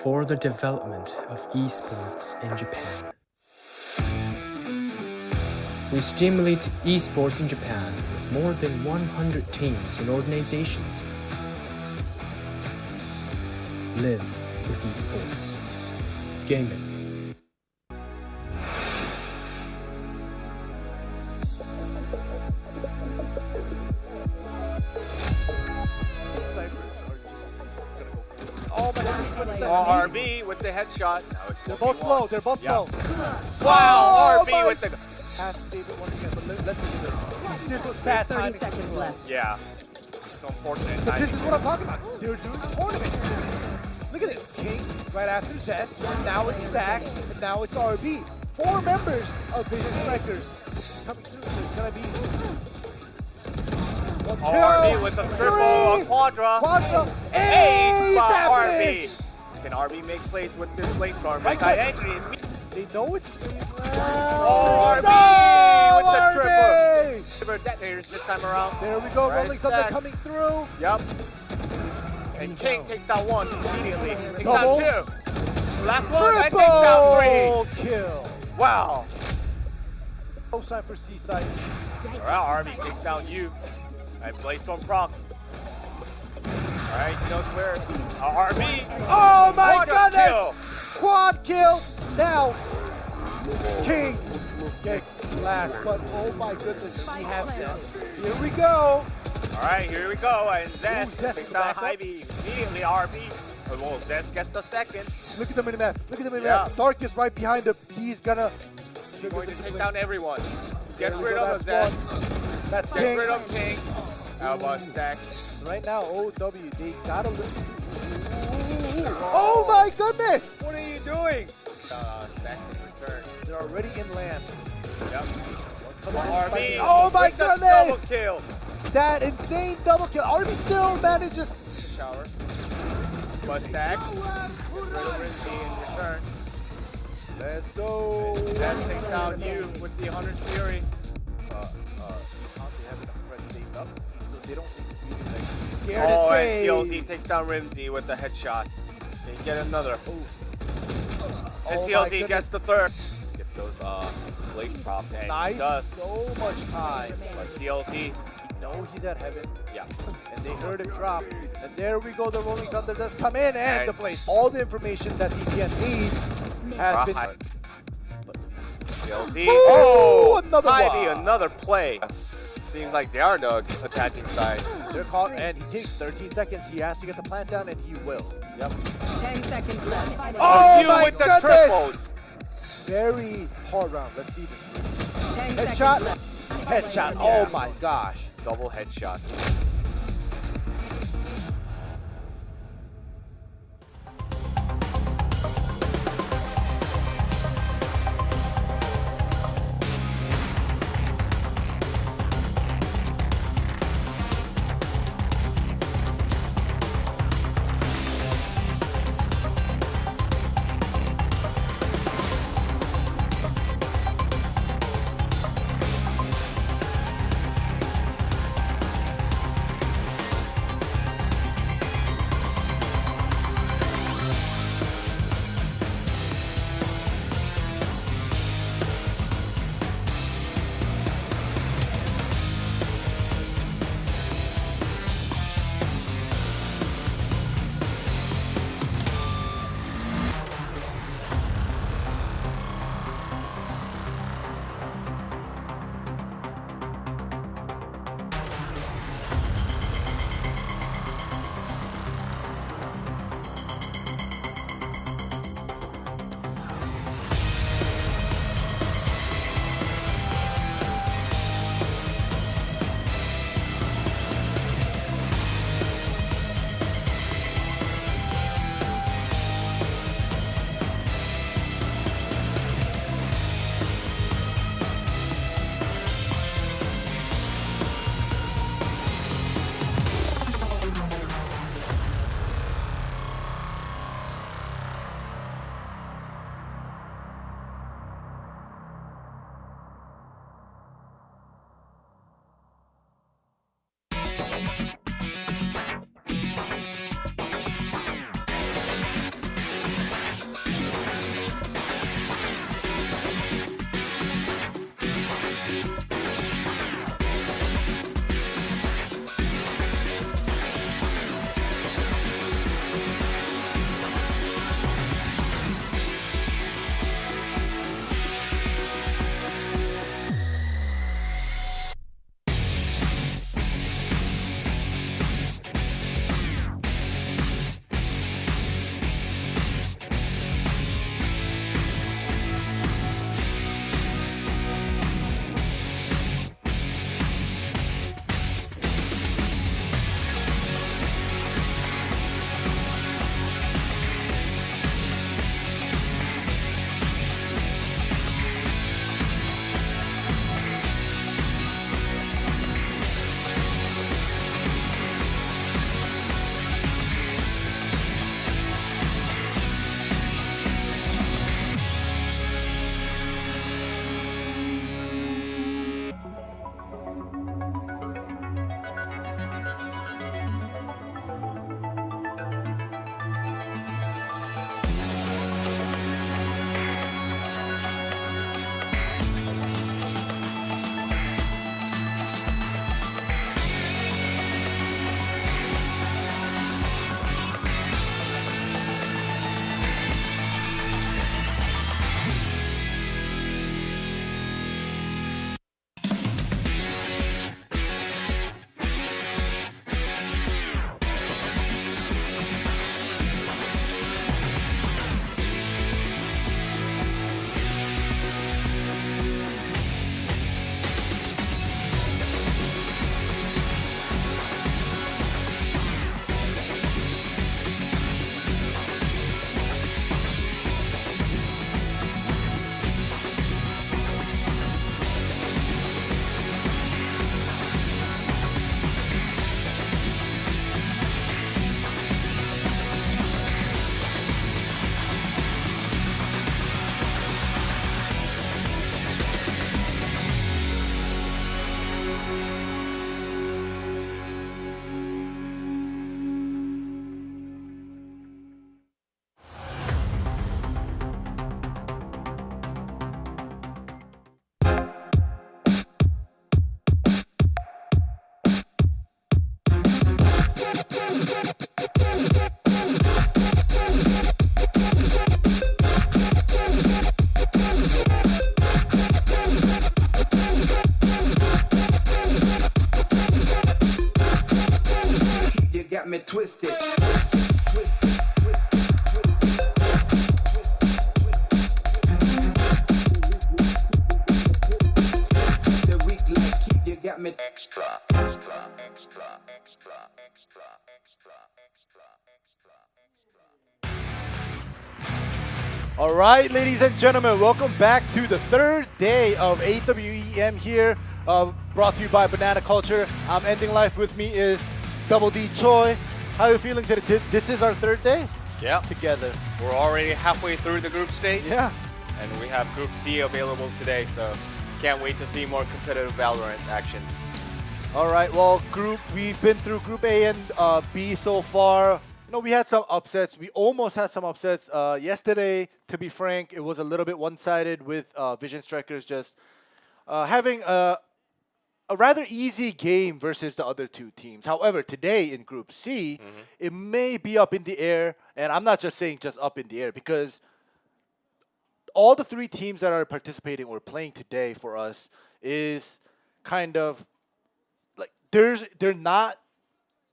For the development of esports in Japan. We stimulate esports in Japan with more than 100 teams and organizations. Live with esports. Gaming. RB with the headshot. Now it's They're both low. They're both low. Wow, RB with the. Has to save it once again, but let's do this. This was bad 30 timing. seconds left. Yeah. So unfortunate. But this is what I'm talking about. They're doing tournaments. Look at this. King right after Zest. Now it's Stack. And now it's RB. 4 members of Vision Strikers coming through. There's gonna be one kill. RB with a triple, a quadra. Ace by RB. Can RB make plays with this play storm? Right side entry. They know it's Oh, RB no, with the RB! triple. Silver detonators this time around. There we go. Right Rolling Thunder stacks. coming through. Yep. And King takes down 1 immediately. Takes Double. down 2. Last one and takes down 3. Triple kill. Wow. No sign for Seaside. Alright, RB takes down you. And Bladestorm proc. Alright, he knows where. RB. Oh my Quadra goodness! kill. Quad kill. Now, King gets last, but oh my goodness, we have Zest. Here we go. Alright, here we go. And Zest Zest takes with the down backup. Ivy. Immediately, RB. Well, Zest gets the second. Look at the minimap. Look at the minimap. Yeah. Dark is right behind him. He's gonna. He's going to take down everyone. Gets There we rid go, of that's Zest. one. That's Gets King. rid of King. Alba Stack. Right now, OW, they gotta look. Oh my goodness! What are you doing? Stack in return. They're already in land. Yep. RB. RB. Oh my with the goodness! double kill. That insane double kill. RB still manages. Shower. But Stack. Gets rid of Rizzy in return. Let's go. Zest takes down you with the Hunter's Fury. They have enough friends saved up, so they don't scared Oh, to and say. CLZ takes down Rimsey with the headshot. They get another. And Oh my CLZ goodness. gets the third. Get those blade prop, and Nice. he does. So much time. But CLZ, No, he's at heaven. yeah. And they heard it drop. And there we go. The Rolling Thunder does come in, and And- the place. All the information that DPN needs has been. Right. LZ. Oh, another Ivy, one. another play. Seems like they are the attacking side. They're caught, and he takes 13 seconds. He has to get the plant down, and he will. Yep. 10 seconds left. Oh you my with the goodness! triple. Very hard round. Let's see this. 10 Headshot. seconds left. Headshot. Oh my gosh. Double headshot. got me twisted. Twisted, twisted, the weak like keep you got me extra, extra, extra, extra, extra, extra, extra. All right, ladies and gentlemen, welcome back to the third day of AWEM here, brought to you by Banana Culture. I'm ending life. With me is Double D Choi. How are you feeling today? This is our third day Yeah, together. we're already halfway through the group stage. Yeah. And we have Group C available today, so can't wait to see more competitive Valorant action. All right. Well, we've been through Group A and B so far. We had some upsets. We almost had some upsets yesterday. To be frank, it was a little bit one-sided with Vision Strikers just having a rather easy game versus the other two teams. However, today in Group C, it may be up in the air, and I'm not just saying just up in the air because all the three teams that are participating or playing today for us is kind of like they're not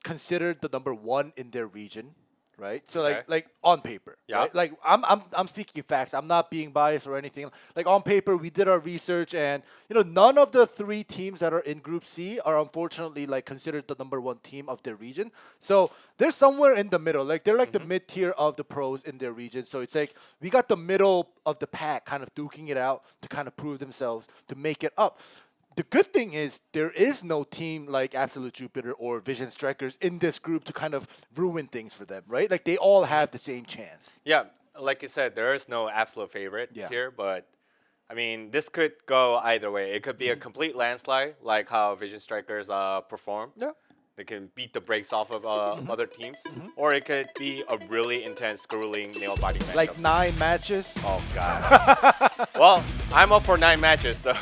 considered the number one in their region, right? So Okay. like on paper, Yeah. right? Like I'm speaking facts. I'm not being biased or anything. Like on paper, we did our research, and none of the three teams that are in Group C are unfortunately like considered the number one team of their region. So they're somewhere in the middle. Like they're like the mid tier of the pros in their region. So it's like we got the middle of the pack, kind of duking it out to kind of prove themselves to make it up. The good thing is there is no team like Absolute Jupiter or Vision Strikers in this group to kind of ruin things for them, right? Like they all have the same chance. Yeah, like you said, there is no absolute favorite Yeah. here, but I mean, this could go either way. It could be a complete landslide, like how Vision Strikers perform. Yeah. They can beat the brakes off of other teams, or it could be a really intense, grueling nail-biting matchup. Like 9 matches. Oh god. Well, I'm up for 9 matches, so.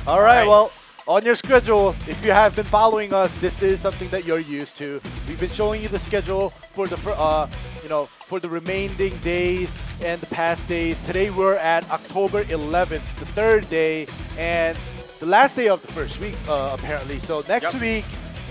All right, well, on your schedule, if you have been following us, this is something that you're used to. We've been showing you the schedule for the for the remaining days and the past days. Today we're at October 11th, the third day, and the last day of the first week, apparently. So next Yep. week,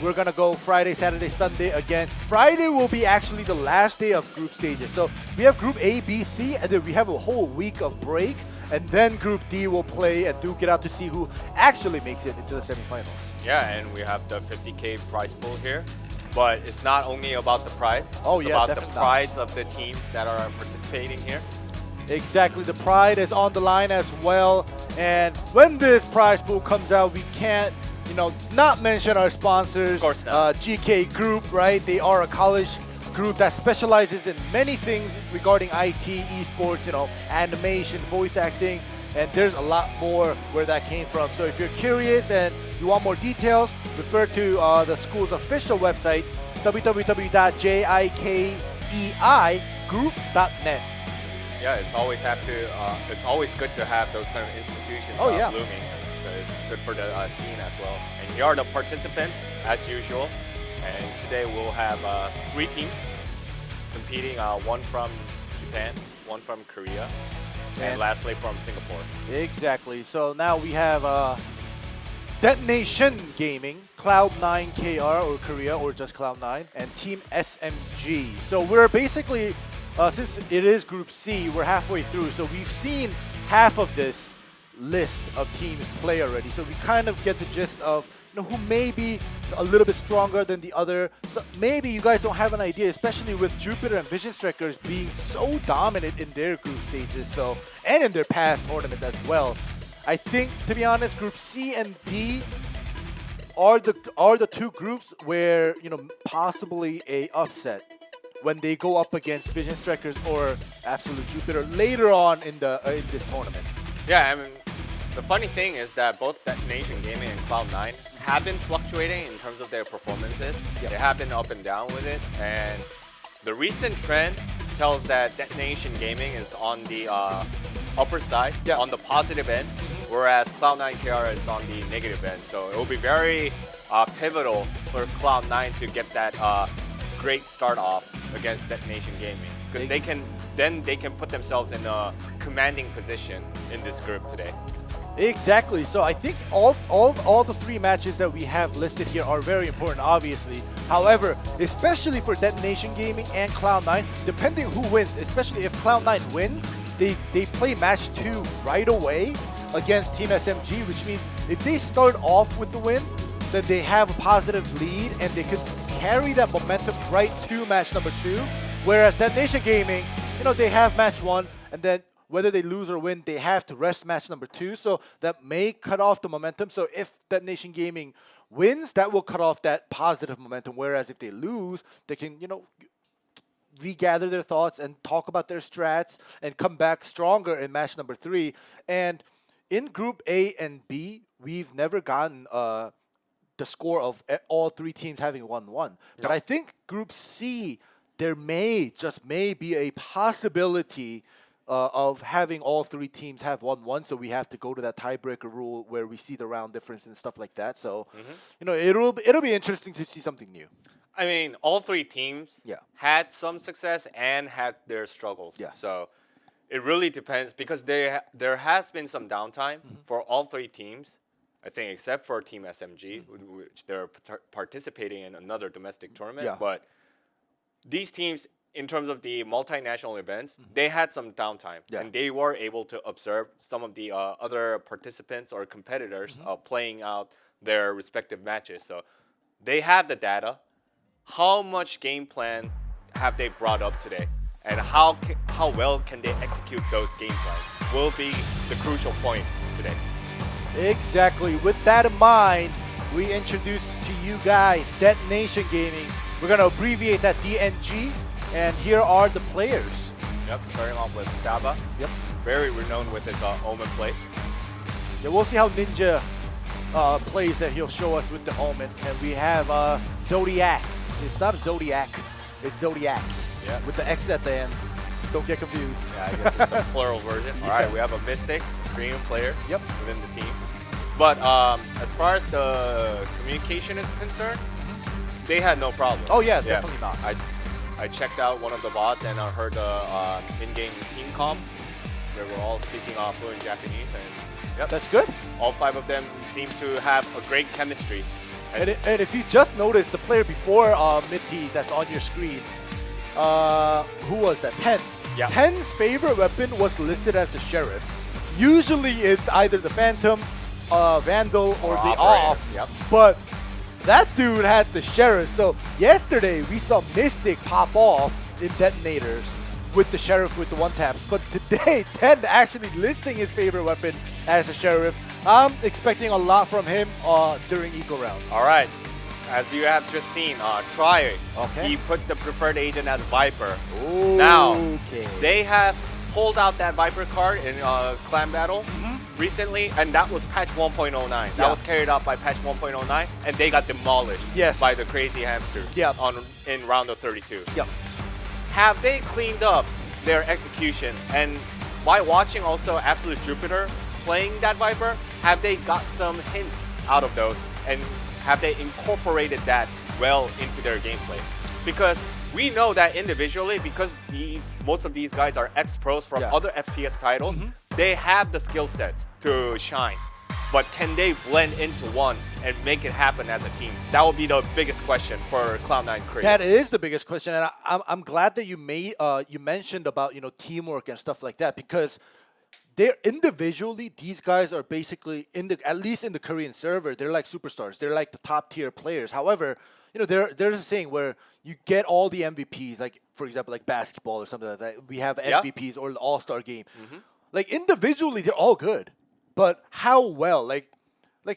we're going to go Friday, Saturday, Sunday again. Friday will be actually the last day of group stages. So we have Group A, B, C, and then we have a whole week of break. And then Group D will play and duke it out to see who actually makes it into the semifinals. Yeah, and we have the 50K prize pool here. But it's not only about the prize. Oh, it's yeah, about the definitely not. prides of the teams that are participating here. Exactly. The pride is on the line as well. And when this prize pool comes out, we can't, not mention our sponsors. Of course not. GK Group, right? They are a college group that specializes in many things regarding IT, esports, animation, voice acting, and there's a lot more where that came from. So if you're curious and you want more details, refer to the school's official website, www.jikeigroup.net. Yeah, it's always good to have those kind of institutions Oh, yeah. blooming. So it's good for the scene as well. And here are the participants, as usual. And today we'll have 3 teams competing, one from Japan, one from Korea, and And- lastly from Singapore. Exactly. So now we have Detonation Gaming, Cloud9 KR or Korea or just Cloud9, and Team SMG. So we're basically, since it is Group C, we're halfway through. So we've seen half of this list of teams play already. So we kind of get the gist of who may be a little bit stronger than the other. So maybe you guys don't have an idea, especially with Jupiter and Vision Strikers being so dominant in their group stages, and in their past tournaments as well. I think, to be honest, Group C and D are the two groups where possibly a upset when they go up against Vision Strikers or Absolute Jupiter later on in this tournament. Yeah, I mean, the funny thing is that both Detonation Gaming and Cloud9 have been fluctuating in terms of their performances. Yep. They have been up and down with it, and the recent trend tells that Detonation Gaming is on the upper side, Yeah. on the positive end, whereas Cloud9 KR is on the negative end. So it will be very pivotal for Cloud9 to get that great start off against Detonation Gaming, because they can put themselves in a commanding position in this group today. Exactly. So I think all the three matches that we have listed here are very important, obviously. However, especially for Detonation Gaming and Cloud9, depending who wins, especially if Cloud9 wins, they play match 2 right away against Team SMG, which means if they start off with the win, then they have a positive lead and they could carry that momentum right to match number 2. Whereas Detonation Gaming, they have match 1 and then whether they lose or win, they have to rest match number 2. So that may cut off the momentum. So if Detonation Gaming wins, that will cut off that positive momentum. Whereas if they lose, they can, regather their thoughts and talk about their strats and come back stronger in match number 3. And in Group A and B, we've never gotten the score of all 3 teams having 1-1. But I think Group C, there may be a possibility of having all 3 teams have 1-1, so we have to go to that tiebreaker rule where we see the round difference and stuff like that. So, it'll be interesting to see something new. I mean, all 3 teams had some success and had their struggles. Yeah. So it really depends because there has been some downtime for all 3 teams. I think except for Team SMG, which they're participating in another domestic tournament. Yeah. But these teams, in terms of the multinational events, they had some downtime. Yeah. And they were able to observe some of the other participants or competitors playing out their respective matches. So they have the data. How much game plan have they brought up today? And how well can they execute those game plans will be the crucial point today. Exactly. With that in mind, we introduce to you guys Detonation Gaming. We're going to abbreviate that DNG. And here are the players. Yep, starting off with Staba. Yep. Very renowned with his Omen play. Yeah, we'll see how Ninja plays that he'll show us with the Omen. And we have Zodiacs. It's not Zodiac, it's Zodiacs. Yeah. With the X at the end. Don't get confused. Yeah, I guess it's the plural version. All right, we have a Mystic, premium player within the team. But as far as the communication is concerned, they had no problem. Oh yeah, definitely not. I checked out one of the bots and I heard the in-game team comp. They were all speaking fluent Japanese, and That's good. all 5 of them seem to have a great chemistry. And if you just noticed the player before Mitty that's on your screen, who was that? 10. Yeah. 10's favorite weapon was listed as the Sheriff. Usually it's either the Phantom, Vandal, or the Operator. Off. Yep. But that dude had the Sheriff. So yesterday we saw Mystic pop off in Detonators with the Sheriff with the 1-taps. But today, 10 actually listing his favorite weapon as a Sheriff. I'm expecting a lot from him during Eco rounds. All right, as you have just seen, Try, Okay. he put the preferred agent as Viper. Okay. Now, they have pulled out that Viper card in Clan Battle recently, and that was patch 1.09. That was carried out by patch 1.09, and they got demolished by the crazy hamsters in round of 32. Yep. Have they cleaned up their execution? And by watching also Absolute Jupiter playing that Viper, have they got some hints out of those? And have they incorporated that well into their gameplay? Because we know that individually, because most of these guys are ex-pros from other FPS titles, they have the skill sets to shine. But can they blend into one and make it happen as a team? That will be the biggest question for Cloud9 Creative. That is the biggest question, and I'm glad that you mentioned about teamwork and stuff like that, because they're individually, these guys are basically at least in the Korean server, they're like superstars. They're like the top tier players. However, there's a thing where you get all the MVPs, like for example, like basketball or something like that. We have MVPs or the All-Star game. Like individually, they're all good, but how well? Like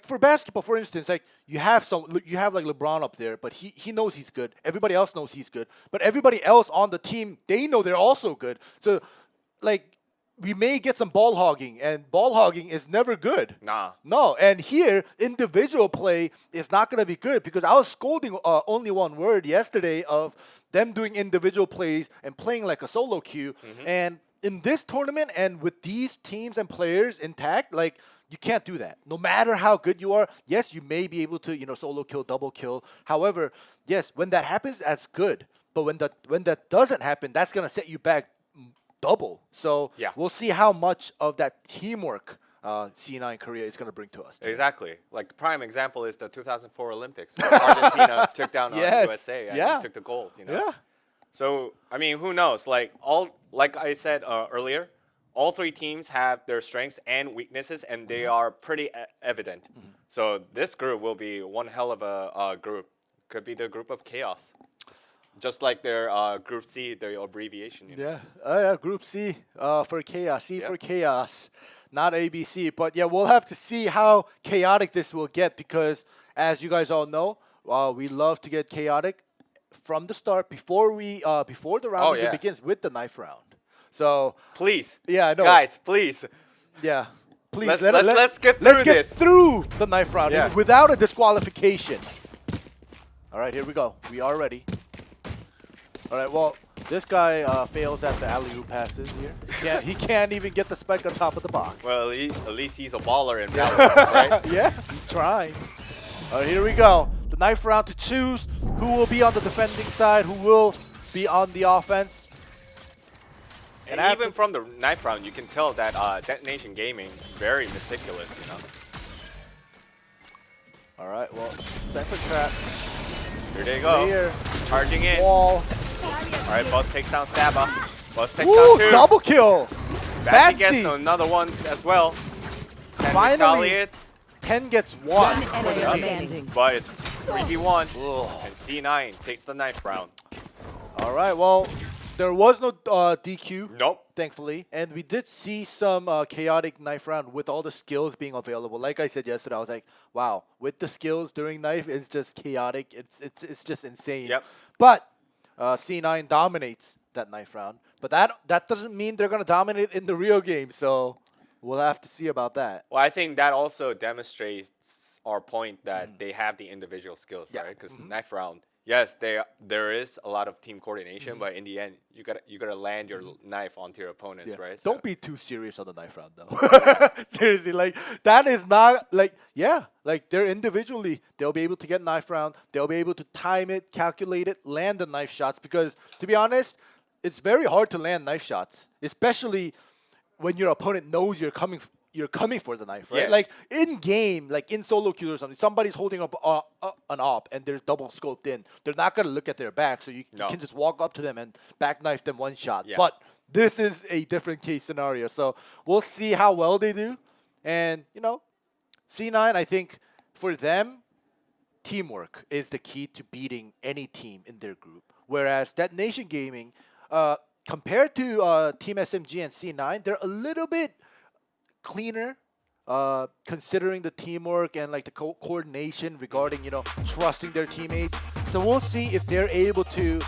for basketball, for instance, like you have like LeBron up there, but he knows he's good. Everybody else knows he's good, but everybody else on the team, they know they're also good. So like, we may get some ball hogging, and ball hogging is never good. Nah. No, and here, individual play is not going to be good, because I was scolding only one word yesterday of them doing individual plays and playing like a solo queue. And in this tournament and with these teams and players intact, like, you can't do that. No matter how good you are, yes, you may be able to, solo kill, double kill. However, yes, when that happens, that's good. But when that doesn't happen, that's going to set you back double. So we'll see how much of that teamwork C9 Korea is going to bring to us. Too. Exactly. Like the prime example is the 2004 Olympics. Where Argentina took down USA and took the gold. You know. Yeah. So I mean, who knows? Like I said earlier, all three teams have their strengths and weaknesses, and they are pretty evident. So this group will be one hell of a group. Could be the group of chaos, just like their Group C, the abbreviation. You know? Yeah, Group C for chaos. C for chaos, not ABC. But yeah, we'll have to see how chaotic this will get because, as you guys all know, we love to get chaotic from the start before the round even begins with the knife round. So please, guys, please, please let's get through this. Through the knife round without a disqualification. All right, here we go. We are ready. All right, well, this guy fails at the alley-oop passes here. He can't even get the spike on top of the box. Well, at least he's a baller in Valorant, right? Yeah, he's trying. All right, here we go. The knife round to choose who will be on the defending side, who will be on the offense. And even from the knife round, you can tell that Detonation Gaming very meticulous, you know. All right, well, set for trap. Here they go. Here. Charging in. Wall. All right, Buzz takes down Stabba. Buzz takes Ooh, down 2. double kill. Fancy gets another one as well. 10 Finally, retaliates. 10 gets 1. One enemy standing. But it's 3v1. And C9 takes the knife round. All right, well, there was no DQ. Nope. Thankfully, and we did see some chaotic knife round with all the skills being available. Like I said yesterday, I was like, "Wow, with the skills during knife, it's just chaotic. It's just insane." Yep. But C9 dominates that knife round, but that doesn't mean they're gonna dominate in the real game. So we'll have to see about that. Well, I think that also demonstrates our point that they have the individual skills, right? Because knife round. Yes, there is a lot of team coordination, but in the end, you gotta land your knife onto your opponents, right? Don't be too serious on the knife round, though. Seriously, like that is not like they're individually they'll be able to get knife round, they'll be able to time it, calculate it, land the knife shots. Because to be honest, it's very hard to land knife shots, especially when your opponent knows you're coming for the knife, right? Yeah. Like in game, like in solo queue or something, somebody's holding up an op and they're double scoped in. They're not gonna look at their back, so you can just walk up to them and back knife them one shot. Yeah. But this is a different case scenario, so we'll see how well they do. And you know, C9, I think for them, teamwork is the key to beating any team in their group. Whereas Detonation Gaming, compared to Team SMG and C9, they're a little bit cleaner, considering the teamwork and like the coordination regarding trusting their teammates. So we'll see if they're able to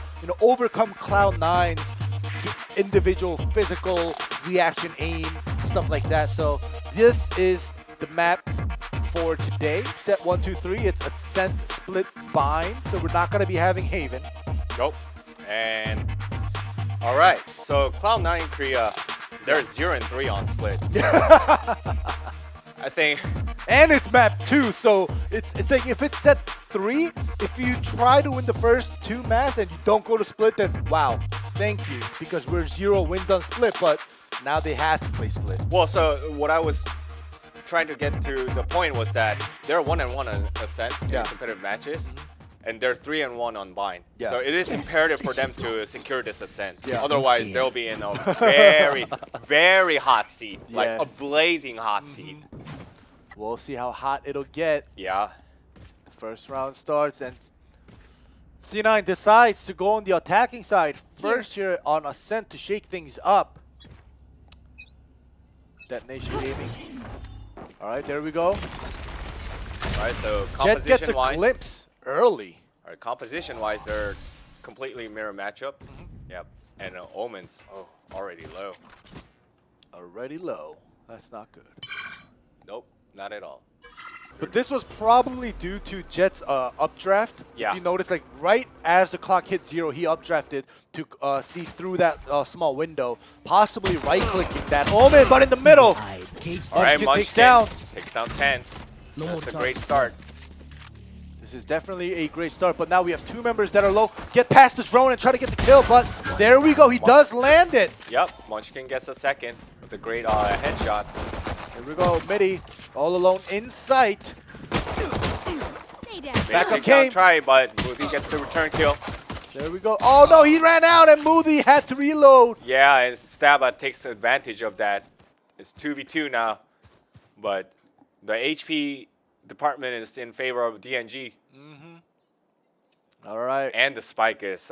overcome Cloud9's individual physical reaction, aim, stuff like that. So this is the map for today. Set 1, 2, 3. It's Ascent, Split, Bind. So we're not gonna be having Haven. Nope. And all right. So Cloud9 Korea. They're 0-3 on split. I think. And it's map 2, so it's like if it's set 3, if you try to win the first 2 maps and you don't go to split, then wow, thank you, because we're 0 wins on split, but now they have to play split. Well, so what I was trying to get to the point was that they're 1-1 on Ascent in competitive matches. And they're 3-1 on bind. Yeah. So it is imperative for them to secure this ascent. Yeah. Otherwise, they'll be in a very, very hot seat. Like a blazing hot seat. We'll see how hot it'll get. Yeah. The first round starts and C9 decides to go on the attacking side first here on Ascent to shake things up. Detonation Gaming. All right, there we go. All right, so Jet gets a composition-wise. glimpse early. All right, composition-wise, they're completely mirror matchup. Yep. And Omens, already low. Already low. That's not good. Nope, not at all. But this was probably due to Jet's updraft. Yeah. If you notice, like right as the clock hit 0, he updrafted to see through that small window, possibly right-clicking that Omen, but in the middle. All right, Munchkin takes down 10. That's a great start. This is definitely a great start, but now we have 2 members that are low. Get past the drone and try to get the kill, but there we go. He does land it. Yep, Munchkin gets a second with a great headshot. Here we go, Midi, all alone in sight. Back up came. Try, but Muthi gets the return kill. There we go. Oh no, he ran out and Muthi had to reload. Yeah, and Staba takes advantage of that. It's 2v2 now, but the HP department is in favor of DNG. All right. And the spike is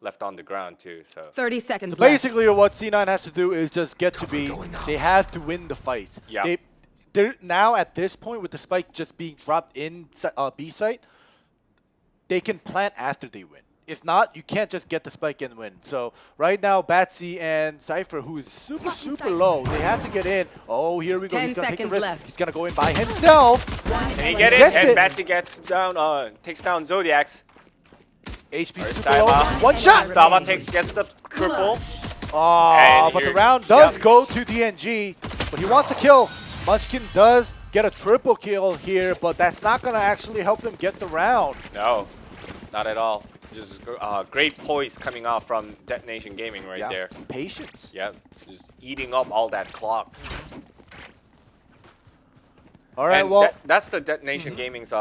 left on the ground too. So 30 seconds So left. basically, what C9 has to do is just get to B. They have to win the fights. Yeah. They're now at this point with the spike just being dropped in B site, they can plant after they win. If not, you can't just get the spike and win. So right now, Batsy and Cypher, who is super low, they have to get in. Oh, here we go. 10 He's gonna take the seconds risk. left. He's gonna go in by himself. can he get it? Gets And it. Batsy gets down, takes down Zodiacs. HP Alright, super low. Staba. One shot. Staba gets the triple. Oh, And but the here- round does yep. go to DNG, but he wants to kill. Munchkin does get a triple kill here, but that's not going to actually help them get the round. No, not at all. Just great poise coming out from Detonation Gaming right there. Patience. Yeah, just eating up all that clock. All right, And well, that's the Detonation Gaming's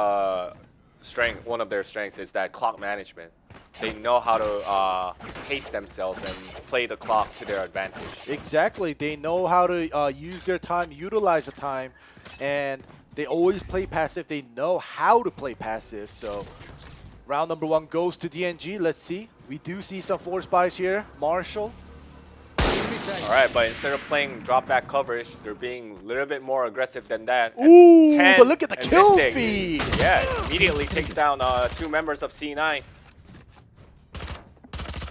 strength. One of their strengths is that clock management. They know how to pace themselves and play the clock to their advantage. exactly. They know how to use their time, utilize the time, and they always play passive. They know how to play passive. So round number 1 goes to DNG. Let's see. We do see some force buys here. Marshall. All right, but instead of playing drop back coverage, they're being a little bit more aggressive than that. And Ooh, 10 but look at the and kill Mystic, feed. Yeah, immediately takes down 2 members of C9.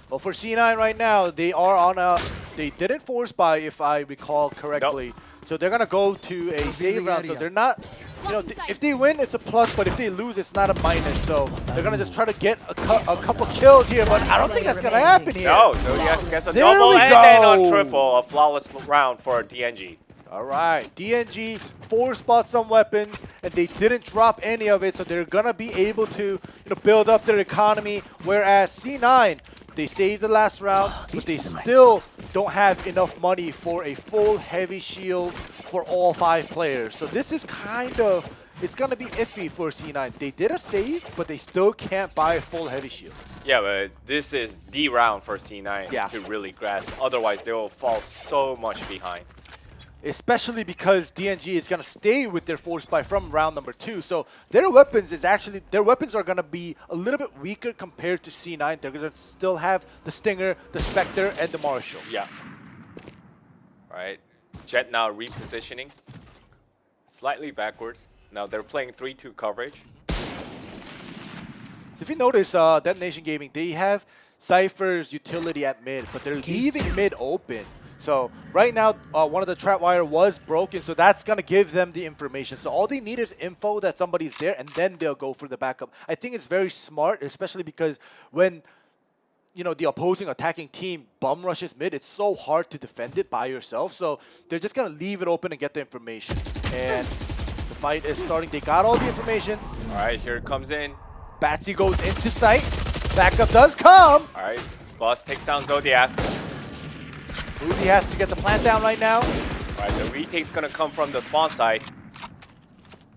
Well, for C9 right now, they are on a... They didn't force buy, if I recall correctly. So they're going to go to a save round. So they're not... You know, if they win, it's a plus, but if they lose, it's not a minus. So they're going to just try to get a couple kills here, but I don't think that's going to happen here. No, so yes, gets a There double we and then on go. triple. A flawless round for DNG. All right, DNG force bought some weapons, and they didn't drop any of it, so they're going to be able to build up their economy, whereas C9, they saved the last round, but they still don't have enough money for a full heavy shield for all 5 players. So this is kind of, it's going to be iffy for C9. They did a save, but they still can't buy a full heavy shield. Yeah, but this is the round for C9 Yeah. to really grasp. Otherwise, they will fall so much behind. Especially because DNG is going to stay with their force buy from round number 2. So their weapons are going to be a little bit weaker compared to C9. They're going to still have the Stinger, the Spectre, and the Marshall. Yeah. All right. Jet now repositioning. Slightly backwards. Now they're playing 3-2 coverage. So if you notice, Detonation Gaming, they have Cypher's utility at mid, but they're leaving mid open. So right now, one of the trap wire was broken, so that's going to give them the information. So all they need is info that somebody's there, and then they'll go for the backup. I think it's very smart, especially because when the opposing attacking team bum rushes mid, it's so hard to defend it by yourself. So they're just going to leave it open and get the information. And the fight is starting. They got all the information. All right, here it comes in. Batsy goes into sight. Backup does come. All right, Boss takes down Zodiacs. Rudy has to get the plant down right now. All right, the retake's gonna come from the spawn side.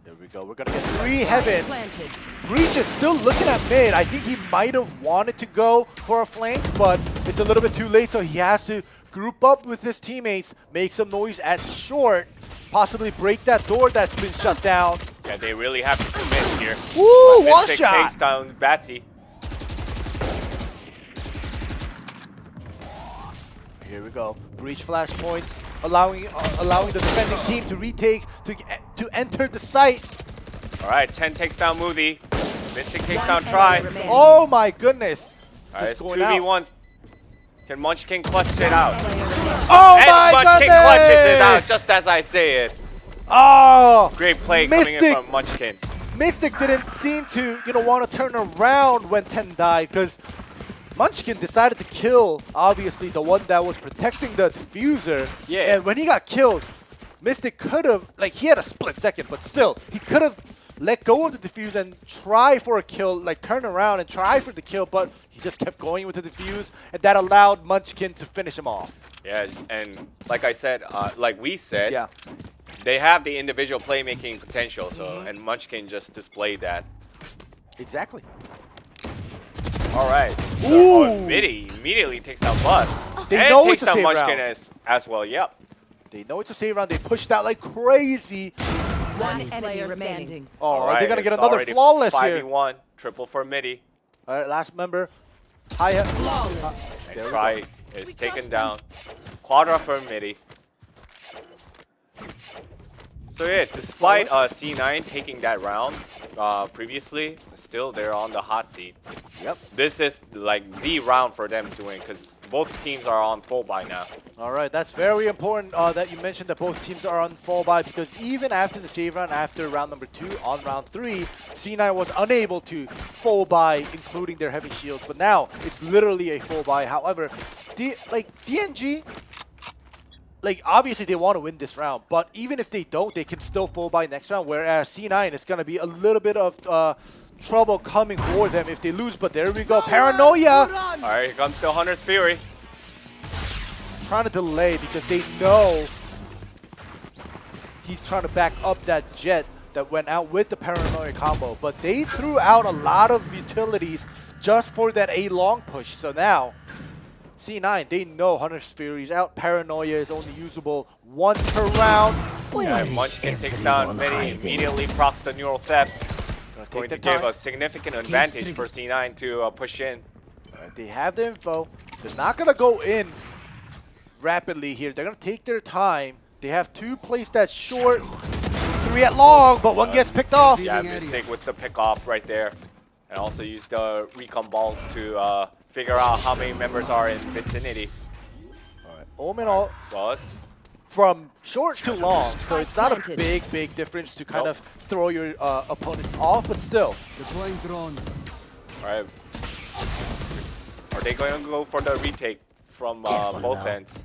There we go. We're going to get 3 heaven. Planted. Breach is still looking at mid. I think he might have wanted to go for a flank, but it's a little bit too late, so he has to group up with his teammates, make some noise at short, possibly break that door that's been shut down. Yeah, they really have to commit here. Woo, But one Mystic shot. takes down Batsy. Here we go. Breach flashpoints, allowing the defending team to retake, to enter the site. All right, 10 takes down Muthi. Mystic takes down enemy Try. remaining. Oh my goodness. All right, Just it's going out. 2v1s. Can Munchkin clutch it out? Oh And my Munchkin goodness! clutches it out just as I say it. Oh! Great play coming in Mystic. from Munchkin. Mystic didn't seem to, want to turn around when 10 died, because Munchkin decided to kill, obviously, the one that was protecting the diffuser. Yeah. And when he got killed, Mystic could have, he had a split second, but still, he could have let go of the diffuse and try for a kill, turn around and try for the kill, but he just kept going with the diffuse, and that allowed Munchkin to finish him off. Yeah, and like I said, like we said, Yeah. they have the individual playmaking potential, so and Munchkin just displayed that. Exactly. All right. So, Ooh. Midi immediately takes down Buzz. They and know takes it's a down save Munchkin round. as well. Yep. They know it's a save round. They pushed out like crazy. One enemy remaining. Oh, are they gonna get it's another already flawless here? 5v1, triple for Midi. All right, last member. High. Flawless. And Try is taken down. Quadra for Midi. So yeah, despite C9 taking that round previously, still they're on the hot seat. Yep. This is like the round for them to win because both teams are on full buy now. All right, that's very important that you mentioned that both teams are on full buy because even after the save round, after round number 2, on round 3, C9 was unable to full buy, including their heavy shields. But now it's literally a full buy. However, DNG, like obviously they want to win this round, but even if they don't, they can still full buy next round. Whereas C9 is going to be a little bit of trouble coming for them if they lose. But there we go, Paranoia. All right, here comes the Hunter's Fury. Trying to delay because they know he's trying to back up that Jet that went out with the Paranoia combo. But they threw out a lot of utilities just for that A-long push. So now, C9, they know Hunter's Fury is out. Paranoia is only usable once per round. Yeah, Munchkin takes down Midi, immediately procs the Neural Theft. It's going to give a significant advantage for C9 to push in. Alright, they have the info. They're not going to go in rapidly here. They're going to take their time. They have 2 placed at short, 3 at long, but 1 gets picked off. Yeah, mistake with the pick off right there. And also use the recon ball to figure out how many members are in vicinity. Alright, Omen all Buzz. from short to long, so it's not a Planted. big difference to kind of throw your opponents off, but still. Deploying drone. Alright. Are they going to go for the retake from both ends?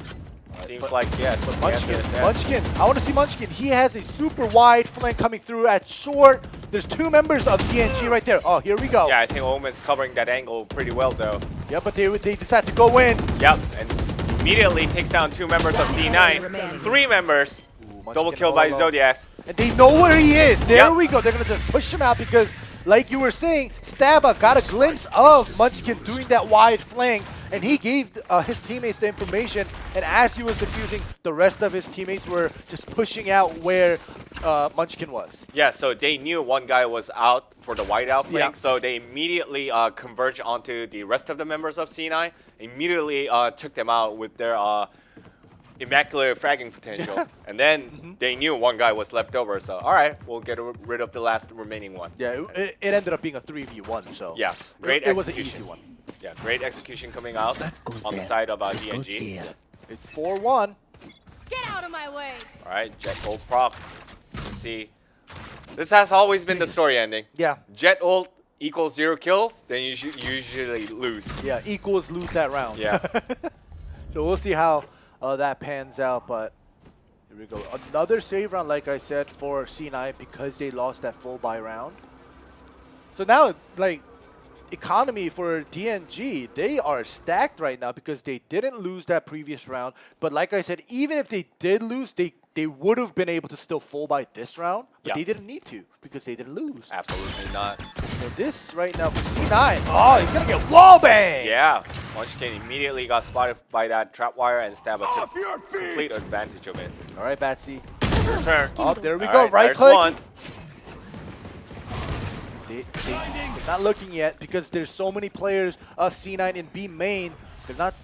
Seems like yes. Munchkin, I want to see Munchkin. He has a super wide flank coming through at short. There's 2 members of DNG right there. Oh, here we go. Yeah, I think Omen's covering that angle pretty well though. Yeah, but they decide to go in. Yep, and immediately takes down 2 members of C9. 3 members. Ooh, Double Munchkin kill by all alone. Zodiacs. And they know where he is. There Yep. we go. They're going to just push him out because, like you were saying, Staba got a glimpse of Munchkin doing that wide flank, and he gave his teammates the information. And as he was defusing, the rest of his teammates were just pushing out where Munchkin was. Yeah, so they knew one guy was out for the whiteout flank, Yeah. so they immediately converged onto the rest of the members of C9, immediately took them out with their immaculate fragging potential. And then they knew one guy was left over, so all right, we'll get rid of the last remaining one. Yeah, it ended up being a 3v1, so Yeah, great it was an execution. easy one. Yeah, great execution coming out on the side of DNG. It's 4-1. Get out of my way! All right, Jet ult proc. Let's see. This has always been the story ending. Yeah, Jet ult equals 0 kills, then you usually lose. yeah, equals lose that round. Yeah. So we'll see how that pans out, but here we go. Another save round, like I said, for C9 because they lost that full buy round. So now, like, economy for DNG, they are stacked right now because they didn't lose that previous round. But like I said, even if they did lose, they would have been able to still full buy this round, but Yeah. they didn't need to because they didn't lose. Absolutely not. So this right now for C9, oh, he's gonna get wallbang! Yeah, Munchkin immediately got spotted by that trap wire and Stabba took complete advantage of it. All right, Batsy. Your turn. Oh, there we All go, right there's click. one. They're not looking yet because there's so many players of C9 in B main. They're not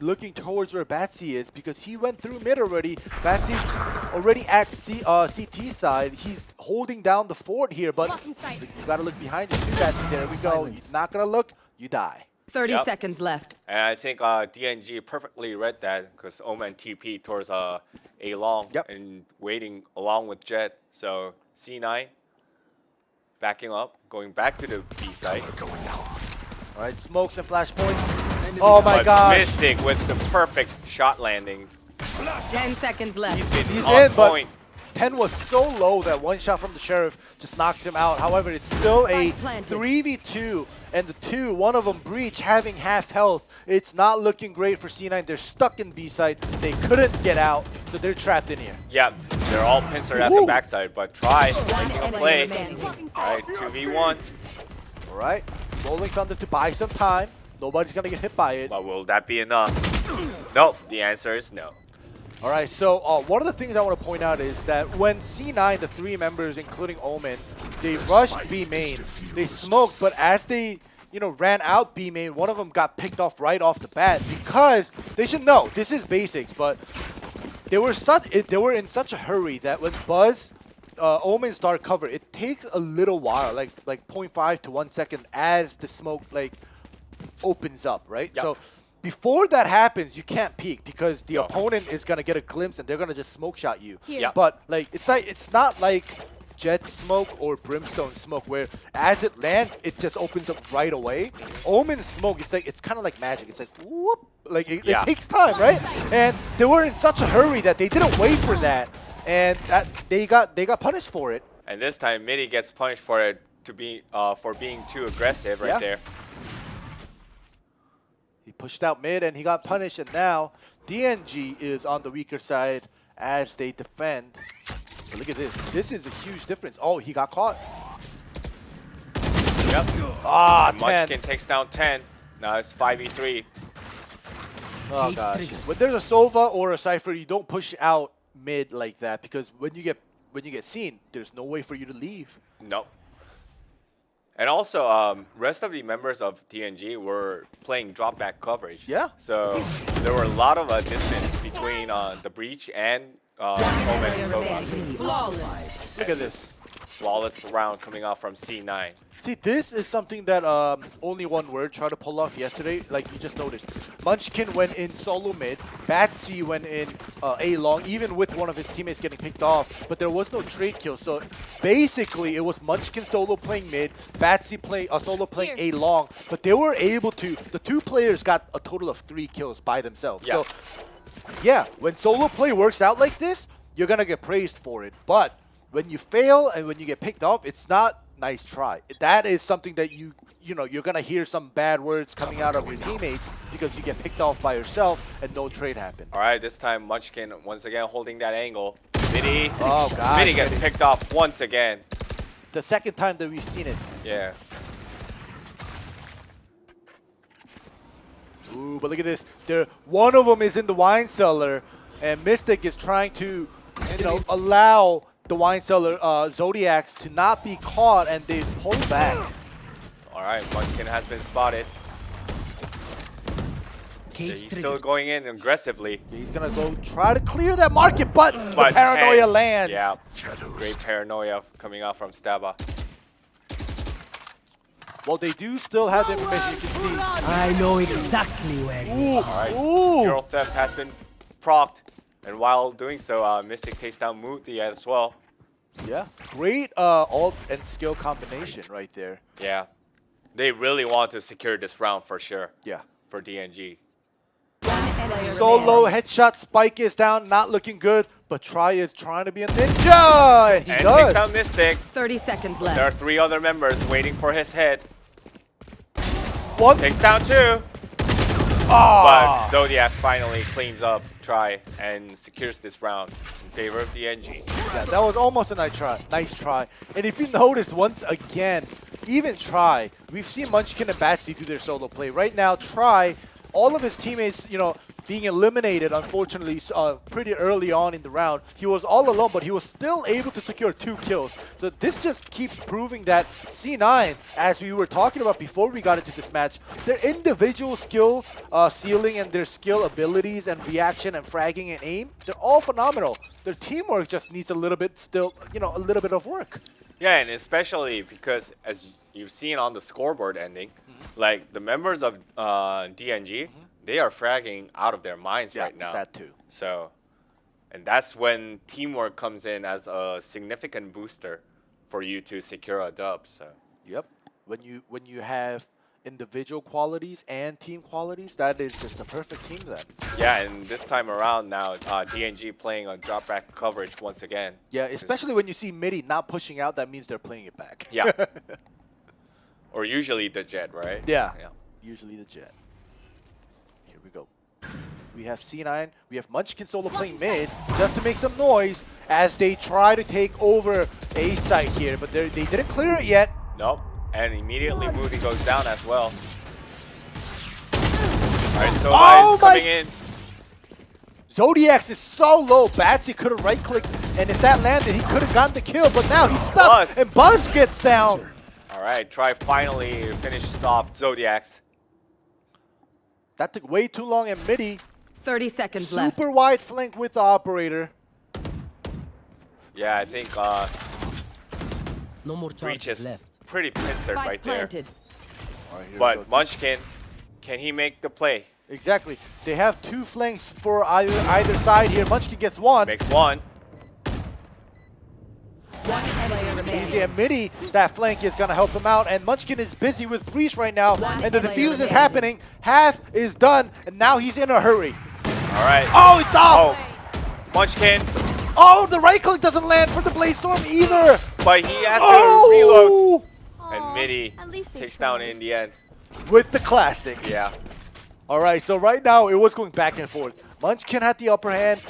looking towards where Batsy is because he went through mid already. Batsy's already at CT side. He's holding down the fort here, but Blocking sight. you gotta look behind you too, Batsy. There we go. You're not gonna look, you die. 30 Yep. seconds left. And I think DNG perfectly read that because Omen TP towards A long Yep. and waiting along with Jet. So C9 backing up, going back to the B site. All right, smokes and flashpoints. Oh my But gosh. Mystic with the perfect shot landing. 10 seconds left. He's been He's on in, but point. 10 was so low that one shot from the Sheriff just knocks him out. However, it's still a Spike planted. 3v2, and the two, one of them breach, having half health. It's not looking great for C9. They're stuck in B side. They couldn't get out, so they're trapped in here. Yeah, they're all pincered at the backside, but Try making a enemy play. remaining. All right, 2v1. All right, rolling thunder to buy some time. Nobody's gonna get hit by it. But will that be enough? Nope, the answer is no. All right, so one of the things I want to point out is that when C9, the three members, including Omen, they rushed B main, they smoked, but as they ran out B main, one of them got picked off right off the bat because they should know, this is basics, but they were in such a hurry that when Buzz, Omen start cover, it takes a little while, like 0.5 to 1 second as the smoke opens up, right? Yep. So before that happens, you can't peek because the opponent is gonna get a glimpse and they're gonna just smoke shot you. Here. Yep. But it's not like Jet smoke or Brimstone smoke where as it lands, it just opens up right away. Omen smoke, it's kind of like magic. It's like whoop, it takes time, right? And they were in such a hurry that they didn't wait for that, and they got punished for it. And this time, Midi gets punished for it for being too aggressive right there. He pushed out mid and he got punished, and now DNG is on the weaker side as they defend. But look at this. This is a huge difference. Oh, he got caught. Yep. Ah, Munchkin takes down 10. Now it's 5v3. Oh gosh. When there's a Sova or a Cypher, you don't push out mid like that because when you get seen, there's no way for you to leave. Nope. And also, rest of the members of TNG were playing drop back coverage. Yeah. So there were a lot of distance between the breach and Omen and Sova. Flawless. Look at this. Flawless round coming out from C9. See, this is something that only one word tried to pull off yesterday. Like you just noticed, Munchkin went in solo mid, Batsy went in A long, even with one of his teammates getting picked off. But there was no trade kill, so basically it was Munchkin solo playing mid, Batsy solo playing A long. But they were able to. The two players got a total of 3 kills by themselves. Yeah. So yeah, when solo play works out like this, you're gonna get praised for it. But when you fail and when you get picked off, it's not nice try. That is something that you're gonna hear some bad words coming out of your teammates because you get picked off by yourself and no trade happened. All right, this time Munchkin once again holding that angle. Midi. Oh god. Midi gets picked off once again. The second time that we've seen it. Yeah. Ooh, but look at this. One of them is in the wine cellar, and Mystic is trying to, allow the wine cellar Zodiacs to not be caught, and they pull back. All right, Munchkin has been spotted. He's still going in aggressively. He's gonna go try to clear that market, but the paranoia lands. Yeah, great paranoia coming out from Staba. Well, they do still have the information. You can see. I know exactly where you Ooh, All right, ooh. Girl Theft has been procced, and while doing so, Mystic takes down Muti as well. Yeah, great ult and skill combination right there. Yeah, they really want to secure this round for sure. Yeah. For DNG. Solo headshot, Spike is down, not looking good, but Try is trying to be a ninja, and he And does. takes down Mystic. 30 seconds left. There are 3 other members waiting for his head. One. Takes down 2. Ah. But Zodiac finally cleans up Try and secures this round in favor of DNG. Yeah, that was almost a nice try. And if you notice, once again, even Try, we've seen Munchkin and Batsy do their solo play. Right now, Try, all of his teammates, being eliminated, unfortunately, pretty early on in the round. He was all alone, but he was still able to secure 2 kills. So this just keeps proving that C9, as we were talking about before we got into this match, their individual skill ceiling and their skill abilities and reaction and fragging and aim, they're all phenomenal. Their teamwork just needs a little bit a little bit of work. Yeah, and especially because as you've seen on the scoreboard ending, like the members of DNG, they are fragging out of their minds right now. That too. So, and that's when teamwork comes in as a significant booster for you to secure a dub. So, Yep. When you have individual qualities and team qualities, that is just a perfect team then. Yeah, and this time around now, DNG playing on drop back coverage once again. Yeah, especially when you see MIDI not pushing out, that means they're playing it back. Yeah. Or usually the Jet, right? Yeah. Yeah. Usually the Jet. Here we go. We have C9, we have Munchkin solo playing mid just to make some noise as they try to take over A site here, but they didn't clear it yet. Nope. And immediately Moody goes down as well. Alright, so is coming in. Zodiac is so low. Batsy could have right-clicked, and if that landed, he could have gotten the kill, but now he's stuck, Buzz. and Buzz gets down. Alright, try finally finishes off Zodiacs. That took way too long, and MIDI 30 seconds left. super wide flank with the operator. Yeah, I think No more Breach charges is left. pretty pincered Spike right there. planted. All right, here we But go. Munchkin, can he make the play? Exactly. They have two flanks for either side here. Munchkin gets one. Makes one. One player remaining. Easy, and MIDI, that flank is going to help him out. And Munchkin is busy with Breach right now. One And the player defuse is remaining. happening. Half is done. And now he's in a hurry. Alright. Oh, it's off. Oh, Munchkin, Oh, the right click doesn't land for the Blaze Storm either. but he has to reload. Oh! And MIDI at least they takes down tried. in the end. With the classic. Yeah. All right, so right now it was going back and forth. Munchkin had the upper hand.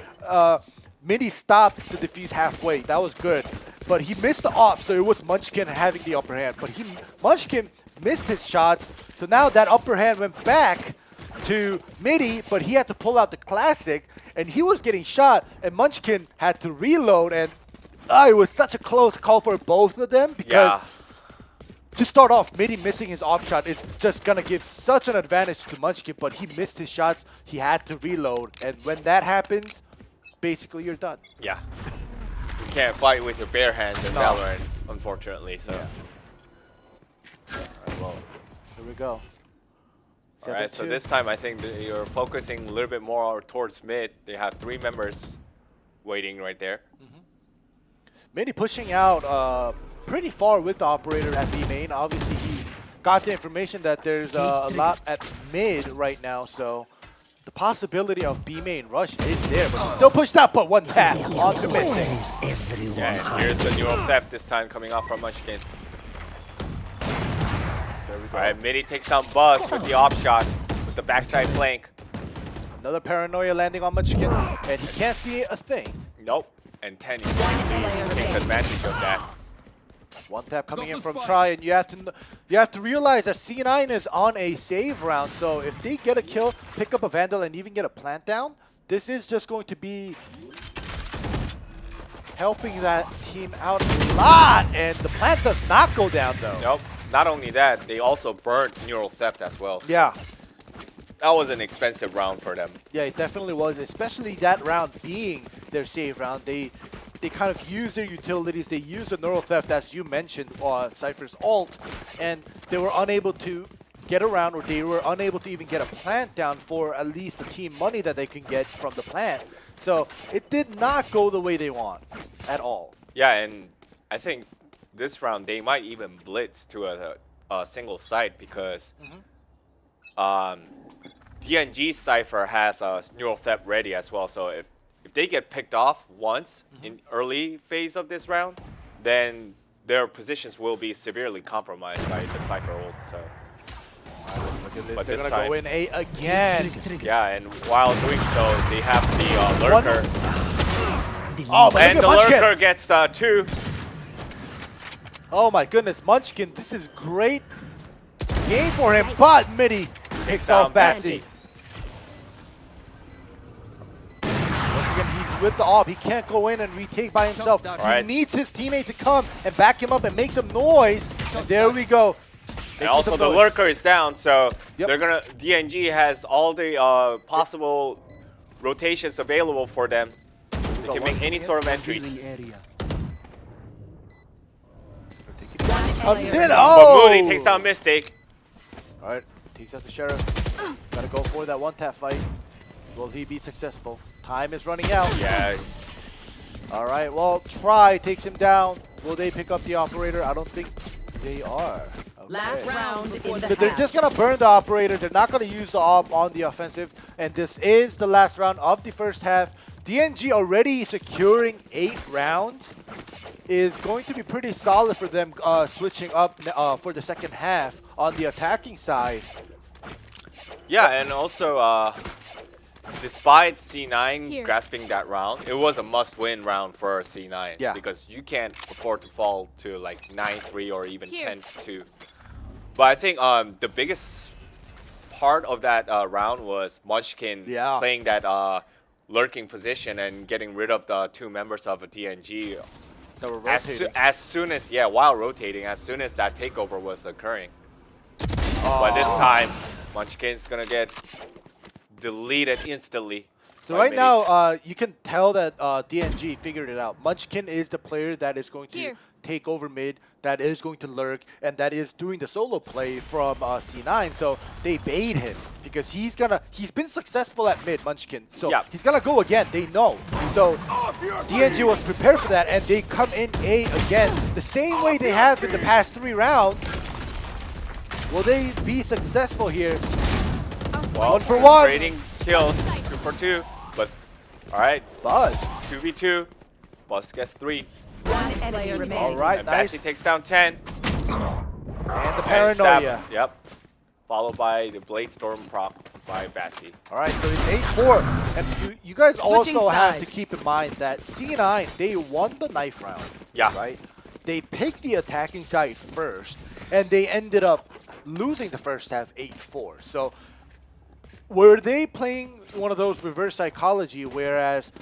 MIDI stopped the defuse halfway. That was good. But he missed the op, so it was Munchkin having the upper hand. But Munchkin missed his shots, so now that upper hand went back to MIDI, but he had to pull out the classic, and he was getting shot, and Munchkin had to reload, and it was such a close call for both of them because Yeah. to start off, MIDI missing his op shot is just going to give such an advantage to Munchkin, but he missed his shots. He had to reload, and when that happens, basically you're done. Yeah. You can't fight with your bare hands in No. Valorant, unfortunately. So. All right, well, here we go. Alright, so 7-2. this time I think that you're focusing a little bit more towards mid. They have 3 members waiting right there. MIDI pushing out pretty far with the operator at B main. Obviously, he got the information that there's a lot at mid right now, so the possibility of B main rush is there, but he's still pushed up, but one tap onto missing. Everyone Yeah, and here's the neural theft this time coming off from Munchkin. There we go. Alright, MIDI takes down Buzz with the off shot with the backside flank. Another paranoia landing on Munchkin, and he can't see a thing. Nope. And 10 immediately takes advantage of that. One tap coming in from Try, and you have to realize that C9 is on a save round. So if they get a kill, pick up a Vandal, and even get a plant down, this is just going to be helping that team out a lot. And the plant does not go down though. Nope. Not only that, they also burnt neural theft as well. So Yeah, that was an expensive round for them. yeah, it definitely was. Especially that round being their save round. They kind of use their utilities. They use the neural theft, as you mentioned, on Cypher's ult, and they were unable to get around, or they were unable to even get a plant down for at least the team money that they can get from the plant. So it did not go the way they want at all. Yeah, and I think this round they might even blitz to a single site because DNG Cypher has a neural theft ready as well. So if they get picked off once in early phase of this round, then their positions will be severely compromised by the Cypher ult. So Look at this. But They're this going to time- go in A again. yeah, and while doing so, they have the lurker, Oh, but and look the at Munchkin. lurker gets 2. Oh my goodness, Munchkin, this is great game for him, but MIDI picks down off Batsy. Once again, he's with the AWP. He can't go in and retake by himself. Right. He needs his teammate to come and back him up and make some noise. And there we go. And also the lurker is down, so Yep. they're gonna. DNG has all the possible rotations available for them. They can make any sort of entries. area. Comes in. But Oh! Moody takes down Mistake. All right, takes out the Sheriff. Gotta go for that one-tap fight. Will he be successful? Time is running out. Yeah, All right, well, Try takes him down. Will they pick up the operator? I don't think they are. Last round before the They're half. just gonna burn the operator. They're not gonna use the op on the offensive. And this is the last round of the first half. DNG already securing 8 rounds is going to be pretty solid for them switching up for the second half on the attacking side. Yeah, and also, despite C9 Here. grasping that round, it was a must-win round for C9. Yeah. Because you can't afford to fall to like 9-3 or even Here. 10-2. But I think the biggest part of that round was Munchkin playing that lurking position and getting rid of the 2 members of a DNG That were as, rotating. as soon as, while rotating, as soon as that takeover was occurring. But this time, Munchkin's gonna get deleted instantly. So by right Midi. now, you can tell that DNG figured it out. Munchkin is the player that is going to Here. take over mid, that is going to lurk, and that is doing the solo play from C9. So they bait him because he's been successful at mid, Munchkin. So Yeah. he's gonna go again. They know. So DNG was prepared for that, and they come in A again the same way they have in the past 3 rounds. Will they be successful here? Well, 1 for 1. Trading kills, 2 for 2. But, alright, Buzz. 2v2. Buzz gets 3. One enemy remaining. All right, And nice. Bassi takes down 10. And the And paranoia. stab. Yep. Followed by the Blade Storm proc by Bassi. All right, so it's 8-4. And you guys Switching also have to sides. keep in mind that C9, they won the knife round. Yeah. Right? They picked the attacking side first, and they ended up losing the first half 8-4. So were they playing one of those reverse psychology, whereas,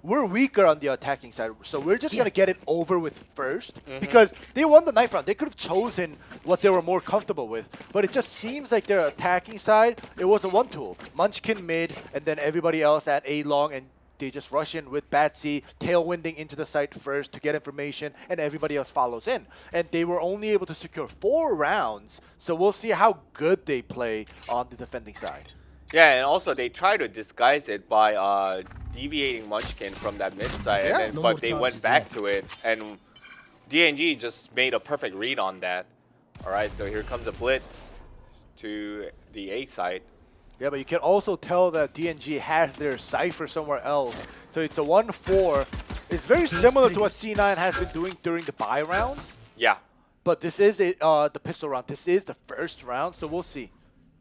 we're weaker on the attacking side, so we're just going to get it over with first? Because they won the knife round. They could have chosen what they were more comfortable with. But it just seems like their attacking side, it was a one-tool. Munchkin mid, and then everybody else at A long, and they just rush in with Batsy, tailwinding into the site first to get information, and everybody else follows in. And they were only able to secure 4 rounds, so we'll see how good they play on the defending side. Yeah, and also they try to disguise it by deviating Munchkin from that mid side, Yeah. and then, No but more they went charges back left. to it, and DNG just made a perfect read on that. All right, so here comes a blitz to the A side. Yeah, but you can also tell that DNG has their cipher somewhere else. So it's a 1-4. It's very similar to what C9 has been doing during the buy rounds. Yeah, But this is the pistol round. This is the first round, so we'll see.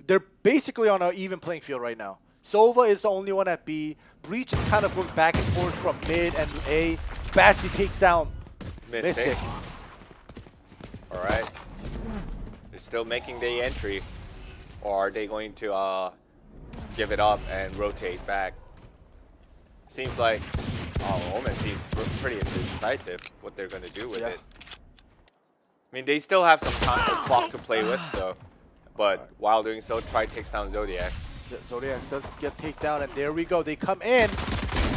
They're basically on an even playing field right now. Sova is the only one at B. Breach is kind of going back and forth from mid and A. Batsy takes down Mystic. Mystic. All right, they're still making the entry, or are they going to give it up and rotate back? Seems like Omen seems pretty indecisive what they're going to do with Yeah. it. I mean, they still have some time clock to play with, so. But while doing so, Tri takes down Zodiac. Zodiac does get takedown, and there we go. They come in,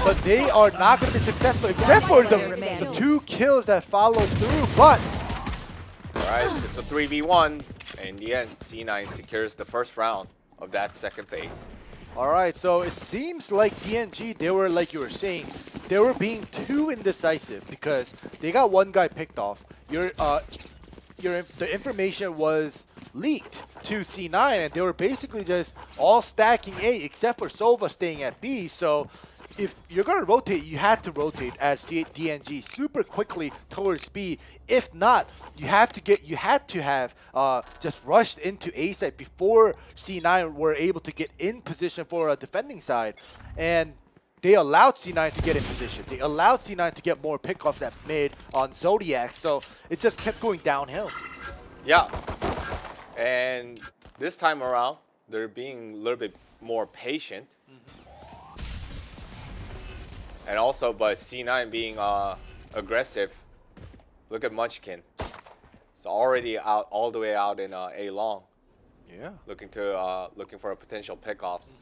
but they are not going to be successful, except for the 2 kills that follow through. But Alright, it's a 3v1. And in the end, C9 secures the first round of that second phase. all right, so it seems like DNG, they were, like you were saying, they were being too indecisive because they got 1 guy picked off. The information was leaked to C9, and they were basically just all stacking A except for Sova staying at B. So if you're going to rotate, you had to rotate as DNG super quickly towards B. If not, you had to have just rushed into A side before C9 were able to get in position for a defending side. And they allowed C9 to get in position. They allowed C9 to get more pickoffs at mid on Zodiac. So it just kept going downhill. Yeah. And this time around, they're being a little bit more patient. And also, but C9 being aggressive. Look at Munchkin. It's already out all the way out in A long, Yeah. looking for a potential pickoffs.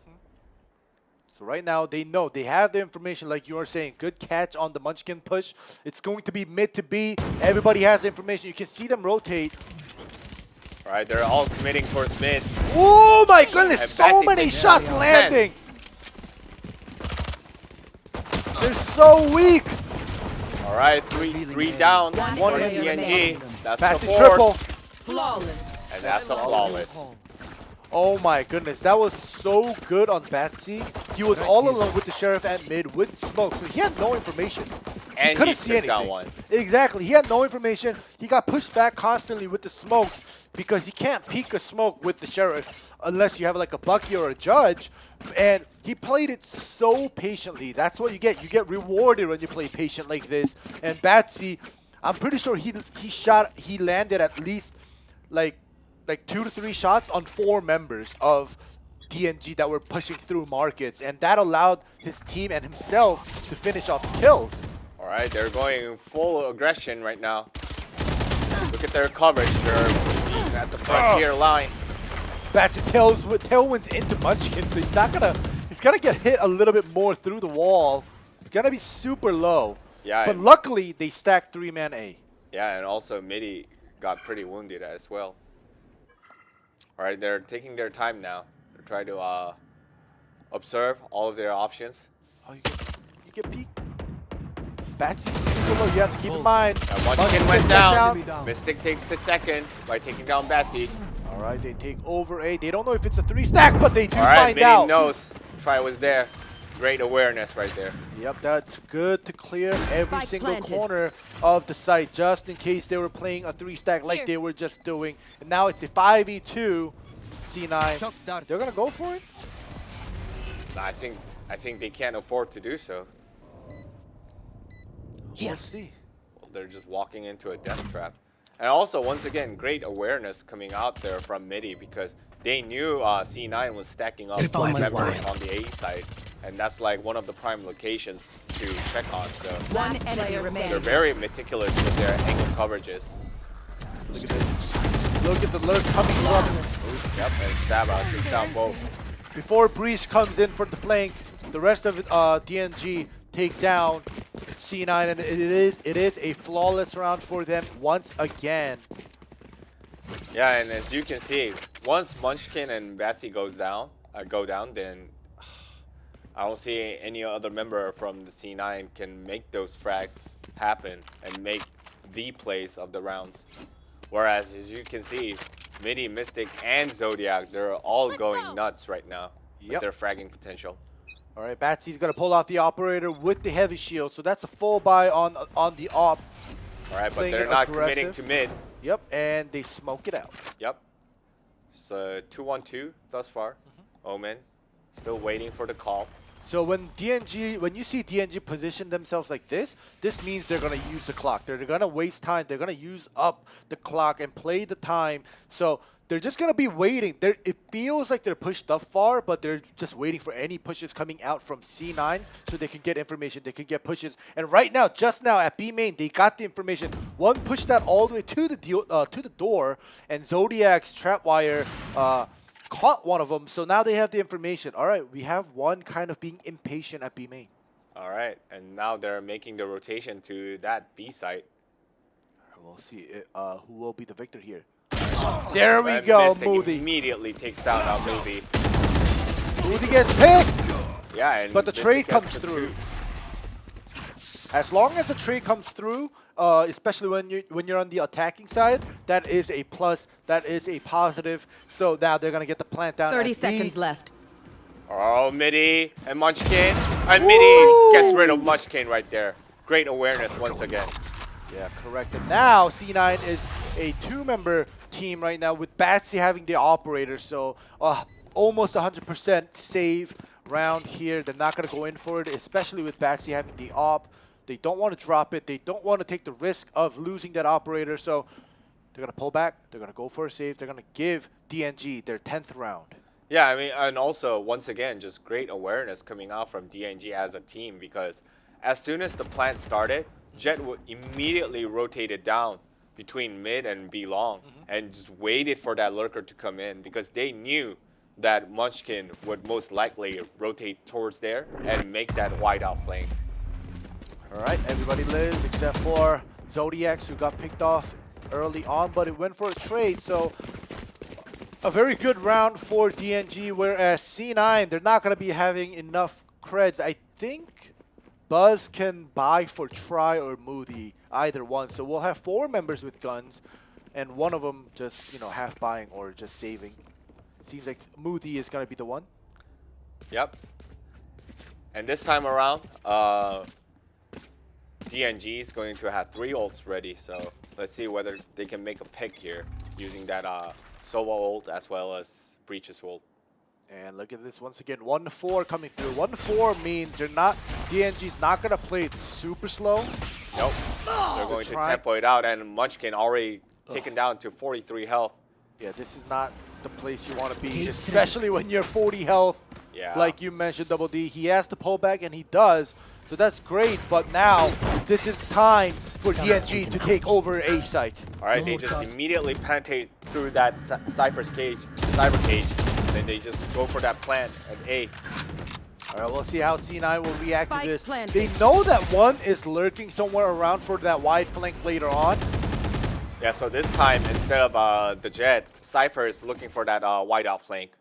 So right now, they know. They have the information, like you were saying. Good catch on the Munchkin push. It's going to be mid to B. Everybody has the information. You can see them rotate. All right, they're all committing towards mid. Oh my goodness, And so Batsy many takes shots down 10. landing. They're so weak. All right, three down, One one player in remaining. DNG. That's Batsy the 4. triple. Flawless. And that's a flawless. Oh my goodness, that was so good on Batsy. He was all alone with the Sheriff at mid with smoke, so he had no information. And couldn't he see took down anything. one. Exactly, he had no information. He got pushed back constantly with the smokes because he can't peek a smoke with the Sheriff unless you have like a Bucky or a Judge. And he played it so patiently. That's what you get. You get rewarded when you play patient like this. And Batsy, I'm pretty sure he landed at least like 2 to 3 shots on 4 members of DNG that were pushing through markets, and that allowed his team and himself to finish off the kills. All right, they're going full aggression right now. Look at their coverage. They're at the frontier line. Batsy tailwinds into Munchkin, so he's gonna get hit a little bit more through the wall. It's gonna be super low. Yeah, But and- luckily they stacked 3-man A. Yeah, and also Midi got pretty wounded as well. All right, they're taking their time now. They're trying to observe all of their options. Oh, you get peeked. Batsy's super low. You have to keep in mind. Munchkin went down. Mystic takes the second by taking down Batsy. All right, they take over A. They don't know if it's a 3-stack, but they do All right, find Midi out. knows. Try was there. Great awareness right there. Yep, that's good to clear every Spike single planted. corner of the site, just in case they were playing a 3-stack like Here. they were just doing. And now it's a 5v2 C9. Shock dart. They're gonna go for it. I think they can't afford to do so. We'll see. Well, they're just walking into a death trap. And also, once again, great awareness coming out there from Midi because they knew C9 was stacking up Refound my members style. on the A side. And that's like one of the prime locations to check on. So One enemy they're remaining. very meticulous with their angle coverages. Look at this. Look at the lurk coming up. Yep, and stab out takes down both. Before Breach comes in for the flank, the rest of DNG take down C9, and it is a flawless round for them once again. Yeah, and as you can see, once Munchkin and Batsy go down, then I don't see any other member from the C9 can make those frags happen and make the plays of the rounds. Whereas, as you can see, Midi, Mystic, and Zodiac, they're all going nuts right now with Yep. their fragging potential. All right, Batsy's gonna pull out the operator with the heavy shield, so that's a full buy on the op. All right, but Playing they're it not aggressive. committing to mid. Yep, and they smoke it out. Yep. So 2-1-2 thus far. Omen still waiting for the call. So when you see DNG position themselves like this means they're gonna use the clock. They're gonna waste time. They're gonna use up the clock and play the time. So they're just gonna be waiting. It feels like they're pushed up far, but they're just waiting for any pushes coming out from C9 so they can get information. They can get pushes. And right now, just now at B main, they got the information. One pushed that all the way to the door, and Zodiac's trapwire caught one of them. So now they have the information. All right, we have one kind of being impatient at B main. All right, and now they're making the rotation to that B site. We'll see who will be the victor here. There we And go, Mystic Moody. immediately takes down our Moody. Moody gets picked, Yeah, and but the Mystic trade gets comes the through. two. As long as the trade comes through, especially when you're on the attacking side, that is a plus. That is a positive. So now they're gonna get the plant down. 30 at B. seconds left. Oh, Midi and Munchkin. And Midi gets rid of Munchkin right there. Great awareness once again. Yeah, correct. And now C9 is a 2-member team right now with Batsy having the operator. So almost 100% save round here. They're not going to go in for it, especially with Batsy having the op. They don't want to drop it. They don't want to take the risk of losing that operator. So they're going to pull back. They're going to go for a save. They're going to give DNG their 10th round. Yeah, I mean, and also, once again, just great awareness coming out from DNG as a team because as soon as the plant started, Jet immediately rotated down between mid and B long and just waited for that lurker to come in because they knew that Munchkin would most likely rotate towards there and make that wide out flank. All right, everybody lives except for Zodiacs, who got picked off early on, but it went for a trade. So a very good round for DNG, whereas C9, they're not going to be having enough creds. I think Buzz can buy for Try or Moody, either one. So we'll have 4 members with guns. and one of them just, half buying or just saving. Seems like Moody is going to be the one. Yep. And this time around, DNG is going to have 3 ults ready, so let's see whether they can make a pick here using that Sova ult as well as Breach's ult. And look at this once again, 1-4 coming through. 1-4 means DNG's not going to play it super slow. Nope. They're going to tempo it out, and Munchkin already taken down to 43 health. Yeah, this is not the place you want to be, especially when you're 40 health. Yeah. Like you mentioned, Double D. He has to pull back, and he does. So that's great, but now this is time for DNG to take over A site. All right, they just immediately penetrate through that cyber cage, then they just go for that plant at A. All right, we'll see how C9 will react to this. Planted. They know that one is lurking somewhere around for that wide flank later on. Yeah, so this time, instead of the Jet, Cypher is looking for that wide out flank.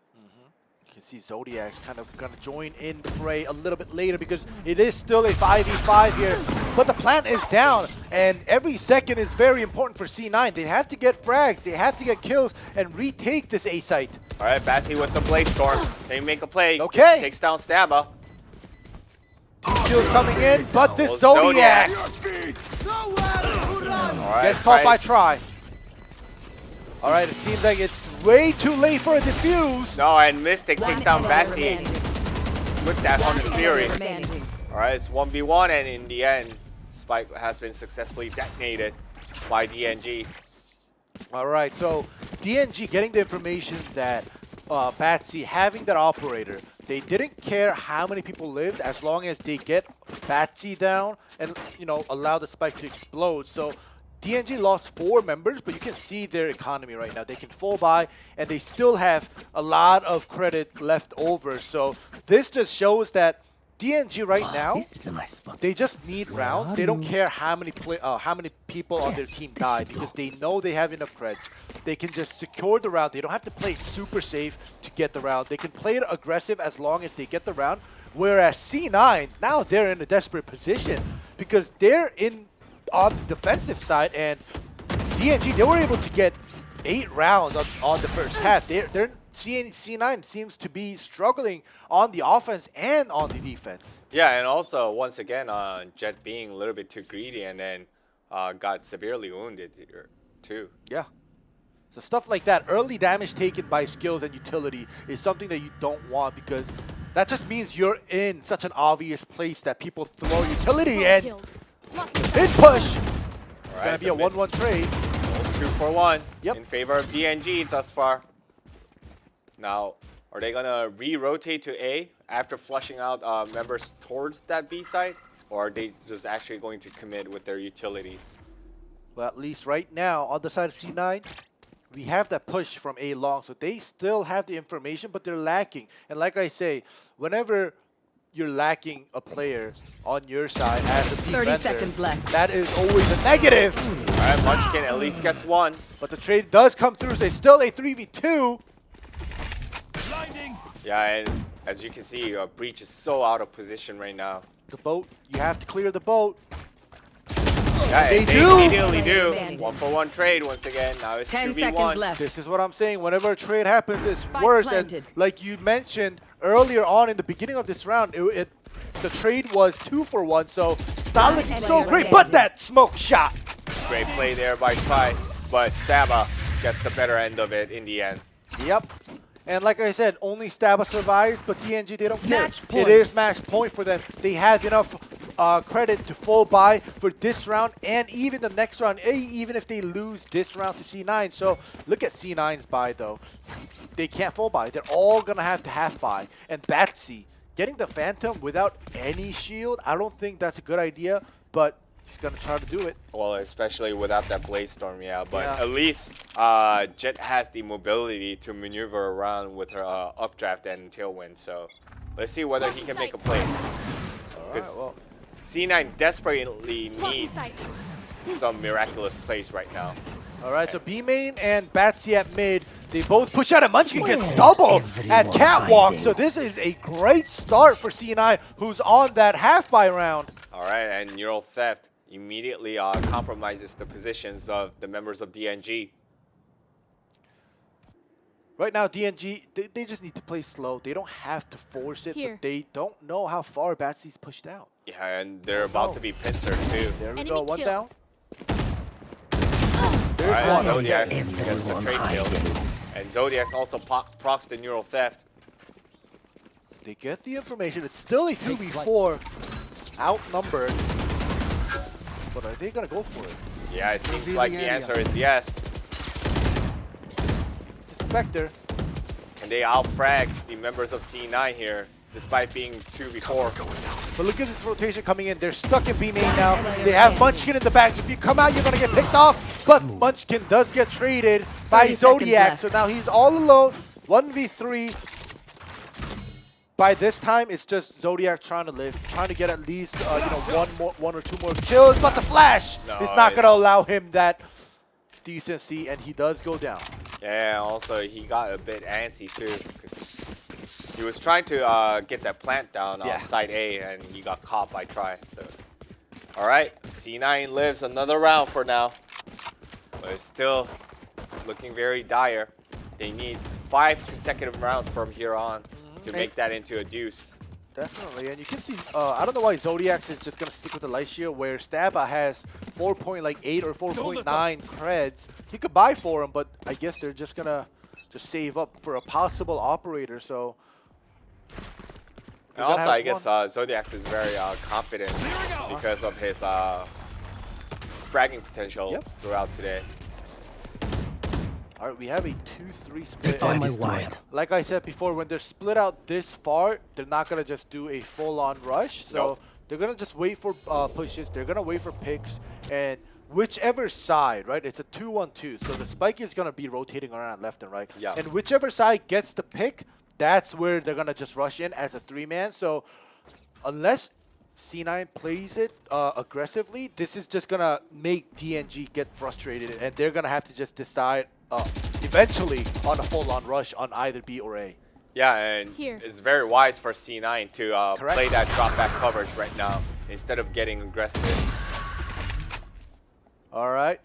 You can see Zodiac's kind of going to join in the fray a little bit later because it is still a 5v5 here. But the plant is down, and every second is very important for C9. They have to get frags, they have to get kills, and retake this A site. All right, Bassi with the Blade Storm. They make a play. Okay. Takes down Stabba. 2 kills coming in, but this Oh, Zodiac All right, gets caught by Try. All right, it seems like it's way too late for a defuse. No, and Mystic takes One down enemy Bassi remaining. with that One Hunter's enemy Fury. remaining. All right, it's 1v1, and in the end, Spike has been successfully detonated by DNG. All right, so DNG getting the information that Batsy having that operator, they didn't care how many people lived as long as they get Batsy down and allow the spike to explode. So DNG lost 4 members, but you can see their economy right now. They can full buy, and they still have a lot of credit left over. So this just shows that DNG right now, This is a nice spot. they just need rounds. They don't care how many people on their team die because they know they have enough creds. They can just secure the round. They don't have to play super safe to get the round. They can play it aggressive as long as they get the round. Whereas C9, now they're in a desperate position because they're on the defensive side, and DNG, they were able to get 8 rounds on the first half. C9 seems to be struggling on the offense and on the defense. Yeah, and also, once again, Jet being a little bit too greedy and then got severely wounded here, too. Yeah. So stuff like that, early damage taken by skills and utility is something that you don't want because that just means you're in such an obvious place that people throw utility and mid push. It's going to be a 1-1 trade. 2-for-1 Yep. in favor of DNG thus far. Now, are they going to re-rotate to A after flushing out members towards that B site? Or are they just actually going to commit with their utilities? Well, at least right now, on the side of C9, we have that push from A long. So they still have the information, but they're lacking. And like I say, whenever you're lacking a player on your side as a defender, 30 seconds left. that is always a negative. All right, Munchkin at least gets 1. But the trade does come through, so it's still a 3v2. Yeah, and as you can see, Breach is so out of position right now. The boat, you have to clear the boat. Yeah, They and do. they immediately do. Standing. 1-for-1 trade once again. Now it's 10 2v1. seconds left. This is what I'm saying. Whenever a trade happens, it's Spike worse. planted. And like you mentioned earlier on in the beginning of this round, the trade was 2-for-1, so it's not looking so great. But that smoke shot. Great play there by Try, but Stabba gets the better end of it in the end. Yep. And like I said, only Stabba survives, but DNG, they don't care. Match point. It is match point for them. They have enough credit to full buy for this round and even the next round, even if they lose this round to C9. So look at C9's buy, though. They can't full buy. They're all going to have half buy. And Batsy, getting the Phantom without any shield, I don't think that's a good idea, but he's going to try to do it. Well, especially without that Blade Storm, yeah. But Yeah. at least Jet has the mobility to maneuver around with her updraft and tailwind. So let's see whether he can make a play. All right, well. C9 desperately needs some miraculous plays right now. All right, so B main and Batsy at mid, they both push out, and Munchkin gets double at Catwalk. So this is a great start for C9, who's on that half buy round. All right, and Neural Theft immediately compromises the positions of the members of DNG. Right now, DNG, they just need to play slow. They don't have to force it, Here. but they don't know how far Batsy's pushed out. Yeah, and they're about to be pincered too. There we Enemy go, one kill. down. All There's right, one. Zodiac gets the Everyone trade kill. hiding. And Zodiac's also procs the neural theft. They get the information. It's still a 2v4, outnumbered. But are they going to go for it? Yeah, it seems Reveal like the the area. answer is yes. It's a Spectre. Can they out-frag the members of C9 here, despite being 2v4? But look at this rotation coming in. They're stuck in B main now. They have Munchkin in the back. If you come out, you're going to get picked off. But Munchkin does get traded by 30 seconds Zodiac. left. So now he's all alone. 1v3. By this time, it's just Zodiac trying to live, trying to get at least one or two more kills. But the flash is not Nice. going to allow him that decency, and he does go down. Yeah, also he got a bit antsy too, because he was trying to get that plant down Yeah. on side A, and he got caught by Try. So, all right, C9 lives another round for now, but it's still looking very dire. They need 5 consecutive rounds from here on to make that into a deuce. Definitely, and you can see, I don't know why Zodiac is just going to stick with the light shield, where Staba has 4.8 or 4.9 creds. He could buy for him, but I guess they're just going to just save up for a possible operator, so... And also, I guess Zodiac is very confident because of his fragging potential Yep. throughout today. All right, we have a 2-3 They split. found my And wide. like I said before, when they're split out this far, they're not going to just do a full-on rush. So Nope. they're going to just wait for pushes. They're going to wait for picks. And whichever side, right, it's a 2-1-2. So the spike is going to be rotating around left and right. Yeah. And whichever side gets the pick, that's where they're going to just rush in as a 3-man. So unless C9 plays it aggressively, this is just going to make DNG get frustrated. And they're going to have to just decide eventually on a full-on rush on either B or A. Yeah, and Here. it's very wise for C9 to Correct. play that drop back coverage right now instead of getting aggressive. All right.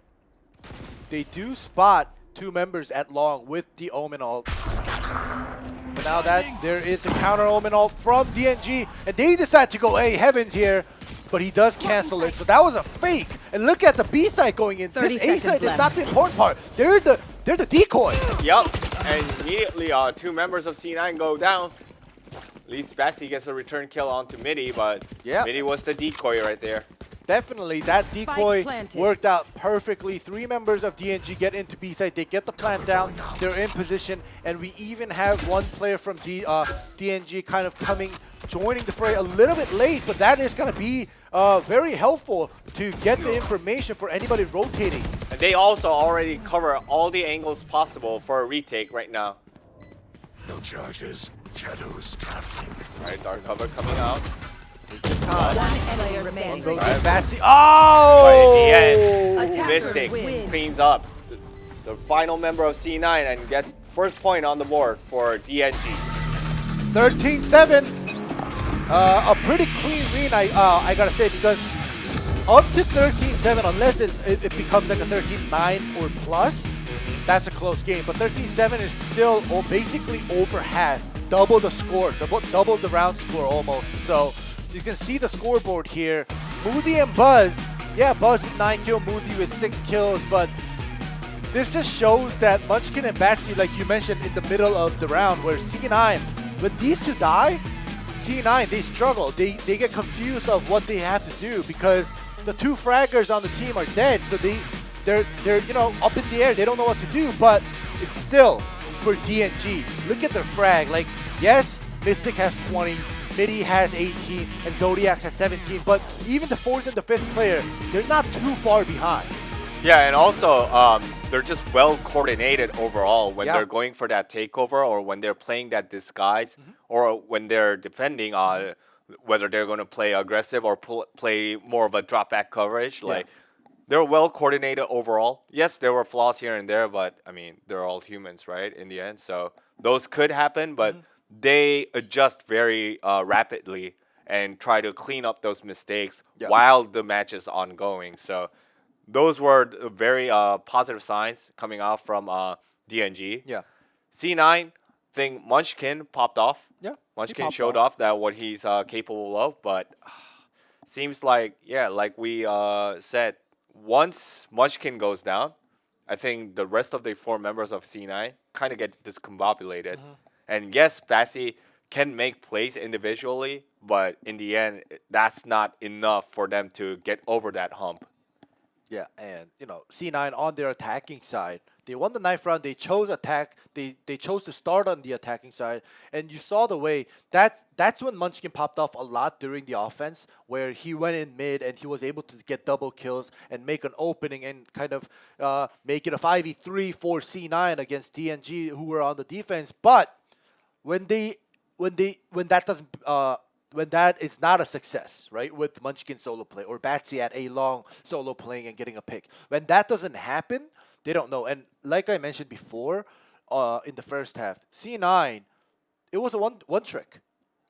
They do spot 2 members at long with the Omen ult. But now that there is a counter Omen ult from DNG, and they decide to go A Heavens here, but he does cancel it. So that was a fake. And look at the B side going in. 30 This A seconds side is left. not the important part. They're the decoy. Yup, and immediately 2 members of C9 go down. At least Batsy gets a return kill onto Midi, but Yeah. Midi was the decoy right there. Definitely, that decoy planted. worked out perfectly. 3 members of DNG get into B side. They get the plant down. They're in position, and we even have one player from DNG kind of joining the fray a little bit late. But that is going to be very helpful to get the information for anybody rotating. And they also already cover all the angles possible for a retake right now. No charges. Shadows traveling. All right, dark cover coming out. One enemy remaining. Goes Alright. Batsy. Oh! But in the end, Attackers Mystic win. cleans up the final member of C9 and gets first point on the board for DNG. 13-7. A pretty clean win, I gotta say, because up to 13-7, unless it becomes like a 13-9 or plus, that's a close game. But 13-7 is still basically over half, double the score, double the round score almost. So you can see the scoreboard here. Moody and Buzz, yeah, Buzz with 9 kills, Moody with 6 kills, but this just shows that Munchkin and Batsy, like you mentioned in the middle of the round, where C9, when these two die, C9, they struggle. They get confused of what they have to do because the 2 fraggers on the team are dead, so they're up in the air. They don't know what to do, but it's still for DNG. Look at their frag. Like, yes, Mystic has 20, Midi has 18, and Zodiac has 17, but even the 4th and the 5th player, they're not too far behind. Yeah, and also they're just well coordinated overall when Yeah. they're going for that takeover or when they're playing that disguise or when they're defending whether they're going to play aggressive or play more of a drop back coverage. Like they're well coordinated overall. Yes, there were flaws here and there, but I mean, they're all humans, right? In the end, so those could happen, but they adjust very rapidly and try to clean up those mistakes while the match is ongoing. So those were very positive signs coming out from DNG. Yeah. C9, think Munchkin popped off. Yeah, he Munchkin popped showed off that what he's capable of, but seems like like we said, once Munchkin goes down, I think the rest of the 4 members of C9 kind of get discombobulated. And yes, Bassi can make plays individually, but in the end, that's not enough for them to get over that hump. Yeah, and C9 on their attacking side, they won the ninth round. They chose attack. They chose to start on the attacking side, and you saw the way that's when Munchkin popped off a lot during the offense, where he went in mid and he was able to get double kills and make an opening and kind of make it a 5v3 for C9 against DNG, who were on the defense. But when that doesn't when that is not a success, right, with Munchkin solo play or Batsy at A long solo playing and getting a pick, when that doesn't happen, they don't know. And like I mentioned before, in the first half, C9, it was a one trick.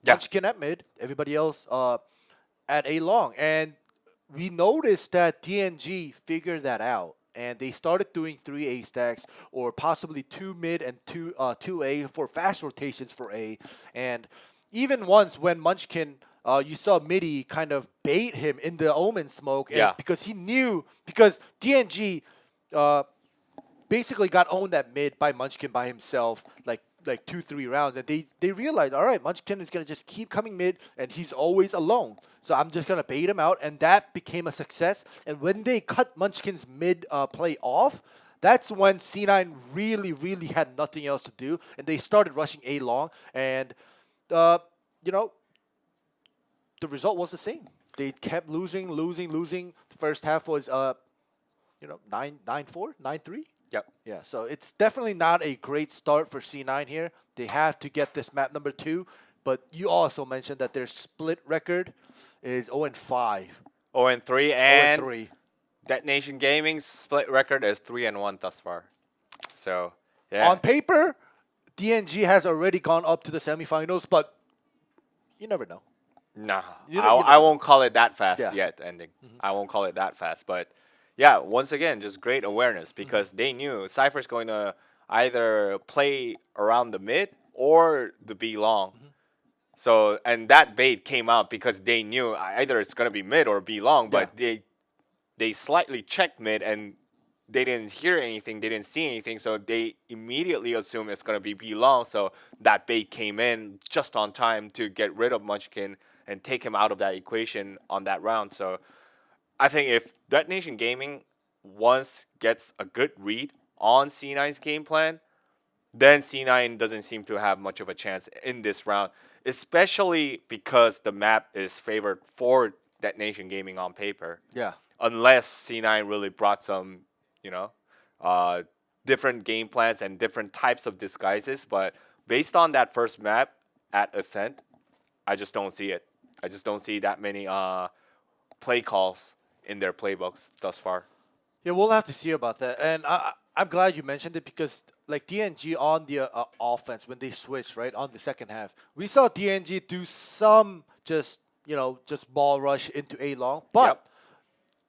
Yeah. Munchkin at mid, everybody else at A long, and we noticed that DNG figured that out. And they started doing 3 A stacks or possibly 2 mid and 2 A for fast rotations for A. And even once when Munchkin, you saw Midi kind of bait him in the Omen smoke. And because he knew, because DNG basically got owned at mid by Munchkin by himself, like 2-3 rounds, and they realized, all right, Munchkin is gonna just keep coming mid, and he's always alone. So I'm just gonna bait him out, and that became a success. And when they cut Munchkin's mid play off, that's when C9 really had nothing else to do, and they started rushing A long, and the result was the same. They kept losing. The first half was 9-4, 9-3. Yep. Yeah, so it's definitely not a great start for C9 here. They have to get this map number 2, but you also mentioned that their split record is 0-5. 0-3, and 0-3. Detonation Gaming's split record is 3-1 thus far. So, yeah. On paper, DNG has already gone up to the semifinals, but you never know. Nah, You I won't call it that fast Yeah. yet, ending. I won't call it that fast, but yeah, once again, just great awareness because they knew Cypher's going to either play around the mid or the B long. So, and that bait came out because they knew either it's going to be mid or B long, but they slightly checked mid and they didn't hear anything, they didn't see anything, so they immediately assumed it's going to be B long, so that bait came in just on time to get rid of Munchkin and take him out of that equation on that round. So I think if Detonation Gaming once gets a good read on C9's game plan, then C9 doesn't seem to have much of a chance in this round, especially because the map is favored for Detonation Gaming on paper. Yeah. Unless C9 really brought some, different game plans and different types of disguises. But based on that first map at Ascent, I just don't see it. I just don't see that many play calls in their playbooks thus far. Yeah, we'll have to see about that. And I'm glad you mentioned it because, like, DNG on the offense, when they switched, right, on the second half, we saw DNG do some just ball rush into A long. But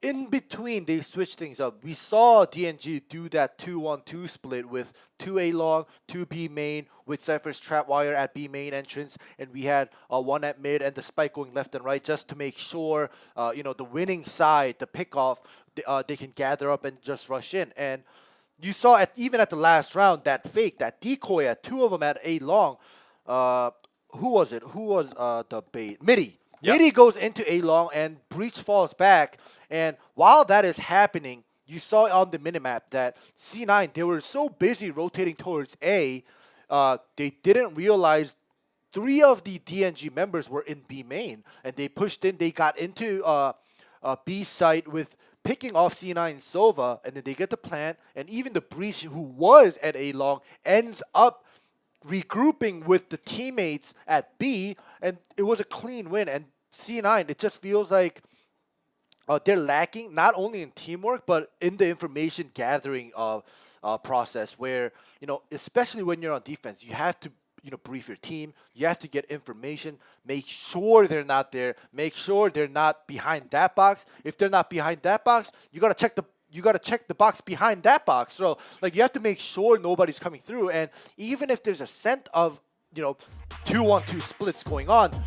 in between, they switched things up. We saw DNG do that 2-1-2 split with 2 A long, 2 B main, with Cypher's Trapwire at B main entrance, and we had 1 at mid and the spike going left and right just to make sure, the winning side, the pickoff, they can gather up and just rush in. And you saw even at the last round, that fake, that decoy at 2 of them at A long. Who was it? Who was the bait? Midi. Yep. Midi goes into A long and Breach falls back. And while that is happening, you saw on the minimap that C9, they were so busy rotating towards A, they didn't realize 3 of the DNG members were in B main. And they pushed in, they got into B site with picking off C9 Sova, and then they get the plant, and even the Breach, who was at A long, ends up regrouping with the teammates at B, and it was a clean win. And C9, it just feels like they're lacking not only in teamwork but in the information gathering process, where especially when you're on defense, you have to brief your team, you have to get information, make sure they're not there, make sure they're not behind that box. If they're not behind that box, you got to check you got to check the box behind that box. So like you have to make sure nobody's coming through. And even if there's a scent of 2-1-2 splits going on,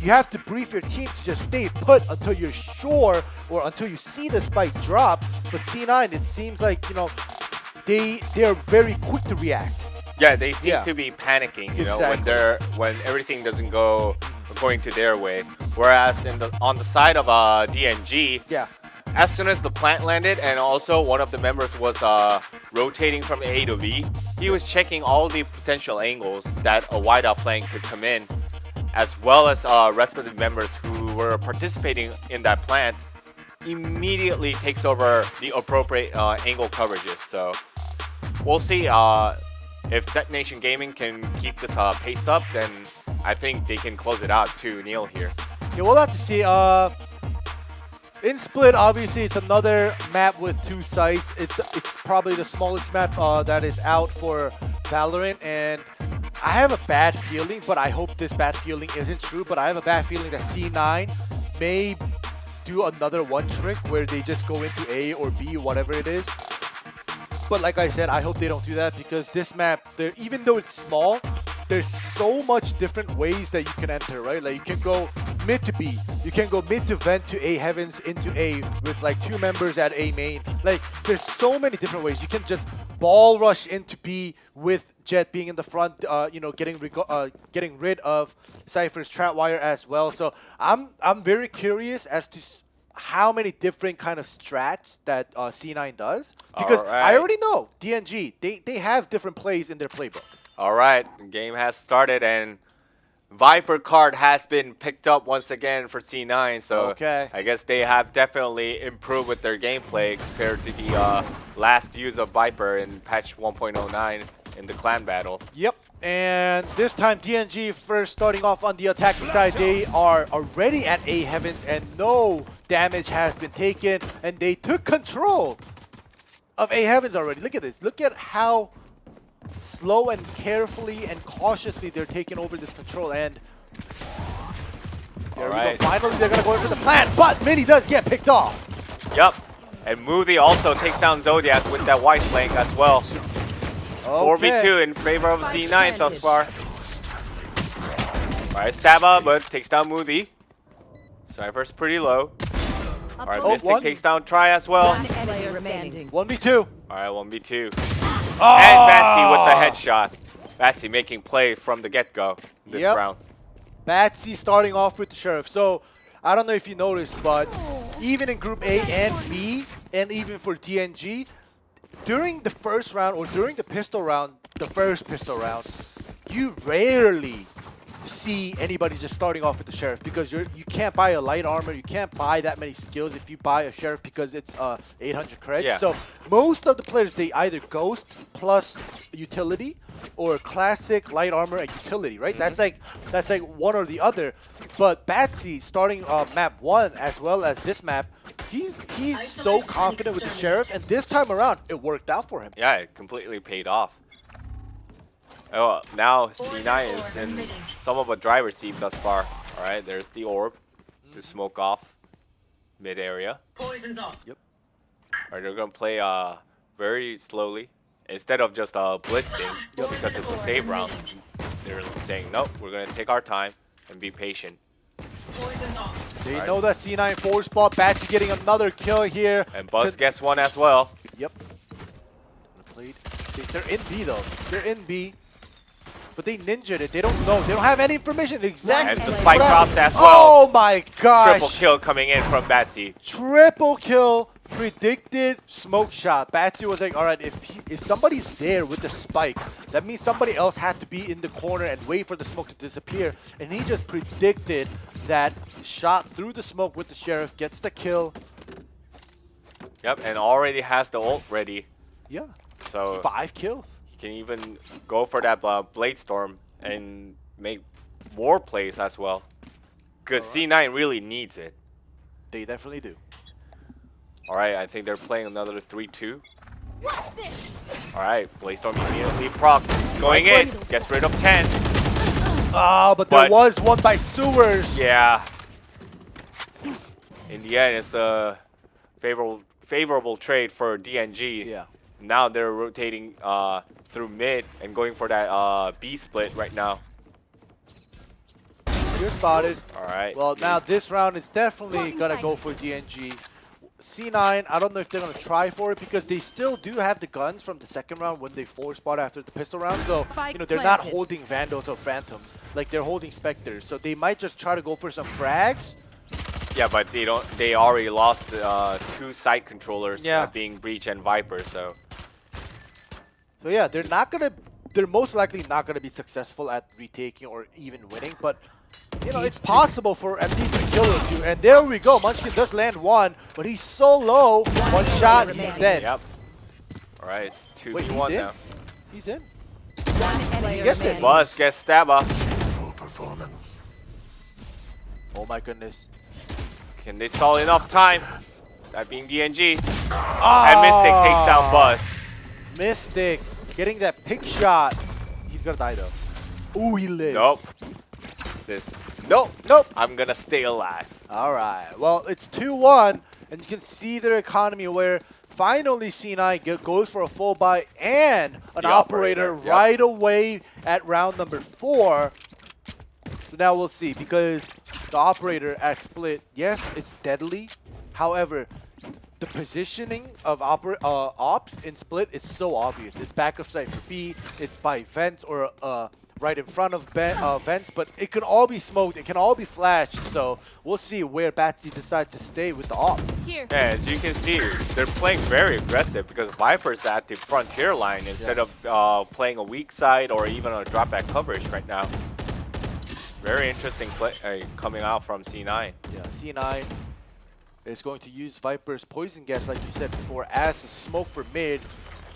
you have to brief your team to just stay put until you're sure or until you see the spike drop. But C9, it seems like they're very quick to react. Yeah, they seem to be panicking, when everything doesn't go according to their way. Whereas on the side of DNG, as soon as the plant landed and also one of the members was rotating from A to B, he was checking all the potential angles that a wide-out flank could come in, as well as rest of the members who were participating in that plant immediately takes over the appropriate angle coverages. So we'll see if Detonation Gaming can keep this pace up, then I think they can close it out 2-0 here. Yeah, we'll have to see. In Split, obviously, it's another map with 2 sites. It's probably the smallest map that is out for Valorant, and I have a bad feeling, but I hope this bad feeling isn't true, but I have a bad feeling that C9 may do another one trick where they just go into A or B, whatever it is. But like I said, I hope they don't do that, because this map, even though it's small, there's so much different ways that you can enter, right? Like you can go mid to B, you can go mid to vent to A heavens into A with like 2 members at A main. Like there's so many different ways. You can just ball rush into B with Jet being in the front, getting rid of Cypher's Trapwire as well. So I'm very curious as to how many different kind of strats that C9 does, because I already know DNG, they have different plays in their playbook. All right, the game has started and Viper card has been picked up once again for C9, so I guess they have definitely improved with their gameplay compared to the last use of Viper in patch 1.09 in the clan battle. Yep, and this time DNG first starting off on the attacking side. They are already at A heavens and no damage has been taken, and they took control of A heavens already. Look at this. Look at how slow and carefully and cautiously they're taking over this control, and there we go. Finally, they're going to go into the plant, but Mini does get picked off. Yep, and Moody also takes down Zodiac with that white flank as well. 4v2 in favor of C9 thus far. Alright, stab up, but takes down Moody. Cypher's pretty low. Alright, Mystic takes down Try as well. 1v2. Alright, 1v2. And Batsy with the headshot. Batsy making play from the get-go this round. Batsy starting off with the Sheriff. So, I don't know if you noticed, but even in Group A and B, and even for DNG, during the first round or during the pistol round, the first pistol round, you rarely see anybody just starting off with the Sheriff, because you can't buy a light armor, you can't buy that many skills if you buy a Sheriff, because it's 800 credits. So most of the players, they either Ghost plus utility or classic light armor and utility, right? That's like one or the other. But Batsy starting map 1 as well as this map, he's so confident with the Sheriff, and this time around it worked out for him. Yeah, it completely paid off. Oh, now C9 is in some of a driver's seat thus far. Alright, there's the orb to smoke off mid area. Poison's off. Yep. Alright, they're gonna play very slowly instead of just blitzing because it's a save round. They're saying nope, we're gonna take our time and be patient. Poison's off. They know that C9 forward spot. Batsy getting another kill here. And Buzz gets one as well. Yep. They're in B though. They're in B. But they ninja'd it. They don't know. They don't have any information. Exactly. And the spike drops as well. Oh my gosh. Triple kill coming in from Batsy. Triple kill. Predicted smoke shot. Batsy was like, all right, if somebody's there with the spike, that means somebody else had to be in the corner and wait for the smoke to disappear. And he just predicted that shot through the smoke with the Sheriff, gets the kill. Yep, and already has the ult ready. Yeah. So 5 kills. Can even go for that Blade Storm and make more plays as well. Because C9 really needs it. They definitely do. Alright, I think they're playing another 3-2. Alright, Blade Storm immediately proc. Going in, gets rid of 10. But there was one by Sewers. Yeah. In the end, it's a favorable trade for DNG. Yeah. Now they're rotating through mid and going for that B split right now. You're spotted. All right. Well, now this round is definitely gonna go for DNG. C9, I don't know if they're gonna try for it because they still do have the guns from the second round when they 4-spot after the pistol round. So, you know, they're not holding Vandals or Phantoms. Like, they're holding Spectres. So they might just try to go for some frags. Yeah, but they don't. They already lost 2 site controllers, Yeah. being Breach and Viper. So Yeah, they're not gonna. They're most likely not gonna be successful at retaking or even winning. But you know, it's possible for at least a kill or two. And there we go. Munchkin does land one, but he's so low. One shot, he's dead. yep. All right, it's 2v1 Wait, he's in? now. He's in. Player gets it. standing. Buzz gets Stabba. Full performance. Oh my goodness. Can they stall enough time? That being DNG. And Mystic takes down Buzz. Mystic getting that pick shot. He's gonna die though. Ooh, he lives. Nope. Nope. Nope. I'm gonna stay alive. All right. Well, it's 2-1, and you can see their economy where finally C9 goes for a full buy and an The operator, yep. right away at round number 4. So now we'll see, because the operator at split, yes, it's deadly. However, the positioning of ops in split is so obvious. It's back of sight for B, it's by vents or right in front of vents, but it can all be smoked, it can all be flashed, so we'll see where Batsy decides to stay with the op. Here. Yeah, as you can see, they're playing very aggressive because Viper's at the frontier line instead of playing a weak side or even a drop back coverage right now. Very interesting play coming out from C9. Yeah, C9 is going to use Viper's poison gas, like you said before, as a smoke for mid.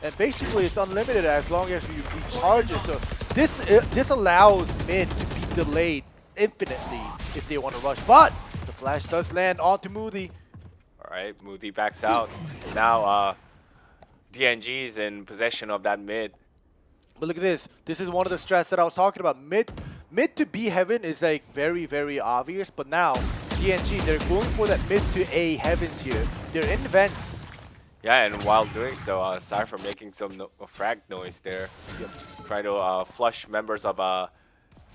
And basically, it's unlimited as long as you recharge it. So this allows mid to be delayed infinitely if they want to rush. But the flash does land onto Moody. All right, Moody backs out. Now DNG's in possession of that mid. But look at this. This is one of the strats that I was talking about. Mid to B heaven is like very, very obvious. But now, DNG, they're going for that mid to A heavens here. They're in vents. Yeah, and while doing so, Cypher making some frag noise there. Trying to flush members of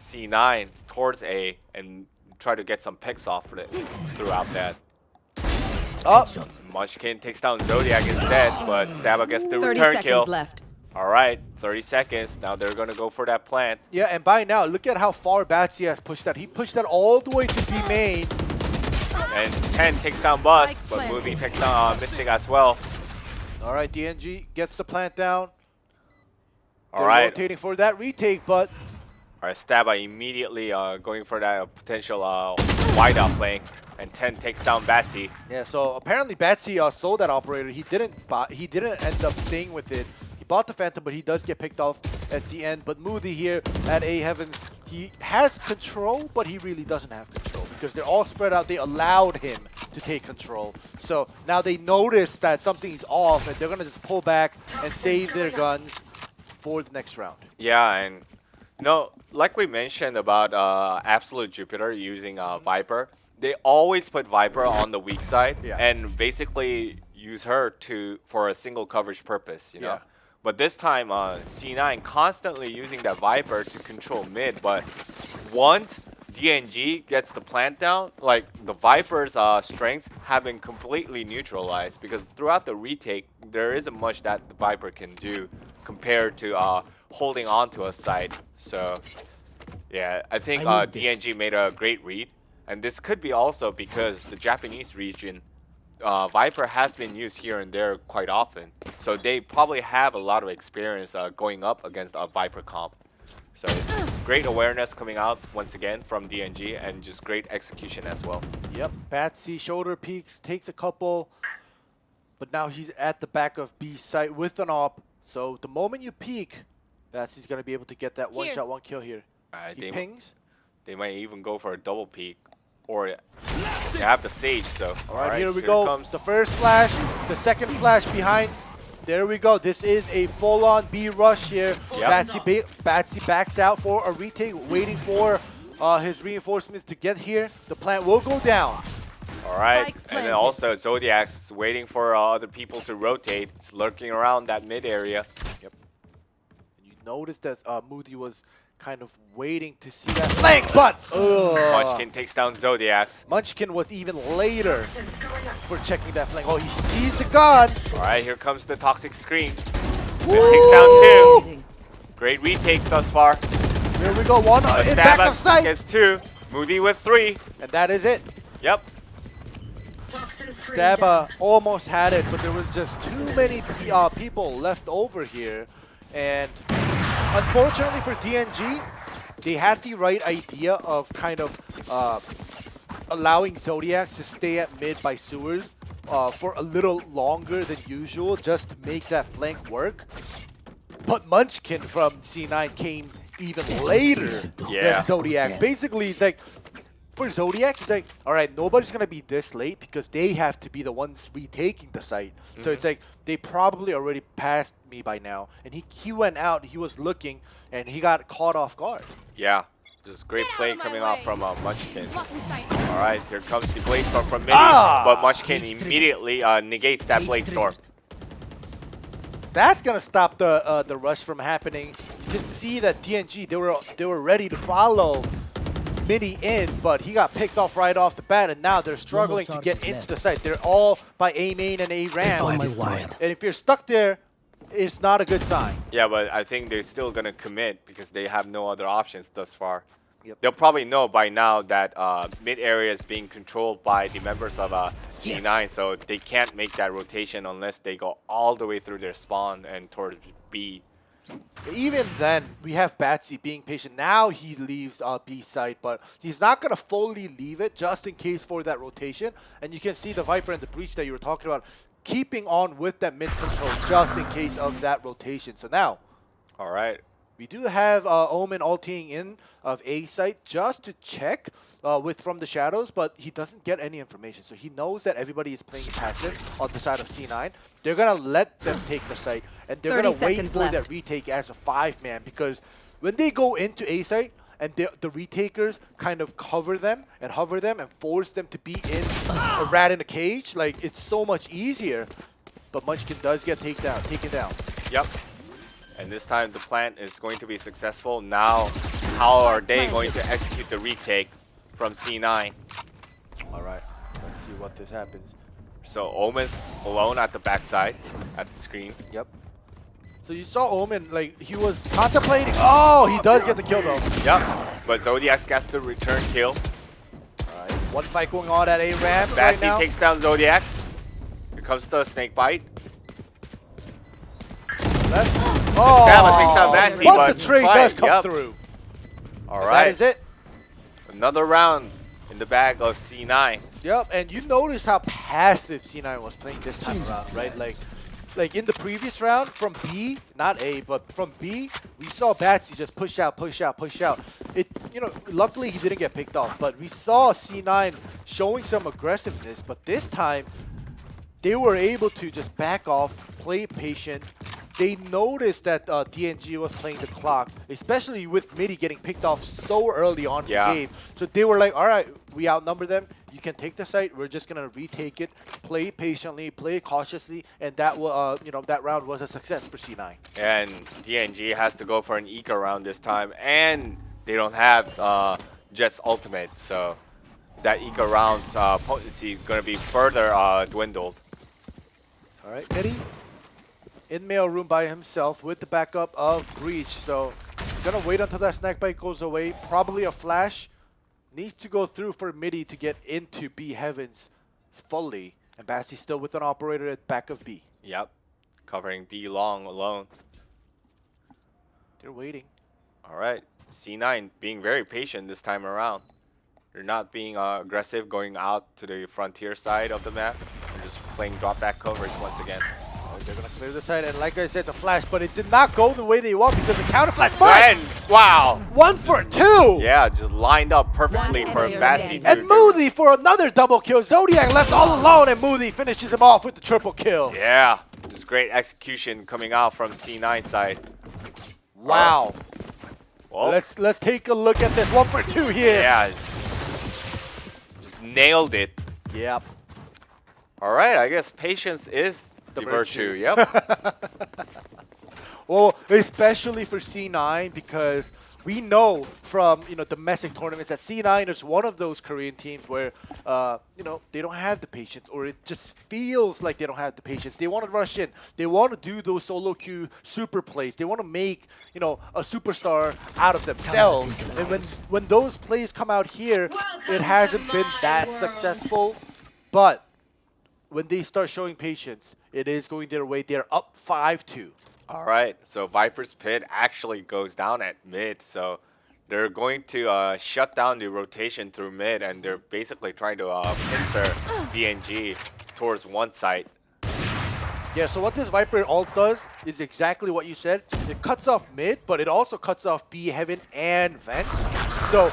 C9 towards A and try to get some picks off of it throughout that. Oh, Munchkin takes down Zodiac instead, but Stabba gets the 30 return seconds kill. left. All right, 30 seconds. Now they're going to go for that plant. yeah, and by now, look at how far Batsy has pushed that. He pushed that all the way to B main. And 10 takes down Buzz, Spike but planted. Movie takes down Mystic as well. All right, DNG gets the plant down. All They're right. rotating for that retake, but All right, Stabba immediately going for that potential wide out flank. And 10 takes down Batsy. yeah. So apparently Batsy sold that operator. He didn't end up staying with it. He bought the Phantom, but he does get picked off at the end. But Moody here at A Heavens, he has control, but he really doesn't have control because they're all spread out. They allowed him to take control. So now they notice that something's off, and they're gonna just pull back and save their guns for the next round. Yeah, and like we mentioned about Absolute Jupiter using Viper, they always put Viper on the weak side and basically use her for a single coverage purpose, you know. Yeah. But this time, C9 constantly using that Viper to control mid, but once DNG gets the plant down, like the Viper's strengths have been completely neutralized because throughout the retake, there isn't much that the Viper can do compared to holding on to a site. So, yeah, I think DNG made a great read. And this could be also because the Japanese region, Viper has been used here and there quite often. So they probably have a lot of experience going up against a Viper comp. So it's great awareness coming out once again from DNG and just great execution as well. Yep, Batsy shoulder peeks, takes a couple, but now he's at the back of B site with an op. So the moment you peek, Batsy's gonna be able to get that one shot, one kill here. He pings. They might even go for a double peek. Or they have the Sage, so. All right, here we go. Comes. The first flash, the second flash behind. There we go. This is a full-on B rush here. Yep. Batsy backs out for a retake, waiting for his reinforcements to get here. The plant will go down. All right, Spike and then planted. also Zodiac's waiting for other people to rotate. It's lurking around that mid area. Yep. And you noticed that Moody was kind of waiting to see that flank, but Munchkin takes down Zodiac's. Munchkin was even later for checking that flank. Oh, he sees the gun. All right, here comes the toxic screen. It takes down 2. Great retake thus far. Here we go. One in back of Stabba sight. gets 2. Moody with 3. And that is it. Yep. Stabba almost had it, but there was just too many people left over here. And unfortunately for DNG, they had the right idea of kind of allowing Zodiacs to stay at mid by sewers for a little longer than usual just to make that flank work. But Munchkin from C9 came even later than Zodiac. Basically, it's like, for Zodiac, it's like, all right, nobody's going to be this late because they have to be the ones retaking the site. So it's like, they probably already passed me by now. And he went out, he was looking, and he got caught off guard. Yeah. This is great Get out play of my coming way. out from Munchkin. Blocking sight. All right, here comes the Blade Storm from Midi, but Munchkin immediately negates that Blade Storm. That's gonna stop the rush from happening. You can see that DNG they were ready to follow Mini in, but he got picked off right off the bat, and now they're struggling to get into the site. They're all by A main and A ram, and if you're stuck there, it's not a good sign. Yeah, but I think they're still gonna commit because they have no other options thus far. Yep. They'll probably know by now that mid area is being controlled by the members of C9, so they can't make that rotation unless they go all the way through their spawn and towards B. Even then, we have Batsy being patient. Now he leaves B side, but he's not going to fully leave it just in case for that rotation. And you can see the Viper and the Breach that you were talking about keeping on with that mid control just in case of that rotation. So now, All right. we do have Omen ulting in of A site just to check from the shadows, but he doesn't get any information. So he knows that everybody is playing passive on the side of C9. They're going to let them take the site, and they're 30 going to wait seconds for left. that retake as a 5-man, because when they go into A site and the retakers kind of cover them and hover them and force them to be in a rat in a cage, like, it's so much easier. But Munchkin does get taken down. Yep. And this time the plan is going to be successful. Now, how are they going to execute the retake from C9? All right, let's see what this happens. So Omen's alone at the backside, at the screen. Yep. So you saw Omen, like, he was contemplating. Oh, he does get the kill though. Yep. But Zodiac gets the return kill. All right, one fight going on at A-Ram right Batsy now. takes down Zodiac. Here comes the snake bite. Oh, Stabba takes down Batsy, but but the trade fight, does come yep. through. All That right. is it. Another round in the bag of C9. Yep, and you notice how passive C9 was playing this time around, right? Like in the previous round from B, not A, but from B, we saw Batsy just push out, push out, push out. It, you know, luckily he didn't get picked off, but we saw C9 showing some aggressiveness, but this time they were able to just back off, play patient. They noticed that DNG was playing the clock, especially with Midi getting picked off so early on in the game. So they were like, all right, we outnumber them. You can take the site. We're just going to retake it, play patiently, play cautiously, and that will, you know, that round was a success for C9. And DNG has to go for an eco round this time, and they don't have Jet's ultimate, so that eco round's potency is going to be further dwindled. All right, Midi in mail room by himself with the backup of Breach. So gonna wait until that snack bite goes away. Probably a flash needs to go through for Midi to get into B heavens fully. And Basty's still with an operator at back of B. Yep, covering B long alone. They're waiting. All right, C9 being very patient this time around. They're not being aggressive, going out to the frontier side of the map. They're just playing drop back coverage once again. They're gonna clear the side, and like I said, the flash, but it did not go the way they want because the counter flash. And wow, 1 for 2. yeah, just lined up perfectly One for enemy Batsy. remaining. And Moody for another double kill. Zodiac left all alone, and Moody finishes him off with the triple kill. Yeah, just great execution coming out from C9 side. Wow. Well, Let's take a look at this 1 for 2 here. yeah, just nailed it. Yep. All right, I guess patience is the virtue. Yep. Well, especially for C9 because we know from domestic tournaments that C9 is one of those Korean teams where they don't have the patience, or it just feels like they don't have the patience. They want to rush in. They want to do those solo queue super plays. They want to make a superstar out of themselves. And when those plays come out here, it hasn't been that successful. But when they start showing patience, it is going their way. They're up 5-2. All right, so Viper's Pit actually goes down at mid, so they're going to shut down the rotation through mid, and they're basically trying to pincer DNG towards one side. Yeah, so what this Viper ult does is exactly what you said. It cuts off mid, but it also cuts off B, Heaven, and Vent. So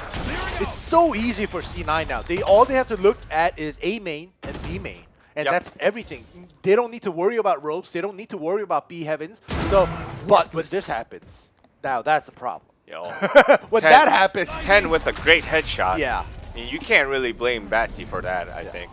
it's so easy for C9 now. All they have to look at is A main and B main. And that's everything. They don't need to worry about ropes. They don't need to worry about B Heavens. So, but when this happens, now that's a problem. Yo, when that happens, 10 with a great headshot. Yeah. I mean, you can't really blame Batsy for that, I think.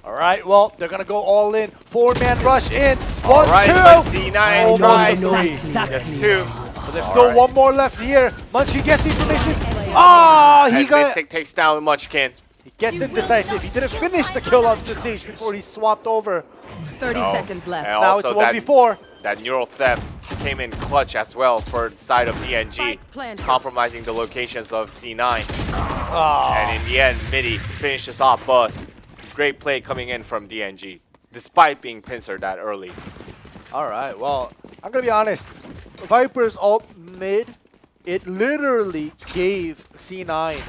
All right, well, they're going to go all in. 4-man rush in. All 1, right, 2. but C9 tries. Yes, Yes, 2. But there's still one more left here. Munchkin gets the information. Oh, he And got... Mystic takes down Munchkin. He gets indecisive. He didn't finish the kill on Sage before he swapped over. 30 seconds left. And Now it's also 1v4. that neural theft came in clutch as well for the side of DNG, Spike planted. compromising the locations of C9. Oh. And in the end, Midi finishes off Buzz. Great play coming in from DNG, despite being pincered that early. All right, well, I'm going to be honest. Viper's ult mid, it literally gave C9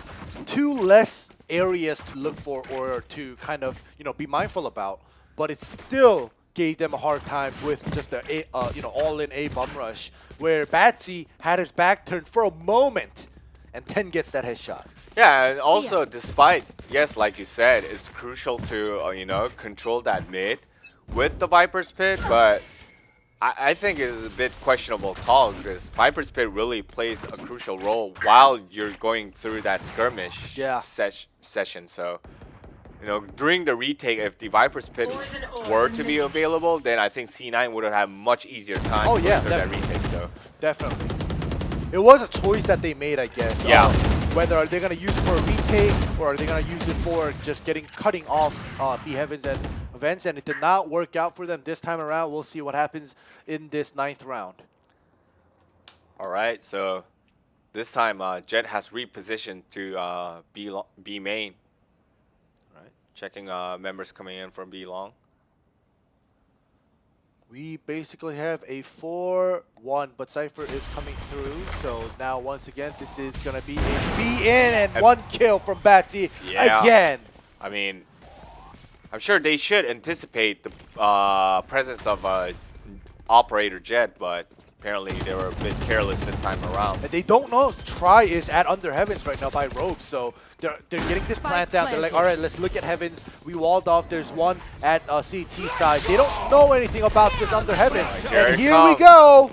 2 less areas to look for or to kind of, be mindful about. But it still gave them a hard time with just the all-in A bum rush, where Batsy had his back turned for a moment and then gets that headshot. Yeah, and also despite, yes, like you said, it's crucial to, control that mid with the Viper's Pit, but I think it's a bit questionable call because Viper's Pit really plays a crucial role while you're going through that skirmish session. So, during the retake, if the Viper's Pit were to be available, then I think C9 would have had much easier time through that retake. So Definitely. It was a choice that they made, I guess. Yeah. Whether are they going to use it for a retake or are they going to use it for just cutting off B Heavens and events, and it did not work out for them this time around. We'll see what happens in this 9th round. all right, so this time Jet has repositioned to B main. Right, checking members coming in from B long. We basically have a 4-1, but Cypher is coming through. So now, once again, this is going to be a B in and 1 kill from Batsy again. I mean, I'm sure they should anticipate the presence of Operator Jet, but apparently they were a bit careless this time around. And they don't know. Try is at under Heavens right now by ropes, so they're getting this plant down. They're like, all right, let's look at Heavens. We walled off. There's one at CT side. They don't know anything about this under Heavens. And here we go.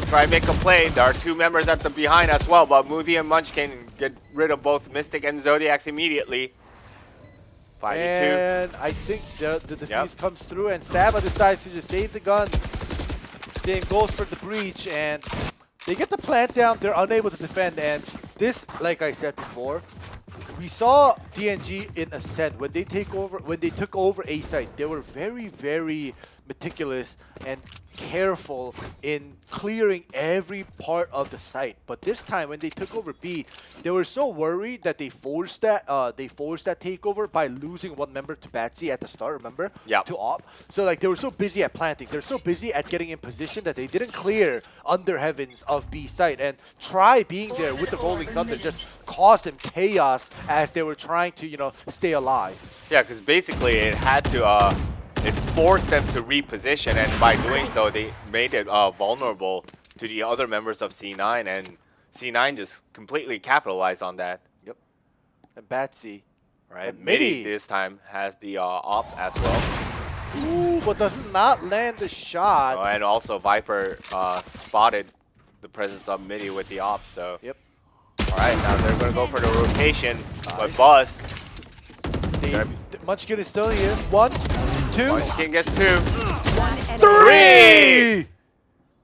Try and make a play. There are 2 members at the behind as well, but Movie and Munch can get rid of both Mystic and Zodiacs immediately. 5v2. And I think the defuse comes through, and Stabba decides to just save the gun. Then goes for the breach, and they get the plant down. They're unable to defend, and this, like I said before, we saw DNG in Ascent when they took over A site. They were very, very meticulous and careful in clearing every part of the site. But this time, when they took over B, they were so worried that they forced that takeover by losing 1 member to Batsy at the start. Remember? Yeah. To Op. So like they were so busy at planting, they're so busy at getting in position that they didn't clear under Heavens of B site. And Try being there with the Rolling Thunder just caused them chaos as they were trying to stay alive. Yeah, because basically it had to it forced them to reposition, and by doing so, they made it vulnerable to the other members of C9, and C9 just completely capitalized on that. Yep. And Batsy. Right. And Midi this time has the op as well. Ooh, but does not land the shot. Oh, and also Viper spotted the presence of Midi with the op, so. Yep. All right, now they're going to go for the rotation, but Buzz Munchkin is still here. 1, 2, Munchkin gets 2. 3!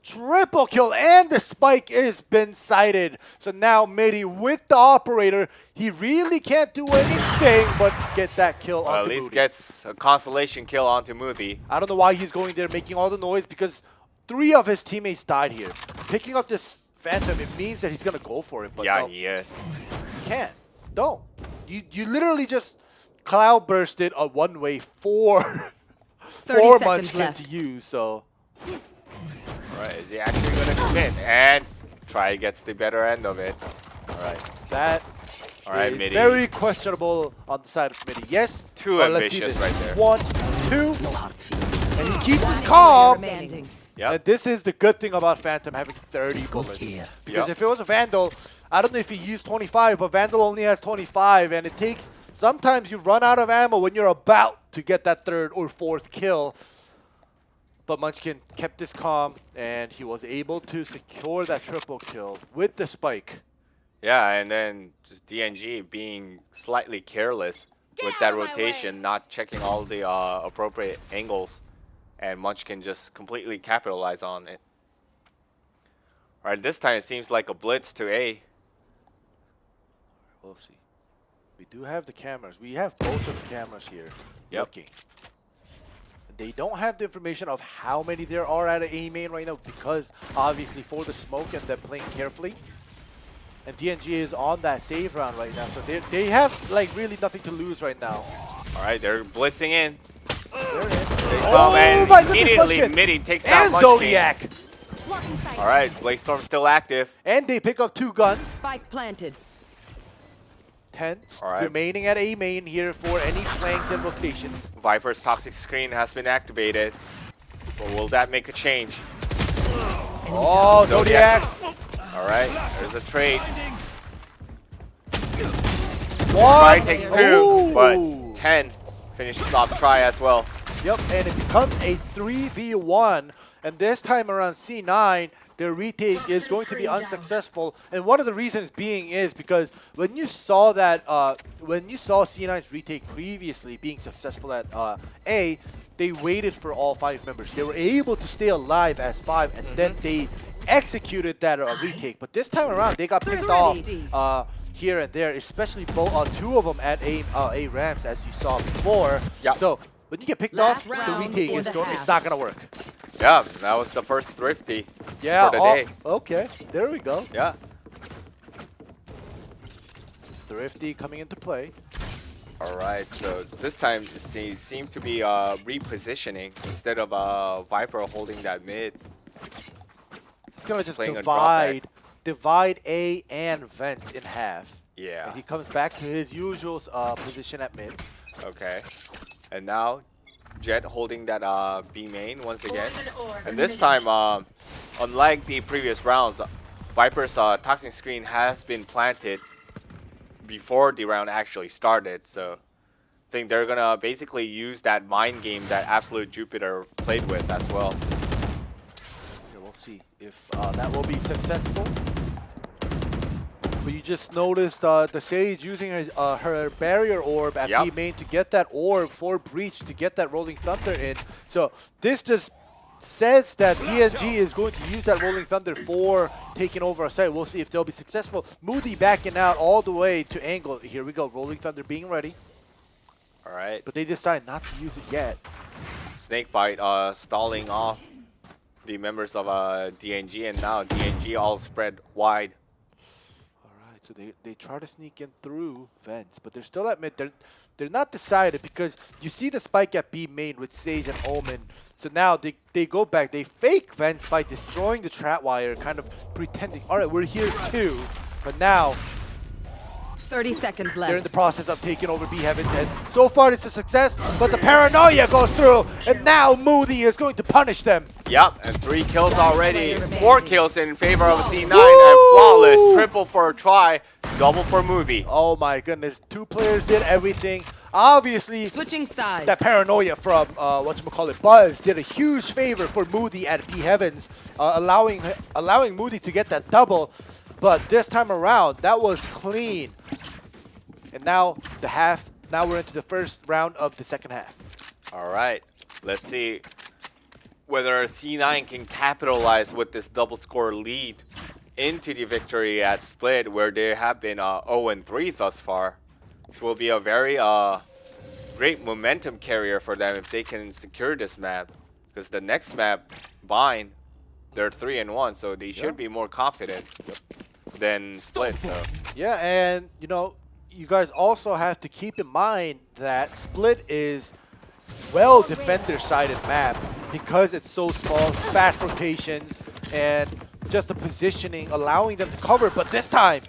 Triple kill, and the spike is been sighted. So now Midi with the operator, he really can't do anything but get that kill Well, at onto least Moody. gets a consolation kill onto Moody. I don't know why he's going there making all the noise because 3 of his teammates died here. Picking up this Phantom, it means that he's gonna go for it, but Yeah, no, he is. you can't. Don't. You literally just cloud bursted a one-way for 30 seconds Munchkin left. to use, so Alright, is he actually going to commit? And Try gets the better end of it. Alright. that Alright, is Midi. very questionable on the side of Midi. Yes. Too but let's see ambitious this. right there. 1, 2, and he keeps his calm. Remaining. Yep. And this is the good thing about Phantom having 30 bullets. here. Because Yep. if it was a Vandal, I don't know if he used 25, but Vandal only has 25, and it takes, sometimes you run out of ammo when you're about to get that 3rd or 4th kill. But Munchkin kept his calm, and he was able to secure that triple kill with the spike. Yeah, and then just DNG being slightly careless Get with out that of my rotation, way. not checking all the appropriate angles, and Munchkin just completely capitalize on it. Alright, this time it seems like a blitz to A. We'll see. We do have the cameras. We have both of the cameras here. Yep. Looking. They don't have the information of how many there are at A main right now because obviously for the smoke and them playing carefully. And DNG is on that save round right now, so they have like really nothing to lose right now. Alright, they're blitzing in. They're in. They Oh come and my goodness, immediately Munchkin. Midi takes down And Munchkin. Zodiac! Blocking sight. Alright, Blaze Storm still active. And they pick up 2 guns. Spike planted. 10 Alright. remaining at A main here for any flanks and rotations. Viper's toxic screen has been activated. But will that make a change? Oh, Zodiac! Alright, there's a trade. One! Try takes 2, Ooh. but 10 finishes off Try as well. Yep, and it becomes a 3v1, and this time around C9, their retake is going to be unsuccessful. And one of the reasons being is because when you saw that, when you saw C9's retake previously being successful at A, they waited for all 5 members. They were able to stay alive as 5, and then they executed that retake. But this time around, they got picked off here and there, especially both 2 of them at A ramps, as you saw before. Yep. So when you get picked Last off, the round retake for is the going, half. it's not gonna work. Yeah, that was the first thrifty Yeah. for the day. Okay. There we go. Yeah. Thrifty coming into play. Alright, so this time they seem to be repositioning instead of Viper holding that mid. He's gonna just Playing a drop divide A and Vent in half. Yeah. And he comes back to his usual position at mid. Okay. And now Jet holding that B main once again. Poison orb And this time, unlike the previous rounds, Viper's toxic screen has been planted before the round actually started. So I think they're gonna basically use that mind game that Absolute Jupiter played with as well. Here, we'll see if that will be successful. But you just noticed the Sage using her barrier orb at Yep. B main to get that orb for Breach, to get that Rolling Thunder in. So this just says that DNG is going to use that Rolling Thunder for taking over a site. We'll see if they'll be successful. Moody backing out all the way to angle. Here we go, Rolling Thunder being ready. Alright. But they decide not to use it yet. Snakebite stalling off the members of DNG, and now DNG all spread wide. Alright, so they try to sneak in through Vents, but they're still at mid. They're not decided because you see the spike at B main with Sage and Omen. So now they go back. They fake Vents by destroying the trap wire, kind of pretending, alright, we're here too. But now 30 seconds they're in left. the process of taking over B Heaven. And so far it's a success, but the paranoia goes through. And now Moody is going to punish them. Yep, and 3 kills already. player remaining. 4 kills in favor of C9 and flawless. Triple for a Try, double for Movie. Oh my goodness, 2 players did everything. Obviously, Switching sides. that paranoia from whatchamacallit Buzz did a huge favor for Moody at B Heavens, allowing Moody to get that double. But this time around, that was clean. And now the half now we're into the first round of the second half. All right, let's see whether C9 can capitalize with this double score lead into the victory at Split, where they have been 0-3 thus far. This will be a very great momentum carrier for them if they can secure this map. Because the next map, Bind, they're 3-1, so they should be more confident than Split. So Yeah, and you know, you guys also have to keep in mind that Split is well defender-sided map because it's so small, fast rotations, and just the positioning allowing them to cover. But this time,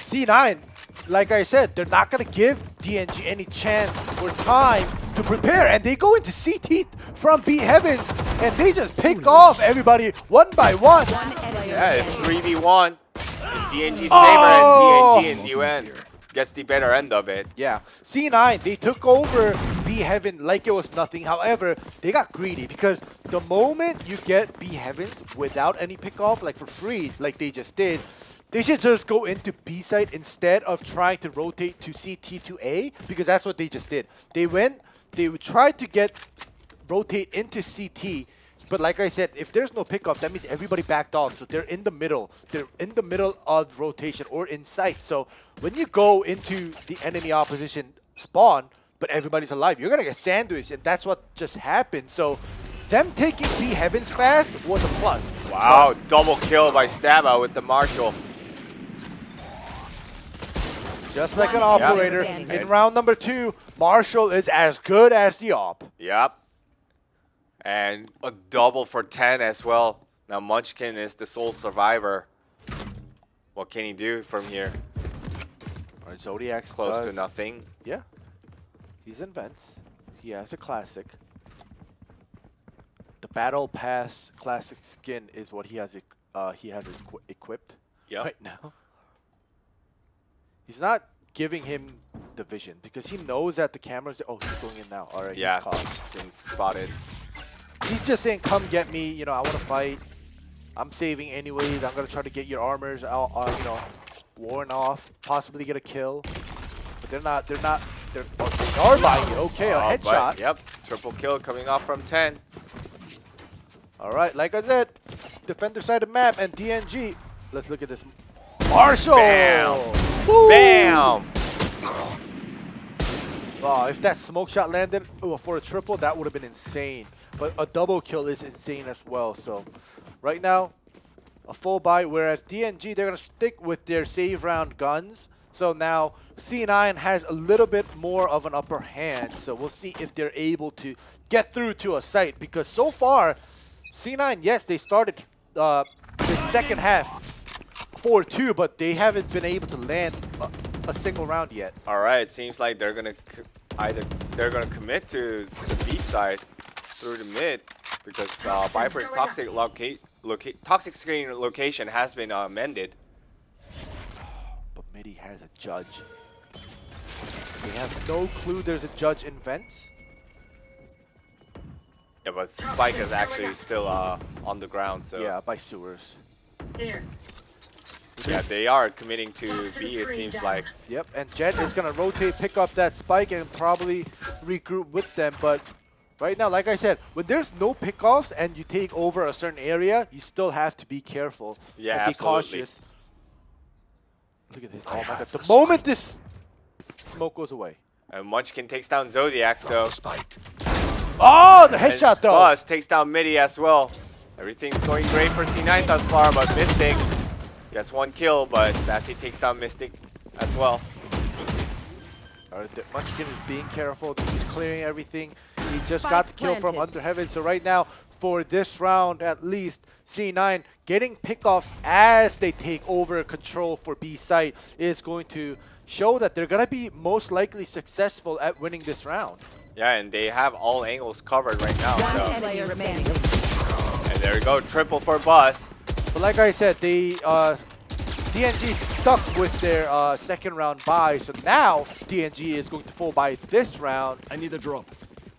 C9, like I said, they're not going to give DNG any chance or time to prepare, and they go into CT from B Heavens, and they just pick off everybody one by one. yeah, it's 3v1 in DNG's favor, and DNG and DUN gets the better end of it. Yeah, C9, they took over B Heaven like it was nothing. However, they got greedy because the moment you get B Heavens without any pickoff, like for free, like they just did, they should just go into B site instead of trying to rotate to CT to A, because that's what they just did. They tried to rotate into CT, but like I said, if there's no pickoff, that means everybody backed off. So they're in the middle. They're in the middle of rotation or in sight. So when you go into the enemy opposition spawn, but everybody's alive, you're going to get sandwiched, and that's what just happened. So them taking B Heavens fast was a plus. Wow, double kill by Stabba with the Marshall. Just like an operator, in round number 2, Marshall is as good as the op. Yep. And a double for 10 as well. Now Munchkin is the sole survivor. What can he do from here? All right, Zodiac's Close to nothing. Yeah. He's in vents. He has a classic. The Battle Pass classic skin is what he has equipped right now. He's not giving him the vision because he knows that the cameras. Oh, he's going in now. All right, Yeah, he's caught. been spotted. He's just saying, "Come get me. You know, I want to fight. I'm saving anyways. I'm gonna try to get your armors out. You know, worn off. Possibly get a kill. But they're not. They are buying it. Okay, a headshot. Yep, triple kill coming off from 10. All right, like I said, defender side of map and DNG. Let's look at this. Marshall. Bam. Woo! Bam! Oh, if that smoke shot landed for a triple, that would have been insane. But a double kill is insane as well. So right now, a full buy, whereas DNG, they're going to stick with their save round guns. So now C9 has a little bit more of an upper hand. So we'll see if they're able to get through to a site. Because so far, C9, yes, they started the second half 4-2, but they haven't been able to land a single round yet. All right, it seems like they're gonna they're gonna commit to the B side through the mid because Viper's toxic screen location has been amended. But Midi has a judge. They have no clue there's a judge in vents. Yeah, but Spike is actually still on the ground, so Yeah, by sewers. There. yeah, they are committing to B. It seems like. Yep, and Jet is gonna rotate, pick up that spike, and probably regroup with them. But right now, like I said, when there's no pickoffs and you take over a certain area, you still have to be careful. Yeah, and be absolutely. cautious. Look at this! Oh my God! The moment this smoke goes away. And Munchkin takes down Zodiacs though. Spike. Oh, the headshot though. Buzz takes down Midi as well. Everything's going great for C9 thus far, but Mystic gets one kill, but Sassy takes down Mystic as well. All right, Munchkin is being careful. He's clearing everything. He just got the kill from under heaven. So right now, for this round at least, C9 getting pickoffs as they take over control for B site is going to show that they're going to be most likely successful at winning this round. Yeah, and they have all angles covered right now. One So. enemy remaining. And there we go, triple for Buzz. But like I said, they DNG stuck with their second round buy. So now DNG is going to full buy this round. I need a drop.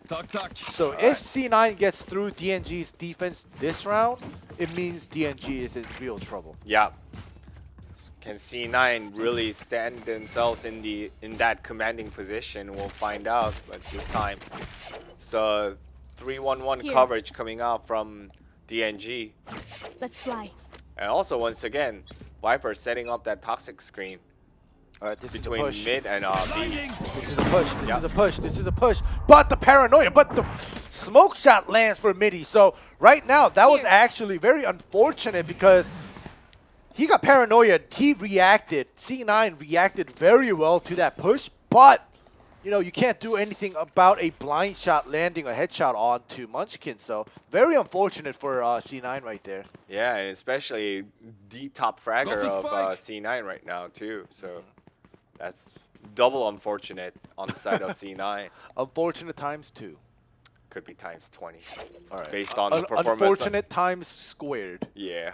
Talk. So if C9 gets through DNG's defense this round, it means DNG is in real trouble. Yeah. Can C9 really stand themselves in that commanding position? We'll find out, but this time. So 3-1-1 Here. coverage coming out from DNG. Let's fly. And also, once again, Viper setting up that toxic screen This between is a push. mid and B. This is a push. This is a push. This is a push. But the paranoia. But the smoke shot lands for Midi. So right now, that was actually very unfortunate because he got paranoia. He reacted. C9 reacted very well to that push. But you know, you can't do anything about a blind shot landing a headshot onto Munchkin. So very unfortunate for C9 right there. Yeah, and especially the top fragger Go of for C9 right now too. So that's double unfortunate on the side of C9. Unfortunate times 2. Could be times 20. All right. Based on the performance. Unfortunate times squared. Yeah.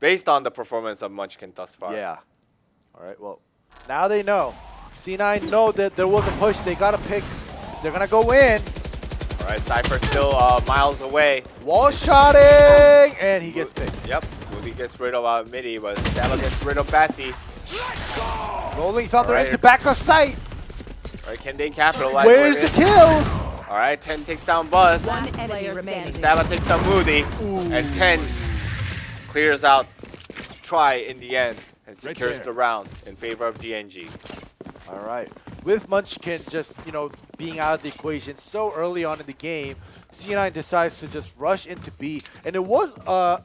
Based on the performance of Munchkin thus far. Yeah. All right. Well, now they know. C9 know that there was a push. They got to pick. They're going to go in. All right, Cypher still miles away. Wall shotting. And he gets picked. Yep. Movie gets rid of Midi, but Stella gets rid of Batsy. Rolling Thunder All right. into back of sight. All right, can they capitalize? Where's with the it? kills? All right, 10 takes down Buzz. One enemy remaining. Stella takes down Moody. And 10 clears out Try in the end and secures the round in favor of DNG. All right. With Munchkin just, you know, being out of the equation so early on in the game, C9 decides to just rush into B. And it was a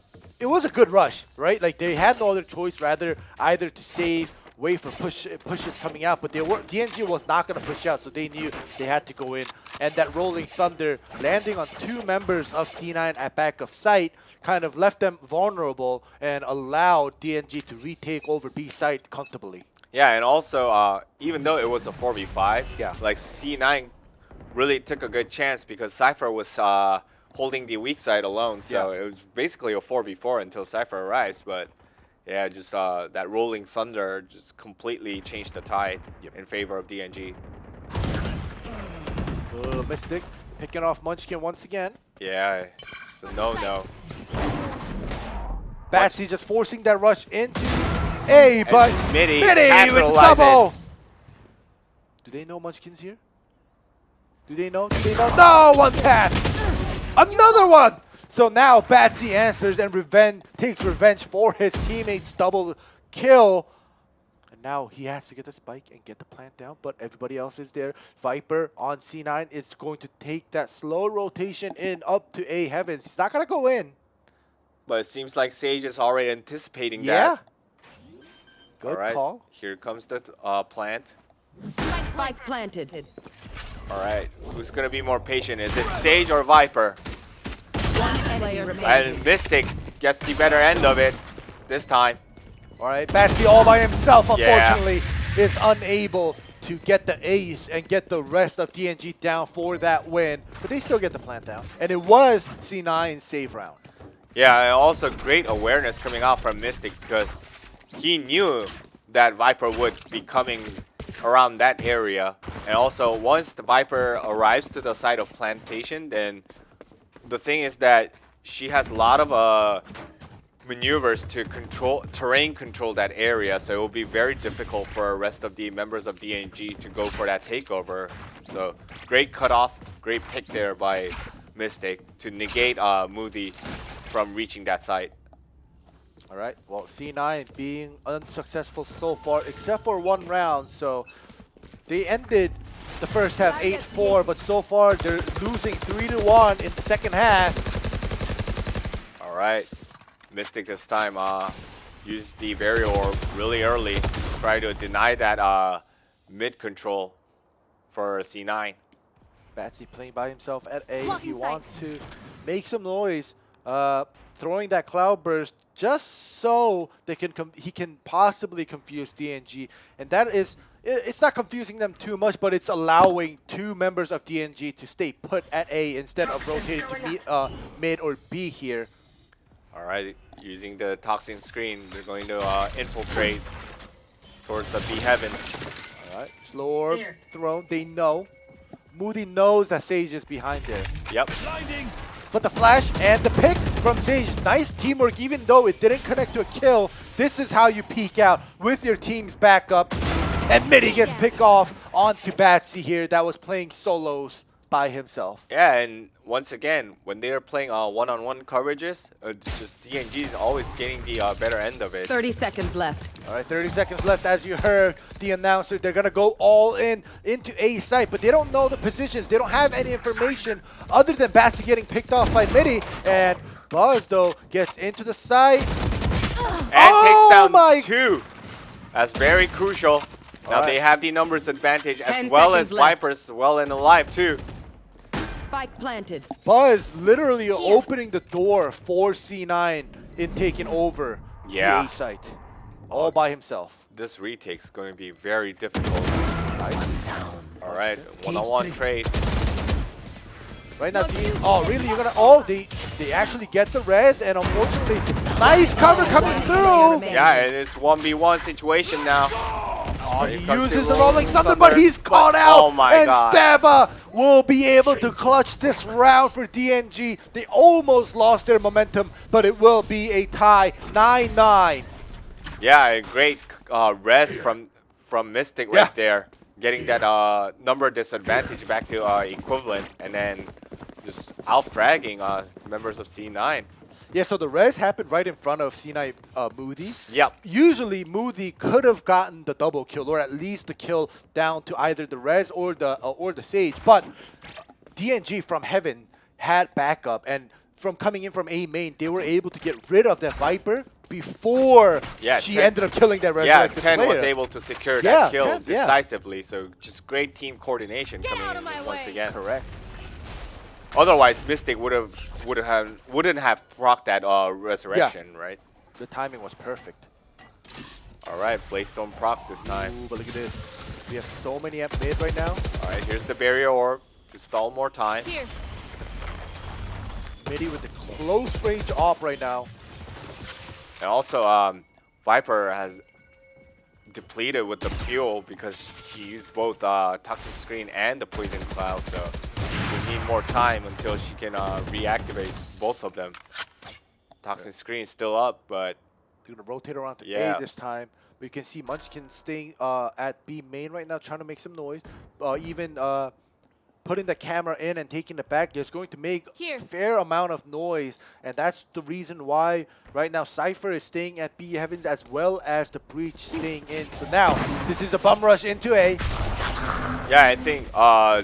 good rush, right? Like they had no other choice rather either to save, wait for pushes coming out, but DNG was not going to push out, so they knew they had to go in. And that Rolling Thunder landing on 2 members of C9 at back of sight kind of left them vulnerable and allowed DNG to retake over B site comfortably. Yeah, and also, even though it was a 4v5, Yeah. like C9 really took a good chance because Cypher was holding the weak side alone, so Yeah. it was basically a 4v4 until Cypher arrives, but yeah, just that Rolling Thunder just completely changed the tide in favor of DNG. Mystic picking off Munchkin once again. Yeah, it's a no-no. Batsy just forcing that rush into A, but Midi with capitalizes. double. Do they know Munchkin's here? Do they know? Do they know? No, one tap. Another one. So now Batsy answers and takes revenge for his teammates' double kill. And now he has to get the spike and get the plant down, but everybody else is there. Viper on C9 is going to take that slow rotation in up to A heavens. He's not going to go in. But it seems like Sage is already anticipating Yeah. that. Good All right, call. here comes the plant. Spike planted. All right, who's going to be more patient? Is it Sage or Viper? One enemy remaining. And Mystic gets the better end of it this time. All right, Batsy all by himself, Yeah. unfortunately, is unable to get the ace and get the rest of DNG down for that win. But they still get the plant down. And it was C9's save round. Yeah, and also great awareness coming out from Mystic because he knew that Viper would be coming around that area. And also, once the Viper arrives to the site of plantation, then the thing is that she has a lot of maneuvers to terrain control that area, so it will be very difficult for the rest of the members of DNG to go for that takeover. So great cutoff, great pick there by Mystic to negate Moody from reaching that site. All right, well, C9 being unsuccessful so far, except for 1 round. So they ended the first half 8-4, but so far they're losing 3-1 in the second half. All right, Mystic this time used the Barrier Orb really early, try to deny that mid control for C9. Batsy playing by himself at A. Blocking He sight. wants to make some noise, throwing that cloud burst just so he can possibly confuse DNG. And that is, it's not confusing them too much, but it's allowing 2 members of DNG to stay put at A instead of rotating to mid or B here. All right, using the toxin screen, they're going to infiltrate towards the B heaven. All right, slow orb Here. thrown. They know. Moody knows that Sage is behind there. Yep. But the flash and the pick from Sage, nice teamwork, even though it didn't connect to a kill. This is how you peek out with your team's backup. And Midi gets picked off onto Batsy here that was playing solos by himself. Yeah, and once again, when they are playing one-on-one coverages, just DNG is always getting the better end of it. 30 seconds left. All right, 30 seconds left. As you heard the announcer, they're going to go all in into A site, but they don't know the positions. They don't have any information other than Batsy getting picked off by Midi. And Buzz, though, gets into the site. And takes down 2. That's very crucial. Now they have the numbers advantage as 10 well as seconds left. Vipers well and alive too. Spike planted. Buzz literally opening the door for C9 in taking over the A site all by himself. This retake's going to be very difficult. All right, one-on-one trade. Right now, oh really? You're gonna? They actually get the res, and unfortunately, nice cover coming through. Yeah, and it's 1v1 situation now. Oh, he uses the rolling thunder, but he's caught out. Oh my and god. Stabba will be able to clutch this round for DNG. They almost lost their momentum, but it will be a tie, 9-9. Yeah, a great res from Mystic right there, getting that number disadvantage back to equivalent, and then just out-fragging members of C9. Yeah, so the res happened right in front of C9 Moody. Yep. Usually, Moody could have gotten the double kill, or at least the kill down to either the res or the Sage. But DNG from Heaven had backup, and from coming in from A main, they were able to get rid of that Viper before she ended up killing that resurrected Ten player. was able to secure that kill 10, decisively. So just great team coordination coming in once again. Correct. Otherwise, Mystic wouldn't have procced that resurrection, right? The timing was perfect. All right, Blaystone proc this time. Ooh, but look at this. We have so many at mid right now. All right, here's the barrier orb to stall more time. Here. Midi with the close range op right now. And also, Viper has depleted with the fuel because she used both Toxic Screen and the Poison Cloud, so we need more time until she can reactivate both of them. Toxic Screen is still up, but they're gonna rotate around to A this time. We can see Munchkin staying at B main right now, trying to make some noise. Even putting the camera in and taking it back is going to make a fair amount of noise, and that's the reason why right now Cypher is staying at B Heavens as well as the Breach staying in. So now this is a bum rush into A. Yeah, I think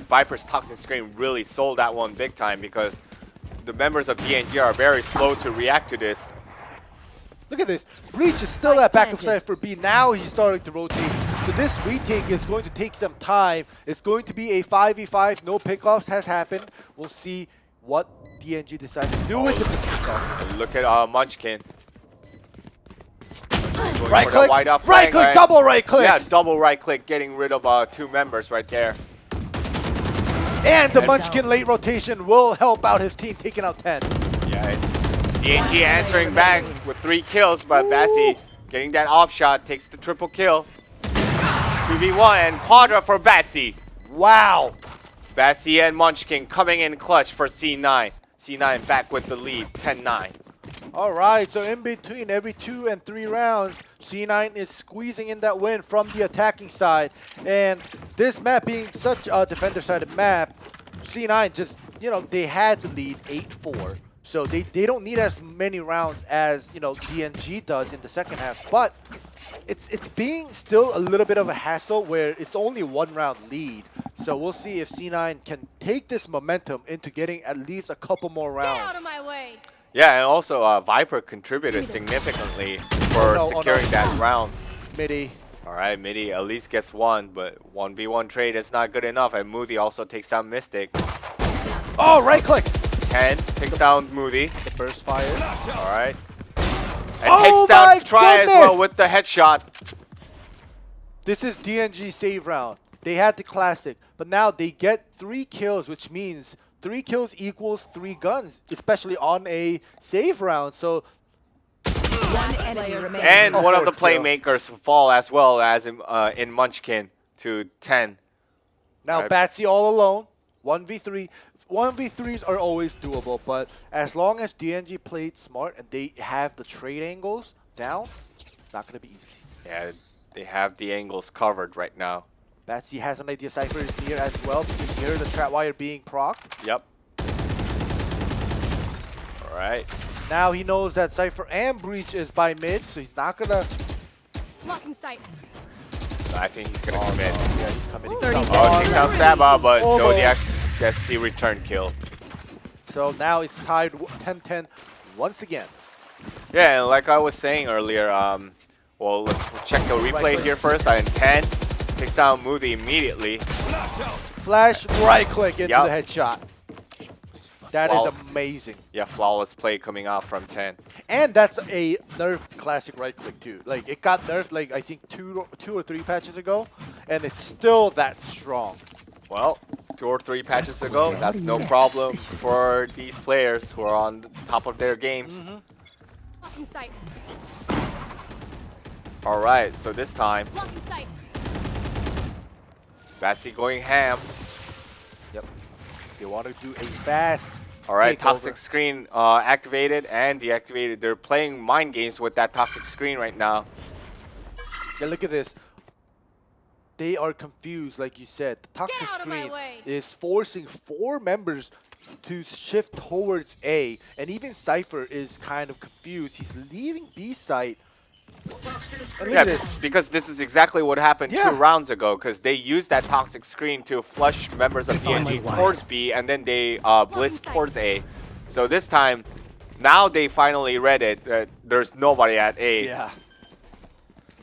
Viper's Toxic Screen really sold that one big time because the members of DNG are very slow to react to this. Look at this. Breach is still at back of side for B. Now he's starting to rotate. So this retake is going to take some time. It's going to be a 5v5. No pickoffs has happened. We'll see what DNG decides to do with the pickoff. Look at Munchkin. Right click, right click, double right click. Yeah, double right click, getting rid of 2 members right there. And the Munchkin late rotation will help out his team, taking out 10. Yeah, DNG answering back with 3 kills, but Bassy getting that off shot, takes the triple kill. 2v1 and quadra for Batsy. Wow. Batsy and Munchkin coming in clutch for C9. C9 back with the lead, 10-9. All right, so in between every 2 and 3 rounds, C9 is squeezing in that win from the attacking side. And this map being such a defender-sided map, C9 just, they had to lead 8-4. So they don't need as many rounds as, DNG does in the second half. But it's being still a little bit of a hassle where it's only 1 round lead. So we'll see if C9 can take this momentum into getting at least a couple more rounds. Get out of my way. Yeah, and also Viper contributed significantly for securing that round. Midi. All right, Midi at least gets 1, but 1v1 trade is not good enough. And Moody also takes down Mystic. Oh, right click. 10 takes down Moody. The burst fire. All right. And takes down Try as well with the headshot. This is DNG save round. They had the classic, but now they get 3 kills, which means 3 kills equals 3 guns, especially on a save round. So and one of the playmakers fall as well as in Munchkin to 10. Now Batsy all alone, 1v3. 1v3s are always doable, but as long as DNG played smart and they have the trade angles down, It's not gonna be easy. Yeah, they have the angles covered right now. Batsy has an idea Cypher is near as well because you hear the trap wire being procced. Yep. All right. Now he knows that Cypher and Breach is by mid, so he's not gonna. Blocking sight. I think he's gonna commit. Yeah, he's committing. 30 himself. Oh, seconds. takes down Stabba, but Almost. Zodiac gets the return kill. So now it's tied 10-10 once again. Yeah, and like I was saying earlier, well, let's check the replay click. here first. And 10 takes down Moody immediately. Flash right click into Yup. the headshot. That Wow. is amazing. Yeah, flawless play coming out from 10. And that's a nerf classic right click too. Like it got nerfed like I think two or three patches ago, and it's still that strong. Well, 2 or 3 patches ago, that's no problem for these players who are on the top of their games. Blocking sight. All right, so this time, Blocking sight. Batsy going ham. Yep. They want to do a fast. All right, takeover. toxic screen activated and deactivated. They're playing mind games with that toxic screen right now. Yeah, look at this. They are confused, like you said. The toxic out of my screen way. is forcing 4 members to shift towards A, and even Cypher is kind of confused. He's leaving B site. And look Yeah, at this. because this is exactly what happened Yeah. 2 rounds ago, because they used that toxic screen to flush members of DNG towards B, and then they blitzed towards A. So this time, now they finally read it that there's nobody at A. Yeah.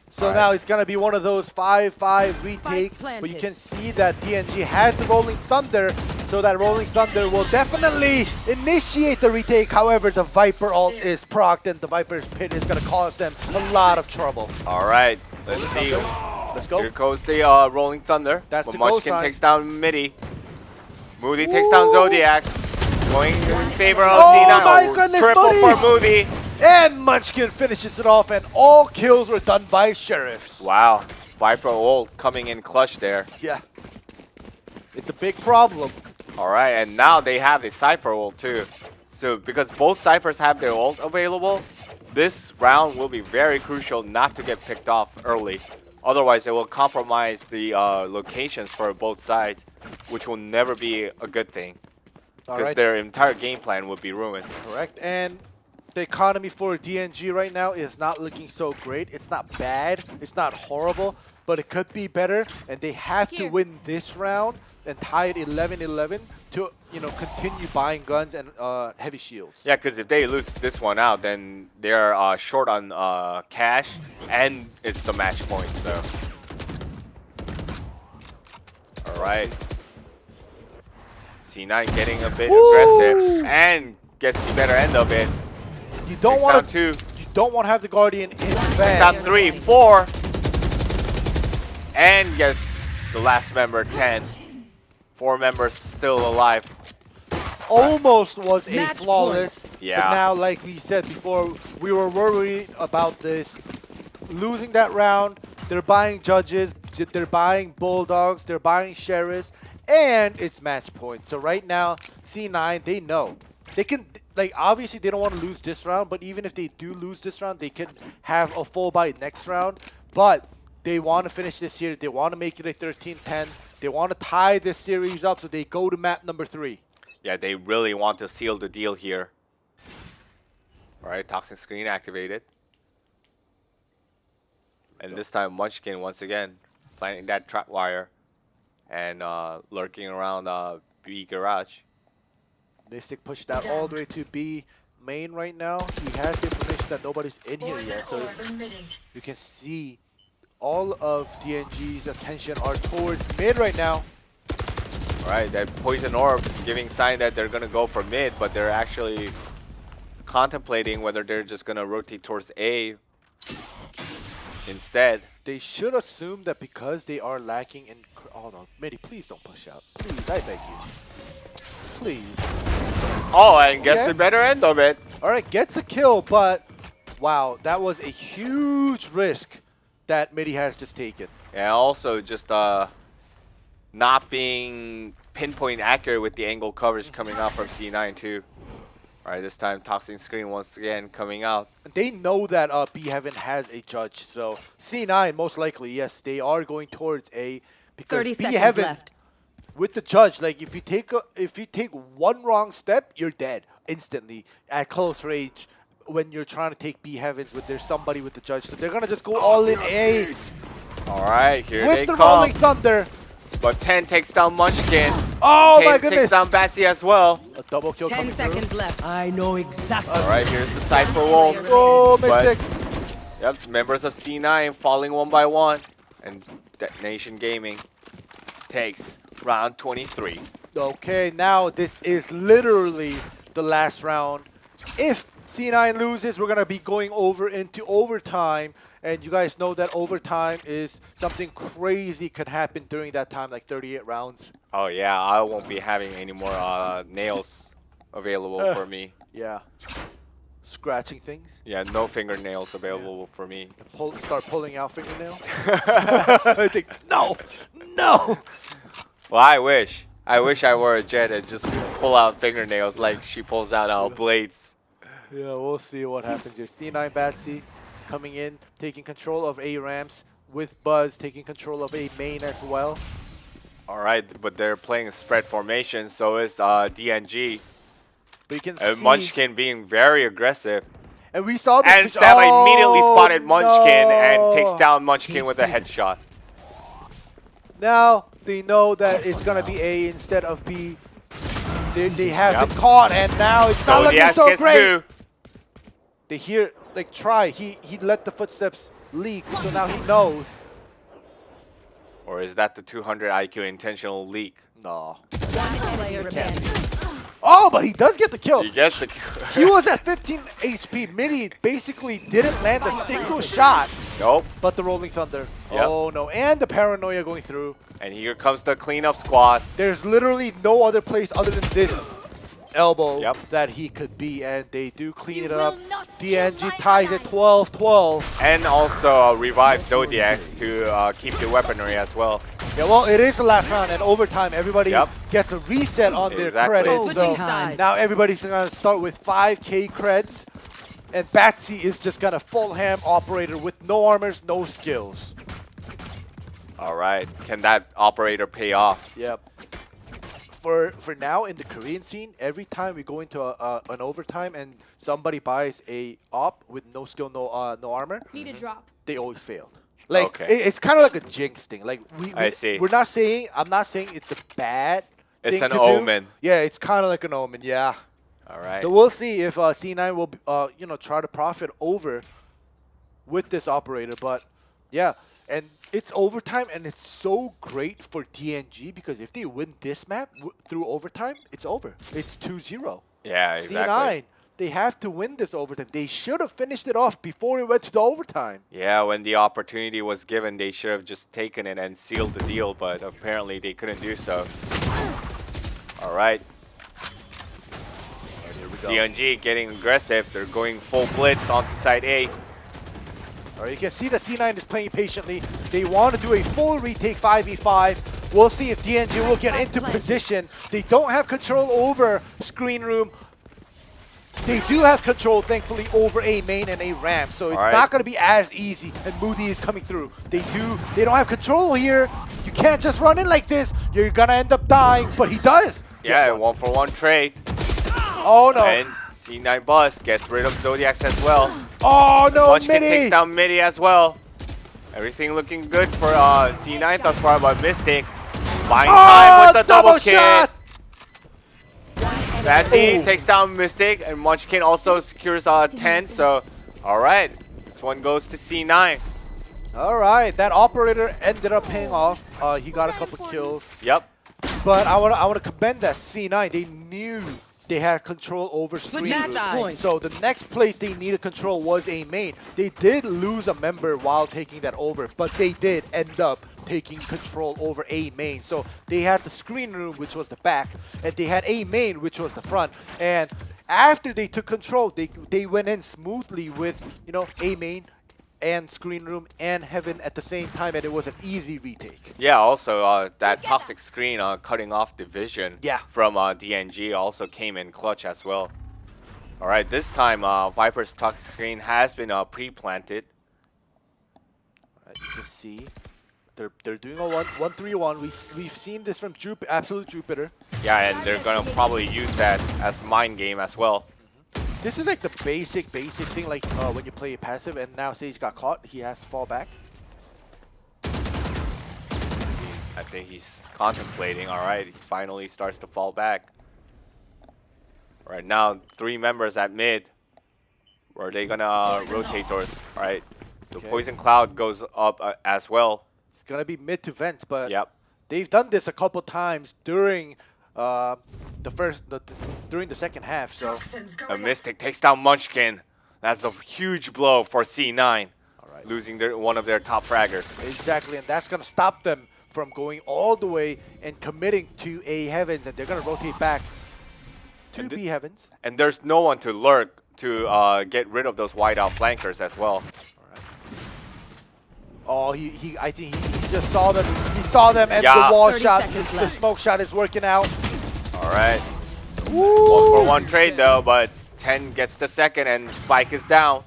So Alright. now it's going to be one of those 5-5 retake, but you planted. can see that DNG has the Rolling Thunder, so that Rolling Thunder will definitely initiate the retake. However, the Viper ult is procced, and the Viper's pit is going to cause them a lot of trouble. All right, let's see. Let's go. Here goes the Rolling Thunder. That's But the go Munchkin sign. takes down Midi. Moody takes down Zodiac. Going in favor of Oh C9. my goodness, Triple Moody! for Moody. And Munchkin finishes it off, and all kills were done by Sheriffs. Wow, Viper ult coming in clutch there. Yeah. It's a big problem. All right, and now they have the Cypher ult too. So because both Cyphers have their ult available, this round will be very crucial not to get picked off early. Otherwise, it will compromise the locations for both sides, which will never be a good thing. All Because right. their entire game plan would be ruined. Correct. And the economy for DNG right now is not looking so great. It's not bad. It's not horrible, but it could be better. And they have to Here. win this round and tie it 11-11 to, you know, continue buying guns and heavy shields. Yeah, because if they lose this one out, then they're short on cash, and it's the match point. So, all right. C9 getting a bit aggressive and gets the better end of it. You don't Takes want down to. 2. You don't want to have the Guardian in Takes down advance. 3, 4, and gets the last member 10. 4 members still alive. Almost was a Match flawless. Yeah. But now, like we said before, we were worried about this. Losing that round, they're buying judges, they're buying bulldogs, they're buying sheriffs, and it's match point. So right now, C9, they know. They can, like, obviously they don't want to lose this round, but even if they do lose this round, they can have a full buy next round. But they want to finish this here. They want to make it a 13-10. They want to tie this series up, so they go to map number 3. Yeah, they really want to seal the deal here. All right, toxic screen activated. And this time, Munchkin once again planting that trap wire and lurking around B garage. Mystic pushed that all the way to B main right now. He has the information that nobody's in here yet, so you can see all of DNG's attention are towards mid right now. All right, that poison orb giving sign that they're gonna go for mid, but they're actually contemplating whether they're just gonna rotate towards A instead. They should assume that because they are lacking in... Oh no, Midi, please don't push out. Please, I beg you. Please. Oh, and gets Okay. the better end of it. All right, gets a kill, but wow, that was a huge risk that Midi has just taken. And also just not being pinpoint accurate with the angle coverage coming out from C9 too. All right, this time Toxic Screen once again coming out. They know that B Heaven has a judge, so C9 most likely, yes, they are going towards A because 30 B seconds Heaven left. with the judge, like if you take one wrong step, you're dead instantly at close range when you're trying to take B Heavens with there's somebody with the judge. So they're gonna just go all in A All right, here with they the come. Rolling Thunder. But 10 takes down Munchkin. Oh 10 my takes goodness! down Batsy as well. A double kill 10 coming seconds through. left. All right, here's the Cypher Wolf. Oh, But- Mystic! Yep, members of C9 falling one by one. And Detonation Gaming takes round 23. Okay, now this is literally the last round. If C9 loses, we're gonna be going over into overtime. And you guys know that overtime is something crazy could happen during that time, like 38 rounds. Oh yeah, I won't be having any more nails available for me. Yeah. Scratching things. Yeah, no fingernails available for me. Start pulling out fingernail. I think, no! No! Well, I wish. I wish I were a Jet and just pull out fingernails like she pulls out blades. Yeah, we'll see what happens here. C9 Batsy coming in, taking control of A ramps with Buzz taking control of A main as well. All right, but they're playing a spread formation, so is DNG. But you can And see, Munchkin being very aggressive. and we saw the And Stab immediately spotted Munchkin and no. takes down Munchkin with a headshot. Now they know that it's gonna be A instead of B. They have Yep. been caught, and now it's not looking Zodiac so gets great. 2. They hear, like, try. He let the footsteps leak, so now he knows. Or is that the 200 IQ intentional leak? No. One player standing. Oh, but he does get the kill. He gets the He was at 15 HP. Midi basically didn't land a single shot, Nope. but the Rolling Thunder. Yep. Oh no, and the Paranoia going through. And here comes the cleanup squad. There's literally no other place other than this elbow Yep. that he could be, and they do clean You it up. will not DNG kill my ties it ally. 12-12. And also revive Zodiacs to keep the weaponry as well. Yeah, well, it is the last round, and overtime, everybody Yep. gets a reset on their Exactly. credits. Switching So sides. now everybody's gonna start with 5K creds, and Batsy is just gonna full ham operator with no armors, no skills. All right. Can that operator pay off? Yep. For now in the Korean scene, every time we go into an overtime and somebody buys a op with no skill, no armor, Need a drop. they always failed. Like Okay. it's kind of like a jinx thing. Like I see. We're not saying I'm not saying it's a bad. It's thing an to do. omen. Yeah, it's kind of like an omen. Yeah. All right. So we'll see if C9 will try to profit over with this operator. But yeah, and it's overtime, and it's so great for DNG because if they win this map through overtime, it's over. It's 2-0. Yeah, exactly. C9, they have to win this overtime. They should have finished it off before it went to the overtime. Yeah, when the opportunity was given, they should have just taken it and sealed the deal, but apparently they couldn't do so. All right. And here we go. DNG getting aggressive. They're going full blitz onto side A. All right, you can see that C9 is playing patiently. They want to do a full retake 5v5. We'll see if DNG will get into position. They don't have control over screen room. They do have control, thankfully, over A main and A ramp, so it's All right. not going to be as easy. And Moody is coming through. They don't have control here. You can't just run in like this. You're going to end up dying, but he does. Yeah, 1-for-1 trade. Oh no. And C9 Bus gets rid of Zodiacs as well. Oh no, Munchkin Midi. takes down Midi as well. Everything looking good for C9 thus far, but Mystic buying time with the double kill. shot. Batsy takes down Mystic, and Munchkin also secures 10. So, all right, this one goes to C9. All right, that operator ended up paying off. He got a couple kills. Yep. But I want to commend that C9. They knew they had control over screen Switching room. sides. So the next place they needed control was A main. They did lose a member while taking that over, but they did end up taking control over A main. So they had the screen room, which was the back, and they had A main, which was the front. And after they took control, they went in smoothly with A main and screen room and heaven at the same time, and it was an easy retake. Yeah, also that toxic screen cutting off the vision Yeah. from DNG also came in clutch as well. All right, this time Viper's toxic screen has been pre-planted. Right, you can see they're doing a 1-3-1. We've seen this from Absolute Jupiter. Yeah, and they're gonna probably use that as mind game as well. This is like the basic thing, like when you play passive, and now Sage got caught. He has to fall back. I think he's contemplating. All right, he finally starts to fall back. All right, now 3 members at mid. Or are they gonna rotate towards? All right, the Okay. poison cloud goes up as well. It's gonna be mid to vents, but Yep. they've done this a couple times during during the second half. So Toxins A going Mystic takes down Munchkin. That's a huge blow for C9, all right, losing one of their top fraggers. exactly, and that's gonna stop them from going all the way and committing to A Heavens, and they're gonna rotate back to And B Heavens. And there's no one to lurk to get rid of those wide out flankers as well. Oh, I think he just saw them. He saw them, and Yeah. the wall 30 shot, seconds the left. smoke shot is working out. All right. Woo! 1-for-1 trade though, but 10 gets the second and Spike is down.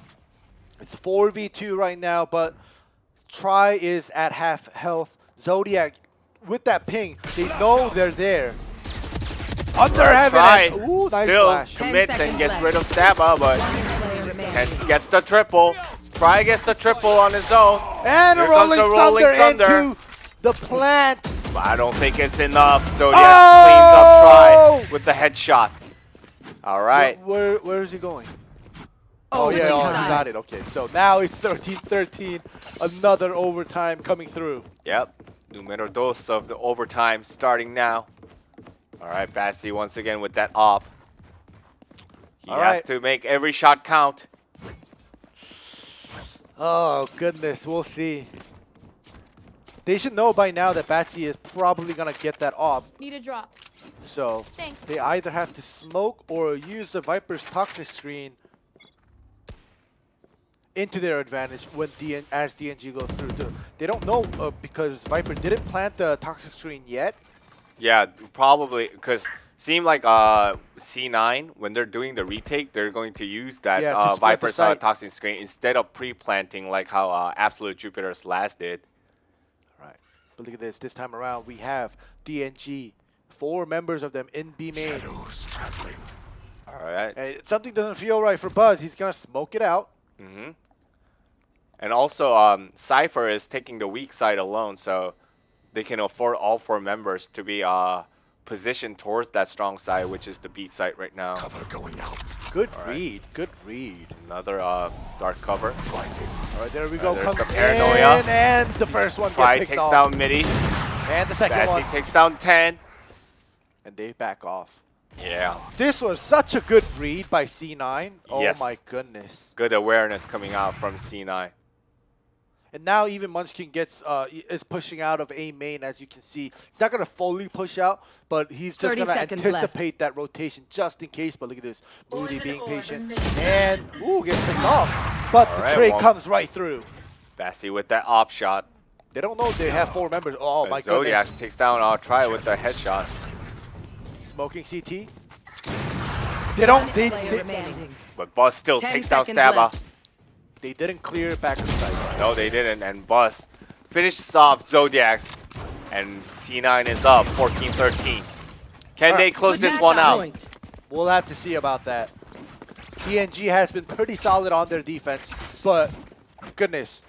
It's 4v2 right now, but Try is at half health. Zodiac, with that ping, they know they're there. Under heaven. Try Ooh, nice still flash. 10 commits and seconds gets left. rid of Stabba, but Player remaining. 10 gets the triple. Try gets the triple on his own. And a Here comes rolling, the rolling thunder thunder. into the plant. But I don't think it's enough. Zodiac Oh! cleans up Try with the headshot. All right. Where is he going? Oh, yeah, switching oh, he sides. got it. Okay, so now it's 13-13. Another overtime coming through. Yep. Numero dos of the overtime starting now. All right, Bassy once again with that op. He All has right. to make every shot count. Oh, goodness. We'll see. They should know by now that Batsy is probably going to get that op. Need a drop. So Thanks. they either have to smoke or use the Viper's toxic screen into their advantage when as DNG goes through too. They don't know because Viper didn't plant the toxic screen yet. Yeah, probably because seemed like C9 when they're doing the retake, they're going to use that Yeah, to split the Viper's site. toxic screen instead of pre-planting like how Absolute Jupiter's last did. Right. But look at this. This time around, we have DNG, 4 members of them in B main. All right. And something doesn't feel right for Buzz. He's gonna smoke it out. Mm-hmm. And also, Cypher is taking the weak side alone, so they can afford all 4 members to be positioned towards that strong side, which is the B side right now. Good read. Good read. Another dark cover. All right, there we go. there's Comes the paranoia. in, and the first one Try gets picked takes off. down Midi. And the second Bassy one. takes down 10. And they back off. Yeah. This was such a good read by C9. Oh Yes. my goodness. Good awareness coming out from C9. And now even Munchkin gets is pushing out of A main, as you can see. He's not gonna fully push out, but he's just 30 gonna seconds left. anticipate that rotation just in case. But look at this, Moody Poison being orb patient, emitted. and ooh, gets picked off. But the Alright, trade well- comes right through. Bassy with that op shot. They don't know they have 4 members. Oh my Zodiac goodness. takes down Try with the headshot. Smoking CT. They don't. Player remaining. But Buzz still 10 takes down seconds Stabba. left. They didn't clear back of sight. No, they didn't. And Buzz finishes off Zodiacs. And C9 is up 14-13. Can they close this Switching one out? point. We'll have to see about that. DNG has been pretty solid on their defense, but goodness,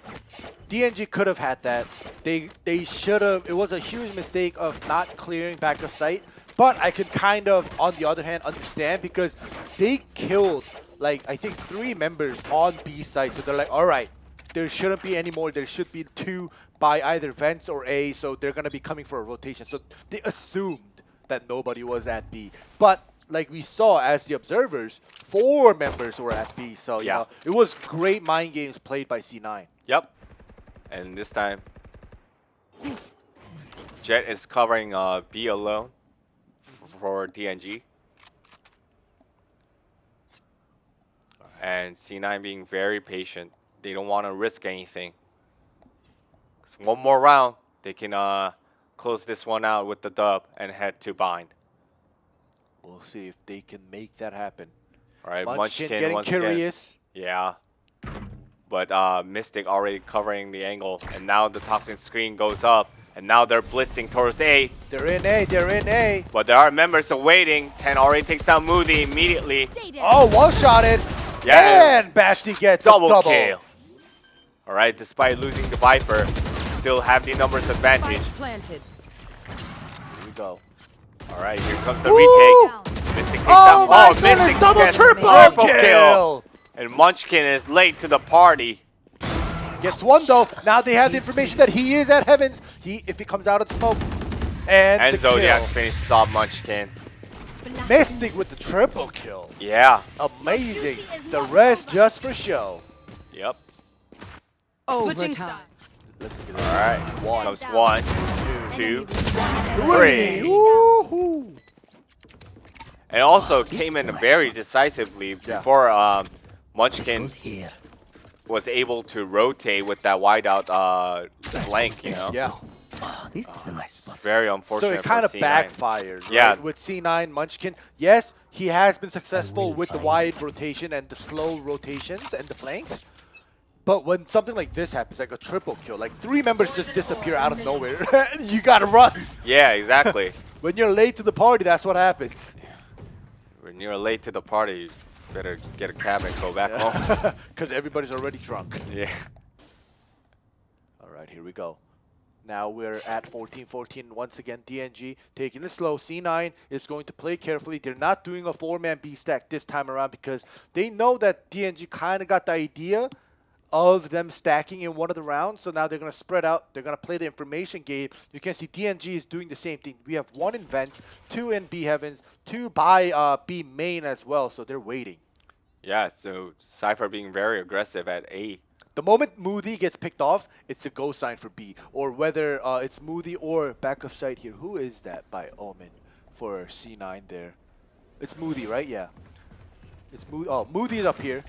DNG could have had that. They should have. It was a huge mistake of not clearing back of sight. But I could kind of, on the other hand, understand because they killed like I think 3 members on B side. So they're like, all right, there shouldn't be any more. There should be 2 by either Vents or A. So they're gonna be coming for a rotation. So they assumed that nobody was at B. But like we saw as the observers, 4 members were at B. So you Yeah. know, it was great mind games played by C9. Yep. And this time, Jet is covering B alone for DNG. And C9 being very patient. They don't want to risk anything. 'Cause one more round, they can close this one out with the dub and head to bind. We'll see if they can make that happen. All right, Munchkin Munchkin getting once again. curious. Yeah. But Mystic already covering the angle, and now the toxin screen goes up, and now they're blitzing towards A. They're in A. They're in A. But there are members awaiting. 10 already takes down Moody immediately. Stay down. Oh, one-shotted. Yeah. And Batsy gets Double a double. kill. All right, despite losing the Viper, still have the numbers advantage. Spike planted. Here we go. All right, here comes the Woo! retake. Mystic takes Oh down. my goodness, double gets triple kill. And Munchkin is late to the party. Gets one though. Now they have the information that he is at Heavens. If he comes out of the smoke. And And the Zodiac's kill. finishes off Munchkin. Mystic with the triple kill. Yeah. Amazing. The rest just for show. Yep. Overtime. Let's look at All right. One. Comes 1, 2, 3. Woohoo. And also came in very decisively before Munchkin was able to rotate with that wide out flank, you know? Yeah. This is a nice spot. Very So unfortunate it kind of for C9. backfired, right? Yeah. With C9 Munchkin. Yes, he has been successful with the wide rotation and the slow rotations and the flanks. But when something like this happens, like a triple kill, like 3 members just disappear out of nowhere, you gotta run. Yeah, exactly. When you're late to the party, that's what happens. When you're late to the party, you better get a cab and go back home. Because everybody's already drunk. Yeah. All right, here we go. Now we're at 14-14. Once again, DNG taking it slow. C9 is going to play carefully. They're not doing a 4-man B stack this time around because they know that DNG kind of got the idea of them stacking in one of the rounds. So now they're going to spread out. They're going to play the information game. You can see DNG is doing the same thing. We have 1 in Vents, 2 in B Heavens, 2 by B main as well. So they're waiting. Yeah, so Cypher being very aggressive at A. The moment Moody gets picked off, it's a go sign for B. Or whether it's Moody or back of sight here. Who is that by Omen for C9 there? It's Moody, right? Yeah. It's Moody. Oh, Moody is up here.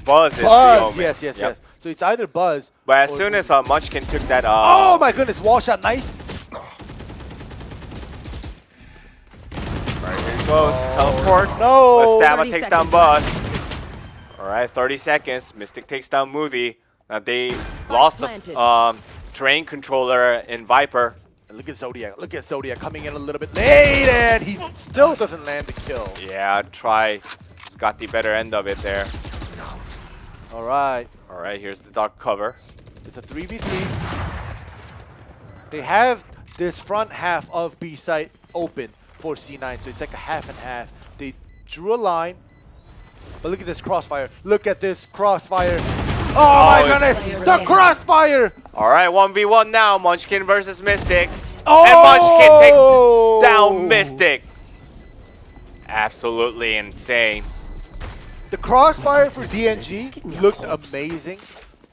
Buzz is the Buzz! omen. Yes, yes, Yep. yes. So it's either Buzz But as or soon as Moody. Munchkin took that... Oh my goodness, wall shot, nice. Right, here he goes. Teleports. No. But Stabba 30 takes down seconds Buzz. All right, 30 seconds. Mystic takes down Moody. Now they lost the planted. terrain controller in Viper. And look at Zodiac. Look at Zodiac coming in a little bit late, and he still doesn't land the kill. Yeah, try. Just got the better end of it there. All right. All right, here's the dark cover. It's a 3v3. They have this front half of B site open for C9, so it's like a half and half. They drew a line, but look at this crossfire. Look at this crossfire. Oh my it's- goodness, the crossfire! All right, 1v1 now. Munchkin versus Mystic. Oh! And Munchkin takes down Mystic. Absolutely insane. The crossfire for DNG looked amazing,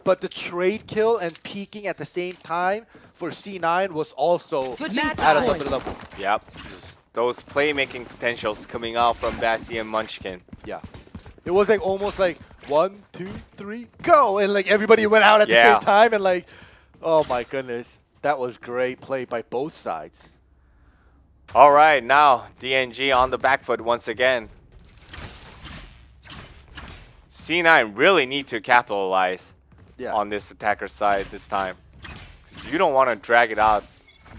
but the trade kill and peeking at the same time for C9 was also Switching at sides. another level. Yep, just those playmaking potentials coming out from Batsy and Munchkin. Yeah. It was like almost like 1, 2, 3, go! And like everybody went out at the Yeah. same time and like, oh my goodness. That was great play by both sides. All right, now DNG on the back foot once again. C9 really need to capitalize Yeah. on this attacker side this time. 'Cause you don't want to drag it out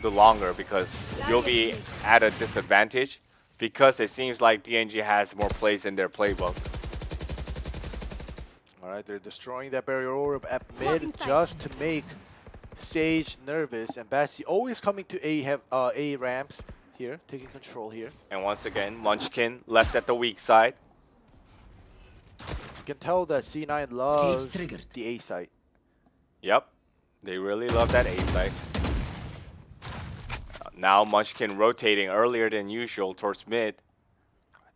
the longer because you'll be at a disadvantage because it seems like DNG has more plays in their playbook. All right, they're destroying that barrier orb at Blocking mid sight. just to make Sage nervous. And Batsy always coming to A ramps here, taking control here. And once again, Munchkin left at the weak side. You can tell that C9 loves triggered. the A site. Yep, they really love that A side. Now Munchkin rotating earlier than usual towards mid.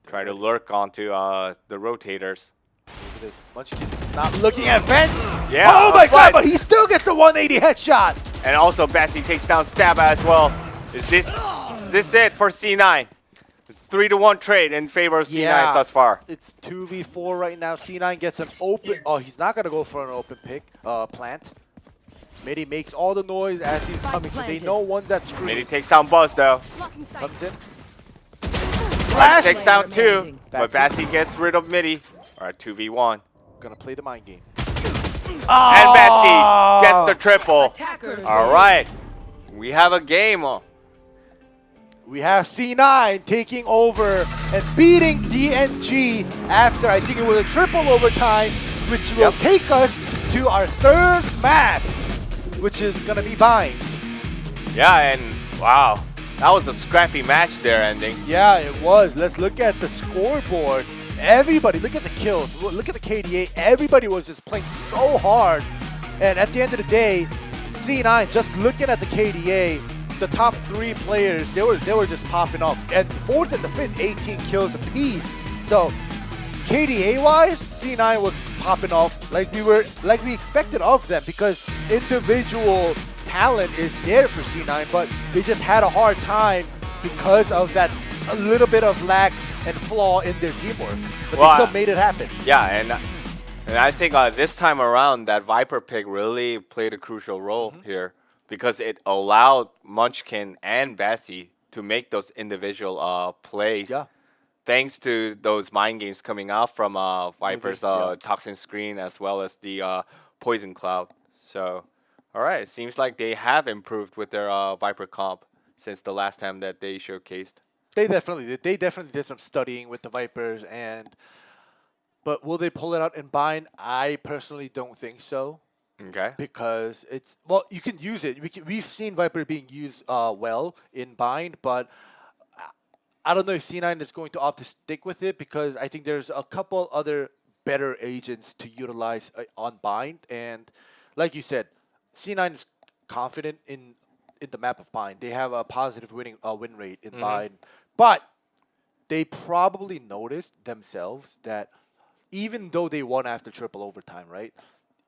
Try to lurk onto the rotators. Look at this. Munchkin is not looking at vents. Yeah, Oh my god, but- but he still gets a 180 headshot. And also Batsy takes down Stabba as well. Is this it for C9? It's 3-1 trade in favor of C9 Yeah. thus far. It's 2v4 right now. C9 gets an open. Oh, he's not gonna go for an open pick. Plant. Midi makes all the noise as he's Spike coming, so they planted. know one's at Midi screen. takes down Buzz though. Blocking sight. Comes in. flash. Takes down 2, Remaining. but Bassi gets rid of Midi. All right, 2v1. Gonna play the mind game. And Bassi gets the triple. Attackers. All right, we have a game. We have C9 taking over and beating DNG after I think it was a triple overtime, which will take us to our third map, which is gonna be Bind. Yeah, and wow, that was a scrappy match there ending. Yeah, it was. Let's look at the scoreboard. Everybody, look at the kills. Look at the KDA. Everybody was just playing so hard. And at the end of the day, C9, just looking at the KDA, the top 3 players, they were just popping off. And 4th and the 5th, 18 kills apiece. So KDA-wise, C9 was popping off like we expected of them, because individual talent is there for C9, but they just had a hard time because of that a little bit of lack and flaw in their teamwork. But they still made it happen. Yeah, and I think this time around that Viper pick really played a crucial role here, because it allowed Munchkin and Bassi to make those individual plays. Yeah. Thanks to those mind games coming out from Viper's Toxin Screen as well as the Poison Cloud. So, all right, it seems like they have improved with their Viper comp since the last time that they showcased. They definitely did. They definitely did some studying with the Vipers, but will they pull it out in Bind? I personally don't think so. Okay. Because you can use it. We've seen Viper being used well in Bind, but I don't know if C9 is going to opt to stick with it, because I think there's a couple other better agents to utilize on Bind. And like you said, C9 is confident in the map of Bind. They have a positive win rate in Bind, but they probably noticed themselves that even though they won after triple overtime, right?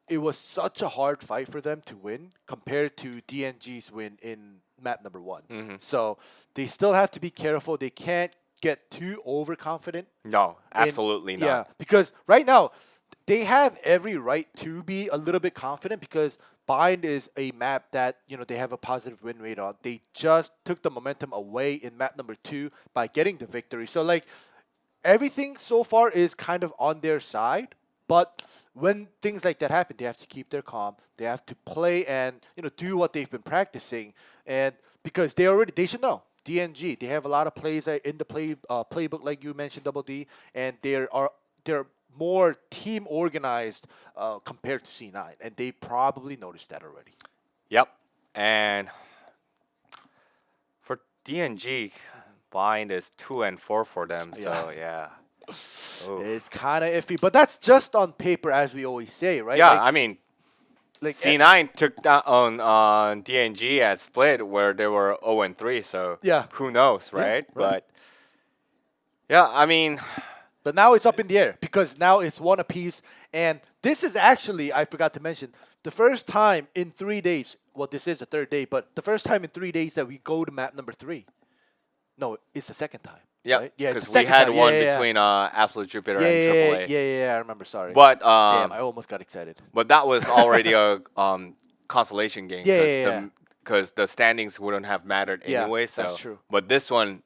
It was such a hard fight for them to win compared to DNG's win in map number 1. So they still have to be careful. They can't get too overconfident. No, absolutely not. Yeah, because right now they have every right to be a little bit confident, because Bind is a map that, they have a positive win rate on. They just took the momentum away in map number 2 by getting the victory. So like everything so far is kind of on their side, but when things like that happen, they have to keep their calm. They have to play and do what they've been practicing, and because they should know DNG. They have a lot of plays in the playbook, like you mentioned, Double D, and they're more team organized compared to C9, and they probably noticed that already. Yep, and for DNG, Bind is 2 and 4 for them. So yeah. It's kind of iffy, but that's just on paper, as we always say, right? Yeah, like, I mean, like C9 took down on DNG at Split, where they were 0 and 3. So yeah, who knows, right? Yeah, right? But yeah, I mean, but now it's up in the air, because now it's 1 apiece, and this is actually, I forgot to mention, the first time in 3 days. Well, this is the 3rd day, but the first time in 3 days that we go to map number 3. No, it's the 2nd time. Yeah, right? Yeah, because we had one between Absolute Jupiter and AAA. Yeah, I remember. Sorry, but damn, I almost got excited. But that was already a consolation game. Yeah. Because the standings wouldn't have mattered anyway. So that's true. But this one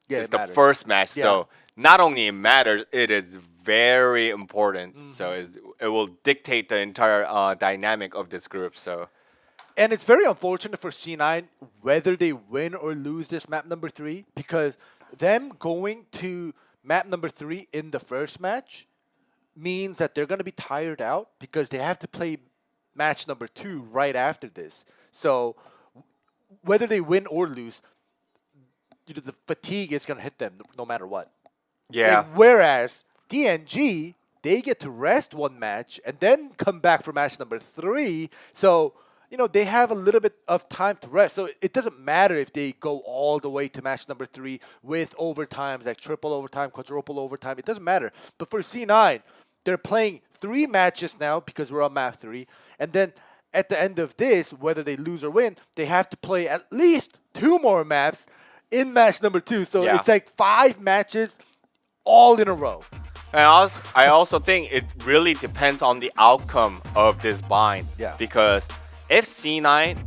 is the matters. first match, Yeah. so not only it matters, it is very important. So it will dictate the entire dynamic of this group. So. And it's very unfortunate for C9 whether they win or lose this map number 3, because them going to map number 3 in the first match means that they're going to be tired out, because they have to play match number 2 right after this. So whether they win or lose, the fatigue is going to hit them no matter what. Yeah. And whereas DNG, they get to rest 1 match and then come back for match number 3. So they have a little bit of time to rest. So it doesn't matter if they go all the way to match number 3 with overtimes, like triple overtime, quadruple overtime. It doesn't matter. But for C9, they're playing 3 matches now, because we're on map 3. And then at the end of this, whether they lose or win, they have to play at least 2 more maps in match number 2. So it's like 5 matches all in a row. And I also think it really depends on the outcome of this bind. Yeah. Because if C9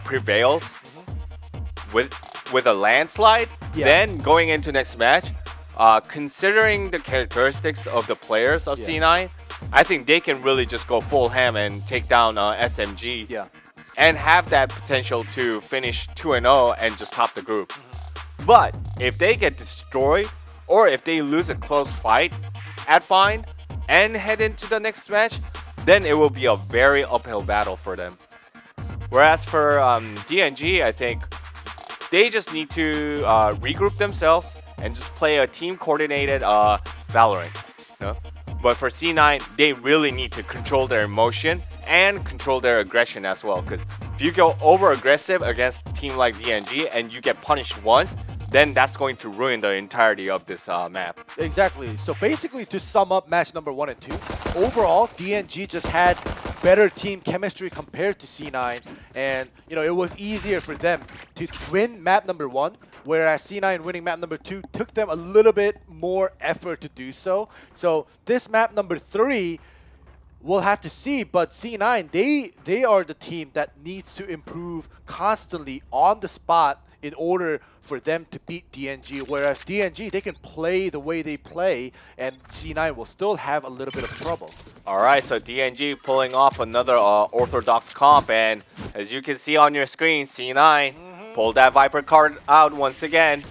prevails with a landslide, then going into next match, considering the characteristics of the players of C9, I think they can really just go full ham and take down SMG. Yeah. And have that potential to finish 2-0 and just top the group. But if they get destroyed, or if they lose a close fight at Find and head into the next match, then it will be a very uphill battle for them. Whereas for DNG, I think they just need to regroup themselves and just play a team-coordinated Valorant. You know? But for C9, they really need to control their emotion and control their aggression as well. Because if you go over-aggressive against a team like DNG and you get punished once, then that's going to ruin the entirety of this map. Exactly. So basically, to sum up match number 1 and 2, overall, DNG just had better team chemistry compared to C9, and it was easier for them to win map number 1, whereas C9 winning map number 2 took them a little bit more effort to do so. So this map number 3, we'll have to see, but C9, they are the team that needs to improve constantly on the spot in order for them to beat DNG, whereas DNG, they can play the way they play, and C9 will still have a little bit of trouble. Alright, so DNG pulling off another orthodox comp, and as you can see on your screen, C9 pulled that Viper card out once again.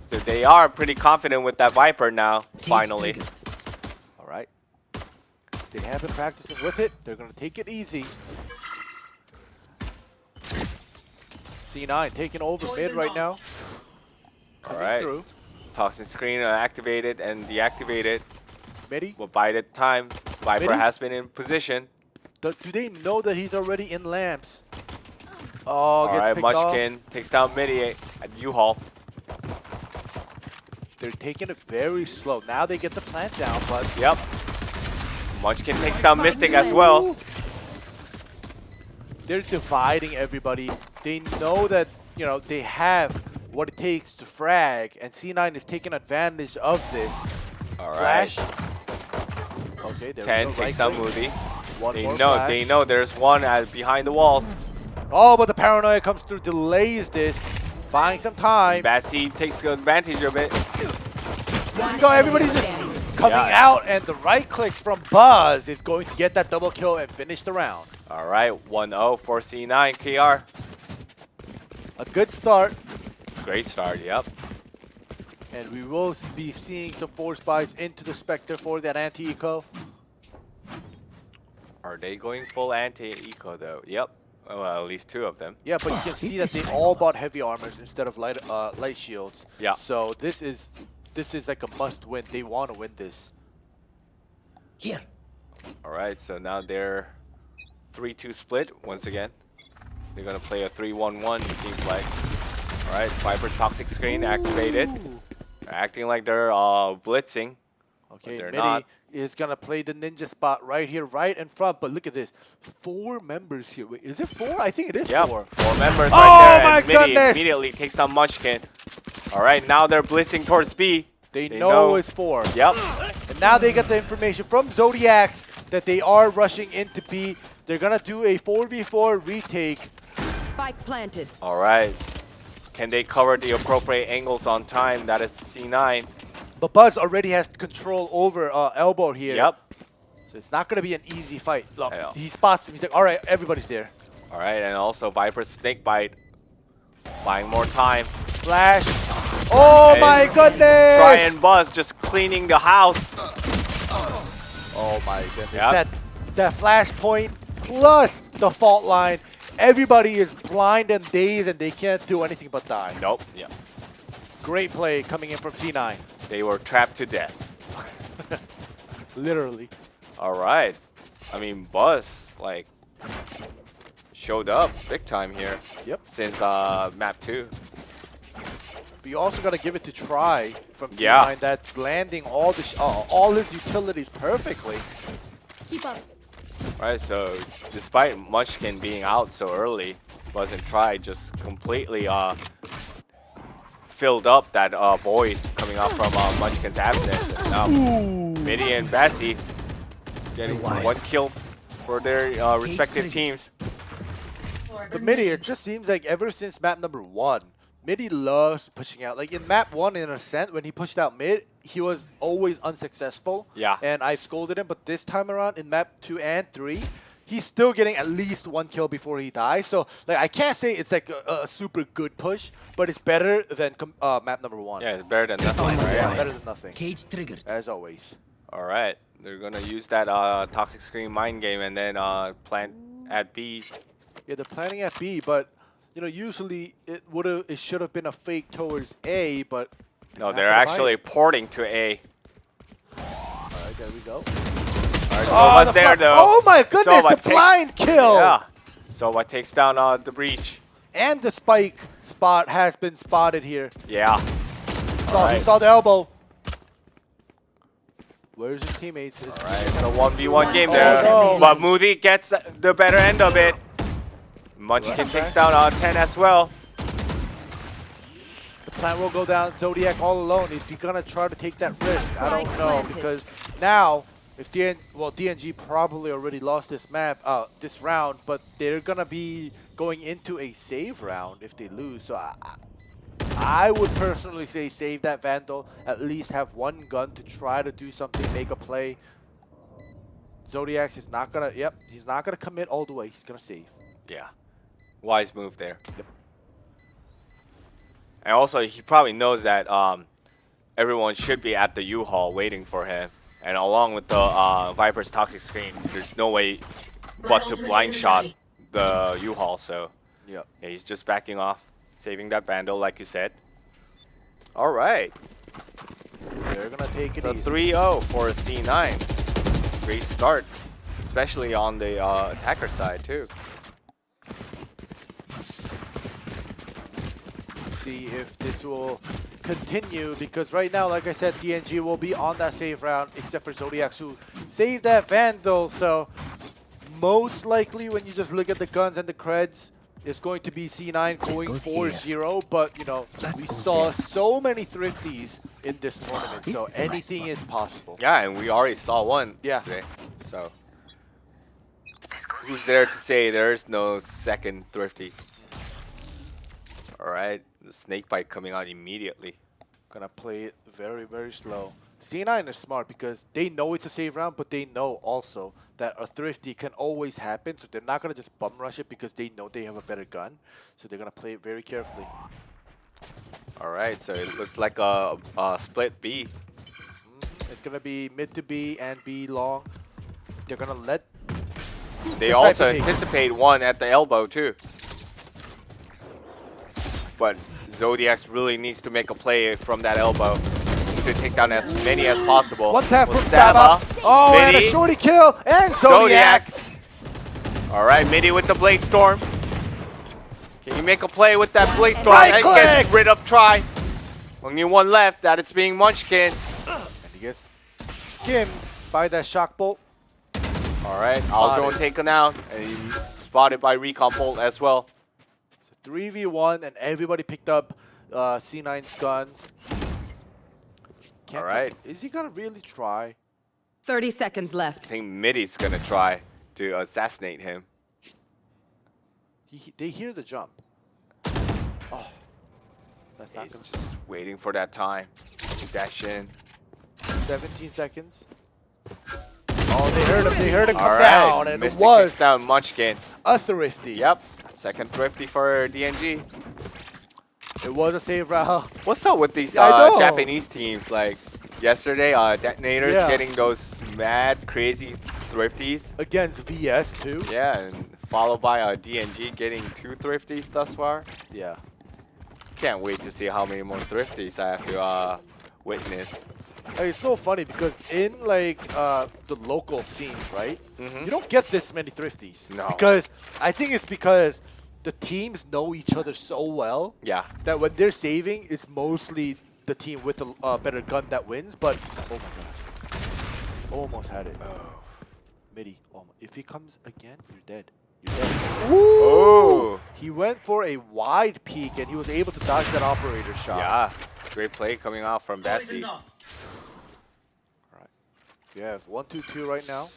So they are pretty confident with that Viper now, finally. Alright. They have been practicing with it. They're going to take it easy. C9 taking over mid right now. Alright. Toxin screen activated and deactivated. Midi. Will bide at time. Viper Midi? has been in position. Do they know that he's already in lamps? Oh, Alright, gets picked off. Munchkin takes down Midi at U-Haul. They're taking it very slow. Now they get the plant down, but... Yep. Munchkin takes down Mystic as well. They're dividing everybody. They know that, they have what it takes to frag, and C9 is taking advantage of this. Alright. Flash. Okay, there 10 we go. takes down Right click. Moody. One They more know, flash. they know there's one behind the walls. Oh, but the paranoia comes through, delays this, buying some time. Bassy takes advantage of it. Let's go, everybody's just coming out, and the right clicks from Buzz is going to get that double kill and finish the round. Alright, 1-0 for C9 KR. A good start, Great start, yep. and we will be seeing some force buys into the Spectre for that anti-eco. Are they going full anti-eco though? Yep. Well, at least 2 of them. Yeah, but you can see that they all bought heavy armors instead of light shields. Yeah. So this is like a must win. They want to win this. Here. Alright, so now they're 3-2 split once again. They're gonna play a 3-1-1, it seems like. Alright, Viper's toxic screen activated. They're acting like they're blitzing. Okay, they're Midi not. is gonna play the ninja spot right here, right in front. But look at this, 4 members here. Wait, is it 4? I think it is 4. 4 members Oh right there. my And Midi goodness! immediately takes down Munchkin. Alright, now they're blitzing towards B. They know it's 4. Yep. And now they get the information from Zodiacs that they are rushing into B. They're gonna do a 4v4 retake. Spike planted. Alright. Can they cover the appropriate angles on time? That is C9. But Buzz already has control over Elbow here. Yep. So it's not gonna be an easy fight. Look, Yeah. he spots him. He's like, all right, everybody's there. Alright, and also Viper's snake bite. Buying more time. Flash. Oh And my goodness! Try and Buzz just cleaning the house. Oh my goodness. Yep. That flash point plus the fault line. Everybody is blind and dazed and they can't do anything but die. Nope. Yeah. Great play coming in from C9. They were trapped to death. Literally. Alright. I mean, Buzz, like, showed up big time here. Yep. Since map 2. But you also got to give it to Try from C9 Yeah. that's landing all his utilities perfectly. Keep up. Right, so despite Munchkin being out so early, Buzz and Try just completely filled up that void coming out from Munchkin's absence. And now Midi and Bassy getting 1 kill for their respective teams. But Midi, it just seems like ever since map number 1, Midi loves pushing out. Like in map 1 in Ascent, when he pushed out mid, he was always unsuccessful. Yeah. And I scolded him, but this time around in map 2 and 3, he's still getting at least 1 kill before he dies. So like I can't say it's like a super good push, but it's better than map number 1. Yeah, it's better than nothing, Time is right? Yeah, flying. better than nothing. Cage triggered. As always. All right, they're gonna use that toxic screen mind game and then plant at B. Yeah, they're planning at B, but you know, usually it should have been a fake towards A, but No, not they're gonna buy actually it. porting to A. All right, there we go. All right, Sova's the there fl- though. Oh my goodness, Sova the takes- blind kill! Yeah. Sova takes down the breach. And the spike spot has been spotted here. Yeah. He Alright. saw the elbow. Where's his teammates? All right, it's a 1v1 game Oh, there. no. But Moody gets the better end of it. Munchkin takes down 10 as well. The plant will go down. Zodiac all alone. Is he gonna try to take that risk? I don't Spike know, planted. because now if DNG probably already lost this map, this round, but they're gonna be going into a save round if they lose. So I would personally say save that Vandal. At least have one gun to try to do something, make a play. Zodiac is not gonna. Yep, he's not gonna commit all the way. He's gonna save. Yeah. Wise move there. Yep. And also, he probably knows that everyone should be at the U-Haul waiting for him. And along with the Viper's toxic screen, there's no way but to blind shot the U-Haul. So Yep. yeah, he's just backing off, saving that Vandal, like you said. All right. They're gonna take it So easy. 3-0 for a C9. Great start, especially on the attacker side too. See if this will continue, because right now, like I said, DNG will be on that save round, except for Zodiac, who saved that Vandal. So most likely, when you just look at the guns and the creds, it's going to be C9 going goes 4-0. But you know, That we goes saw there. so many thrifties in this tournament, This so is the right anything spot. is possible. Yeah, and we already saw one Yeah. today. So who's there to say there's no second thrifty? All right, the snake bite coming out immediately. Gonna play it very, very slow. C9 is smart because they know it's a save round, but they know also that a thrifty can always happen, so they're not gonna just bum rush it because they know they have a better gun. So they're gonna play it very carefully. All right, so it looks like a split B. It's gonna be mid to B and B long. They're gonna let. They Good also type of pick. anticipate one at the elbow too. But Zodiac really needs to make a play from that elbow to take down as many as possible. One tap Will from Stabba. Oh, and a Midi. shorty kill and Zodiac. All right, Midi with the Blade Storm. Can you make a play with that Blade Storm? Right And click. gets rid of Try. Only one left. That is being Munchkin. And he gets skimmed by that shock bolt. All right, Spotted. Aldron taken out. And he's spotted by Recon Bolt as well. 3v1, and everybody picked up C9's guns. All right. Is he gonna really try? 30 seconds I left. think Midi's going to try to assassinate him. They hear the jump. Oh, that's not He's gonna. just waiting for that time to dash in. 17 seconds. Oh, they heard him. They heard it come All right, down, and Mystic it was kicks down Munchkin. a thrifty. Yep, second thrifty for DNG. It was a save round. What's up with these I know. Japanese teams? Like yesterday, Detonators Yeah. getting those mad, crazy thrifties. Against VS too. Yeah, and followed by DNG getting 2 thrifties thus far. Yeah. Can't wait to see how many more thrifties I have to witness. Like, it's so funny because in like the local scenes, right? Mhm. You don't get this many thrifties. No. Because I think it's because the teams know each other so well Yeah. that when they're saving, it's mostly the team with a better gun that wins. But oh my god, almost had it. Oh. Midi, if he comes again, you're dead. You're dead. Woo! Oh. He went for a wide peek and he was able to dodge that operator shot. Yeah. Great play coming out from Bessie. Poison's off. We have 1-2-2 right now.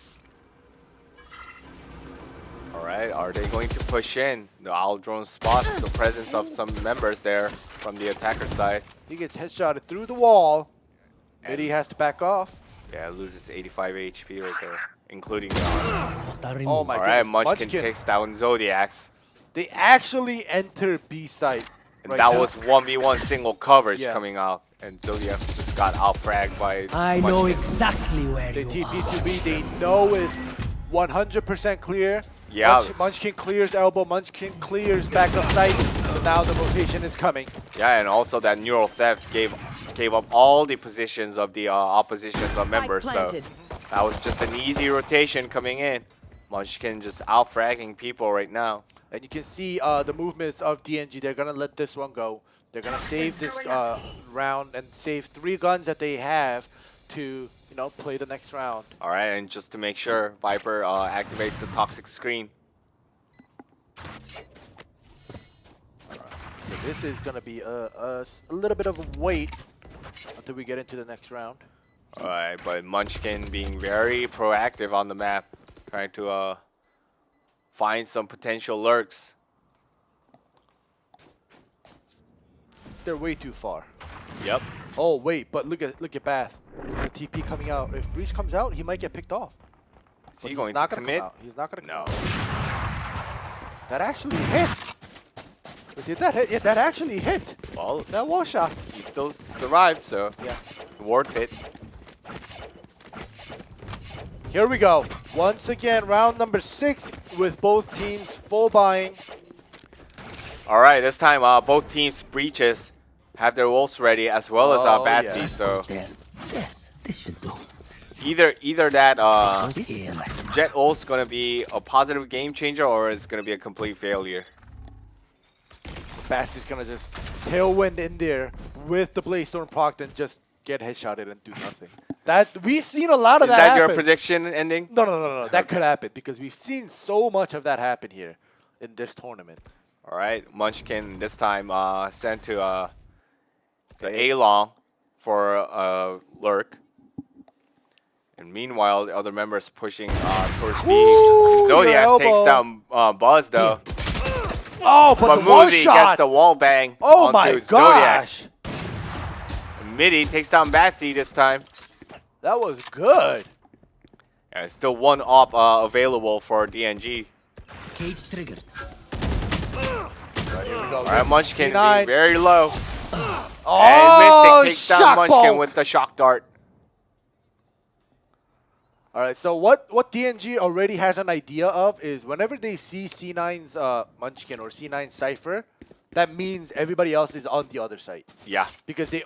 All right, are they going to push in? The Owl Drone spots the presence of some members there from the attacker side. He gets headshotted through the wall. And Midi has to back off. yeah, loses 85 HP right there, including the Hostile Oh removed. my All right, goodness. Munchkin takes down Zodiacs. They actually enter B site. And right that now. was 1v1 single coverage Yeah. coming out. And Zodiacs just got out-fragged by I know Munchkin. exactly where They you TP are. to B. They know it's 100% clear. Yeah. Munchkin clears elbow. Munchkin clears back up site. And now the rotation is coming. Yeah, and also that neural theft gave up all the positions of the opposition's members. So planted. that was just an easy rotation coming in. Munchkin just out-fragging people right now. And you can see the movements of DNG. They're going to let this one go. They're going to save this round and save 3 guns that they have to, play the next round. All right, and just to make sure, Viper activates the toxic screen. So this is going to be a little bit of a wait until we get into the next round. All right, but Munchkin being very proactive on the map, trying to find some potential lurks. They're way too far. Yep. Oh wait, but look at Bath. The TP coming out. If Breach comes out, he might get picked off. Is But he he's going not to gonna commit? come out. He's not gonna No. come out. That actually hit. Did that hit? Yeah, that actually hit. Well, That wall shot. he still survived, so Yeah. worth it. Here we go. Once again, round number 6 with both teams full buying. All right, this time both teams breaches have their wolves ready as well as Oh, Batsy. yeah. So There. Yes, this should do. either that Here. Jet ult's gonna be a positive game changer or it's gonna be a complete failure. Basty's gonna just tailwind in there with the Blaze-Storm proc and just get headshotted and do nothing. That we've seen a lot of Is that that happen. your prediction ending? No. That could happen because we've seen so much of that happen here in this tournament. All right, Munchkin this time sent to the A-Long for lurk. And meanwhile, the other members pushing towards B. Ooh, Zodiac your takes elbow. down Buzz though. Oh, but the wall Moody shot. gets the wall bang Oh onto my Zodiac. gosh. Midi takes down Batsy this time. That was good. And still one op available for DNG. Cage triggered. Right, here we go. All right, Munchkin C9. being very low. Oh, And Mystic takes down shock Munchkin bolt. with the shock dart. All right, so what DNG already has an idea of is whenever they see C9's Munchkin or C9 Cypher, that means everybody else is on the other side. Yeah. Because they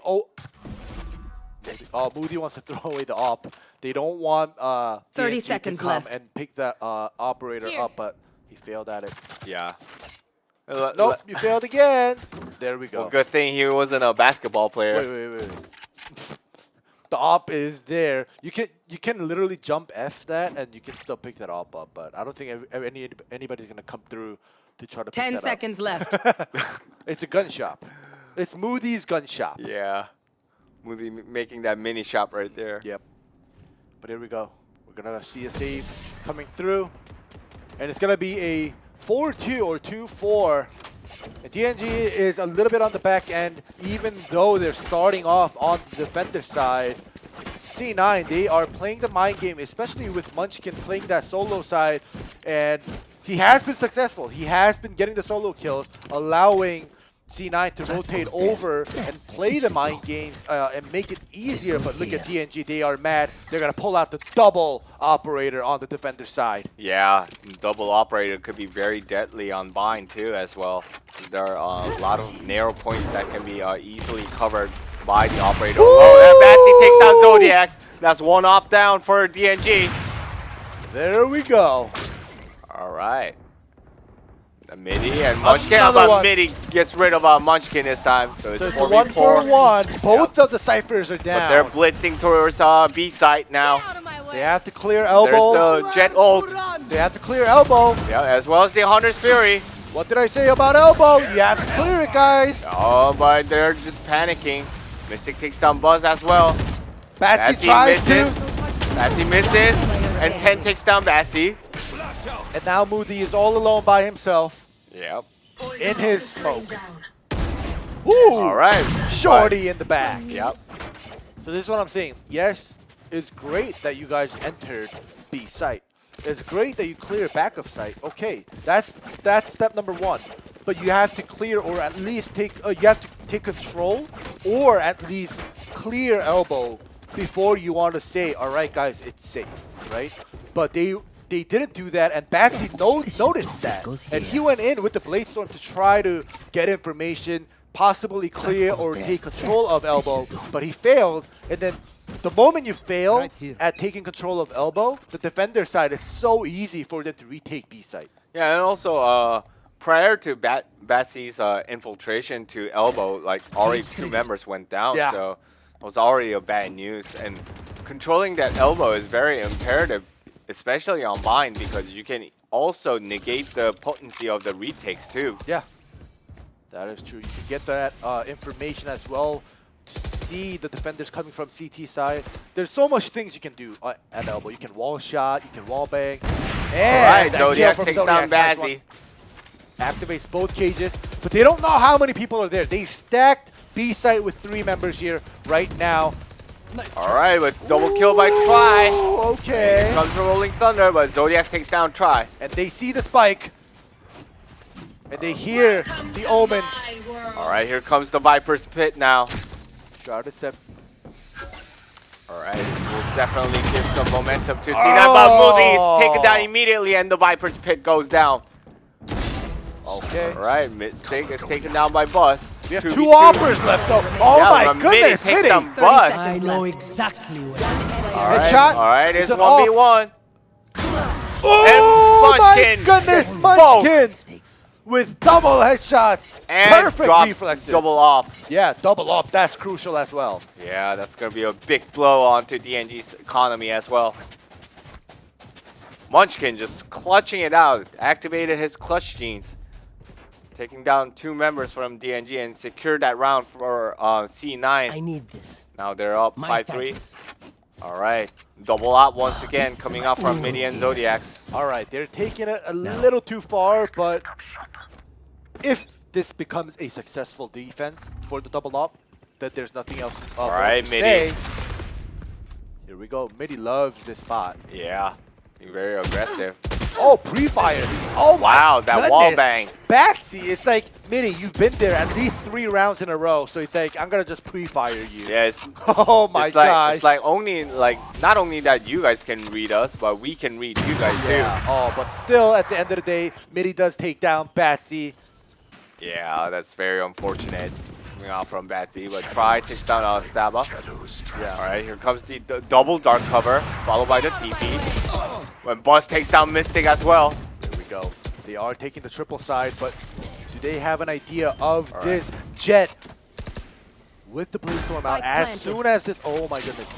Moody wants to throw away the op. They don't want 30 DNG seconds to come left. and pick that operator Here. up, but he failed at it. Yeah. Nope, you failed again. There we go. Well, good thing he wasn't a basketball player. Wait. The op is there. You can literally jump F that and you can still pick that op up, but I don't think anybody's gonna come through to try to pick 10 that seconds left. up. It's a gun shop. It's Moody's gun shop. Yeah. Moody making that mini shop right there. Yep. But here we go. We're gonna see a save coming through, and it's gonna be a 4-2 or 2-4. And DNG is a little bit on the back end, even though they're starting off on the defender side. C9, they are playing the mind game, especially with Munchkin playing that solo side, and he has been successful. He has been getting the solo kills, allowing C9 to rotate over and play the mind games and make it easier. But look at DNG, they are mad. They're going to pull out the double operator on the defender side. Yeah, double operator could be very deadly on bind too as well. There are a lot of narrow points that can be easily covered by the operator. Oh, that Batsy takes down Zodiacs. That's one op down for DNG. There we go. All right. The Midi and Munchkin, Another but one. Midi gets rid of Munchkin this time. So it's So it's 4v4. 1-for-1. Both of the ciphers are down. But they're blitzing towards B site now. Get out of my way. They have to clear elbow. There's the Jet ult. They have to clear elbow. Yeah, as well as the Hunter's Fury. What did I say about elbow? You have to clear it, guys. Oh, but they're just panicking. Mystic takes down Buzz as well. Batsy Batsy tries misses. to. Batsy misses. And 10 takes down Batsy. And now Moody is all alone by himself Yep. in his smoke. All Ooh! right. Shorty in the back. Yep. So this is what I'm saying. Yes, it's great that you guys entered B site. It's great that you clear back of site. Okay, that's step number one. But you have to clear, or at least take. You have to take control, or at least clear elbow before you want to say, "All right, guys, it's safe," right? But they didn't do that, and Batsy noticed that, and he went in with the Blade Storm to try to get information, possibly clear or take control of elbow, but he failed. And then the moment you fail at taking control of elbow, the defender side is so easy for them to retake B site. Yeah, and also prior to Batsy's infiltration to elbow, like already 2 members went down, Yeah. so it was already a bad news. And controlling that elbow is very imperative, especially on mine, because you can also negate the potency of the retakes too. Yeah, that is true. You can get that information as well to see the defenders coming from CT side. There's so much things you can do at elbow. You can wall shot, you can wall bang. And Alright, that kill Zodiac from takes Zodiac, down nice one. Bazzy. Activates both cages, but they don't know how many people are there. They stacked B site with 3 members here right now. Alright, but double kill by Try. Ooh, okay. Here comes the Rolling Thunder, but Zodiac takes down Try. And they see the spike. And they hear the omen. Alright, here comes the Viper's Pit now. Sharded step. Alright, this will definitely give some momentum to C9, but Moody is taken down immediately and the Viper's Pit goes down. Okay. Alright, Mistake is taken down by Buzz. We have 2v2. 2 offers left though. Oh Yeah, my but Midi goodness, takes Midi. some Buzz. I know exactly where. Alright, Headshot. alright, Is it's it off? 1v1. Oh my Munchkin goodness, gets Munchkin Stakes. with double headshots. And Perfect drop reflexes. double off. Yeah, double up. That's crucial as well. Yeah, that's going to be a big blow onto DNG's economy as well. Munchkin just clutching it out. Activated his clutch genes. Taking down 2 members from DNG and secured that round for C9. I need this. Now they're up My 5-3. thanks. Alright. Double up once again coming up from Midi and Zodiacs. All right, they're taking it a little too far, but if this becomes a successful defense for the double up, then there's nothing else Alright, to Midi. say. Here we go. Midi loves this spot. Yeah. Being very aggressive. Oh, pre-fire. Oh my Wow, that wall goodness. bang. Backsy, it's like, Midi, you've been there at least 3 rounds in a row, so it's like, I'm going to just pre-fire you. Yeah, it's, Oh my it's like, gosh. It's like only, like, not only that you guys can read us, but we can read you guys Yeah. Oh, but still, at the end of the day, Midi does take down Batsy. too. Yeah, that's very unfortunate. Coming out from Batsy, but Try takes down Staba. Yeah. Alright, here comes the double dark cover, followed by the TP. When Buzz takes down Mystic as well. There we go. They are taking the triple side, but do they have an idea of this Jet with the Blue Storm out Spike as planted. soon as this? Oh my goodness.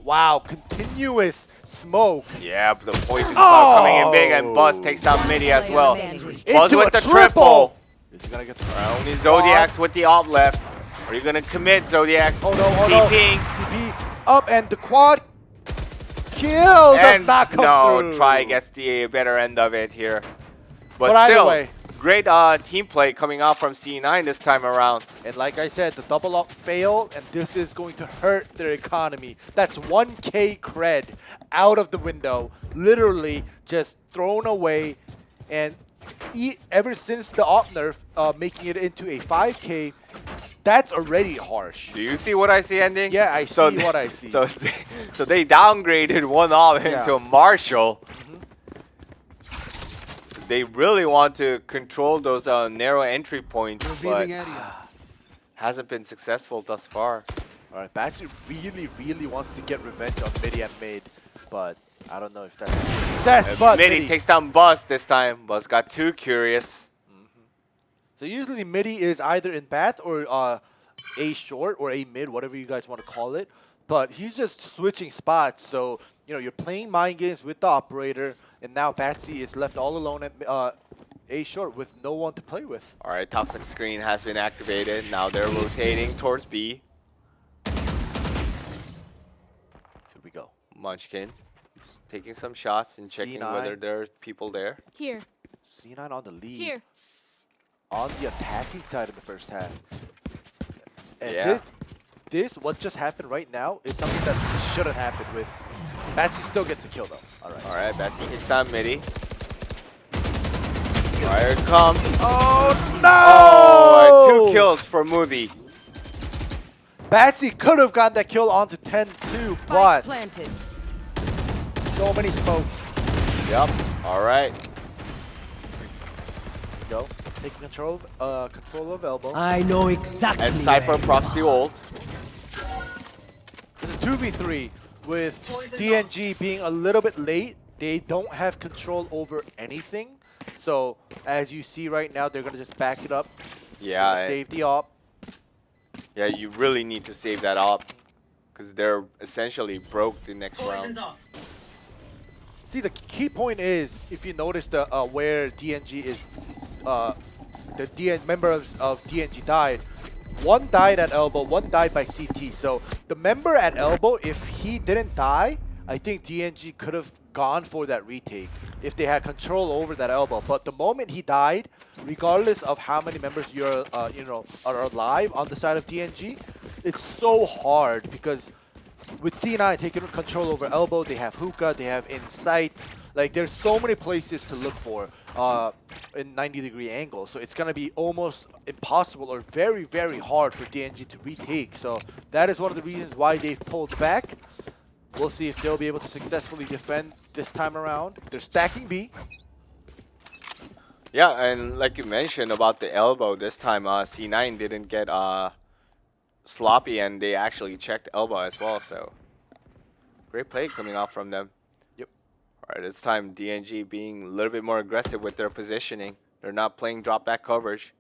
Wow, continuous smoke. Yeah, but the poison cloud coming in big, and Buzz takes down Midi as well. Buzz Into with a the triple. triple. Is he gonna get the Only Zodiacs with the op left. Are you gonna commit, Zodiacs? Oh no, oh no. TPing. TP up and the quad kill does And not come no, through. Try gets the better end of it here. But But either still, way. great team play coming out from C9 this time around. And like I said, the double up failed, and this is going to hurt their economy. That's 1K cred out of the window, literally just thrown away. And ever since the op nerf, making it into a 5K, that's already harsh. Do you see what I see ending? Yeah, I see what I see. So they downgraded one op into a Marshall. They really want to control those narrow entry points, but hasn't been successful thus far. All right, Batsy really wants to get revenge on Midi and Mid, but I don't know if that's a success. But Midi takes down Buzz this time. Buzz got too curious. So usually Midi is either in Bath or A short or A mid, whatever you guys want to call it. But he's just switching spots. So, you know, you're playing mind games with the operator, and now Batsy is left all alone at A short with no one to play with. All right, toxic screen has been activated. Now they're rotating towards B. Here we go. Munchkin Taking some shots and checking whether C9. there are people there. Here. C9 on the lead. Here. On the attacking side of the first half. And Yeah. this, what just happened right now, is something that shouldn't happen with. Batsy still gets the kill though. Alright. Alright, Bessie takes down midi. Alright, here it comes. Oh no! Oh, 2 kills for Moody. Batsy could have gotten that kill onto 10-2, Spike but planted. so many smokes. Yep. Alright. Go. Taking control of elbow. I know exactly. And Cypher where you procs the are. ult. It's a 2v3 with Poison's DNG being a little bit late. They don't have control over anything. So as you see right now, they're gonna just back it up. Yeah. Save the op. Yeah, you really need to save that op. Because they're essentially broke the next Poison's round. off. See, the key point is, if you notice the where DNG is, the member of DNG died. One died at elbow, one died by CT. So the member at elbow, if he didn't die, I think DNG could have gone for that retake if they had control over that elbow. But the moment he died, regardless of how many members you're, are alive on the side of DNG, it's so hard because with C9 taking control over elbow, they have hookah, they have insight. Like there's so many places to look for in 90-degree angle. So it's gonna be almost impossible or very, very hard for DNG to retake. So that is one of the reasons why they've pulled back. We'll see if they'll be able to successfully defend this time around. They're stacking B. Yeah, and like you mentioned about the elbow, this time C9 didn't get sloppy and they actually checked elbow as well. So great play coming out from them. Yep. All right, this time DNG being a little bit more aggressive with their positioning. They're not playing drop back coverage.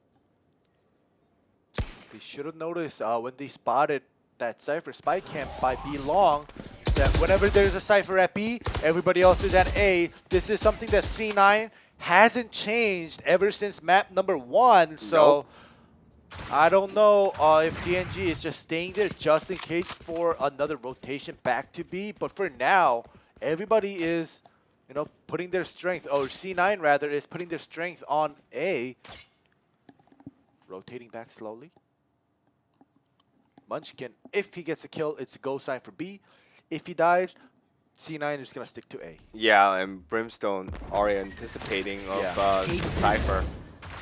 They should have noticed when they spotted that Cypher spike camp by B long, that whenever there's a Cypher at B, everybody else is at A. This is something that C9 hasn't changed ever since map number 1. So Nope. I don't know if DNG is just staying there just in case for another rotation back to B. But for now, everybody is, putting their strength, or C9 rather, is putting their strength on A. Rotating back slowly. Munchkin, if he gets a kill, it's a go sign for B. If he dies, C9 is going to stick to A. Yeah, and Brimstone already anticipating of the Cypher.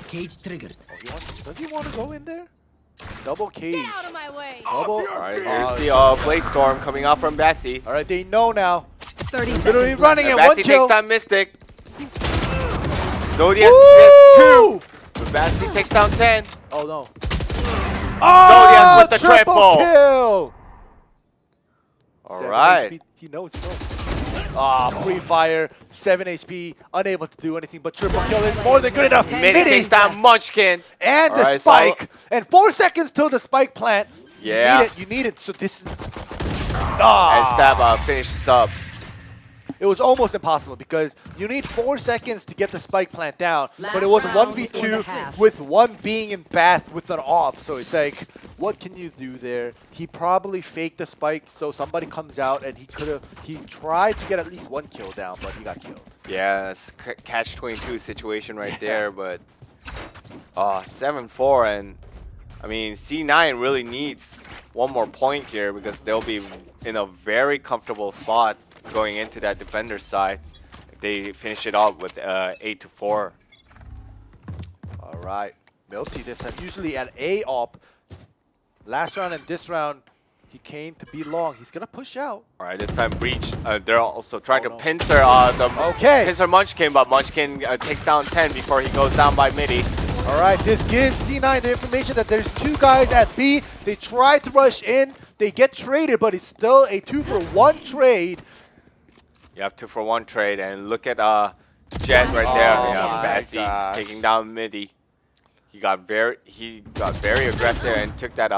Cage triggered. Does he want to go in there? Double cage. Get out of my way. Double. Alright, here's the Blade Storm coming out from Batsy. Alright, they know now. 30 Literally seconds running left. at one Batsy kill. takes down Mystic. Zodiac Woo! gets 2. But Batsy takes down 10. Oh no. Zodiac's with the triple. Kill. 7 Alright. HP. He knows. Free fire, 7 HP, unable to do anything but triple kill is more than good enough. Midi takes down Munchkin. And the Alright, spike. And 4 seconds till the spike plant. Yeah. You need it. So this is... And Stab finishes up. It was almost impossible because you need 4 seconds to get the spike plant down, but Last it was round before the 1v2 half. with one being in bath with an off. So it's like, what can you do there? He probably faked the spike, so somebody comes out and he tried to get at least 1 kill down, but he got killed. Yeah, it's catch-22 situation right there, but 7-4, and I mean C9 really needs one more point here because they'll be in a very comfortable spot going into that defender's side if they finish it off with 8-4. All right, Milty this time usually at A op. Last round and this round, he came to be long. He's gonna push out. All right, this time Breach. They're also trying to no. pincer pincer Munchkin, but Munchkin takes down 10 before he goes down by midi. All right, this gives C9 the information that there's 2 guys at B. They try to rush in. They get traded, but it's still a 2-for-1 trade. You have 2-for-1 trade, and look at Jet right there. Yeah, Bassy taking down midi. He got very aggressive and took that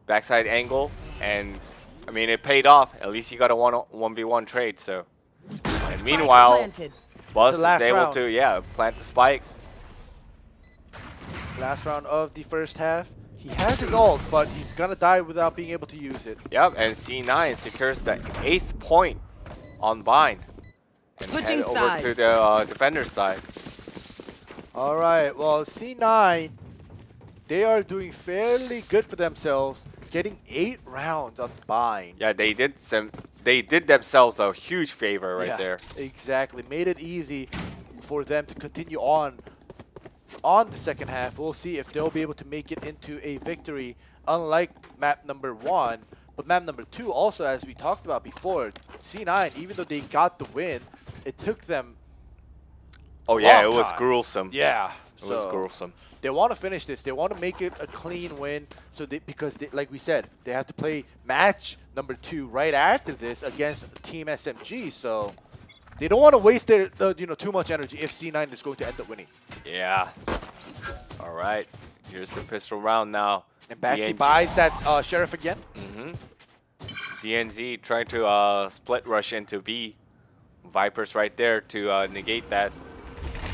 backside angle, and I mean it paid off. At least he got a 1v1 trade. So, and meanwhile, Planted. Buzz is last able round. to plant the spike. Last round of the first half. He has his ult, but he's gonna die without being able to use it. Yep, and C9 secures the 8th point on bind. And Switching head over to sides. the defender's side. All right. Well, C9, they are doing fairly good for themselves, getting 8 rounds on bind. Yeah, they did themselves a huge favor right Yeah, there. Exactly. Made it easy for them to continue on the second half. We'll see if they'll be able to make it into a victory, unlike map number 1. But map number 2 also, as we talked about before, C9, even though they got the win, it took them Oh yeah, long it was time. gruesome. Yeah. It was gruesome. They want to finish this. They want to make it a clean win. So because like we said, they have to play match number 2 right after this against Team SMG. So they don't want to waste their too much energy if C9 is going to end up winning. Yeah. All right. Here's the pistol round now. And Batsy DNG buys that Sheriff again. DNZ trying to split rush into B. Vipers right there to negate that.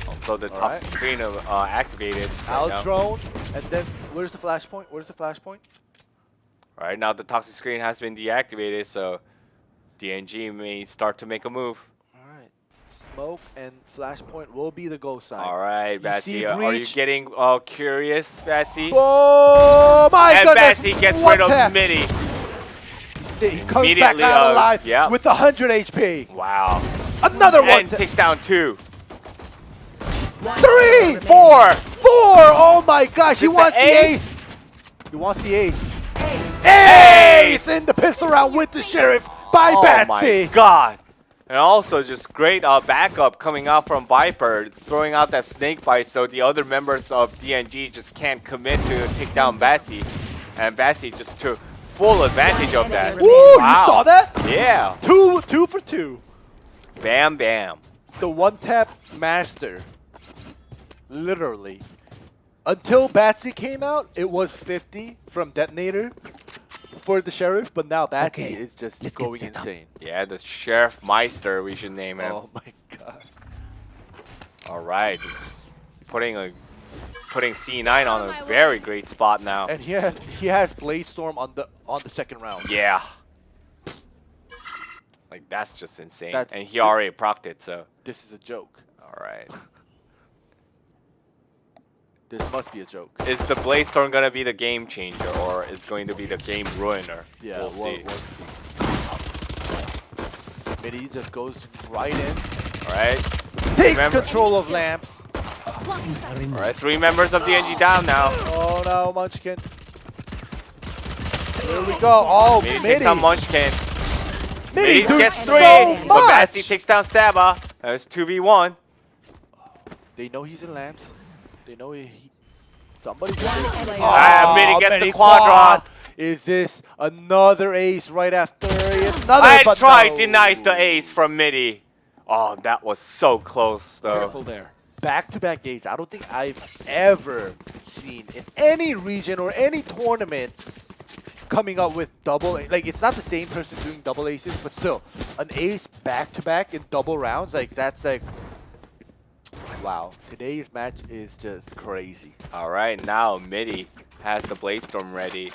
Also, the top right. screen activated. Out Right now. drone. And then where's the flashpoint? Where's the flashpoint? Right now, the toxic screen has been deactivated, so DNG may start to make a move. All right. Smoke and flashpoint will be the go sign. All right, You Batsy, see are you breach? getting curious, Batsy? Oh my And goodness! Batsy gets What rid of the- Midi. He comes back Immediately, out alive yep. with 100 HP. Wow. Another one. And takes down 2. 3, 4. 4. Oh my gosh! He Is wants the the ace? ace. He wants the ace. Ace in the pistol round with the sheriff by Oh Batsy. my god. And also just great backup coming out from Viper, throwing out that snake bite so the other members of DNG just can't commit to take down Batsy. And Batsy just took full advantage of that. Woo! Wow. You saw that? Yeah. 2 for 2. Bam, bam. The one-tap master. Literally. Until Batsy came out, it was 50 from Detonator for the Sheriff, but now Batsy Okay, is just let's get going set up. insane. Yeah, the Sheriff Meister, we should name him. Oh my god. All right. Just putting C9 on a very great spot now. And he has Blade Storm on the second round. Yeah. Like, that's just insane. That's- And he already procced it, so. This is a joke. All right. This must be a joke. Is the Blaze Storm going to be the game changer, or is going to be the game ruiner? Yeah, we'll see. We'll see. Midi just goes right in. All right. Takes Remember- control of lamps. Blocking sight. All right, 3 members of the NG down now. Oh no, Munchkin. Here we go. Oh, Midi Midi. takes down Munchkin. Midi Midi doing gets so 3, but much. Batsy takes down Stabba. That's 2v1. They know he's in lamps. They know somebody's Midi gets the quadron. Is this another ace right after another? I but tried no. denies the ace from Midi. Oh, that was so close, though. Careful there. Back-to-back ace. I don't think I've ever seen in any region or any tournament coming up with double. Like, it's not the same person doing double aces, but still, an ace back-to-back in double rounds. Like, that's like, wow. Today's match is just crazy. All right, now Midi has the Blaze Storm ready.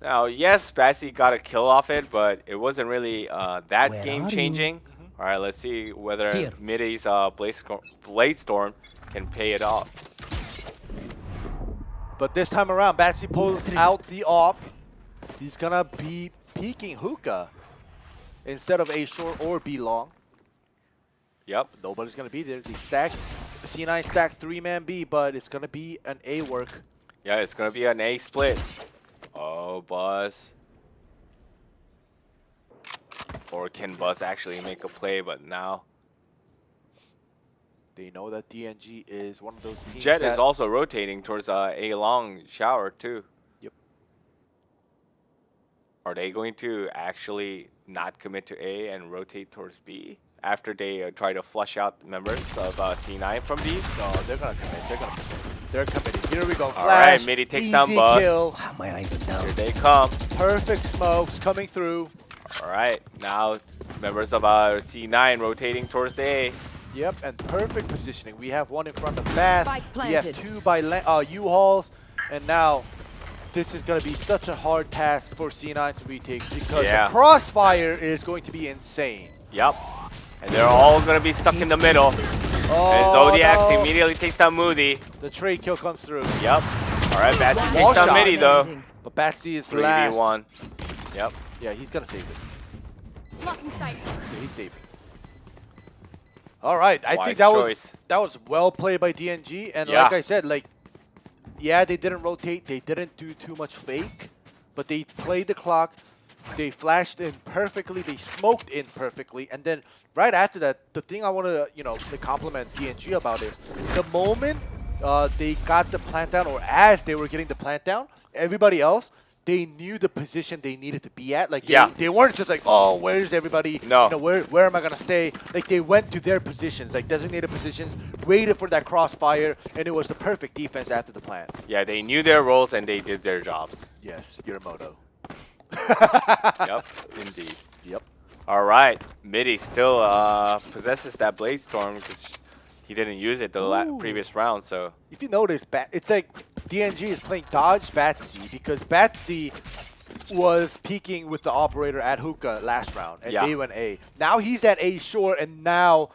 Now, yes, Batsy got a kill off it, but it wasn't really that Where game-changing. All right, let's see whether Here. Midi's Blade Storm can pay it off. But this time around, Batsy pulls out the AWP. He's gonna be peeking hookah instead of A short or B long. Yep. Nobody's gonna be there. They stack C9 stack 3-man B, but it's gonna be an A work. Yeah, it's going to be an A split. Oh, Buzz. Or can Buzz actually make a play, but now They know that DNG is one of those teams Jet that is also rotating towards A long shower too. Yep. Are they going to actually not commit to A and rotate towards B after they try to flush out members of C9 from B? No, they're gonna commit. They're gonna commit. They're committing. Here we go. All Flash. right, Midi takes easy down Buzz. kill. Wow, my eyes are down. Here they come. Perfect smokes coming through. All right, now members of C9 rotating towards the A. Yep, and perfect positioning. We have one in front of Bath. Spike We have planted. 2 by U-Hauls, and now this is going to be such a hard task for C9 to retake because Yeah. the crossfire is going to be insane. Yep. And they're all going to be stuck in the middle. And Zodiac immediately takes down Moody. The trade kill comes through. Yep. All right, Batsy Wall takes down shot. Midi, though. But Batsy is last. 3v1. Yep. Yeah, he's going to save it. Blocking sight. Yeah, he's saving. All right, I think Wise that was well played by DNG. And Yeah. like I said, like, yeah, they didn't rotate. They didn't do too much fake. But they played the clock. They flashed in perfectly. They smoked in perfectly. And then right after that, the thing I want to, to compliment DNG about is the moment they got the plant down, or as they were getting the plant down, everybody else, they knew the position they needed to be at. Like, they weren't just like, oh, where's everybody? No. Where am I going to stay? Like, they went to their positions, like designated positions, waited for that crossfire, and it was the perfect defense after the plant. Yeah, they knew their roles and they did their jobs. Yes, Yuramoto. Yep, indeed. Yep. All right, Midi still possesses that Blade Storm because he didn't use it the previous round. So If you notice, it's like DNG is playing dodge Batsy because Batsy was peeking with the operator at hookah last round, and they went A. Now he's at A short, and now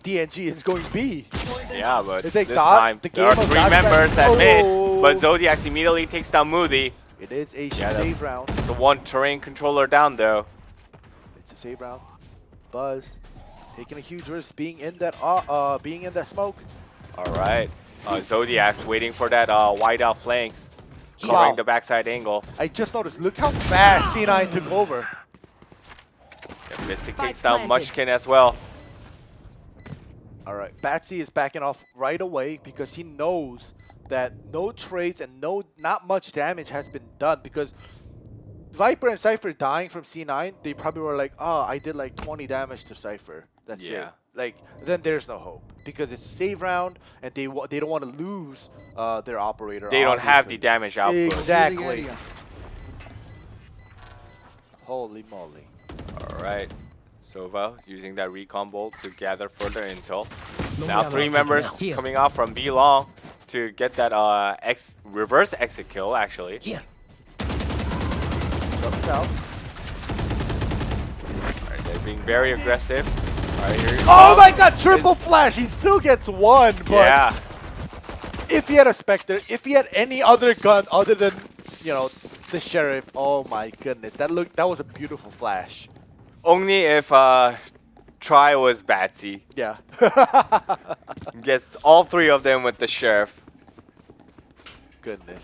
DNG is going B. yeah, but It's this like time the there are game of 3 dodge members Batsy. at mid, but Zodiac immediately takes down Moody. It is a Yeah, save round. It's a 1 terrain controller down though. It's a save round. Buzz taking a huge risk, being in that smoke. All right, Zodiac's waiting for that wide out flanks, covering the backside angle. I just noticed. Look how fast C9 took over. And Mystic Spike takes down planted. Munchkin as well. All right, Batsy is backing off right away because he knows that no trades and not much damage has been done because Viper and Cypher dying from C9, they probably were like, oh, I did like 20 damage to Cypher. That's it. Like, then there's no hope because it's a save round and they don't want to lose their operator. They don't have the obviously. damage output. Exactly. Holy moly. All right. Sova using that recon bolt to gather further intel. Now 3 members coming out from B long to get that reverse exit kill actually. Here. Up south. All right, they're being very aggressive. All right, here Oh my god, triple flash! He still gets one, but yeah. if he had a Spectre, if he had any other gun other than, the Sheriff, oh my goodness. That was a beautiful flash. Only if Try was Batsy. Yeah. Gets all 3 of them with the Sheriff. Goodness.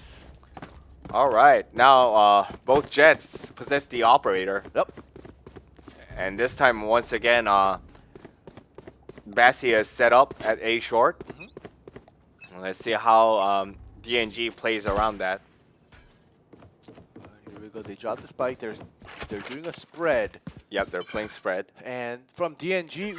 All right, now both Jets possess the operator. Yep. And this time, once again, Batsy is set up at A short. Let's see how DNG plays around that. Here we go. They drop the spike. They're doing a spread. Yep, they're playing spread. And from DNG,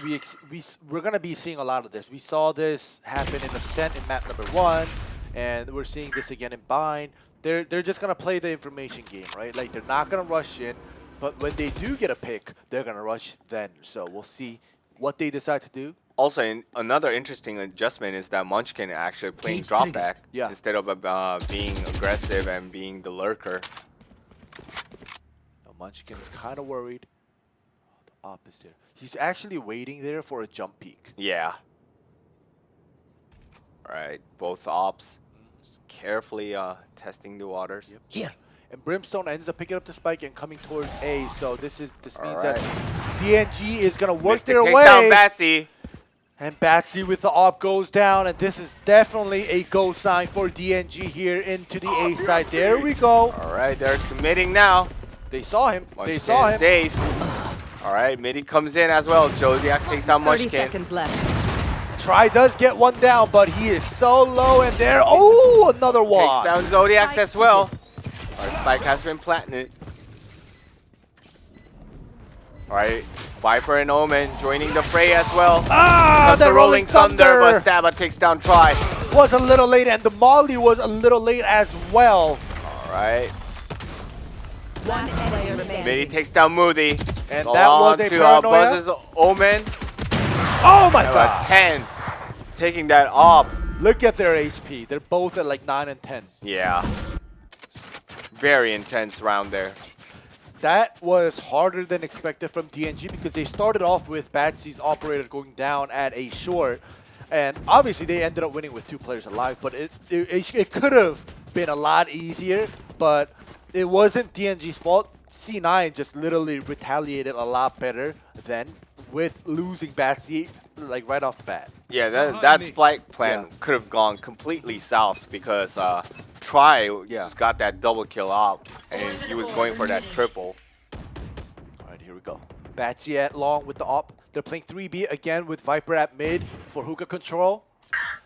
we're gonna be seeing a lot of this. We saw this happen in Ascent in map number 1, and we're seeing this again in Bind. They're just gonna play the information game, right? Like they're not gonna rush in, but when they do get a pick, they're gonna rush then. So we'll see what they decide to do. Also, another interesting adjustment is that Munchkin actually playing drop back instead of being aggressive and being the lurker. Munchkin is kind of worried. The op is there. He's actually waiting there for a jump peek. Yeah. All right, both ops just carefully testing the waters. Yep. Here. And Brimstone ends up picking up the spike and coming towards A. So this means All that right. DNG is gonna work Mystic their takes way. down Batsy. And Batsy with the op goes down, and this is definitely a go sign for DNG here into the A side. There we go. All right, they're committing now. They saw him. Munchkin They saw him. Dazed. All right, Midi comes in as well. Zodiac takes down 30 Munchkin. seconds left. Try does get one down, but he is so low, and there. Oh, another Takes one. down Zodiac as well. Our spike has been planted. All right, Viper and Omen joining the fray as well. Ah, Comes the Rolling Thunder, but Stabba takes down Try. Was a little late, and the Molly was a little late as well. All right, One enemy remaining. Midi takes down Moody. And Go that was on a to paranoia. Buzz's Omen. Oh my At god. 10, taking that up. Look at their HP. They're both at like 9 and 10. Yeah. Very intense round there. That was harder than expected from DNG because they started off with Batsy's operator going down at a short, and obviously they ended up winning with 2 players alive, but it could have been a lot easier, but it wasn't DNG's fault. C9 just literally retaliated a lot better than with losing Batsy like right off the bat. Yeah, that spike plan could have gone completely south because Try just got that double kill out, and he was going for that triple. All right, here we go. Batsy at long with the op. They're playing 3B again with Viper at mid for hookah control,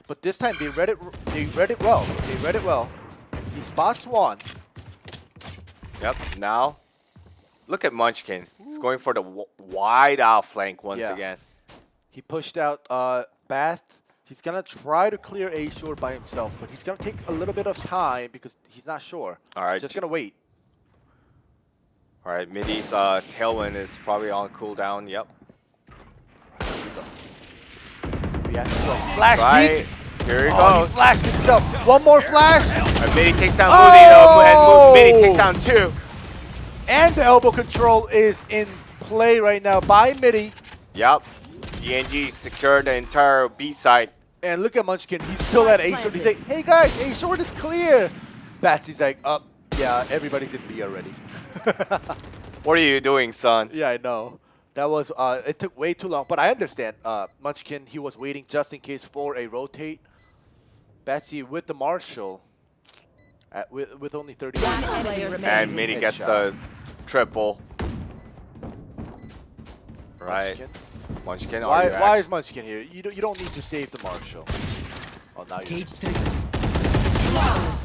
but this time they read it well. They read it well. He spots one. Yep. Now, look at Munchkin. He's going for the wide out flank once again. He pushed out Bath. He's going to try to clear A short by himself, but he's going to take a little bit of time because he's not sure. All right. He's just going to wait. All right, Midi's tailwind is probably on cooldown. Yep. Here we go. Reaction go. Flash Right. peek. Here he Oh, goes. he flashed himself. One more flash. Midi takes down Moody though, and Midi takes down 2. And the elbow control is in play right now by Midi. Yep. DNG secured the entire B side. And look at Munchkin. He's still at A short. He's like, hey guys, A short is clear. Batsy's like, yeah, everybody's in B already. What are you doing, son? Yeah, I know. That was, it took way too long. But I understand. Munchkin, he was waiting just in case for a rotate. Batsy with the Marshall. With only 30 And Midi gets the triple. Right. Munchkin, why is Munchkin here? You don't need to save the Marshall. Oh, now you. Cage triggered.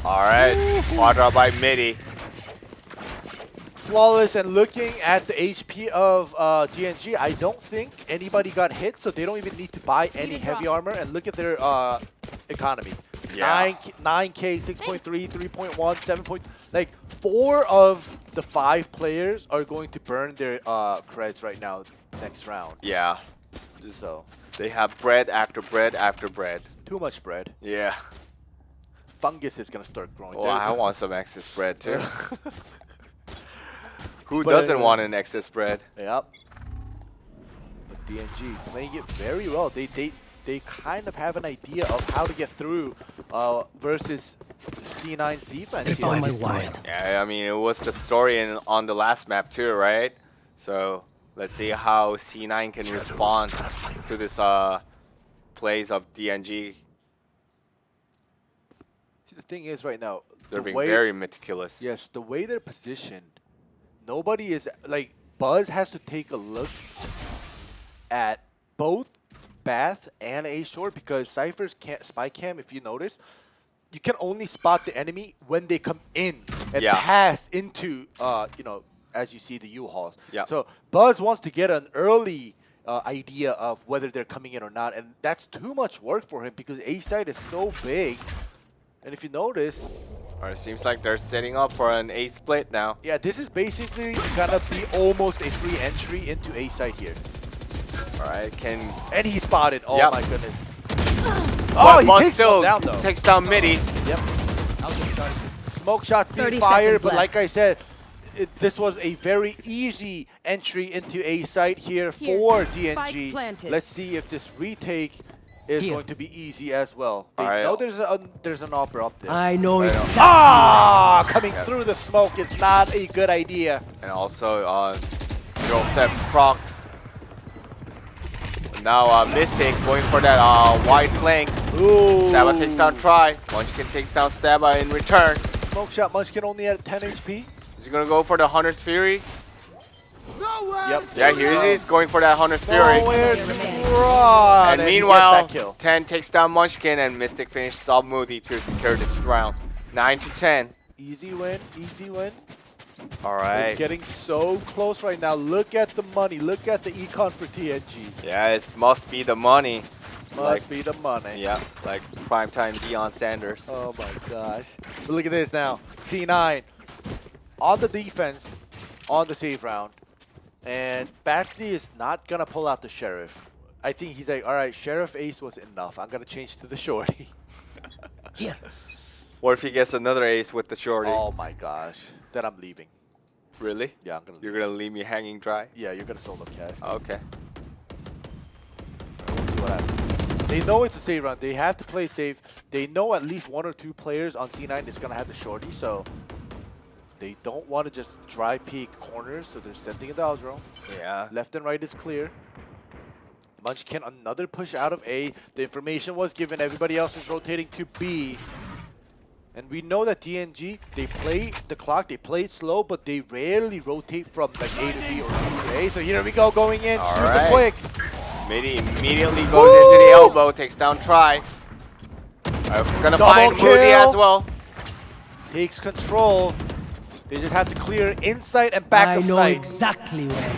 All right, quadra by Midi. Flawless, and looking at the HP of DNG, I don't think anybody got hit, so they don't even need to buy any heavy armor. And look at their economy. Yeah. 9K, 6.3, 3.1, 7 point. Like 4 of the 5 players are going to burn their creds right now next round. Yeah. So They have bread after bread after bread. too much bread. Yeah. Fungus is gonna start growing. Well, I want some excess bread too. Who But doesn't anyway. want an excess bread? Yep. But DNG playing it very well. They kind of have an idea of how to get through versus C9's defense. They here. found my wild. Yeah, I mean, it was the story on the last map too, right? So let's see how C9 can respond to this plays of DNG. See, the thing is right now, They're the being way, very meticulous. yes, the way they're positioned, nobody is like Buzz has to take a look at both Bath and A short because Cypher's spy cam, if you notice, you can only spot the enemy when they come in and pass into you know, as you see the U-Hauls. Yeah. So Buzz wants to get an early idea of whether they're coming in or not, and that's too much work for him because A side is so big. And if you notice, Or it seems like they're setting up for an A split now. yeah, this is basically gonna be almost a free entry into A side here. All right, And he spotted. Oh Yep. my goodness. but He takes still one down though. takes down Midi. Yep. Smoke shots being 30 fired, seconds but left. like I said, this was a very easy entry into A site here for DNG. Spike planted. Let's see if this retake is Here. going to be easy as well. They Alright. know there's an opera up there. I know Right on. exactly. Coming through the smoke, it's not a good idea. And also, Zero Step proc. Now, Mystic going for that wide flank. Ooh. Staba takes down Try. Munchkin takes down Staba in return. Smoke shot, Munchkin only at 10 HP. Is he going to go for the Hunter's Fury? Yep. Yeah, here he is going for that Hunter's Fury. Nowhere to run. And he meanwhile, gets that kill. 10 takes down Munchkin and Mystic finishes off Moody to secure this round. 9 to 10. Easy win, easy win. All It's right. getting so close right now. Look at the money. Look at the econ for TNG. Yeah, it must be the money. Must be the money. Yeah, like primetime Deion Sanders. Oh my gosh. But look at this now. C9 on the defense on the save round. And Batsy is not going to pull out the Sheriff. I think he's like, all right, Sheriff Ace was enough. I'm going to change to the Shorty. Here. What if he gets another ace with the shorty? Oh my gosh. Then I'm leaving. Really? Yeah, I'm gonna. You're leave. gonna leave me hanging dry? Yeah, you're gonna solo cast. Okay. We'll see what happens. They know it's a save round. They have to play safe. They know at least 1 or 2 players on C9 is gonna have the shorty, so they don't want to just dry peek corners. So they're sending it to Aldro. Yeah. Left and right is clear. Munchkin, another push out of A. The information was given. Everybody else is rotating to B. And we know that DNG, they play the clock, they play it slow, but they rarely rotate from like A to B or B to A. So here we go, going in All super right. quick. Midi immediately goes into the elbow, takes down Try. Gonna Double find Moody kill. as well. Takes control. They just have to clear inside and back I of know sight. exactly where.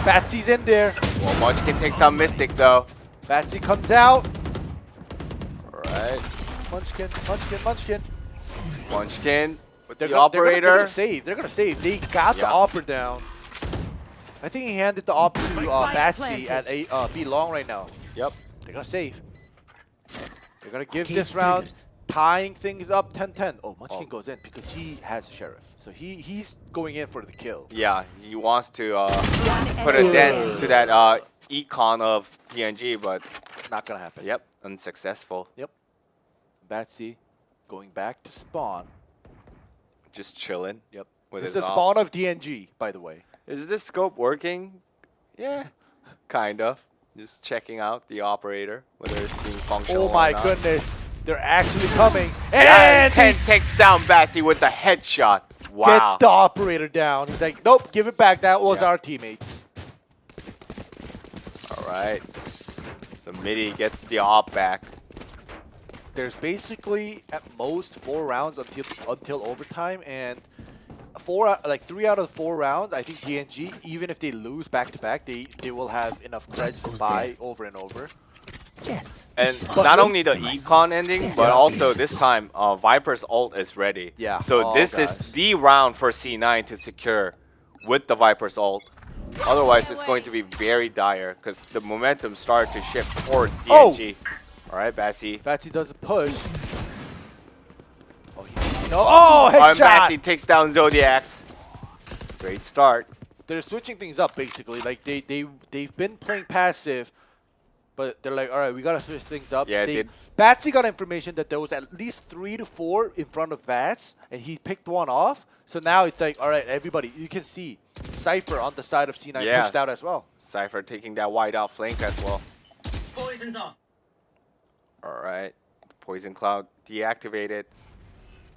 Batsy's in there. Well, Munchkin takes down Mystic though. Batsy comes out. All right. Munchkin, Munchkin, Munchkin. Munchkin with the They're operator. gonna save. They're gonna save. They got the Yeah. opera down. I think he handed the op to Batsy planted. at A B long right now. Yep. They're gonna save. They're gonna give Cage this round, triggered. tying things up 10-10. Oh, Munchkin Oh. goes in because he has a sheriff. So he's going in for the kill. Yeah, he wants to One put a enemy dent remaining. to that econ of PNG, but Not gonna happen. yep, unsuccessful. Yep. Batsy going back to spawn. Just chilling. Yep. With This is his the op. spawn of DNG, by the way. Is this scope working? Yeah, kind of. Just checking out the operator, whether it's being functional. Oh my or not. goodness. They're actually coming. And And he 10 takes down Batsy with the headshot. Wow. gets the operator down. He's like, nope, give it back. That was Yeah. our teammates. All right. So Midi gets the op back. There's basically at most 4 rounds until overtime, and 3 out of the 4 rounds, I think DNG, even if they lose back to back, they will have enough creds to goes buy there. over and over. Yes. And not only the econ ending, but also this time Viper's ult is ready. Yeah. So Oh, this is gosh. the round for C9 to secure with the Viper's ult. Otherwise, it's going to be very dire because the momentum started to shift towards DNG. All right, Batsy. Batsy does a push. Oh, headshot! Batsy takes down Zodiacs. Great start. They're switching things up basically. Like they've been playing passive, but they're like, all right, we gotta switch things up. Yeah, Batsy got information that there was at least 3 to 4 in front of Bats, and he picked one off. So now it's like, all right, everybody, you can see Cypher on the side of C9 Yes. pushed out as well. Cypher taking that wide out flank as well. Poison's off. All right. Poison Cloud deactivated.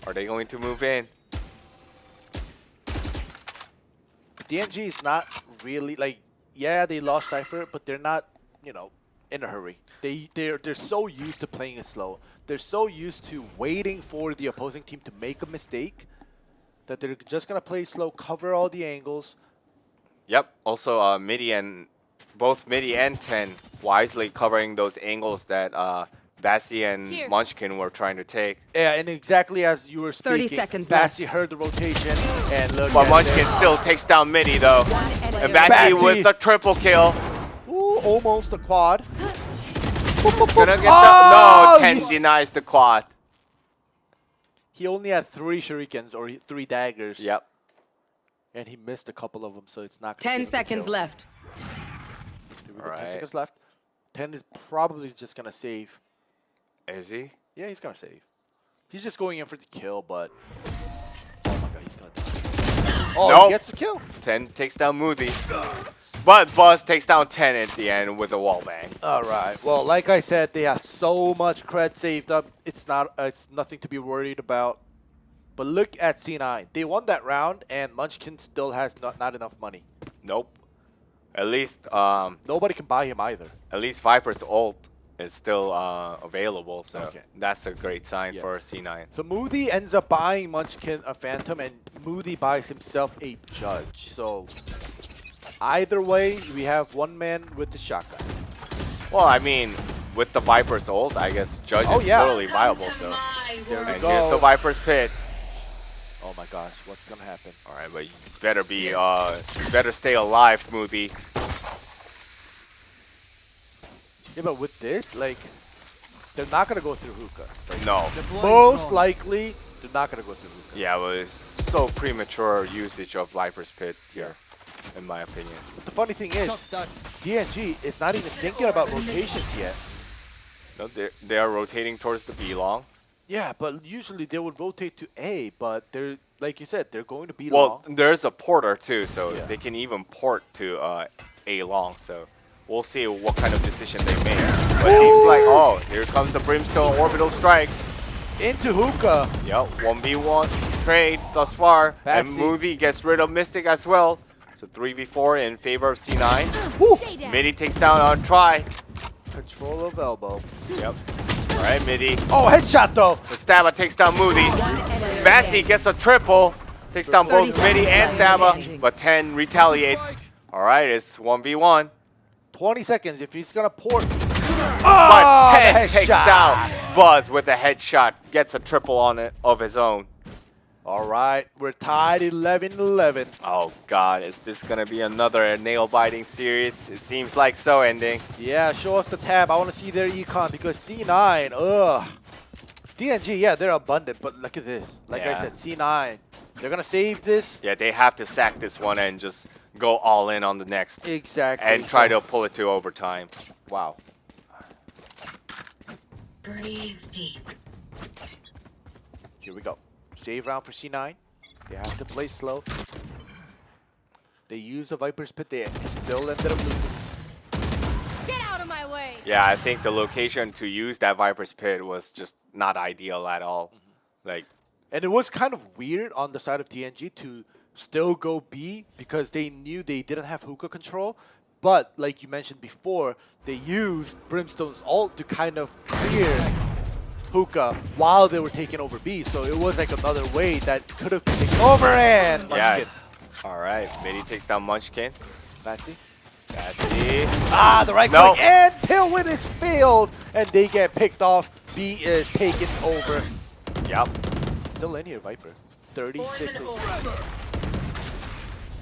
Are they going to move in? DNG is not really like, yeah, they lost Cypher, but they're not, in a hurry. They're so used to playing it slow. They're so used to waiting for the opposing team to make a mistake that they're just gonna play slow, cover all the angles. Yep. Also, both Midi and 10 wisely covering those angles that Batsy and Here. Munchkin were trying to take. Yeah, and exactly as you were 30 speaking, seconds Batsy heard the rotation and look But at Munchkin this. still takes down Midi though. One enemy And Batsy remaining. with the triple kill. Ooh, almost a quad. Gonna get Oh, no, 10 he's- denies the quad. He only had 3 shurikens or 3 daggers. Yep. And he missed a couple of them, so it's not gonna 10 give him the seconds kill. left. Here we go, 10 Alright. seconds left. 10 is probably just gonna save. Is he? Yeah, he's gonna save. He's just going in for the kill, but oh my god, he's gonna die. Oh, Nope. he gets the kill. 10 takes down Moody. But Buzz takes down 10 at the end with a wall bang. All right. Well, like I said, they have so much cred saved up. It's nothing to be worried about. But look at C9. They won that round, and Munchkin still has not enough money. Nope. At least Nobody can buy him either. Viper's ult is still available, so Okay. that's a great sign Yeah. for C9. So Moody ends up buying Munchkin a Phantom, and Moody buys himself a Judge. So either way, we have one man with the shotgun. Well, I mean, with the Viper's ult, I guess Judge Oh, is yeah. totally viable. So, There we and go. here's the Viper's pit. Oh my gosh, what's gonna happen? All right, but you better be, you better stay alive, Moody. Yeah, but with this, like, they're not gonna go through hookah. No. Most likely, They're not gonna go through hookah. Yeah, but it's so premature usage of Viper's Pit here, in my opinion. But the funny thing is, DNG is not even thinking about rotations yet. No, they are rotating towards the B long. Yeah, but usually they would rotate to A, but they're like you said, they're going to B Well, long. there's a porter too, so Yeah. they can even port to A long. So we'll see what kind of decision they make. But it seems like, oh, here comes the Brimstone orbital strike. Into hookah. Yep, 1v1 trade thus far. And Batsy. Movie gets rid of Mystic as well. So 3v4 in favor of C9. Stay down. Midi takes down on try. Control of elbow. Yep. All right, Midi. Oh, headshot though. The Stabba takes down Moody. Batsy gets a triple. Takes down both 30 Midi and seconds Stabba. remaining. But 10 retaliates. All right, it's 1v1. 20 seconds if he's gonna port. But 10 the takes headshot. down Buzz with a headshot. Gets a triple on it of his own. All right, we're tied 11-11. Oh God, is this gonna be another nail-biting series? It seems like so, ending. Yeah, show us the tab. I want to see their econ because C9, ugh. DNG, yeah, they're abundant, but look at this. Like I Yeah. said, C9, they're gonna save this. Yeah, they have to sack this one and just go all in on the next Exactly. and try so- to pull it to overtime. Wow. Breathe deep. Here we go. Save round for C9. They have to play slow. They use a Viper's Pit. They still ended up losing. Get out of my way. Yeah, I think the location to use that Viper's Pit was just not ideal at all. Like, And it was kind of weird on the side of TNG to still go B because they knew they didn't have hookah control. But like you mentioned before, they used Brimstone's ult to kind of clear hookah while they were taking over B. So it was like another way that could have been taken over and yeah. Munchkin. All right, Midi takes down Munchkin. Batsy. Batsy. Ah, the right No. click and Tailwind is failed and they get picked off. B is taken over. Yep. Still in here, Viper. 36. Poison orb.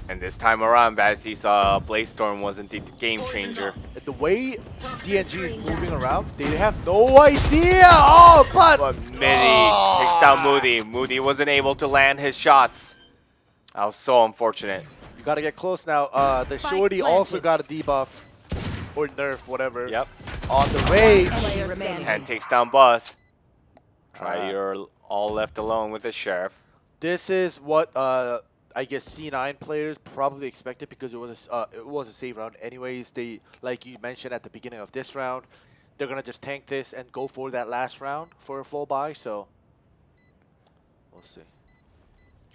And this time around, Batsy's Blaze Storm wasn't the game changer. And the way DNG is moving around, they have no idea. Oh, but But Midi takes down Moody. Moody wasn't able to land his shots. That was so unfortunate. you gotta get close now. The Spike shorty also planted. got a debuff or nerf, whatever. Yep. On the rage. Player remaining. And takes down Buzz. Try Alright. you're all left alone with the Sheriff. This is what I guess C9 players probably expected because it was a save round. Anyways, they like you mentioned at the beginning of this round, they're gonna just tank this and go for that last round for a full buy. So we'll see.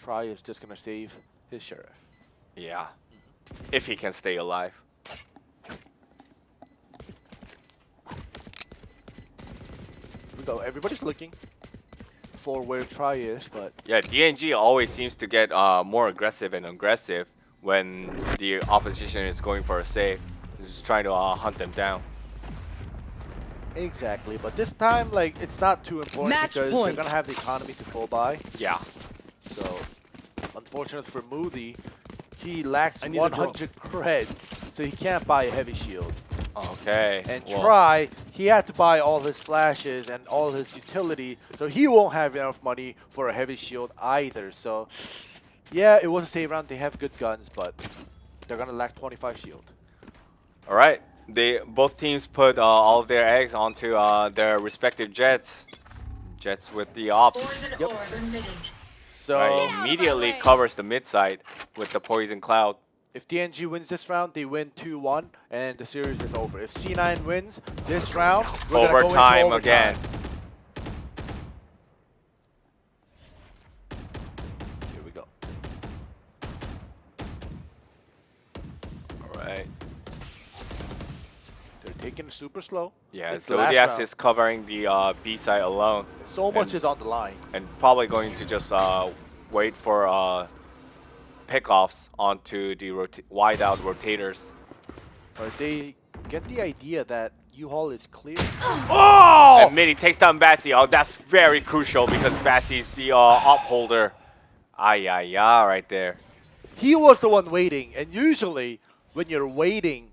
Try is just gonna save his Sheriff. Yeah. If he can stay alive. We go. Everybody's looking for where Try is, but Yeah, DNG always seems to get more aggressive and aggressive when the opposition is going for a save. Just trying to hunt them down. exactly. But this time, like, it's not too important Match because point. they're gonna have the economy to full buy. Yeah. So, unfortunate for Moody, he lacks 100 creds, so he can't buy a heavy shield. Okay. And well, Try, he had to buy all his flashes and all his utility, so he won't have enough money for a heavy shield either. So, yeah, it was a save round. They have good guns, but they're gonna lack 25 shield. All right. Both teams put all of their eggs onto their respective jets. Jets with the ops. Poison orb emitted. So, Right, Get out of my immediately way. covers the mid side with the poison cloud. if DNG wins this round, they win 2-1, and the series is over. If C9 wins this round, we're gonna go into Overtime again. Here we go. All right. They're taking it super slow. Yeah, It's the last Zodiacs round. is covering the B side alone So much and- is on the line. and probably going to just wait for pickoffs onto the wide out rotators. Or they get the idea that U-Haul is clear. Oh! And Midi takes down Batsy. Oh, that's very crucial because Batsy's the upholder. Ay, ay, ay, right there. He was the one waiting, and usually when you're waiting,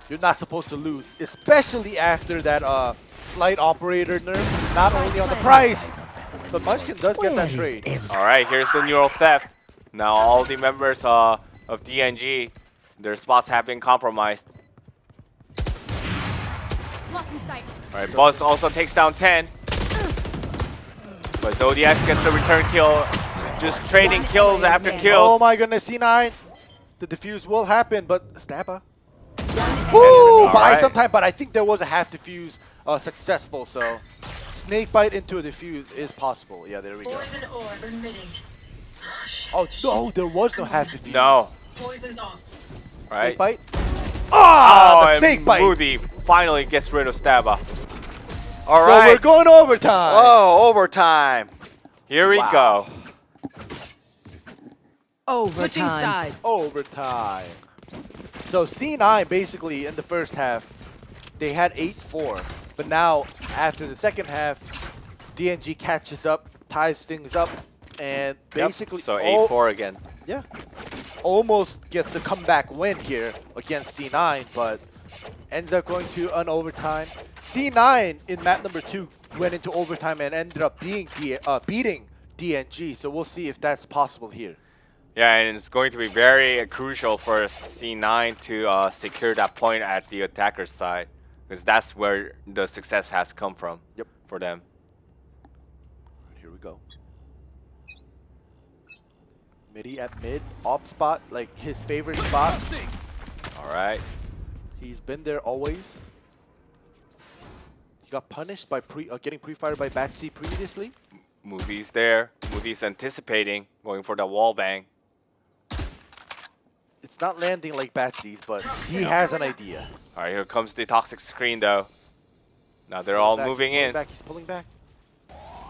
you're not supposed to lose, especially after that flight operator nerf. Not only on the price, But Munchkin does get that trade. All right, here's the neural theft. Now all the members of DNG, their spots have been compromised. Blocking sight. All right, Buzz also takes down 10. But Zodiac gets the return kill. Just trading kills after Oh kills. Oh my goodness, C9. The defuse will happen, but Stabba. One Woo! All Buy right. some time, but I think there was a half defuse successful, so snake bite into a defuse is possible. Yeah, there we go. Poison orb emitting. Oh no, there was no half defuse. No. Poison's off. Right. Snake bite. Ah, the and snake bite. Moody finally gets rid of Stabba. All So right. we're going overtime. Oh, overtime. Here we go. Switching sides. Overtime. So C9 basically in the first half, they had 8-4. But now, after the second half, DNG catches up, ties things up, and basically So 8-4 again. yeah, almost gets a comeback win here against C9, but ends up going to an overtime. C9 in map number 2 went into overtime and ended up beating DNG, so we'll see if that's possible here. Yeah, and it's going to be very crucial for C9 to secure that point at the attacker's side, because that's where the success has come from. Yep. For them. Here we go. Midi at mid, op spot, like his favorite spot. All right. He's been there always. He got punished by getting pre-fired by Batsy previously. Moody's there. Moody's anticipating, going for the wall bang. It's not landing like Batsy's, but he has an idea. All right, here comes the toxic screen though. Now they're all moving in. He's pulling back.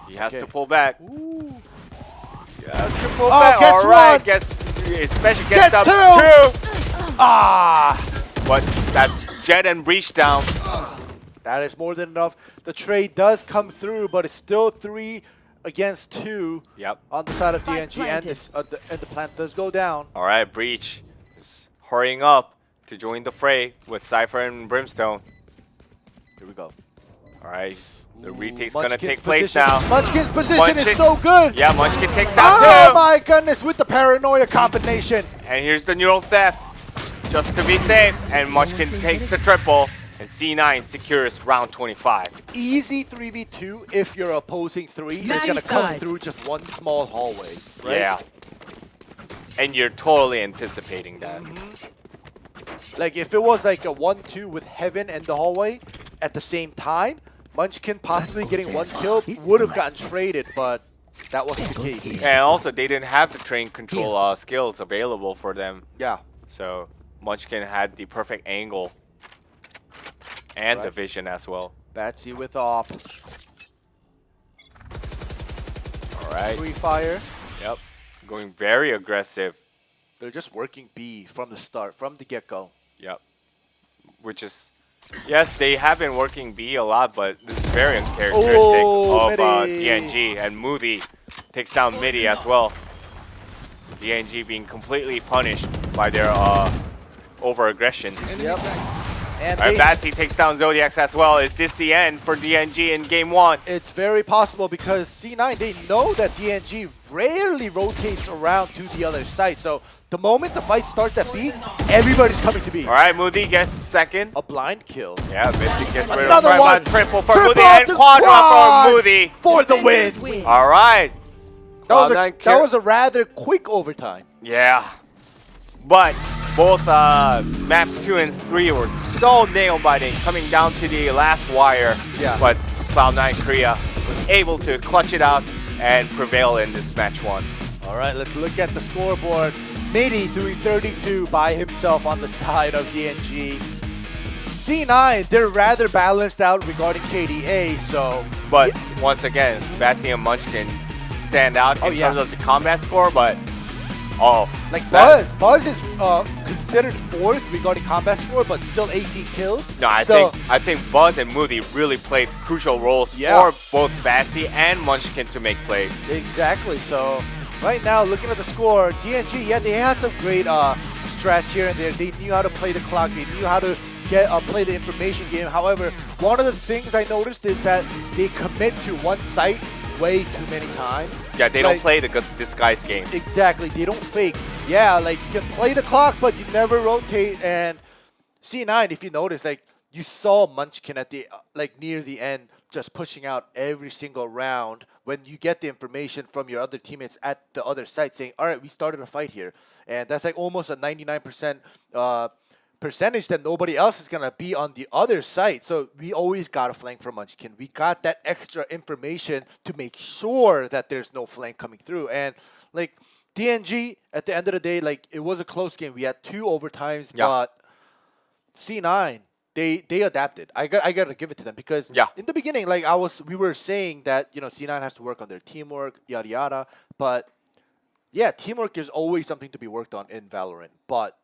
He has Okay. to pull back. Ooh. He has to pull Oh, back. gets All right, one. especially Gets gets up two. Ah! But that's Jet and Breach down. That is more than enough. The trade does come through, but it's still 3 against 2 Yep. on the side of Spike DNG, and, and the plant does go down. All right, Breach is hurrying up to join the fray with Cypher and Brimstone. Here we go. All right, the retake's Munchkin's gonna take place position. now. Munchkin's position Munchkin- is so good. Yeah, Munchkin takes down Oh two. my goodness, with the paranoia combination. And here's the neural theft, just to be safe. And Munchkin takes the triple, and C9 secures round 25. Easy 3v2 if your opposing 3 is Nice going to come sides. through just one small hallway. Right? Yeah. And you're totally anticipating that. Like if it was like a 1-2 with Heaven and the hallway at the same time, Munchkin possibly getting 1 kill would have gotten traded, but that wasn't the case. And also, they didn't have the train control skills available for them. Yeah. So Munchkin had the perfect angle and the Right. vision as well. Batsy with off. All right. Free fire. Yep. Going very aggressive. They're just working B from the start, from the get-go. Yep. Which is, yes, they have been working B a lot, but this is very uncharacteristic Oh, of Midi. DNG. And Moody takes down Midi as well. DNG being completely punished by their over-aggression. Yep. And Alright, they- Batsy takes down Zodiacs as well. Is this the end for DNG in game 1? It's very possible because C9, they know that DNG rarely rotates around to the other side. So the moment the fight starts at B, everybody's coming to B. Alright, Moody gets second. A blind kill. Yeah, Mystic gets rid of Another Fred, one. but triple for Triple Moody off and the quadra quad for Moody. for the win. Alright. That was a rather quick overtime. Yeah. But both maps 2 and 3 were so nail-biting, coming down to the last wire. Yeah. But Cloud9 Korea was able to clutch it out and prevail in this match 1. All right, let's look at the scoreboard. Midi doing 32 by himself on the side of DNG. C9, they're rather balanced out regarding KDA, so... But once again, Batsy and Munchkin stand out in terms of the combat score, but like Buzz is considered 4th regarding combat score, but still 18 kills. No, I think Buzz and Moody really played crucial roles for both Batsy and Munchkin to make plays. Exactly. So right now, looking at the score, DNG, yeah, they had some great strats here and there. They knew how to play the clock. They knew how to play the information game. However, one of the things I noticed is that they commit to one site way too many times. Yeah, they don't play the disguise game. Exactly, they don't fake. Yeah, like you can play the clock, but you never rotate. And C9, if you notice, like you saw Munchkin at the like near the end, just pushing out every single round. When you get the information from your other teammates at the other site saying, "All right, we started a fight here," and that's like almost a 99% percentage that nobody else is gonna be on the other side. So we always got a flank from Munchkin. We got that extra information to make sure that there's no flank coming through. And like DNG, at the end of the day, like it was a close game. We had 2 overtimes, but C9 they adapted. I gotta give it to them because in the beginning, like we were saying that C9 has to work on their teamwork, yada yada. But yeah, teamwork is always something to be worked on in Valorant. But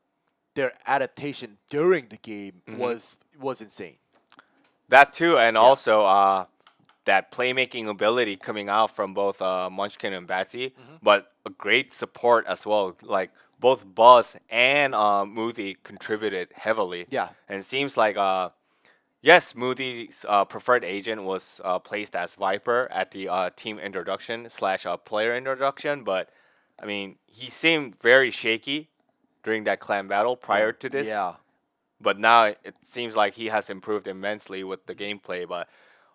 their adaptation during the game was insane. That too, and also that playmaking ability coming out from both Munchkin and Batsy, but a great support as well. Like both Buzz and Moody contributed heavily. Yeah. And it seems like, yes, Moody's preferred agent was placed as Viper at the team introduction / player introduction, but I mean, he seemed very shaky during that clan battle prior to this. Yeah. But now it seems like he has improved immensely with the gameplay. But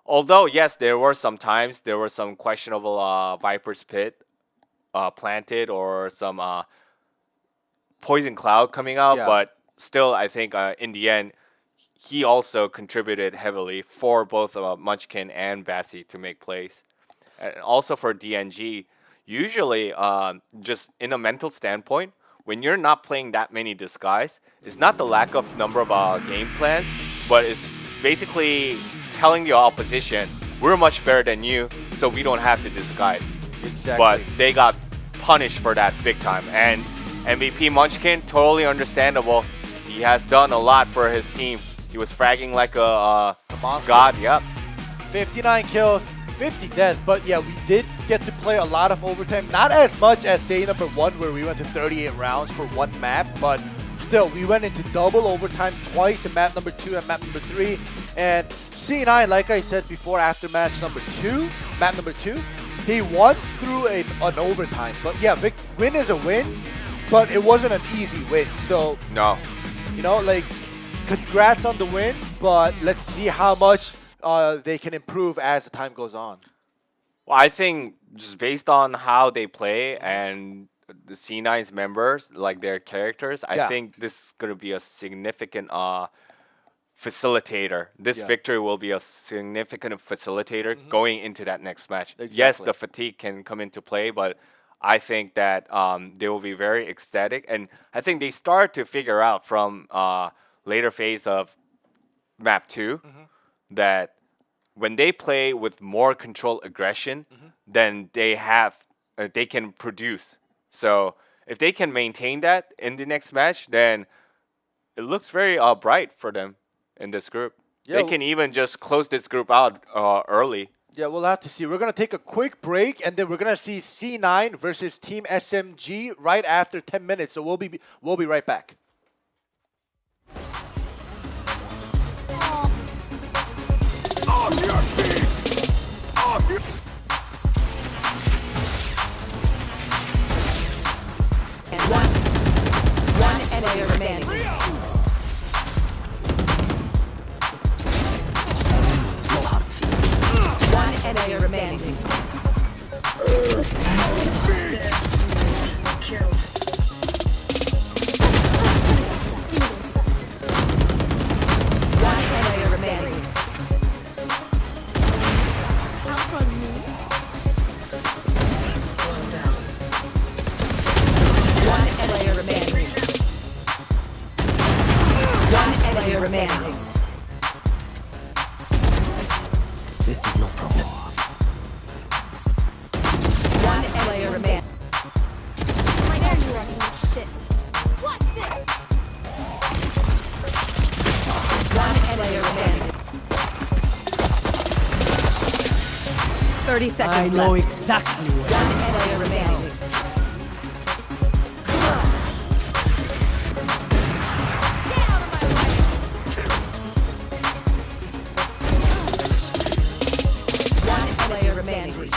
although, yes, there were some questionable Viper's Pit planted or some Poison Cloud coming out. Yeah. But still, I think in the end, he also contributed heavily for both Munchkin and Bassy to make plays. And also for DNG, usually just in a mental standpoint, when you're not playing that many disguise, it's not the lack of number of game plans, but it's basically telling the opposition, we're much better than you, so we don't have to disguise. Exactly. But they got punished for that big time. And MVP Munchkin, totally understandable. He has done a lot for his team. He was fragging like a monster. god, yep. 59 kills, 50 deaths, but yeah, we did get to play a lot of overtime. Not as much as day number 1 where we went to 38 rounds for one map, but still, we went into double overtime twice in map number 2 and map number 3. And C9, like I said before, after match number 2, map number 2, they won through an overtime. But yeah, win is a win, but it wasn't an easy win. So, no. Like, congrats on the win, but let's see how much they can improve as the time goes on. Well, I think just based on how they play and the C9's members, like their characters, I think this is going to be a significant facilitator. This victory will be a significant facilitator going into that next match. Exactly. Yes, the fatigue can come into play, but I think that they will be very ecstatic. And I think they start to figure out from later phase of map 2 that when they play with more controlled aggression, then they can produce. So if they can maintain that in the next match, then it looks very bright for them in this group. Yeah, they can even just close this group out early. Yeah, we'll have to see. We're going to take a quick break, and then we're going to see C9 versus Team SMG right after 10 minutes. So we'll be right back. And one enemy remaining. One enemy remaining. Killed. One enemy remaining. Outrun me. One down. One enemy remaining. One enemy remaining. This is no problem. One enemy remaining. My air you running this shit. What's this? One enemy remaining. 30 seconds I left. know exactly what. One enemy remaining. Get out of my way. One enemy remaining.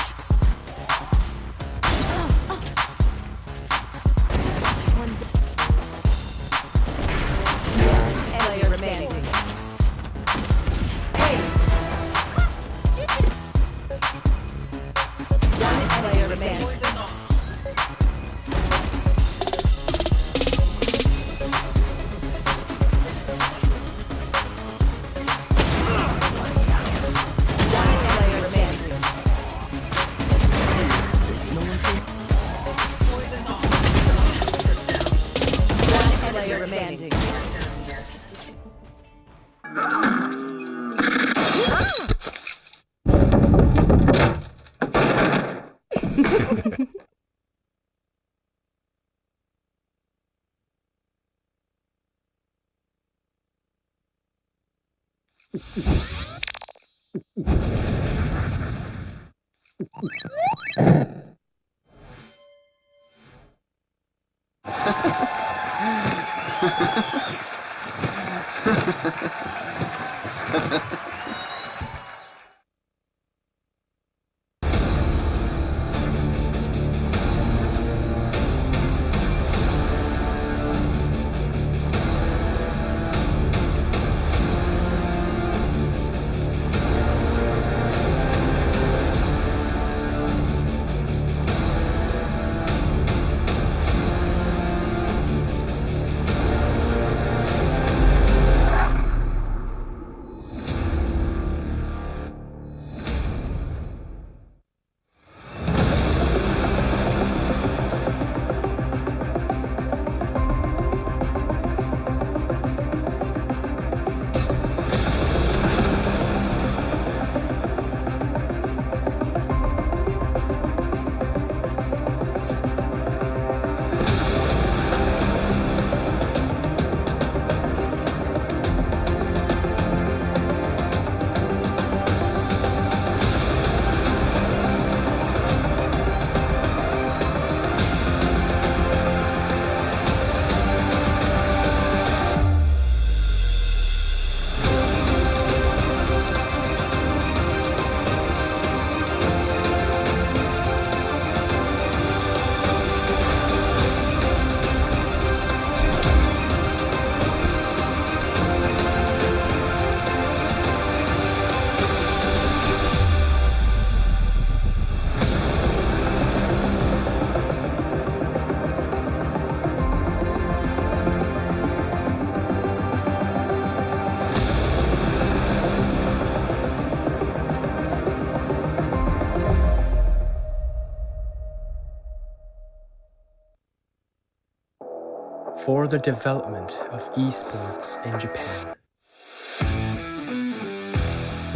remaining. For the development of esports in Japan.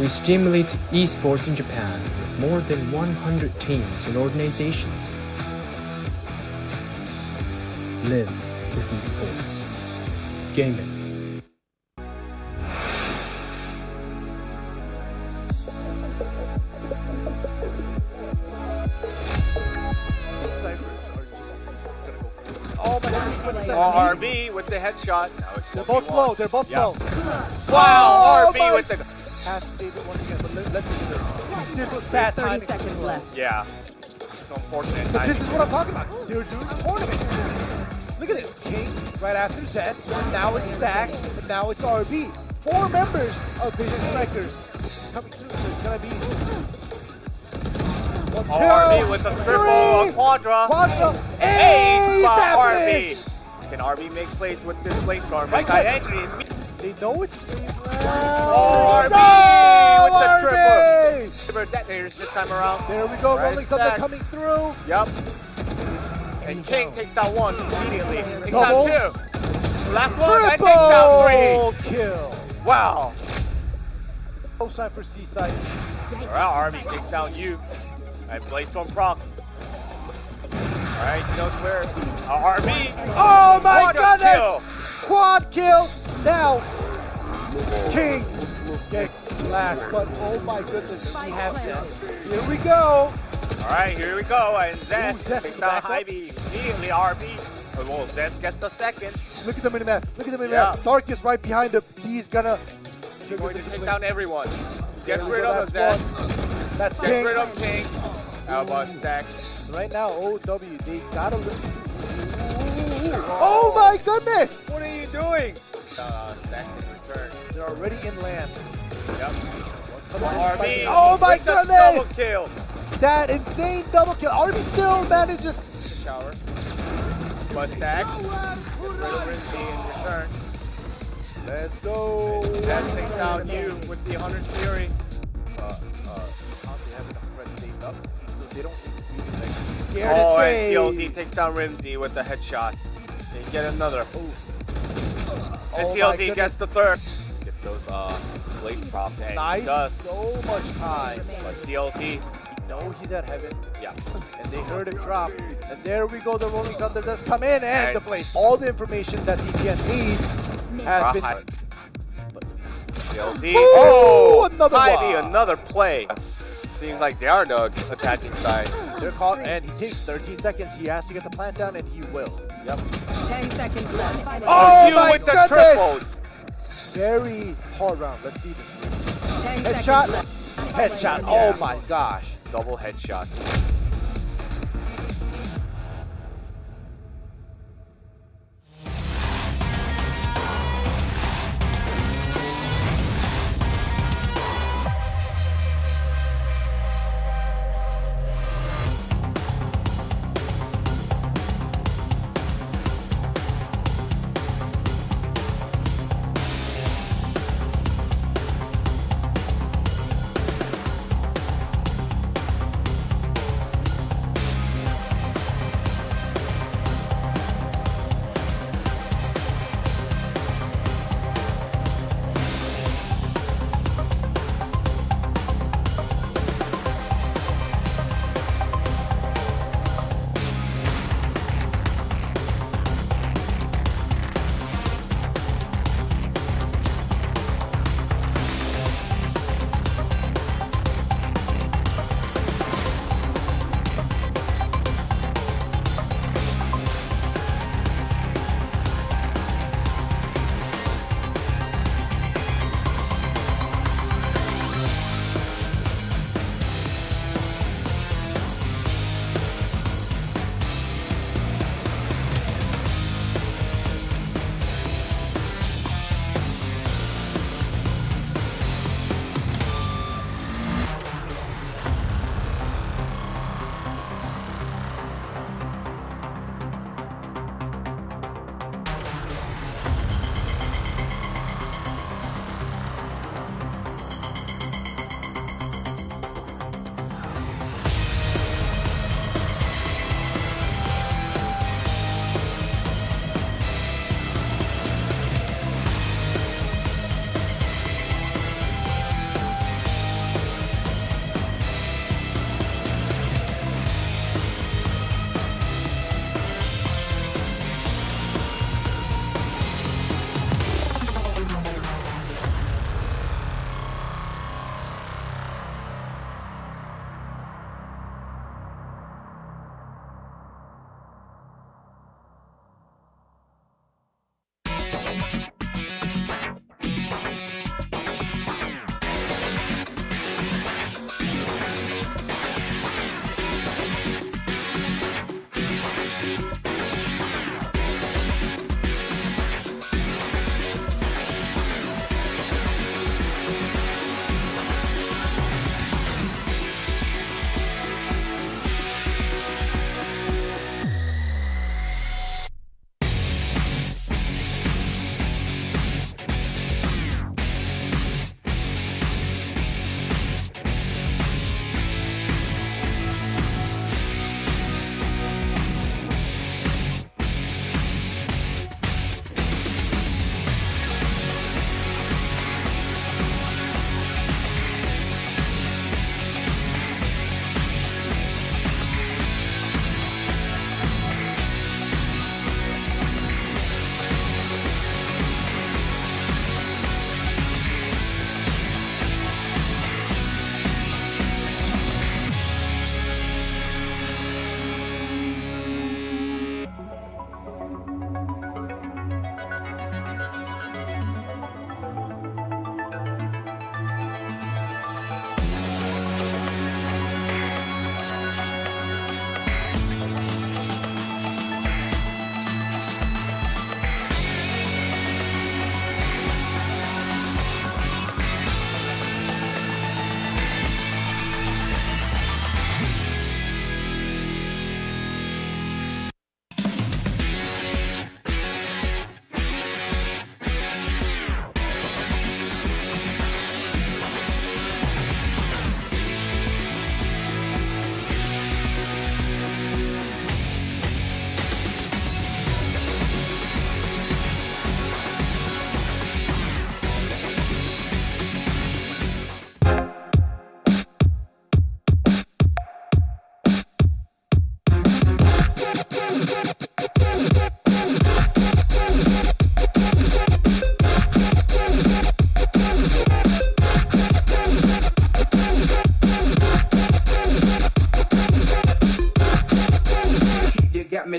We stimulate esports in Japan with more than 100 teams and organizations. Live with esports. Gaming. Oh my God. RB with the headshot. Now it's They're both 1v1. low. They're both Yeah. low. Wow, Oh RB my- with the. Has to save it once again, but let's do this. This was bad 30 timing. seconds left. Yeah. It's unfortunate. But this is what I'm talking about. They're doing tournaments. Look at this. King right after Zest. Now it's Stack. And now it's RB. 4 members of Vision Strikers coming through. So it's going to be one, two, RB with a triple, a three. quadra. Quadra. Ace by happening. RB. Can RB make plays with this place guard? Right Sky click. entry. They know it's the same round. Oh, RB No, with the RB. triple. Triple detonators this time around. There we go. Right Rolling Thunder stacks. coming through. Yep. And King takes down 1 immediately. Takes Double. down 2. Last one. And takes down 3. Triple kill. Wow. No sign for Seaside. Alright, RB takes down you. And Bladestorm proc. Alright, he knows where. RB. Oh my What a goodness! kill. Quad kill. Now, King gets last, but oh my goodness, we have Zest. Here we go. Alright, here we go. And Ooh, Zest Zest takes with the down backup. Ivy. Immediately, RB. Oh, well, Zest gets the second. Look at the minimap. Look at the minimap. Yeah. Dark is right behind him. He's gonna. Going to take down everyone. Gets There we rid go, of the that's Zest. one. That's Gets King. rid of King. How about Stacks? Right now, OW, they gotta. Oh my goodness! What are you doing? Stacks in return. They're already in land. Yep. RB. RB. Oh my with the double goodness! kill. That insane double kill. RB still manages. Shower. But Stacks. Gets rid of Rizzy in return. Let's go. Zest takes down you with the Hunter's Fury. They have enough threats saved up, so they don't think it's like scared Oh, to and save. CLZ takes down Rimsey with the headshot. They get another. Ooh. And Oh my CLC goodness. gets the third. Get those blades dropped, and he Nice. does. So much time. But CLC, No, he's at heaven. yeah. And they heard him drop. And there we go. The Rolling Thunder does come in. And the Nice. place. All the information that DPN needs has been. Right. CLC. Ooh, Oh! another Heidi, one. another play. Seems like they are the attacking side. They're caught. And he takes 13 seconds. He has to get the plant down, and he will. Yep. 10 seconds left. Oh you my with the goodness! triple. Very hard round. Let's see this. 10 Headshot. seconds left. Headshot. Yeah. Oh my gosh. Double headshot.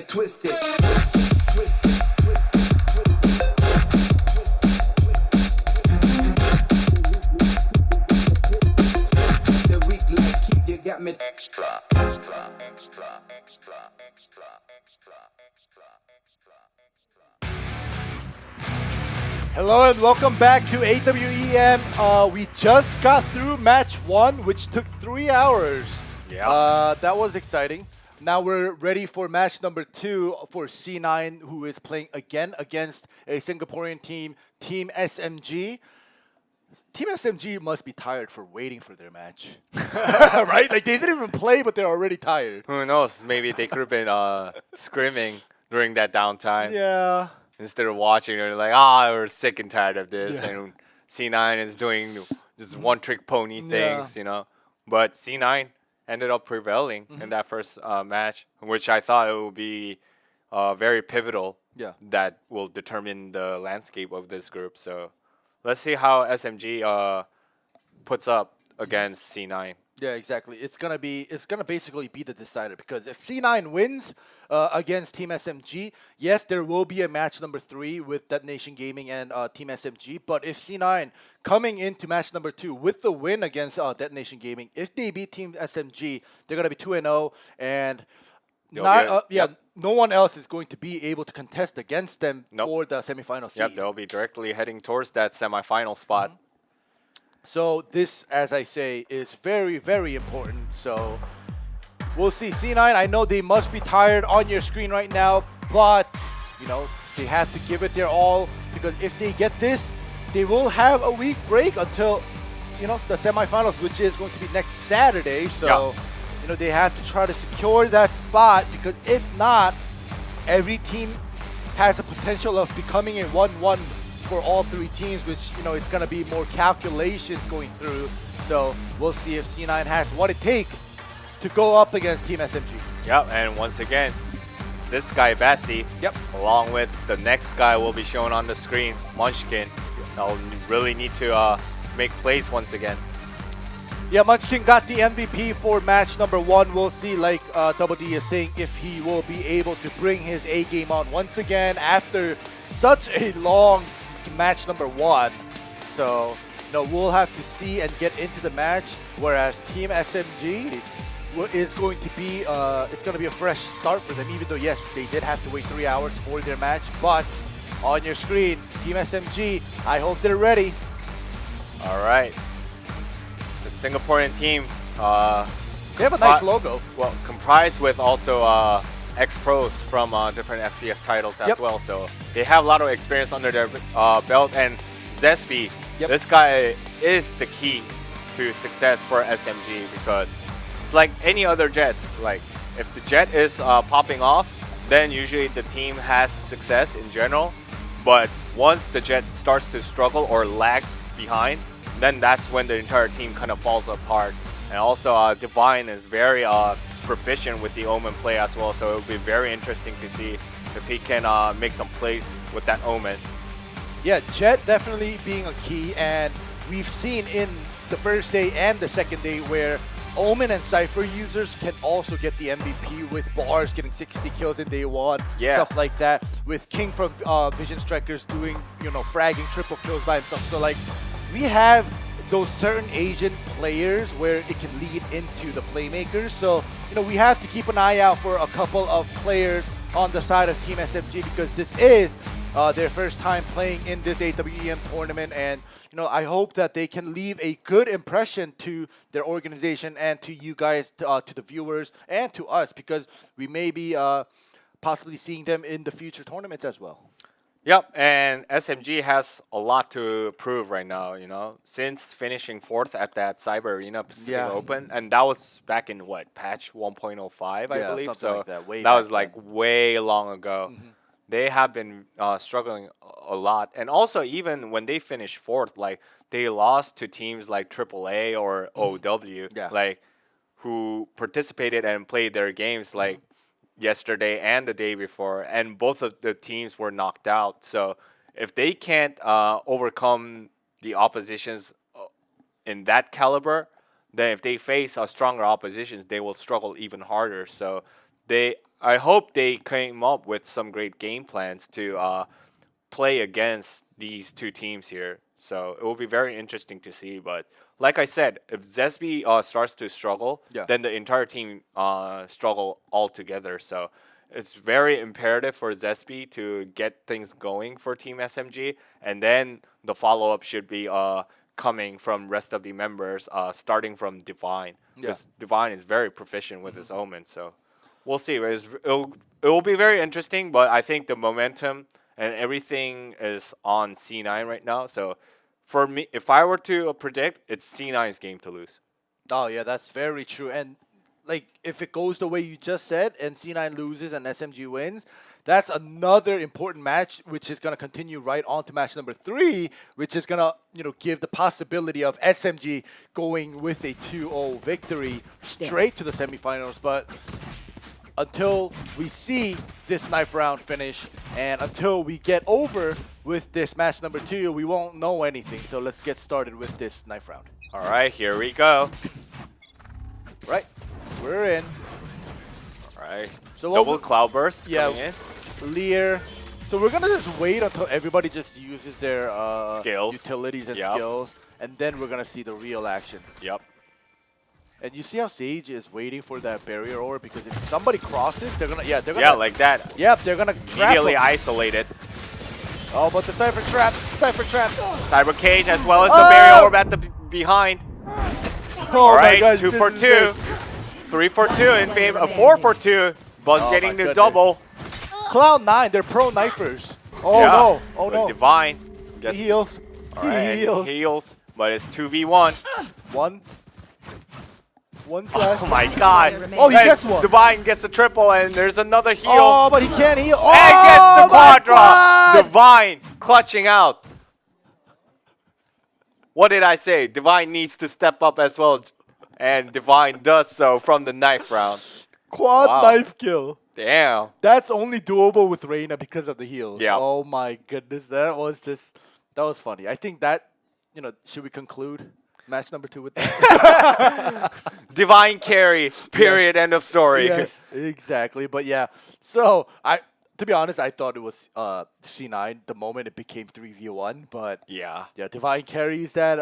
twist it. Twist it, twist it, twist it. The weak like keep you got me extra, extra, extra, extra, extra, extra, extra. Hello and welcome back to AWEM. We just got through match 1, which took 3 hours. Yeah. That was exciting. Now we're ready for match number 2 for C9, who is playing again against a Singaporean team, Team SMG. Team SMG must be tired for waiting for their match, right? Like they didn't even play, but they're already tired. Who knows? Maybe they could have been screaming during that downtime. Yeah. Instead of watching, they're like, we're sick and tired of this. Yeah. And C9 is doing just one-trick pony Yeah. things, you know. But C9 ended up prevailing in that first match, which I thought it would be very pivotal. Yeah. That will determine the landscape of this group. So let's see how SMG puts up against C9. Yeah, exactly. It's gonna basically be the decider, because if C9 wins against Team SMG, yes, there will be a match number 3 with Detonation Gaming and Team SMG. But if C9 coming into match number 2 with the win against Detonation Gaming, if they beat Team SMG, they're gonna be 2-0, and no one else is going to be able to contest against them for the semifinal seed. Yep, they'll be directly heading towards that semifinal spot. So this, as I say, is very, very important. So we'll see. C9, I know they must be tired on your screen right now, but, you know, they have to give it their all, because if they get this, they will have a week break until, you know, the semifinals, which is going to be next Saturday. So, you know, they have to try to secure that spot, because if not, every team has a potential of becoming a 1-1 for all 3 teams, which, you know, it's going to be more calculations going through. So we'll see if C9 has what it takes to go up against Team SMG. Yep, and once again, it's this guy, Batsy, along with the next guy will be shown on the screen, Munchkin. They'll really need to make plays once again. Yeah, Munchkin got the MVP for match number 1. We'll see, like Double D is saying, if he will be able to bring his A game on once again after such a long match number 1. So, you know, we'll have to see and get into the match. Whereas Team SMG is going to be, it's going to be a fresh start for them. Even though, yes, they did have to wait 3 hours for their match. But on your screen, Team SMG, I hope they're ready. All right. The Singaporean team. They have a nice logo. Well, comprised with also ex-pros from different FPS titles as well. So they have a lot of experience under their belt. And Zespi, this guy is the key to success for SMG, because like any other Jets, like if the Jet is popping off, then usually the team has success in general. But once the Jet starts to struggle or lags behind, then that's when the entire team kind of falls apart. And also Divine is very proficient with the Omen play as well, so it'll be very interesting to see if he can make some plays with that Omen. Yeah, Jet definitely being a key, and we've seen in the first day and the second day where Omen and Cypher users can also get the MVP, with Bars getting 60 kills in day 1, stuff like that, with King from Vision Strikers doing, you know, fragging triple kills by himself. So like, we have those certain Asian players where it can lead into the playmakers. So, you know, we have to keep an eye out for a couple of players on the side of Team SMG, because this is their first time playing in this AWEM tournament. And, you know, I hope that they can leave a good impression to their organization and to you guys, to the viewers, and to us, because we may be possibly seeing them in the future tournaments as well. Yep, and SMG has a lot to prove right now, you know, since finishing 4th at that Cyber Arena Pacific Open, and that was back in what, patch 1.05, I believe. So like that was like way long ago. They have been struggling a lot, and also even when they finished 4th, like they lost to teams like AAA or OW, like who participated and played their games like yesterday and the day before, and both of the teams were knocked out. So if they can't overcome the oppositions in that caliber, then if they face stronger oppositions, they will struggle even harder. So I hope they came up with some great game plans to play against these two teams here. So it will be very interesting to see. But like I said, if Zesby starts to struggle, Yeah. then the entire team struggle altogether. So it's very imperative for Zesby to get things going for Team SMG, and then the follow up should be coming from rest of the members, starting from Divine, because Divine is very proficient with his Omen. So we'll see. It will be very interesting, but I think the momentum and everything is on C9 right now. So for me, if I were to predict, it's C9's game to lose. Oh yeah, that's very true. And like, if it goes the way you just said, and C9 loses and SMG wins, that's another important match, which is gonna continue right on to match number 3, which is gonna give the possibility of SMG going with a 2-0 victory straight to the semifinals. But until we see this knife round finish, and until we get over with this match number 2, we won't know anything. So let's get started with this knife round. All right, here we go. Right, we're in. All right, So double cloudburst yeah, coming in. Lear. So we're gonna just wait until everybody just uses their Skills. utilities and Yep. skills, and then we're gonna see the real action. Yep. And you see how Sage is waiting for that barrier orb, because if somebody crosses, they're gonna they're gonna Yeah, like that. Yep, they're gonna trap Immediately them. isolated. Oh, but the Cypher Trap! Cypher Trap! Cyber Cage as well as the barrier orb at the behind. Oh All my right, gosh, 2 this for is 2. great. 3 for 2 in favor of 4 for 2. But Oh getting my the goodness. double. Cloud9, they're pro knifers. Oh Yeah, no! Oh but no! Divine He gets heals. all right, He heals. he heals, but it's 2v1. One flash. Oh my god. Oh, he Yes, gets one. Divine gets a triple, and there's another heal. Oh, but he can't heal. Oh, And gets the my quadra. God! Divine clutching out. What did I say? Divine needs to step up as well. And Divine does so from the knife round. Quad Wow. knife kill. Damn. That's only doable with Reina because of the heals. Yeah. Oh my goodness, that was funny. I think that, should we conclude match number 2 with that? Divine carry. Period. End of story. Yes, exactly. But yeah, so to be honest, I thought it was C9 the moment it became 3v1. But Yeah. Divine carries that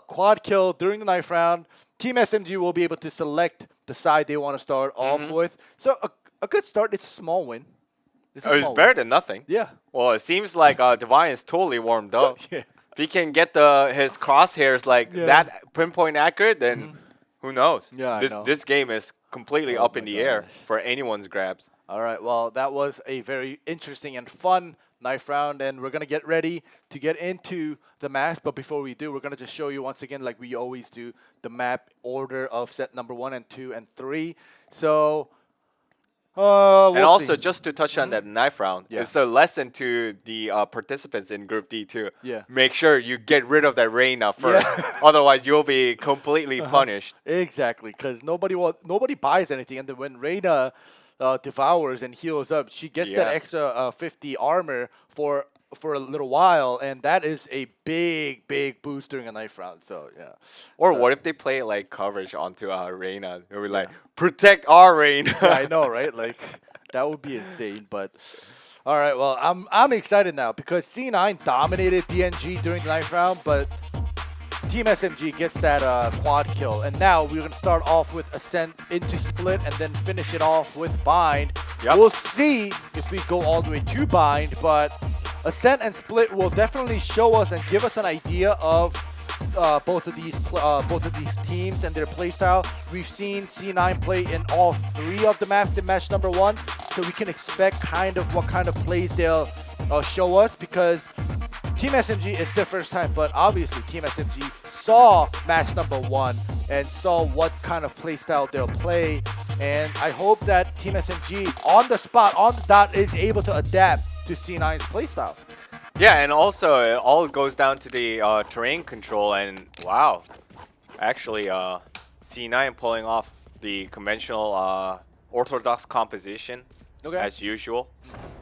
quad kill during the knife round. Team SMG will be able to select the side they want to start off with. So a good start. It's a small win. It was better than nothing. Yeah. Well, it seems like Divine is totally warmed up. Yeah. If he can get his crosshairs like that pinpoint accurate, then who knows? Yeah, I know. This game is completely Oh up in my the air gosh. for anyone's grabs. All right, well, that was a very interesting and fun knife round, and we're going to get ready to get into the match. But before we do, we're going to just show you once again, like we always do, the map order of set number 1 and 2 and 3. So, And we'll also, see. just to touch on that knife round, Yeah. it's a lesson to the participants in Group D too. Yeah. Make sure you get rid of that Reina first. Otherwise, you'll be completely punished. Exactly, because nobody buys anything, and then when Reina devours and heals up, she gets that Yeah. extra 50 armor for a little while, and that is a big boost during a knife round. So yeah. Or what if they play like coverage onto Reina? They'll be like, protect our Reina. Yeah, I know, right? Like that would be insane. But all right, well, I'm excited now because C9 dominated DNG during the knife round, but Team SMG gets that quad kill, and now we're gonna start off with Ascent into Split, and then finish it off with Bind. Yep. We'll see if we go all the way to Bind, but Ascent and Split will definitely show us and give us an idea of both of these teams and their playstyle. We've seen C9 play in all 3 of the maps in match number 1, so we can expect kind of what kind of plays they'll show us, because Team SMG is their first time, but obviously Team SMG saw match number 1 and saw what kind of playstyle they'll play, and I hope that Team SMG on the spot, on the dot, is able to adapt to C9's playstyle. Yeah, and also it all goes down to the terrain control, and wow, actually C9 pulling off the conventional orthodox composition as usual,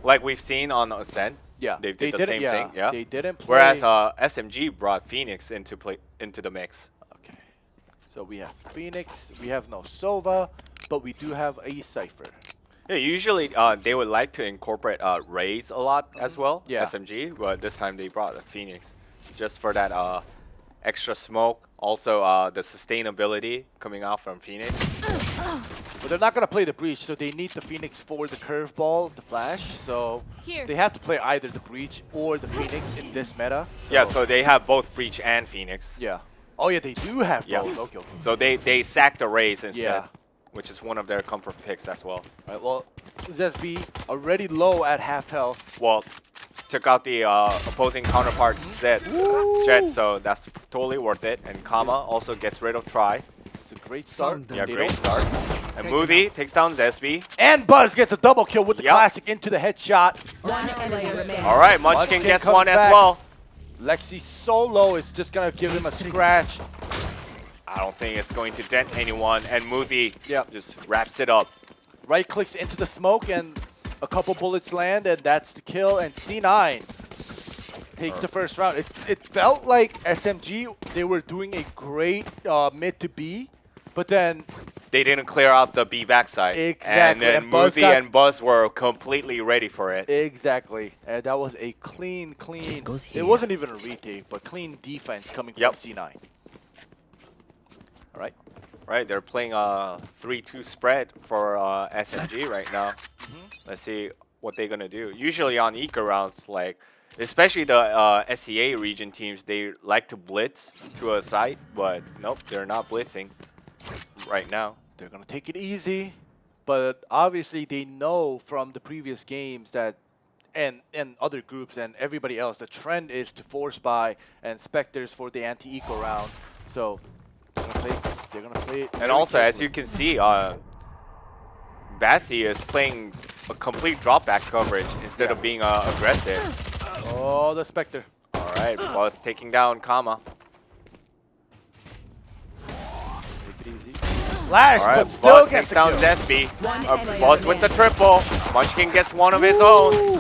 like we've seen on Ascent. Yeah, they did the same thing. Yeah, they didn't play. Whereas SMG brought Phoenix into the mix. Okay, so we have Phoenix, we have no Sova, but we do have a Cypher. Yeah, usually they would like to incorporate Rays a lot as well, Yeah. SMG, but this time they brought the Phoenix just for that extra smoke. Also, the sustainability coming out from Phoenix. But they're not going to play the Breach, so they need the Phoenix for the curveball, the flash. So Here. they have to play either the Breach or the Phoenix in this meta. Yeah, so they have both Breach and Phoenix. Yeah. Oh, yeah, they do have Yeah. both. Okay, okay. So they sack the Rays instead, Yeah. which is one of their comfort picks as well. All right, well, ZSB already low at half health. Well, took out the opposing counterpart Jet, so that's totally worth it. And Kama also gets rid of Try. It's a great start. Yeah, They great don't- start. And Moody takes down Zesby. And Buzz gets a double kill with the Yep. classic into the headshot. One enemy remaining. All right, Munchkin Munchkin gets comes one as back. well. Lexi so low, it's just going to give him a scratch. I don't think it's going to dent anyone. And Moody Yep. just wraps it up. Right clicks into the smoke and a couple bullets land, and that's the kill. And C9 takes the first round. It felt like SMG, they were doing a great mid to B, but then They didn't clear out the B backside. And Exactly, then and Buzz Moody got- and Buzz were completely ready for it. exactly, and that was a clean. goes It here. wasn't even a retake, but clean defense coming Yep. from C9. All right. Right, they're playing a 3-2 spread for SMG right now. Let's see what they're gonna do. Usually on eco rounds, like especially the SEA region teams, they like to blitz to a site, but nope, they're not blitzing right now. They're going to take it easy, but obviously they know from the previous games that, and other groups and everybody else, the trend is to force buy and Spectres for the anti-eco round. So they're going to play it. And also, as you can see, Bassi is playing a complete drop back coverage instead of being aggressive. Oh, the Spectre. All right, Buzz taking down Kama. Take it easy. Flash, All right, but still Buzz gets takes the down kill. Zesby. One enemy Buzz with the remaining. triple. Munchkin gets one of his own. All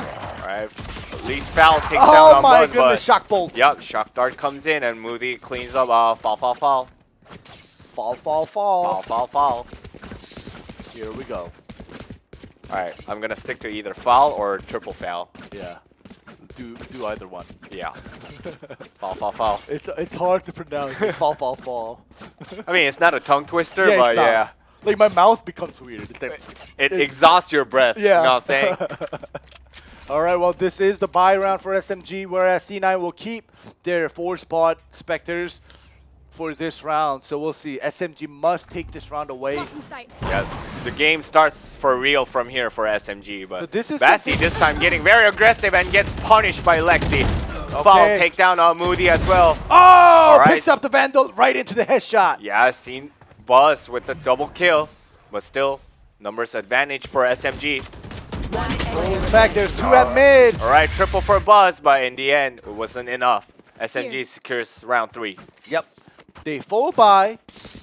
right, at least Foul takes down Oh on my Buzz, goodness, but shock bolt. yep, Shock Dart comes in and Moody cleans up foul. Fall. Here we go. All right, I'm gonna stick to either foul or triple foul. Yeah. Do either one. Yeah. Foul. It's hard to pronounce. fall. I mean, it's not a tongue twister, Yeah, but it's not. yeah. Like my mouth becomes weird. It's like, It exhausts your breath. yeah. You know what I'm saying? All right, well, this is the buy round for SMG, whereas C9 will keep their 4-spot Spectres for this round. So we'll see. SMG must take this round away. Blocking sight. Yeah, the game starts for real from here for SMG, but So this is Bassi something- this time getting very aggressive and gets punished by Lexi. Foul take down Moody as well. Oh, right. picks up the Vandal right into the headshot. Yeah, seen Buzz with the double kill, but still numbers advantage for SMG. One enemy In fact, there's 2 at mid. All right, triple for Buzz, but in the end, it wasn't enough. SMG Here. secures round 3. Yep. They full buy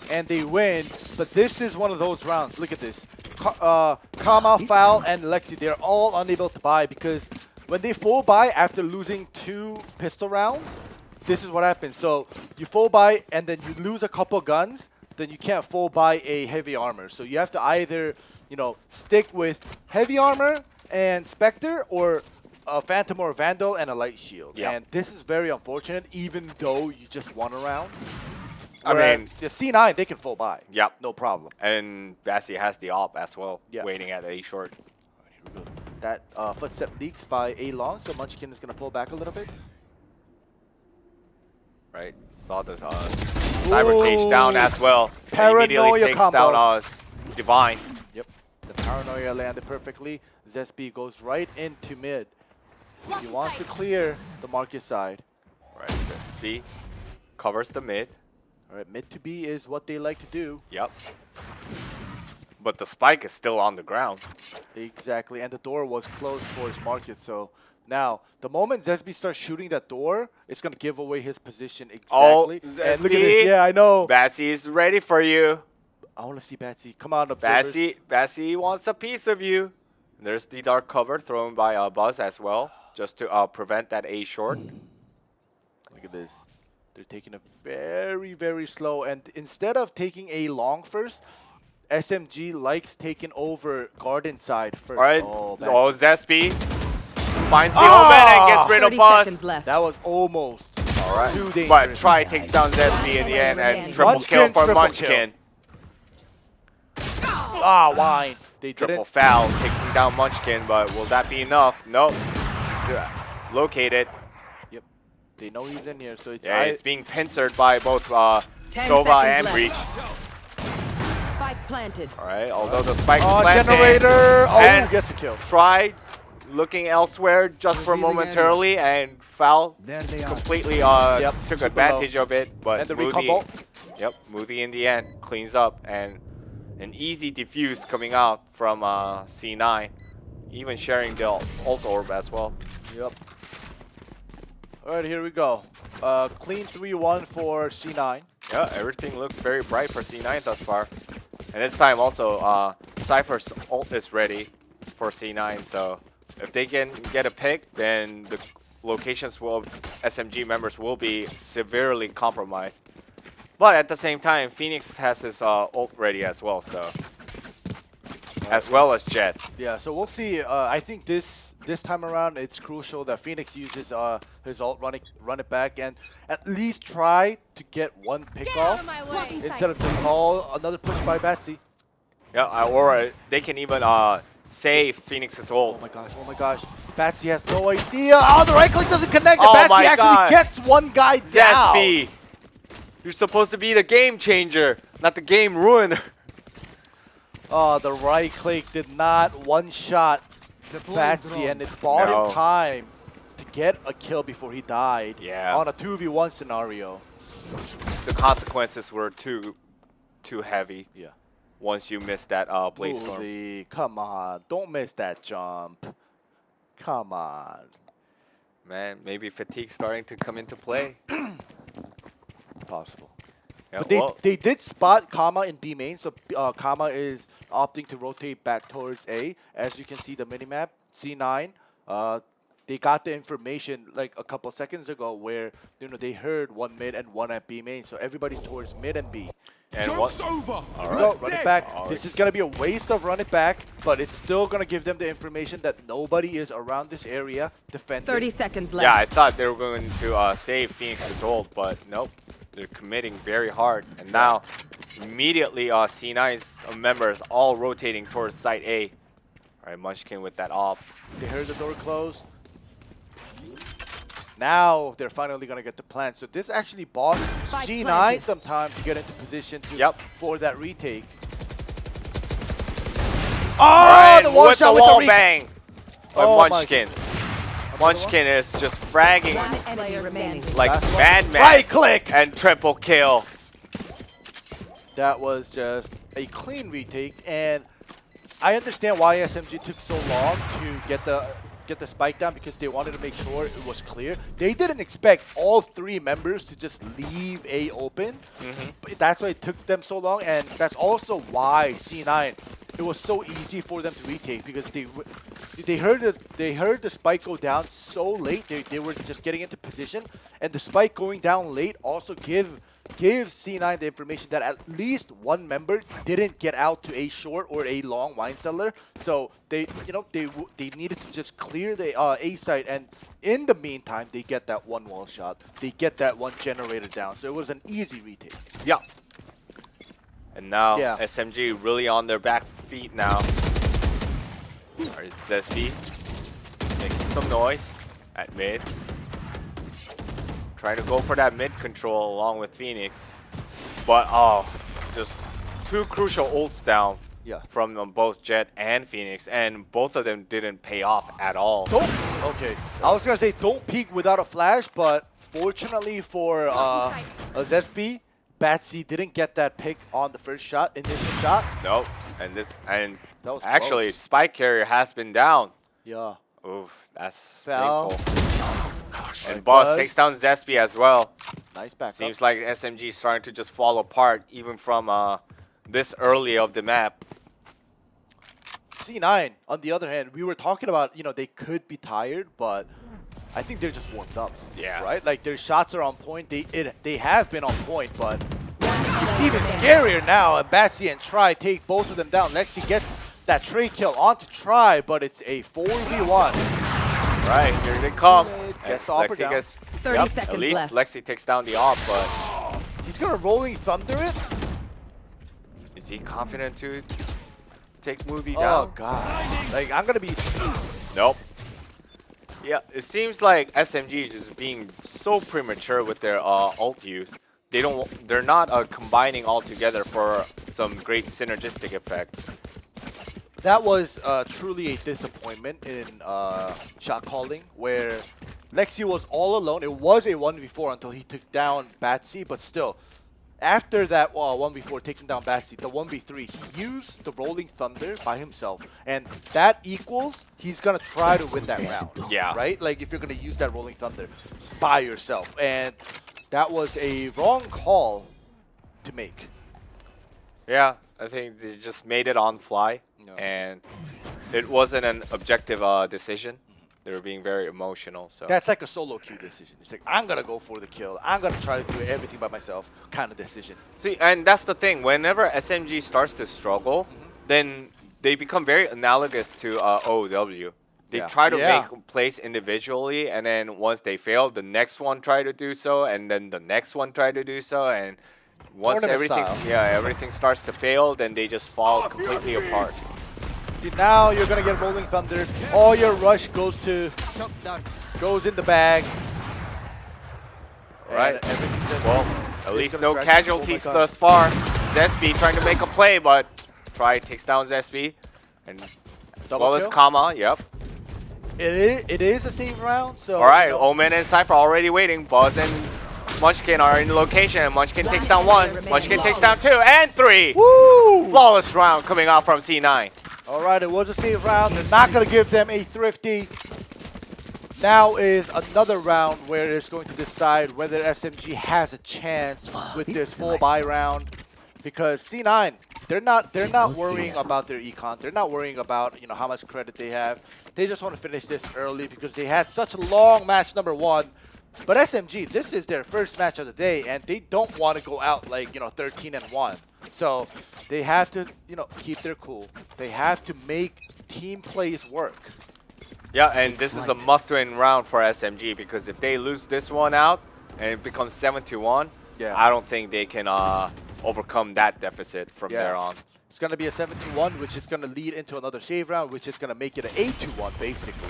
and they win, but this is one of those rounds. Look at this. Kama, Foul, and Lexi, they're all unable to buy because when they full buy after losing 2 pistol rounds, this is what happens. So you full buy and then you lose a couple guns, then you can't full buy a heavy armor. So you have to either, stick with heavy armor and Spectre or a Phantom or Vandal and a light shield. Yeah. And this is very unfortunate, even though you just won a round. I Whereas mean- the C9, they can full buy. Yep. No problem. And Bassi has the op as well, Yeah. waiting at A short. Here we go. That footstep leaks by A long, so Munchkin is going to pull back a little bit. Right, saw this Cyber Cage down Ooh. as well. And Paranoia immediately takes combo. down Divine. Yep. The Paranoia landed perfectly. Zesby goes right into mid. He Blocking wants to sight. clear the market side. Right, Zesby covers the mid. All right, mid to B is what they like to do. Yep. But the spike is still on the ground. Exactly, and the door was closed for his market, so now the moment Zesby starts shooting that door, it's going to give away his position Oh, exactly. And look at Zesby. this. Yeah, I know. Bassi is ready for you. I want to see Batsy. Come on, observers. Bassi wants a piece of you. There's the dark cover thrown by Buzz as well, just to prevent that A short. Look at this. They're taking it very, very slow. And instead of taking A long first, SMG likes taking over garden side first. All right. Oh, Oh, Betsy. Zespi finds the omen and gets rid of 30 Buzz. seconds left. That was almost All right. too dangerous. But Try takes down Zespi in the end and triple Munchkin, kill for triple Munchkin. Ah, wine. They Triple didn't. foul taking down Munchkin, but will that be enough? Nope. He's located. Yep. They know he's in here, so it's. Yeah, it's being pincered by both 10 Sova and seconds Breach. left. Spike planted. All right, although the spike is Oh, planted, generator. Oh, and gets a kill. Try looking elsewhere just for momentarily, and foul There they are. completely Yep, took super advantage of it. But And the recon bolt. Yep, Moody in the end cleans up, and an easy defuse coming out from C9, even sharing the ult orb as well. Yep. All right, here we go. Clean 3-1 for C9. Yeah, everything looks very bright for C9 thus far. And this time also, Cypher's ult is ready for C9, so if they can get a pick, then the locations of SMG members will be severely compromised. But at the same time, Phoenix has his ult ready as well, so as well as Jet. Yeah, so we'll see. I think this time around, it's crucial that Phoenix uses his ult, run it back, and at least try to get one pick off instead of just all another push by Batsy. Yeah, or they can even save Phoenix's ult. Oh my gosh! Oh my gosh! Batsy has no idea. Oh, the right click doesn't connect. And Oh Batsy my actually God. gets one guy down. Zespi, you're supposed to be the game changer, not the game ruiner. Oh, the right click did not one-shot Batsy, and it bought No. him time to get a kill before he died. Yeah. On a 2v1 scenario. The consequences were too heavy. Yeah. Once you miss that blaze storm. Uzi, come on, don't miss that jump. Come on. Man, maybe fatigue's starting to come into play. Possible. Yeah, But well, they did spot Kama in B main, so Kama is opting to rotate back towards A. As you can see the minimap, C9, they got the information like a couple seconds ago where they heard one mid and one at B main, so everybody's towards mid and B. and what? Go, run it back. This is gonna be a waste of run it back, but it's still gonna give them the information that nobody is around this area defending. 30 seconds left. Yeah, I thought they were going to save Phoenix's ult, but nope. They're committing very hard, and now immediately C9's members all rotating towards site A. All right, Munchkin with that off. They heard the door close. Now they're finally gonna get the plan. So this actually bought Spike C9 planted. some time to get into position to Yep. for that retake. All right, the wall with shot the with wall the bang by Oh my Munchkin. Munchkin is just fragging One enemy remaining. like That's madman. right click. And triple kill. That was just a clean retake, and I understand why SMG took so long to get the spike down, because they wanted to make sure it was clear. They didn't expect all three members to just leave A open. But that's why it took them so long, and that's also why C9, it was so easy for them to retake, because they heard the spike go down so late. They were just getting into position, and the spike going down late also give C9 the information that at least one member didn't get out to A short or A long wine cellar. So they needed to just clear the A site, and in the meantime they get that one wall shot. They get that one generator down. So it was an easy retake. Yeah. And now Yeah. SMG really on their back feet now. Alright, Zespi making some noise at mid. Trying to go for that mid control along with Phoenix. But just two crucial ults down Yeah. from both Jet and Phoenix, and both of them didn't pay off at all. Okay. I was gonna say don't peek without a flash, but fortunately for Zespi, Batsy didn't get that pick on the first shot, initial shot. Nope. And That was actually close. Spike Carrier has been down. Yeah. Oof, that's Foul. painful. And Right, Boss Buzz. takes down Zespi as well. Nice back Seems like SMG is starting to just fall apart even from this early of the map. C9, on the other hand, we were talking about, they could be tired, but I think they're just warmed up. Yeah. Right? Like, their shots are on point. They have been on point, but It's even scarier now, and Batsy and Try take both of them down. Lexi gets that trade kill onto Try, but it's a 4v1. Right, here they come. Gets the upper Lexi down. gets 30 at seconds least left. Lexi takes down the op, but He's gonna Rolling Thunder it? is he confident to take Movie Oh down? god. Like, I'm gonna be... Nope. Yeah, it seems like SMG is just being so premature with their ult use. They're not combining all together for some great synergistic effect. That was truly a disappointment in shot calling, where Lexi was all alone. It was a 1v4 until he took down Batsy, but still, after that 1v4 taking down Batsy, the 1v3, he used the Rolling Thunder by himself, and that equals he's gonna try to win that round. Yeah. Right? Like, if you're gonna use that Rolling Thunder by yourself, and that was a wrong call to make. Yeah, I think they just made it on fly, and it wasn't an objective decision. They were being very emotional. So That's like a solo queue decision. It's like, I'm gonna go for the kill. I'm gonna try to do everything by myself kind of decision. see, and that's the thing. Whenever SMG starts to struggle, then they become very analogous to OW. They Yeah. try to Yeah. make plays individually, and then once they fail, the next one try to do so, and then the next one try to do so, and once Tournament everything starts to fail, then they just fall completely apart. See, now you're gonna get Rolling Thunder. All your rush goes in the bag. Right. And everything just Well, at is least gonna no track- casualties oh my God. thus far. Zesby trying to make a play, but Try takes down Zesby, and as Double well as kill? Kama. Yep. It is a safe round, so... All right, you know, Omen and Cypher already waiting. Buzz and Munchkin are in the location, and Munchkin takes down one. Munchkin takes down two and three. Woo! Flawless round coming out from C9. All right, it was a safe round. They're not going to give them a thrifty. Now is another round where it's going to decide whether SMG has a chance with this full buy round, because C9, they're not worrying about their econ. They're not worrying about, you know, how much credit they have. They just want to finish this early because they had such a long match number one. But SMG, this is their first match of the day, and they don't want to go out like, you know, 13-1. So they have to, you know, keep their cool. They have to make team plays work. Yeah, and this is a must-win round for SMG, because if they lose this one out and it becomes 7-1, Yeah. I don't think they can overcome that deficit from Yeah. there on. It's going to be a 7-1, which is going to lead into another save round, which is going to make it an 8-1, basically.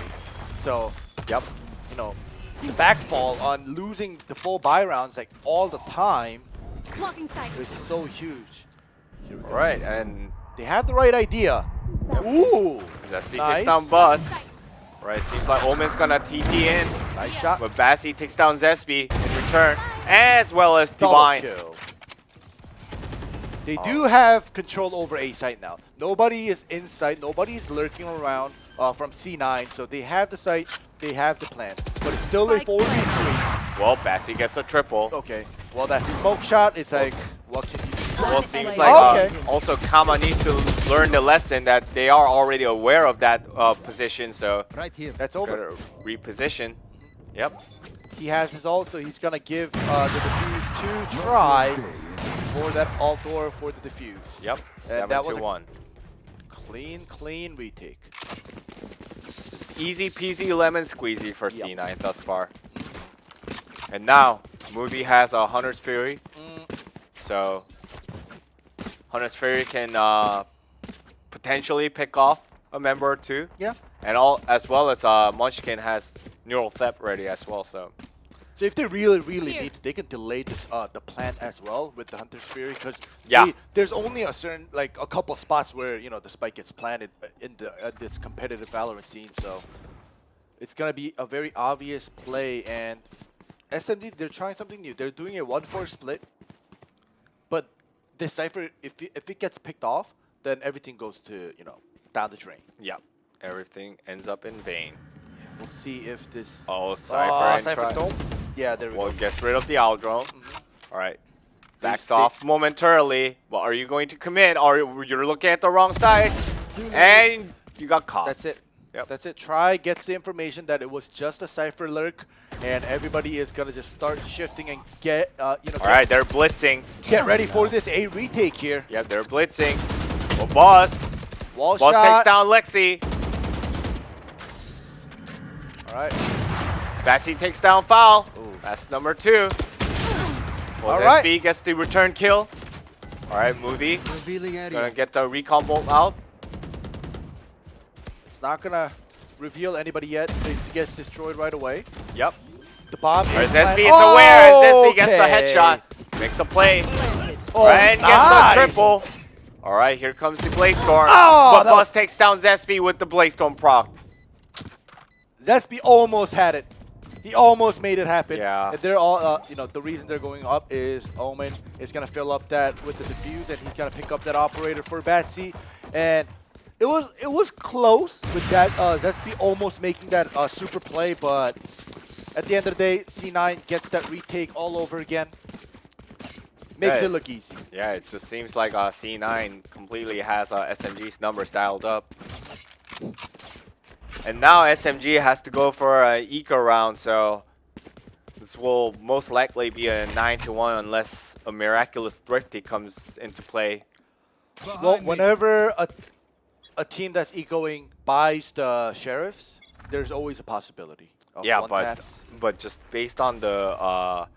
So, Yep. you know, the backfall on losing the full buy rounds like all the time Blocking sight. is so huge. Here we go. All right, and They have the right idea. Ooh! Zesby Nice. takes down Buzz. Right, seems like Omen's gonna TP in, Nice shot. but Bassi takes down Zesby in return, as well as Double Divine. kill. They do have control over A site now. Nobody is inside. Nobody is lurking around from C9. So they have the site. They have the plan. But it's still a 4v3. Well, Bassi gets a triple. Okay. Well, that smoke shot is like, what can you do? Well, seems Oh, like okay. also Kama needs to learn the lesson that they are already aware of that position, so Right here. That's over. gotta reposition. Yep. He has his ult, so he's going to give the defuse to Try for that ult or for the defuse. Yep. And that was a 7-1. Clean retake. Just easy peasy lemon squeezy for Yep. C9 thus far. And now, Movie has a Hunter's Fury. So, Hunter's Fury can potentially pick off a member or two. Yeah. And as well as Munchkin has Neural Theft ready as well. So So if they really need to, they can delay this, the plant as well with the Hunter's Fury, because Yeah. there's only a certain, like a couple spots where, you know, the spike gets planted in this competitive Valorant scene. So it's gonna be a very obvious play, and SMD, they're trying something new. They're doing a 1-4 split, but this Cypher, if it gets picked off, then everything goes to, you know, down the drain. yeah, everything ends up in vain. We'll see if this. Oh, Cypher and Cypher Try. don't. Yeah, there we Well, go. gets rid of the Owl Drone. All right. Backs They- off momentarily. Well, are you going to commit? Or you're looking at the wrong side, and you got caught. That's it. Yep. That's it. Try gets the information that it was just a Cypher lurk, and everybody is gonna just start shifting and get, All right, they're blitzing. get ready for this A retake here. Yep, they're blitzing. Well, Boss Wall takes shot. down Lexi. All right. Batsy takes down Foul. Ooh. That's number 2. All Well, right. SB gets the return kill. All right, Moody gonna get the recon bolt out. It's not gonna reveal anybody yet. It gets destroyed right away. Yep. The bomb Or is ZSB is planted. aware, and ZSB gets the Okay. headshot. Makes a play. Oh, And gets nice. the triple. All right, here comes the Blaze Storm. Oh, but that Boss was- takes down ZSB with the Blaze Storm proc. Zesby almost had it. He almost made it happen. Yeah. And they're all, the reason they're going up is Omen is gonna fill up that with the defuse, and he's gonna pick up that operator for Batsy. And it was close with that Zesby almost making that super play, but at the end of the day, C9 gets that retake all over again. Makes Yeah. it look easy. Yeah, it just seems like C9 completely has SMG's numbers dialed up. And now SMG has to go for an eco round, so this will most likely be a 9-1 unless a miraculous thrifty comes into play. Well, whenever a team that's ecoing buys the sheriffs, there's always a possibility of Yeah, one but taps. just based on the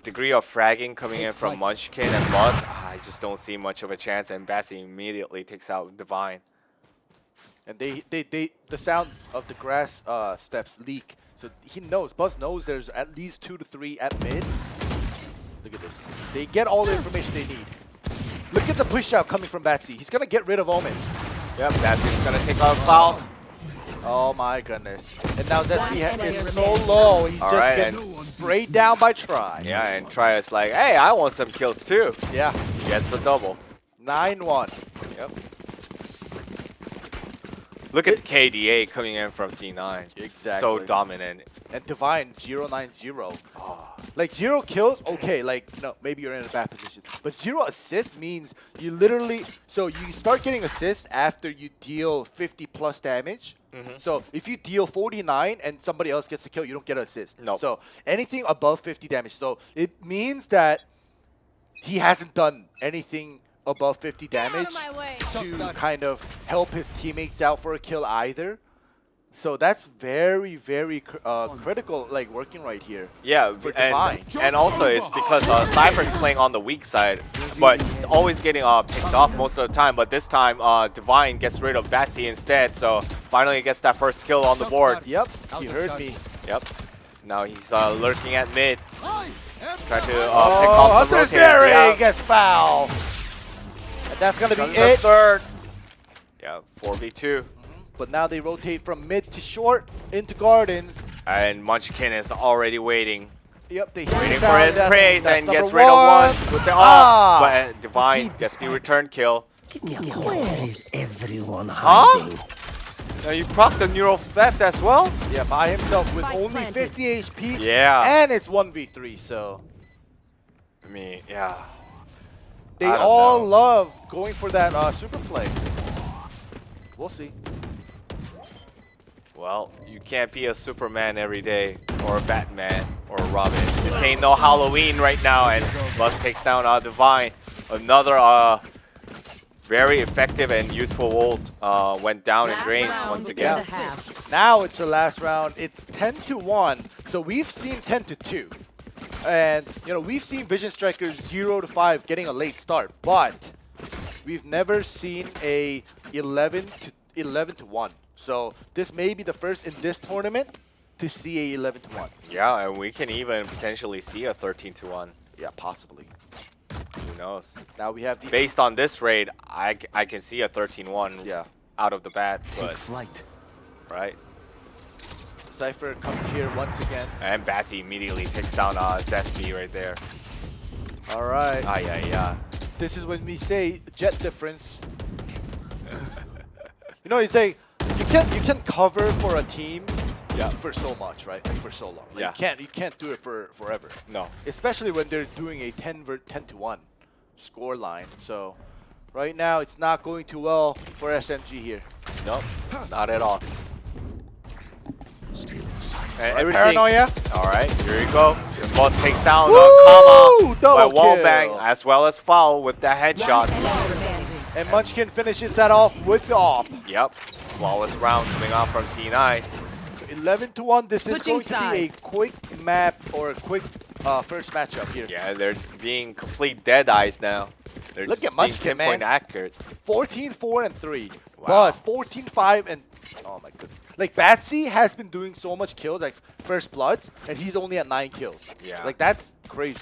degree of fragging coming in from Munchkin and Buzz, I just don't see much of a chance. And Bassy immediately takes out Divine. And the sound of the grass steps leak, so he knows. Buzz knows there's at least 2 to 3 at mid. Look at this. They get all the information they need. Look at the push out coming from Batsy. He's gonna get rid of Omen. Yep, Bassy's gonna take out Foul. Oh my goodness. And now Zesby is so low. He's All just right, getting and- sprayed down by Try. Yeah, and Try is like, hey, I want some kills too. Yeah. He gets the double. 9-1. Yep. Look at the KDA coming in from C9. So Exactly. dominant. And Divine 0-9-0. Like 0 kills, okay, like maybe you're in a bad position. But 0 assists means you literally, so you start getting assists after you deal 50 plus damage. So if you deal 49 and somebody else gets the kill, you don't get an assist. Nope. So anything above 50 damage. So it means that he hasn't done anything above 50 damage to kind of help his teammates out for a kill either. So that's very, very critical, like working right here. Yeah, For Divine. and also it's because Cypher's playing on the weak side, but he's always getting picked off most of the time. But this time, Divine gets rid of Batsy instead, so finally gets that first kill on the board. Yep, he heard me. Yep. Now he's lurking at mid, trying to pick Oh, off some Hunter's rotators. Berry Yeah. gets foul. And that's going to Comes be the it. third. Yeah, 4v2. But now they rotate from mid to short into gardens. And Munchkin is already waiting. Yep, they Waiting for sound. his That's praise and number gets rid of one with the Ah. but Divine gets the return kill. Where is everyone Huh? hiding? Now you proc the neural theft as well? Yeah, by himself with Spike only planted. 50 HP. Yeah. And it's 1v3, so I mean, yeah. they I don't all know. love going for that super play. We'll see. Well, you can't be a Superman every day, or a Batman, or a Robin. This ain't no Halloween right now, and Buzz takes down Divine. Another very effective and useful ult went down in range once again. The half. Now it's the last round. It's 10-1. So we've seen 10-2. And, we've seen Vision Strikers 0-5 getting a late start, but we've never seen a 11-1. So this may be the first in this tournament to see a 11-1. Yeah, and we can even potentially see a 13-1. Yeah, possibly. Who knows? Now we have the Based on this raid, I can see a 13-1 Yeah. out of the bat, Take but flight. right. Cypher comes here once again. And Bassy immediately takes down Zesty right there. All right. Ah, yeah. This is when we say jet difference. You say you can cover for a team for so much, right? Like for so long. Like Yeah. you can't do it for forever. No. Especially when they're doing a 10-1 score line. So Right now, it's not going too well for SMG here. Nope, not at all. And everything. Paranoia. All right, here you go. This boss takes down Woo! Kama by Double wall kill. bang as well as foul with that headshot. And Munchkin finishes that off with the off. Yep, flawless round coming out from C9. 11-1. This is Switching going to be a sides. quick map or a quick first matchup here. Yeah, they're being complete dead eyes now. They're Look just at being Munchkin, pinpoint man. accurate. 14-4-3. Wow. Buzz 14-5 and oh my goodness. Like Batsy has been doing so much kills, like first bloods, and he's only at 9 kills. Yeah. Like that's crazy.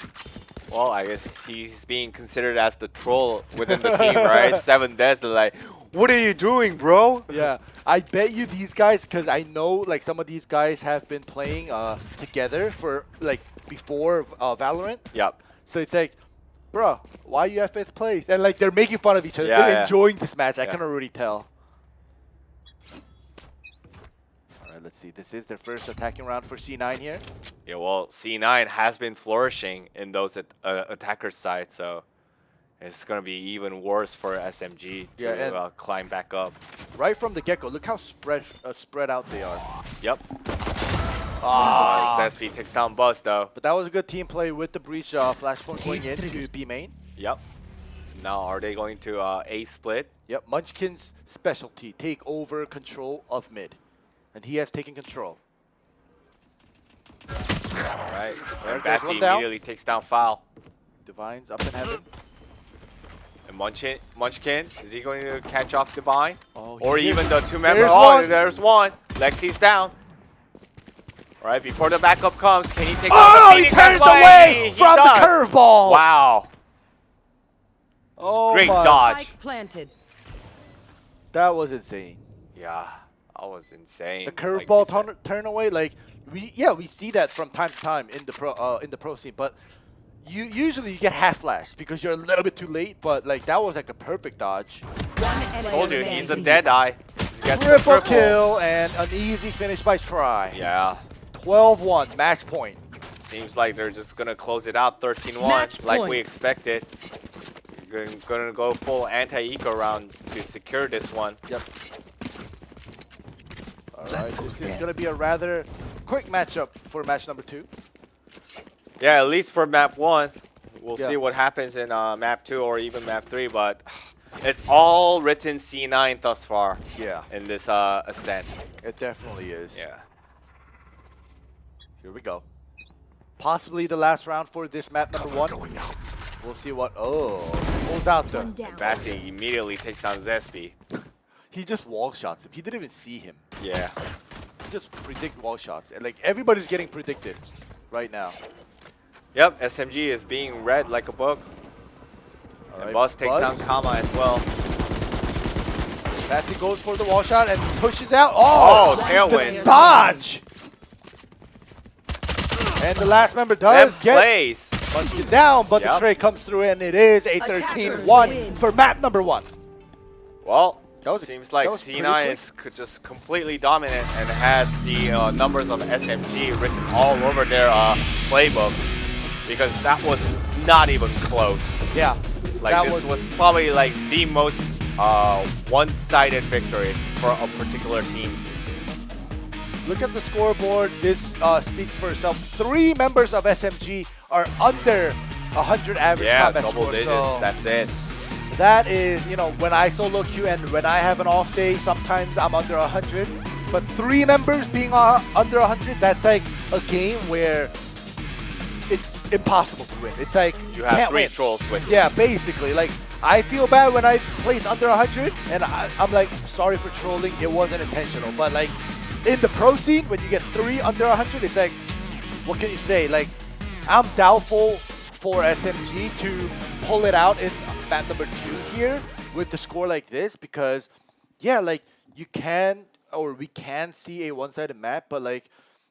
Well, I guess he's being considered as the troll within the team, right? 7 deaths. They're like, what are you doing, bro? Yeah, I bet you these guys, because I know like some of these guys have been playing together for like before Valorant. Yep. So it's like, bro, why you at 5th place? And like they're making fun of each other. Yeah, They're yeah. enjoying this match. I Yeah. can already tell. All right, let's see. This is their first attacking round for C9 here. Yeah, well, C9 has been flourishing in those attackers' side, so it's going to be even worse for SMG to Yeah, and- climb back up. Right from the get-go, look how spread out they are. Yep. Ah. Zespi takes down Buzz, though. But that was a good team play with the breach flashpoint going into B main. Yep. Now, are they going to A split? Yep, Munchkin's specialty, take over control of mid. And he has taken control. Right. There And goes Batsy one down. immediately takes down Foul. Divine's up in heaven. And Munchkin, is he going to catch off Divine? Oh, Or he even is. the 2-member? There's Oh, one. there's one. Lexi's down. All right, before the backup comes, can he take Oh, out the he Phoenix turns as well? away He from the does. curveball. Wow. Oh Great my. dodge. Spike planted. That was insane. Yeah, that was insane. The like you curveball said. turn away, like we see that from time to time in the pro scene, but usually you get half flash because you're a little bit too late. But like that was like a perfect dodge. One enemy Told you, he's a remaining. dead eye. He gets the Triple kill and an easy finish by Try. Yeah, 12-1 match point. seems like they're just gonna close it out 13-1, Match like we point. expected. Gonna go full anti-eco round to secure this one. Yep. All right, this is gonna be a rather quick matchup for match number 2. Yeah, at least for map 1. We'll Yeah. see what happens in map 2 or even map 3, but it's all written C9 thus far Yeah, in this ascent. it definitely is. Yeah. Here we go. Possibly the last round for this map number 1. We'll see what. Oh, pulls out the. One down. Bassi immediately takes down Zespi. He just wall shots him. He didn't even see him. Yeah. He just predict wall shots. And like everybody's getting predicted right now. Yep, SMG is being read like a book. All And right, Buzz takes down Kama as well. Batsy goes for the wall shot and pushes out. Oh, Oh, tailwind. the dodge! And the last member does That get plays. Munchkin down, but the Yep. trade comes through and it is a Attackers 13-1 win. for map number 1. Well, That was- seems like that was pretty C9 quick. is just completely dominant and has the numbers of SMG written all over their playbook, because that was not even close. Yeah, Like that this was probably like the most one-sided victory for a particular team. Look at the scoreboard. This speaks for itself. 3 members of SMG are under 100 average Yeah, combat double score. digits. So That's it. that is, you know, when I solo queue and when I have an off day, sometimes I'm under 100. But 3 members being under 100, that's like a game where it's impossible to win. It's like You have can't 3 win. trolls with you. Yeah, basically. Like, I feel bad when I place under 100, and I'm like, sorry for trolling, it wasn't intentional. But like, in the pro scene, when you get 3 under 100, it's like, what can you say? Like, I'm doubtful for SMG to pull it out in map number 2 here with the score like this, because, yeah, like, you can, or we can see a one-sided map, but like,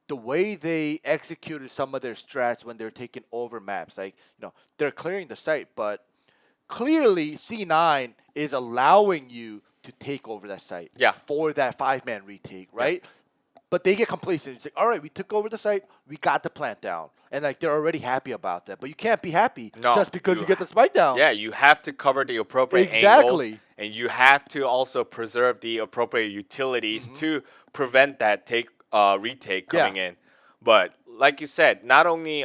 the way they executed some of their strats when they're taking over maps, like, you know, they're clearing the site, but clearly C9 is allowing you to take over that site Yeah. for that 5-man retake, right? But they get complacent. It's like, all right, we took over the site, we got the plant down, and like they're already happy about that. But you can't be happy just because you get the spike down. Yeah, you have to cover the appropriate Exactly. angles, and you have to also preserve the appropriate utilities to prevent that retake coming in. But like you said, not only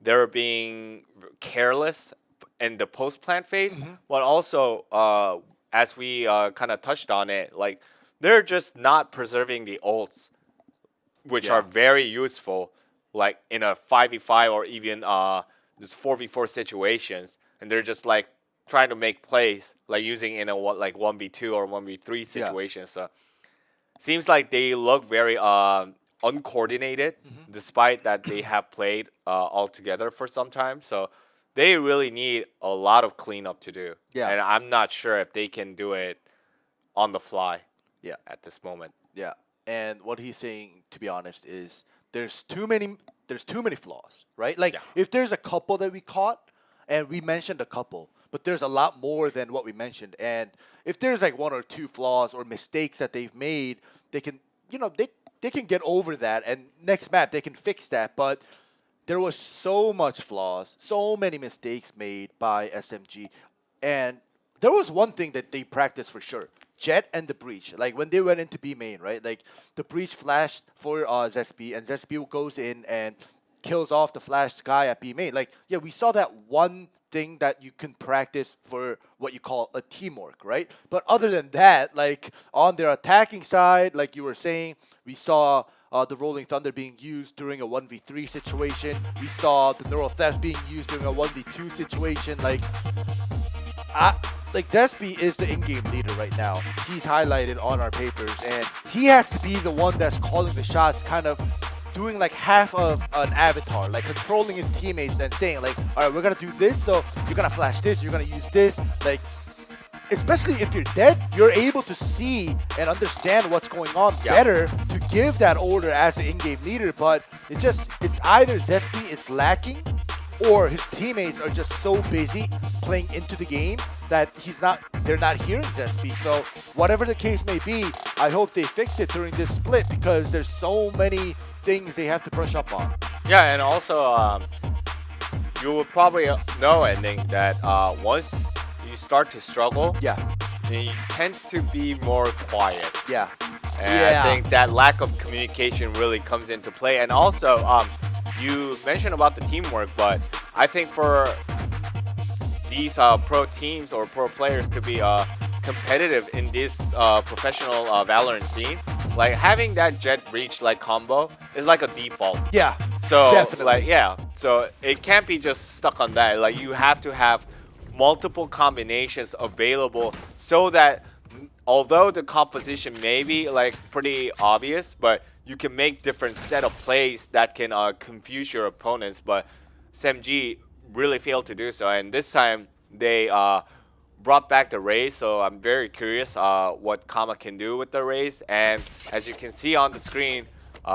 they're being careless in the post-plant phase, but also as we kind of touched on it, like they're just not preserving the ults, which are very useful, like in a 5v5 or even just 4v4 situations, and they're just like trying to make plays, like using in a like 1v2 or 1v3 situation. So seems like they look very uncoordinated, despite that they have played all together for some time. So they really need a lot of cleanup to do. Yeah. And I'm not sure if they can do it on the fly. Yeah. At this moment. Yeah. And what he's saying, to be honest, is there's too many flaws, right? Like if there's a couple that we caught, and we mentioned a couple, but there's a lot more than what we mentioned. And if there's like 1 or 2 flaws or mistakes that they've made, they can, they can get over that, and next map they can fix that. But there was so much flaws, so many mistakes made by SMG, and there was one thing that they practiced for sure. Jet and the breach, like when they went into B main, right? Like the breach flashed for Zespi, and Zespi goes in and kills off the flashed guy at B main. Like, yeah, we saw that one thing that you can practice for what you call a teamwork, right? But other than that, like on their attacking side, like you were saying, we saw the Rolling Thunder being used during a 1v3 situation. We saw the Neural Theft being used during a 1v2 situation. Like Zespi is the in-game leader right now. He's highlighted on our papers, and he has to be the one that's calling the shots, kind of doing like half of an avatar, like controlling his teammates and saying like, all right, we're gonna do this, so you're gonna flash this, you're gonna use this. Like, especially if you're dead, you're able to see and understand what's going on better to give that order as the in-game leader. But it's either Zespi is lacking, or his teammates are just so busy playing into the game that they're not hearing Zespi. So whatever the case may be, I hope they fix it during this split, because there's so many things they have to brush up on. Yeah, and also you will probably know, ending that once you start to struggle, then you tend to be more quiet. Yeah. And I think that lack of communication really comes into play. And also, you mentioned about the teamwork, but I think for these pro teams or pro players to be competitive in this professional Valorant scene, like having that Jet Breach like combo is like a default. Yeah. So definitely. so it can't be just stuck on that. Like you have to have multiple combinations available, so that although the composition may be like pretty obvious, but you can make different set of plays that can confuse your opponents. But SMG really failed to do so, and this time they brought back the raise. So I'm very curious what Kama can do with the raise. And as you can see on the screen,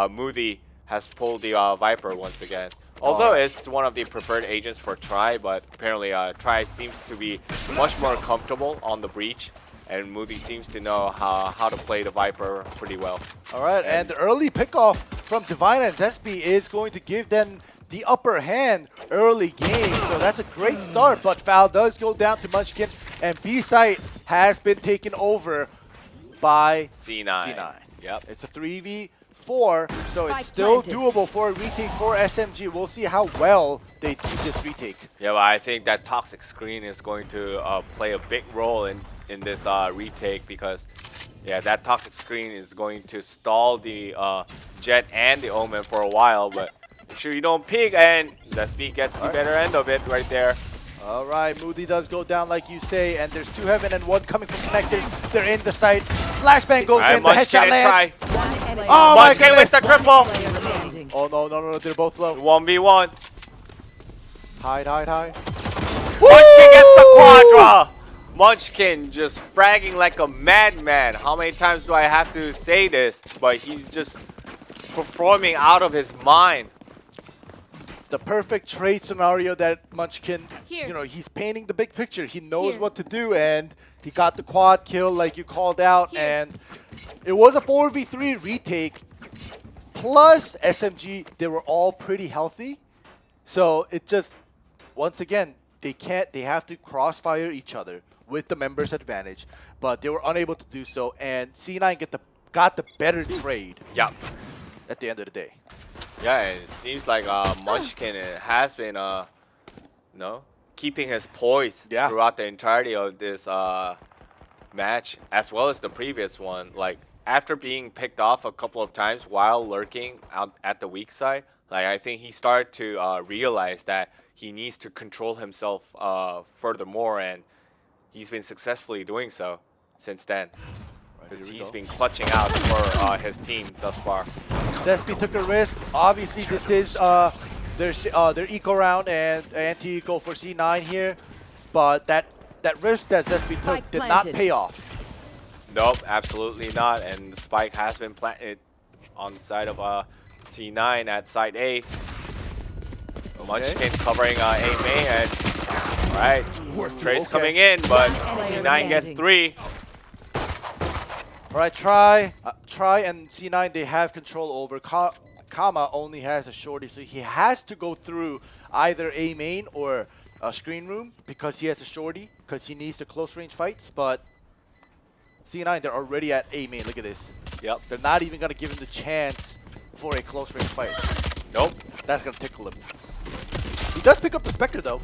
Moody has pulled the Viper once again. Although it's one of the preferred agents for Tri, but apparently Tri seems to be much more comfortable on the breach, and Moody seems to know how to play the Viper pretty well. All right, and the early pickoff from Divine and Zespi is going to give them the upper hand early game. So that's a great start, but foul does go down to Munchkin, and B site has been taken over by C9. Yep. It's a 3v4, so Spike it's still planted. doable for a retake for SMG. We'll see how well they do this retake. Yeah, well, I think that toxic screen is going to play a big role in this retake, because that toxic screen is going to stall the Jet and the Omen for a while, but make sure you don't peek, and Zespi gets the better end of it right there. All right, Moody does go down like you say, and there's 2 heaven and 1 coming from connectors. They're in the site. Flashbang goes in, the headshot lands. Oh my Munchkin goodness. with the triple. Player standing. Oh no, they're both low. 1v1. Hide. Munchkin gets the quadra. Munchkin just fragging like a madman. How many times do I have to say this? But he's just performing out of his mind. The perfect trade scenario that Munchkin, Here. he's painting the big picture. He knows Here. what to do, and he got the quad kill like you called out, Here. and it was a 4v3 retake. Plus SMG, they were all pretty healthy. So it just, once again, they have to crossfire each other with the members advantage, but they were unable to do so, and C9 got the better trade. Yeah. At the end of the day. Yeah, and it seems like Munchkin has been keeping his poise throughout the entirety of this match, as well as the previous one. Like, after being picked off a couple of times while lurking out at the weak side, like, I think he started to realize that he needs to control himself furthermore, and he's been successfully doing so since then. Because he's been clutching out for his team thus far. Zespi took a risk. Obviously, this is their eco round and anti-eco for C9 here, but that risk that Zespi took did not pay off. Nope, absolutely not. And the spike has been planted on the side of C9 at side A. Munchkin covering A main, and all right, trade's coming in, but C9 gets 3. All right, try and C9, they have control over. Kama only has a shorty, so he has to go through either A main or a screen room because he has a shorty, because he needs the close range fights. But C9, they're already at A main. Look at this. Yep. They're not even going to give him the chance for a close range fight. Nope. That's going to tickle him. He does pick up the Spectre, though.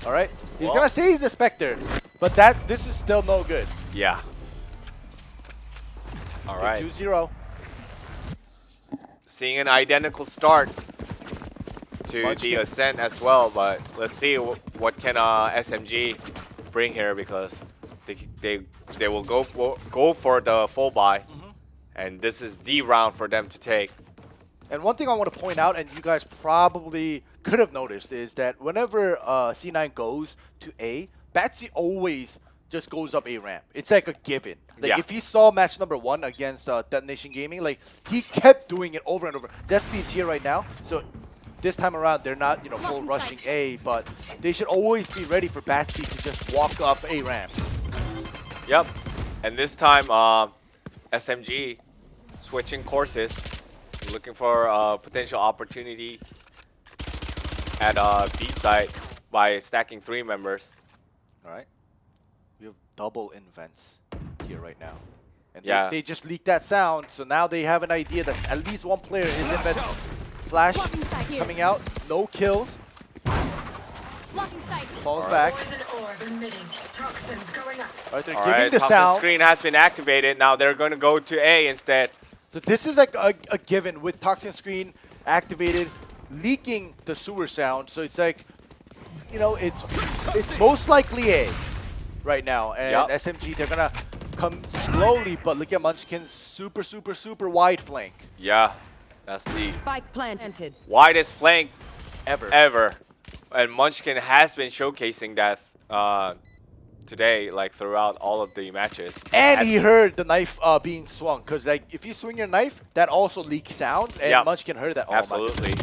All right? He's going to save the Spectre, but this is still no good. Yeah. All right. 2-0. Seeing an identical start to the Ascent as well, but let's see what can SMG bring here, because they will go for the full buy, and this is the round for them to take. And one thing I want to point out, and you guys probably could have noticed, is that whenever C9 goes to A, Batsy always just goes up A ramp. It's like a given. Like if you saw match number 1 against Detonation Gaming, like he kept doing it over and over. Zespi is here right now, so this time around they're not full rushing A, but they should always be ready for Batsy to just walk up A ramp. Yep, and this time SMG switching courses, looking for a potential opportunity at B side by stacking 3 members. All right. We have double invents here right now. And they just leaked that sound, so now they have an idea that at least one player is invent. Flash coming out, no kills. Falls back. All right, they're giving the sound. Screen has been activated. Now they're going to go to A instead. So this is like a given with Toxin Screen activated, leaking the sewer sound. So it's like, it's most likely A right now. And SMG, they're going to come slowly, but look at Munchkin's super wide flank. Yeah, that's the spike planted. Widest flank ever. And Munchkin has been showcasing that today, like throughout all of the matches. And he heard the knife being swung, because like if you swing your knife, that also leaks sound, and Munchkin heard that. Absolutely.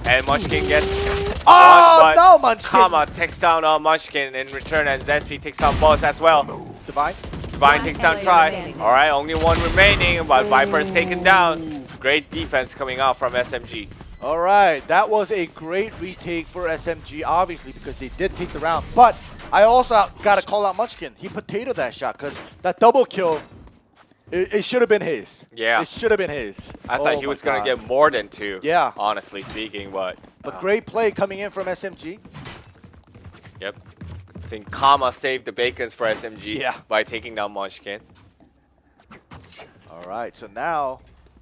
And Munchkin gets no, Munchkin! Kama takes down Munchkin in return, and Zespi takes down Boss as well. Divine takes down Try. All right, only one remaining, but Viper is taken down. Great defense coming out from SMG. All right, that was a great retake for SMG, obviously, because they did take the round. But I also got to call out Munchkin. He potatoed that shot, because that double kill, it should have been his. Yeah. It should have been his. I thought he was going to get more than 2, honestly speaking. But great play coming in from SMG. Yep. I think Kama saved the bacons for SMG by taking down Munchkin. All right, so now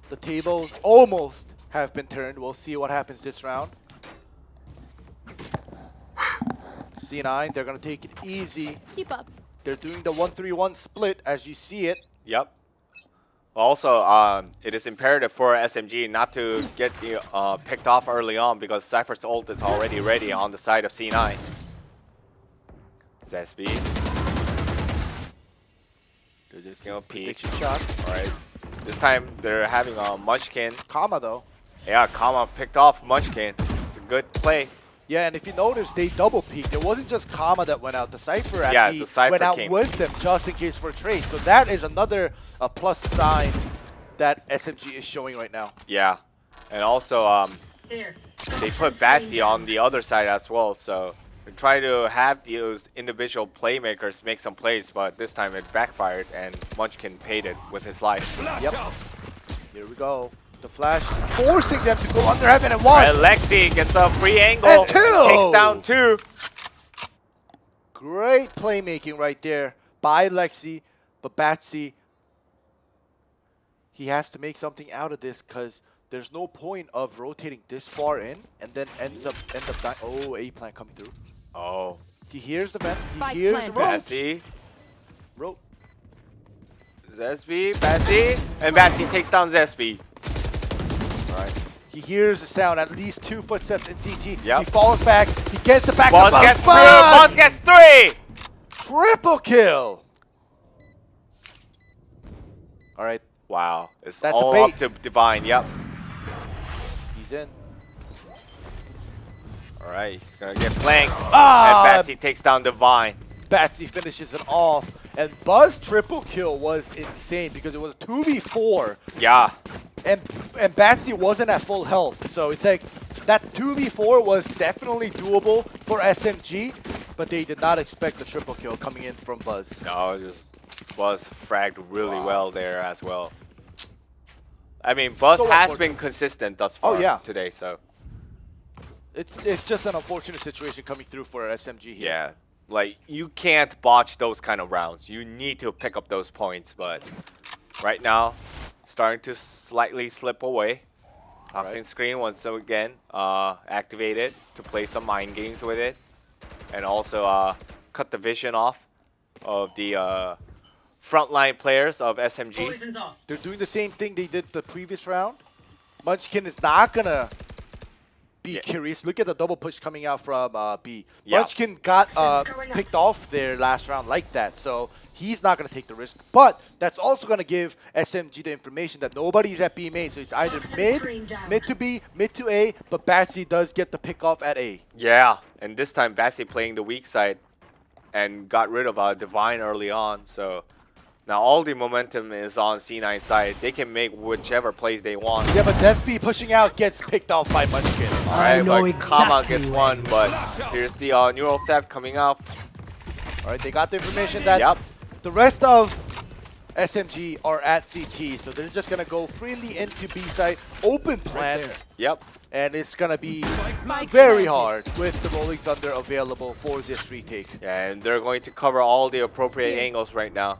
the tables almost have been turned. We'll see what happens this round. C9, they're going to take it easy. Keep up. They're doing the 1-3-1 split as you see it. Yep. Also, it is imperative for SMG not to get picked off early on, because Cypher's ult is already ready on the side of C9. Zespi. They're just going to peek. Shots. All right. This time they're having Munchkin. Kama though. Yeah, Kama picked off Munchkin. It's a good play. Yeah, and if you notice, they double peeked. It wasn't just Kama that went out. The Cypher the Cypher went out came with them just in case for a trade. So that is another plus sign that SMG is showing right now. Yeah, and also There. they put Bassi on the other side as well, so they're trying to have those individual playmakers make some plays, but this time it backfired and Munchkin paid it with his life. Yep. Here we go. The flash forcing them to go under heaven and one. And Lexi gets a free angle, And two! takes down 2. Great playmaking right there by Lexi, but Batsy, he has to make something out of this because there's no point of rotating this far in and then end up dying. Oh, A plant coming through. Oh, He hears the vent. Spike He hears the planted. rope. Bassi, Rope. Zesby, Bassi, and Bassi takes down Zesby. Alright. He hears the sound. At least 2 footsteps in CT. Yep. He falls back. He gets the back. Boss up. gets 2, Buzz! Boss gets 3! Triple kill. All right. Wow, it's That's a all bait. up to Divine, yep. He's in. Alright, he's gonna get flanked. Ah! And Bassi takes down Divine. Batsy finishes it off. And Buzz triple kill was insane because it was a 2v4. Yeah. And Batsy wasn't at full health. So it's like that 2v4 was definitely doable for SMG, but they did not expect the triple kill coming in from Buzz. No, just Buzz fragged really well there as well. I mean, Buzz So has unfortunate. been consistent thus far yeah. today, so It's just an unfortunate situation coming through for SMG here. yeah. Like, you can't botch those kind of rounds. You need to pick up those points, but right now, starting to slightly slip away. Housing Right. screen once again activated to play some mind games with it. And also cut the vision off of the frontline players of SMG. Poison's off. They're doing the same thing they did the previous round. Munchkin is not gonna be curious. Look at the double push coming out from B. Yeah. Munchkin got picked off there last round like that, so he's not gonna take the risk. But that's also gonna give SMG the information that nobody's at B main, so it's either mid to B, mid to A, but Batsy does get the pick off at A. Yeah, and this time Bassi playing the weak side and got rid of Divine early on, so now all the momentum is on C9 side. They can make whichever plays they want. Yeah, but Despi pushing out gets picked off by Munchkin. Alright, know but Kama exactly gets where one, you but here's the neural theft coming out. Alright, they got the information that Yep. the rest of SMG are at CT, so they're just gonna go freely into B site, open plant, Yep. and it's gonna be Spike very planted. hard with the Rolling Thunder available for this retake. Yeah, and they're going to cover all the appropriate angles right now.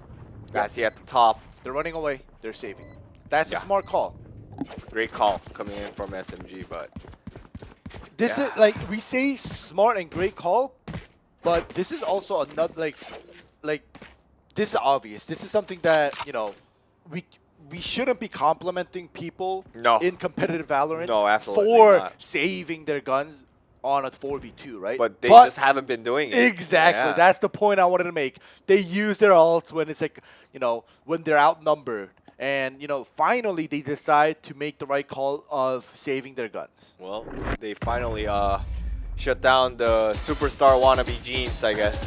Bassi at the top. They're running away, they're saving. That's Yeah. a smart call. It's a great call coming in from SMG, but This is like we say smart and great call, but this is also another like this is obvious. This is something that, you know, we shouldn't be complimenting people No. in competitive Valorant No, absolutely for not. saving their guns on a 4v2, right? but they just haven't been doing it. Exactly. Yeah. That's the point I wanted to make. They use their ults when it's like, you know, when they're outnumbered. And, you know, finally they decide to make the right call of saving their guns. Well, they finally shut down the superstar wannabe jeans, I guess.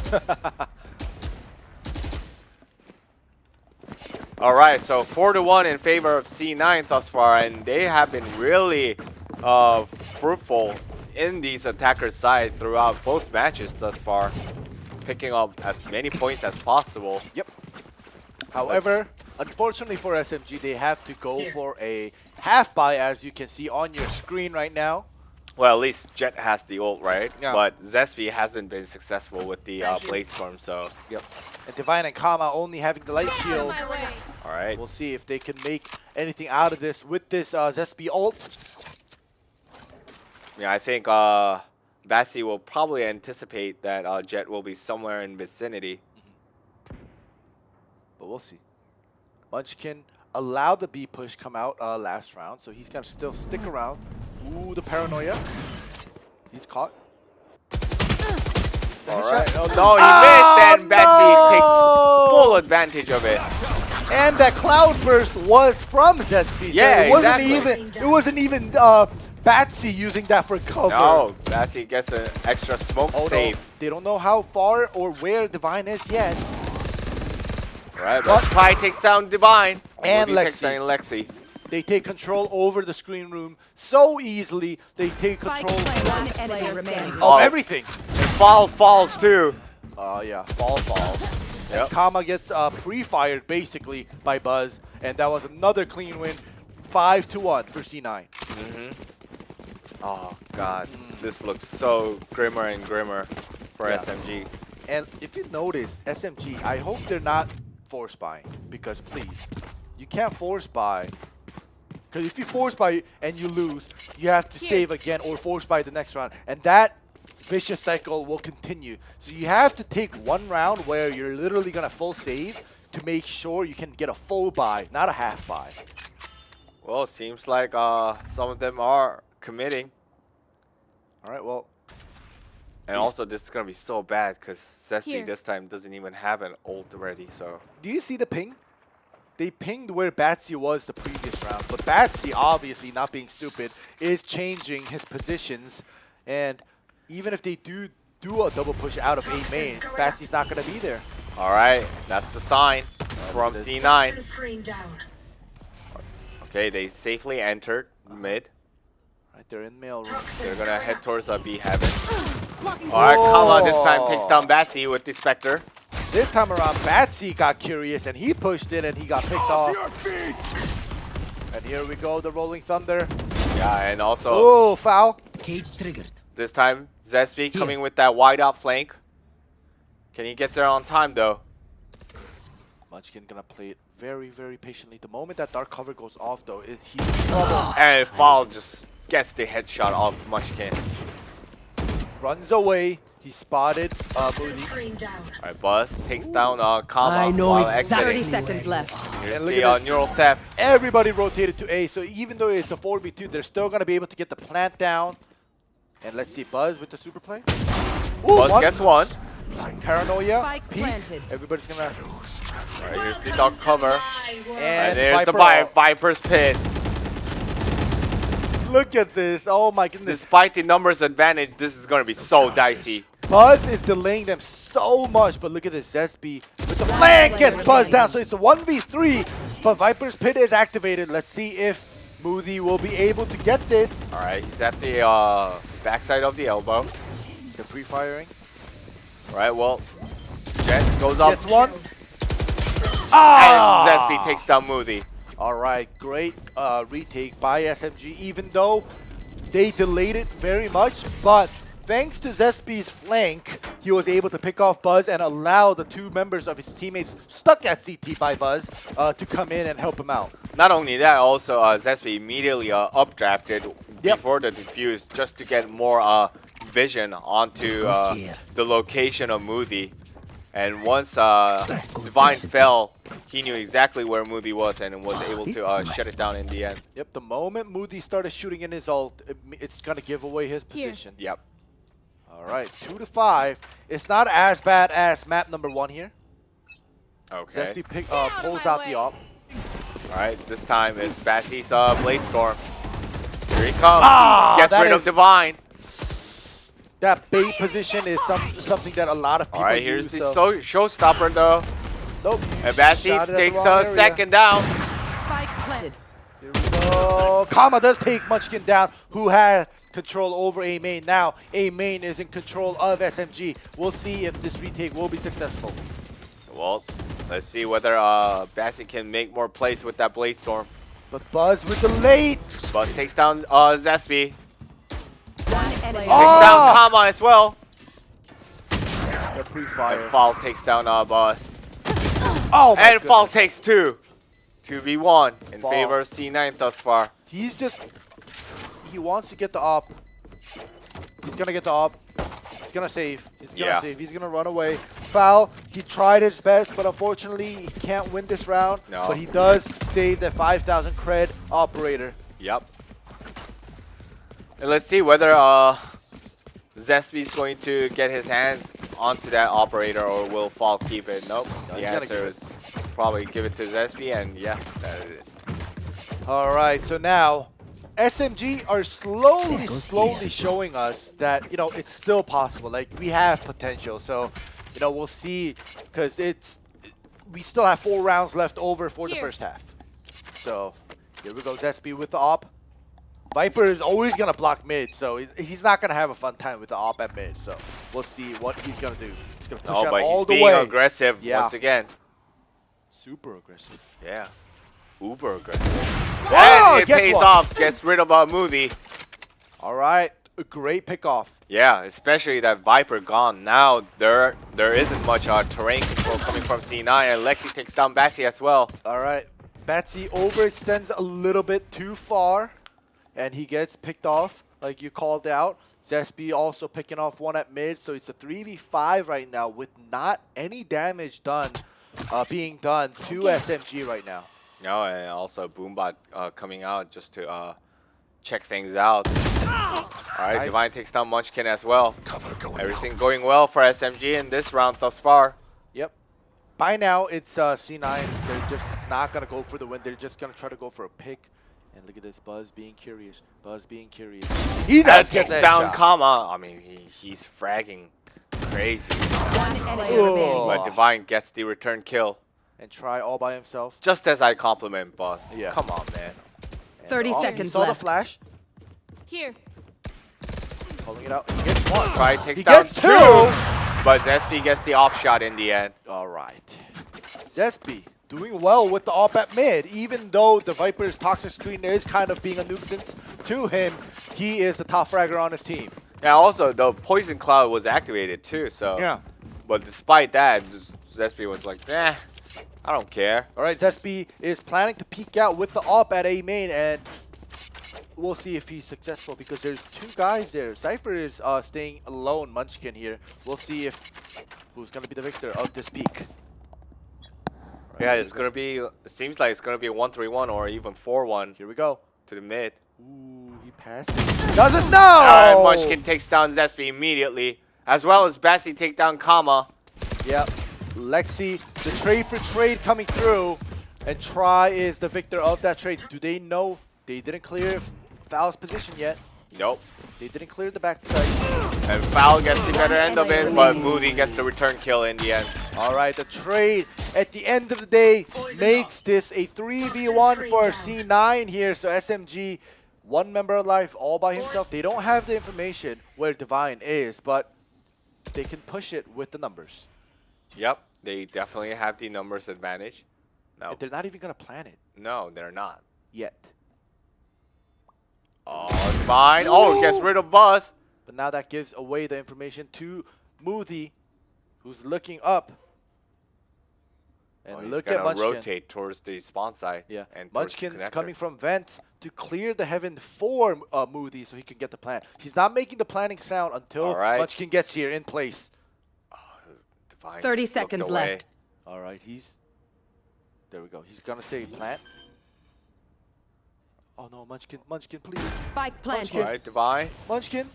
All right, so 4-1 in favor of C9 thus far, and they have been really fruitful in these attackers' side throughout both matches thus far, picking up as many points as possible. Yep. However, unfortunately for SMG, they have to go for a half buy, as you can see on your screen right now. Well, at least Jet has the ult, right? Yeah. But Zesby hasn't been successful with the Blade Storm, so Yep. And Divine and Kama only having the light shield. all right. We'll see if they can make anything out of this with this Zespi ult. Yeah, I think Bassi will probably anticipate that Jet will be somewhere in vicinity. But we'll see. Munchkin allowed the B push come out last round, so he's gonna still stick around. Ooh, the paranoia. He's caught. All right. Oh, no, he missed, and Bassi takes full advantage of it. And that cloud burst was from Zespi. Yeah, so it wasn't exactly. even Batsy using that for cover. No, Bassi gets an extra smoke Oh, save. no. They don't know how far or where Divine is yet. All right, but Kai takes down Divine. And Ruby takes Lexi. down Lexi. They take control over the screen room so easily. They take Spike control planted. One of enemy remaining. everything. Fall falls too. Yeah, fall falls. Yep. And Kama gets pre-fired basically by Buzz, and that was another clean win, 5-1 for C9. Oh god, this looks so grimmer and grimmer for Yeah. SMG. And if you notice, SMG, I hope they're not force buying, because please, you can't force buy. Because if you force buy and you lose, you have to save again or force buy the next round, and that vicious cycle will continue. So you have to take one round where you're literally gonna full save to make sure you can get a full buy, not a half buy. Well, it seems like some of them are committing. All right, well, And also, this is gonna be so bad because Zespi Here. this time doesn't even have an ult already. So do you see the ping? They pinged where Batsy was the previous round, but Batsy, obviously not being stupid, is changing his positions. And even if they do a double push out of A main, Batsy's not gonna be there. all right, that's the sign from C9. Screen down. Okay, they safely entered mid. Right, they're in mail room. They're gonna head towards B heaven. Blocking All right, Kama this time Oh. takes down Batsy with the Spectre. This time around, Batsy got curious and he pushed it and he got picked off. And here we go, the Rolling Thunder. Yeah, and also Oh, foul. Cage triggered. this time Zespi coming with that wide out flank. Can he get there on time though? Munchkin gonna play it very, very patiently. The moment that dark cover goes off, though, he's in trouble. And Fall just gets the headshot off Munchkin. Runs away. He spotted Moody. Screen down. All right, Buzz takes down Kama I know while exactly. 30 exiting. seconds left. Here's And look the at this. neural theft. Everybody rotated to A, so even though it's a 4v2, they're still gonna be able to get the plant down. And let's see, Buzz with the super play. Ooh, Buzz gets one. Paranoia. Spike Peek. planted. Everybody's gonna. All right, here's the dog cover. And And there's the Viper. Viper's pit. Look at this. Oh my goodness. Despite the numbers advantage, this is going to be so dicey. Buzz is delaying them so much, but look at this. Zespi with the flank gets Buzz down. So it's a 1v3, but Viper's pit is activated. Let's see if Moody will be able to get this. All right, he's at the backside of the elbow. They're pre-firing. All right, well, Jet goes up. Gets one. And Ah! Zespi takes down Moody. All right, great retake by SMG, even though they delayed it very much, but thanks to Zespi's flank, he was able to pick off Buzz and allow the two members of his teammates stuck at CT by Buzz to come in and help him out. Not only that, also Zespi immediately updrafted before the defuse just to get more vision onto the location of Moody. And once Divine fell, he knew exactly where Moody was and was able to shut it down in the end. Yep, the moment Moody started shooting in his ult, it's going to give away his position. Yep. All right, 2-5. It's not as bad as map number 1 here. Okay. Zespi pulls out the op. All right, this time it's Bassy's Blade Storm. Here he comes. Ah, Gets that rid of is- Divine. That bait position is something that a lot of people All right, here's use. the showstopper though. Nope. And Bassy Shot it at the takes wrong a area. second down. Spike planted. Here we go. Kama does take Munchkin down, who had control over A main. Now A main is in control of SMG. We'll see if this retake will be successful. Well, let's see whether Bassy can make more plays with that Blade Storm. But Buzz with the late. Buzz takes down Zespi. One enemy. Takes Oh! down Kama as well. The pre-fire. And Fall takes down Buzz. Oh my And Fall goodness. takes 2. 2v1 in Fall. favor of C9 thus far. He wants to get the op. He's gonna get the op. He's gonna save. He's gonna Yeah. save. He's gonna run away. Foul. He tried his best, but unfortunately he can't win this round. No. But he does save that 5,000 cred operator. Yep. And let's see whether Zespi's going to get his hands onto that operator or will Fall keep it. Nope. No, The he's gonna answer keep is probably give it to Zespi, and yes, that it is. All right, so now SMG are slowly showing us that, you know, it's still possible. Like, we have potential. So, you know, we'll see, because we still have 4 rounds left over for the Here. first half. So Here we go, Zespi with the op. Viper is always going to block mid, so he's not going to have a fun time with the op at mid. So we'll see what he's going to do. He's going to push out but all he's the being way. aggressive Yeah. once again. Super aggressive. Yeah. Uber aggressive. Oh, And it guess pays what? off. Gets rid of Moody. All right, a great pickoff. Yeah, especially that Viper gone. Now there isn't much terrain control coming from C9, and Lexi takes down Batsy as well. All right, Batsy overextends a little bit too far, and he gets picked off like you called out. Zespi also picking off one at mid, so it's a 3v5 right now with not any damage done, being done to SMG right now. No, and also Boombot coming out just to check things out. Alright, Nice. Divine takes down Munchkin as well. Everything going well for SMG in this round thus far. Yep. By now, it's C9. They're just not going to go for the win. They're just going to try to go for a pick. And look at this, Buzz being curious. Buzz being curious. He does get takes that down shot. Kama. I mean, he's fragging crazy. One enemy Oh. remaining. But Divine gets the return kill. And try all by himself. Just as I compliment Boss. Yeah. Come on, man. And 30 he seconds saw left. the flash. Here. Pulling it out. He gets one. Right, takes He down gets two. But Zespi gets the op shot in the end. All right. Zespi doing well with the op at mid. Even though the Viper's toxic screen is kind of being a nuisance to him, he is the top fragger on his team. Yeah, also the poison cloud was activated too, so Yeah. but despite that, just Zespi was like, I don't care. All right, Zespi is planning to peek out with the op at A main, and we'll see if he's successful because there's two guys there. Cypher is staying alone, Munchkin here. We'll see if who's going to be the victor of this peak. Yeah, it's gonna be. It seems like it's gonna be a 1-3-1 or even 4-1 Here we go. to the mid. Ooh, he passes. Doesn't know! And Munchkin takes down Zespi immediately, as well as Bassy take down Kama. Yep. Lexi, the trade for trade coming through, and Try is the victor of that trade. Do they know they didn't clear Foul's position yet? Nope. They didn't clear the backside. And Foul gets the better end of it, but Moody gets the return kill in the end. All right, the trade at the end of the day makes this a 3v1 for C9 here. So SMG, one member alive all by himself. They don't have the information where Divine is, but they can push it with the numbers. Yep, they definitely have the numbers advantage. No, And they're not even going to plan it no, they're not. yet. Oh, Divine. Oh, gets rid of Buzz. But now that gives away the information to Moody, who's looking up. And Oh, he's look at gonna Munchkin. rotate towards the spawn side. Yeah, and towards the Munchkin's connector. coming from vent to clear the heaven for Moody so he can get the plan. He's not making the planning sound until All right. Munchkin gets here in place. Divine 30 just looked seconds away. left. All right, there we go. He's gonna say plant. Oh no, Munchkin, please. Spike planted. All right, Divine. Munchkin.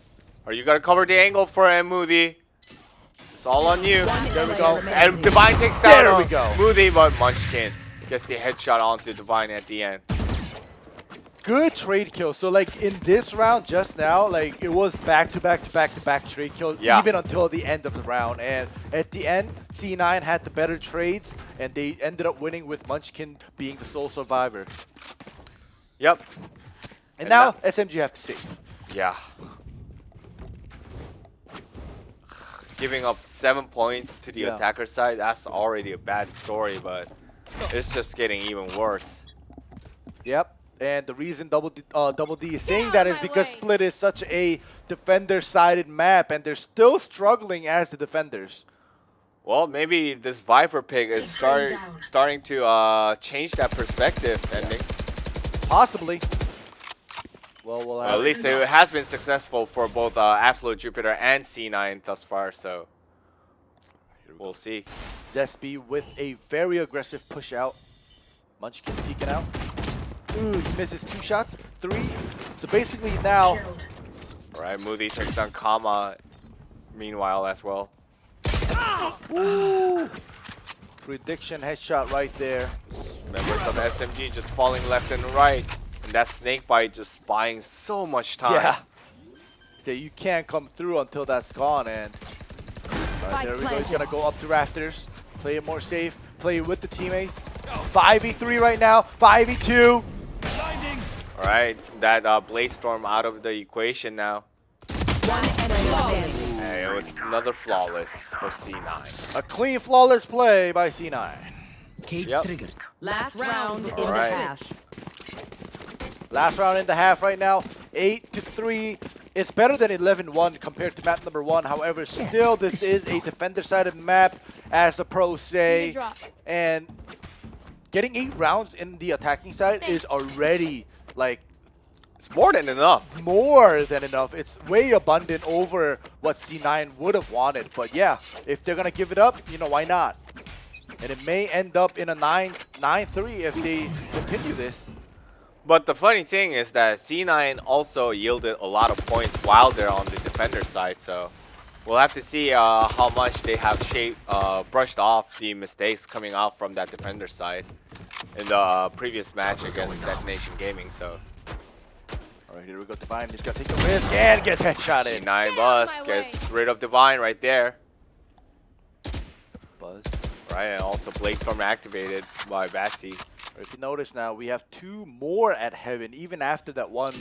Are you gonna cover the angle for him, Moody? It's all on you. There we go. And Divine takes down There we go. Moody, but Munchkin gets the headshot onto Divine at the end. Good trade kill. So like in this round just now, like it was back to back trade kills Yeah. even until the end of the round. And at the end, C9 had the better trades and they ended up winning with Munchkin being the sole survivor. Yep. And And now SMG have to save. Yeah. Giving up 7 points to the Yeah. attacker side, that's already a bad story, but it's just getting even worse. Yep. And the reason Double D is saying that is because Split is such a defender-sided map and they're still struggling as the defenders. Well, maybe this Viper pick is starting to change that perspective, ending. Possibly. Well, we'll have At least it has been successful for both Absolute Jupiter and C9 thus far, so we'll see. Zespi with a very aggressive push out. Munchkin peeking out. Ooh, he misses 2 shots. 3. So basically now, All right, Moody takes down Kama meanwhile as well. ooh, prediction headshot right there. Members of SMG just falling left and right. And that snake bite just buying so much time. Yeah. So you can't come through until that's gone. And there we go. He's going to go up to rafters. Play it more safe. Play with the teammates. 5v3 right now. 5v2. All right, that Blaze Storm out of the equation now. One enemy standing. And it was another flawless for C9. A clean, flawless play by C9. Cage Yep. triggered. Last round in the Alright. half. Last round in the half right now, 8-3. It's better than 11-1 compared to map number 1. However, still this is a defender-sided map, as the pros say. And getting 8 rounds in the attacking side is already like It's more than enough. more than enough. It's way abundant over what C9 would have wanted. But yeah, if they're gonna give it up, you know, why not? And it may end up in a 9-3 if they continue this. But the funny thing is that C9 also yielded a lot of points while they're on the defender side. So we'll have to see how much they have brushed off the mistakes coming out from that defender side in the previous match against Detonation Gaming. So All right, here we go. Divine just gotta take the risk and get headshotted. C9 Buzz gets rid of Divine right there. Buzz. Right, and also Blade Storm activated by Batsy. If you notice now, we have 2 more at Heaven, even after that one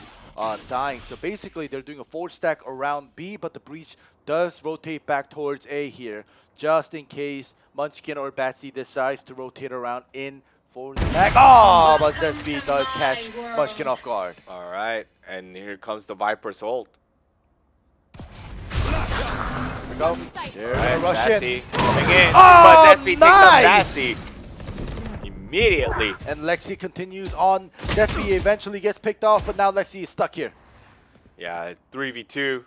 dying. So basically, they're doing a 4-stack around B, but the Breach does rotate back towards A here, just in case Munchkin or Batsy decides to rotate around in for the back. Oh, but SB does catch Munchkin off guard. All right, and here comes the Viper's ult. Here we go. There's Right, a rush Batsy in. coming in, Oh, but SB takes up nice! Batsy immediately. And Lexi continues on. Zesby eventually gets picked off, but now Lexi is stuck here. Yeah, 3v2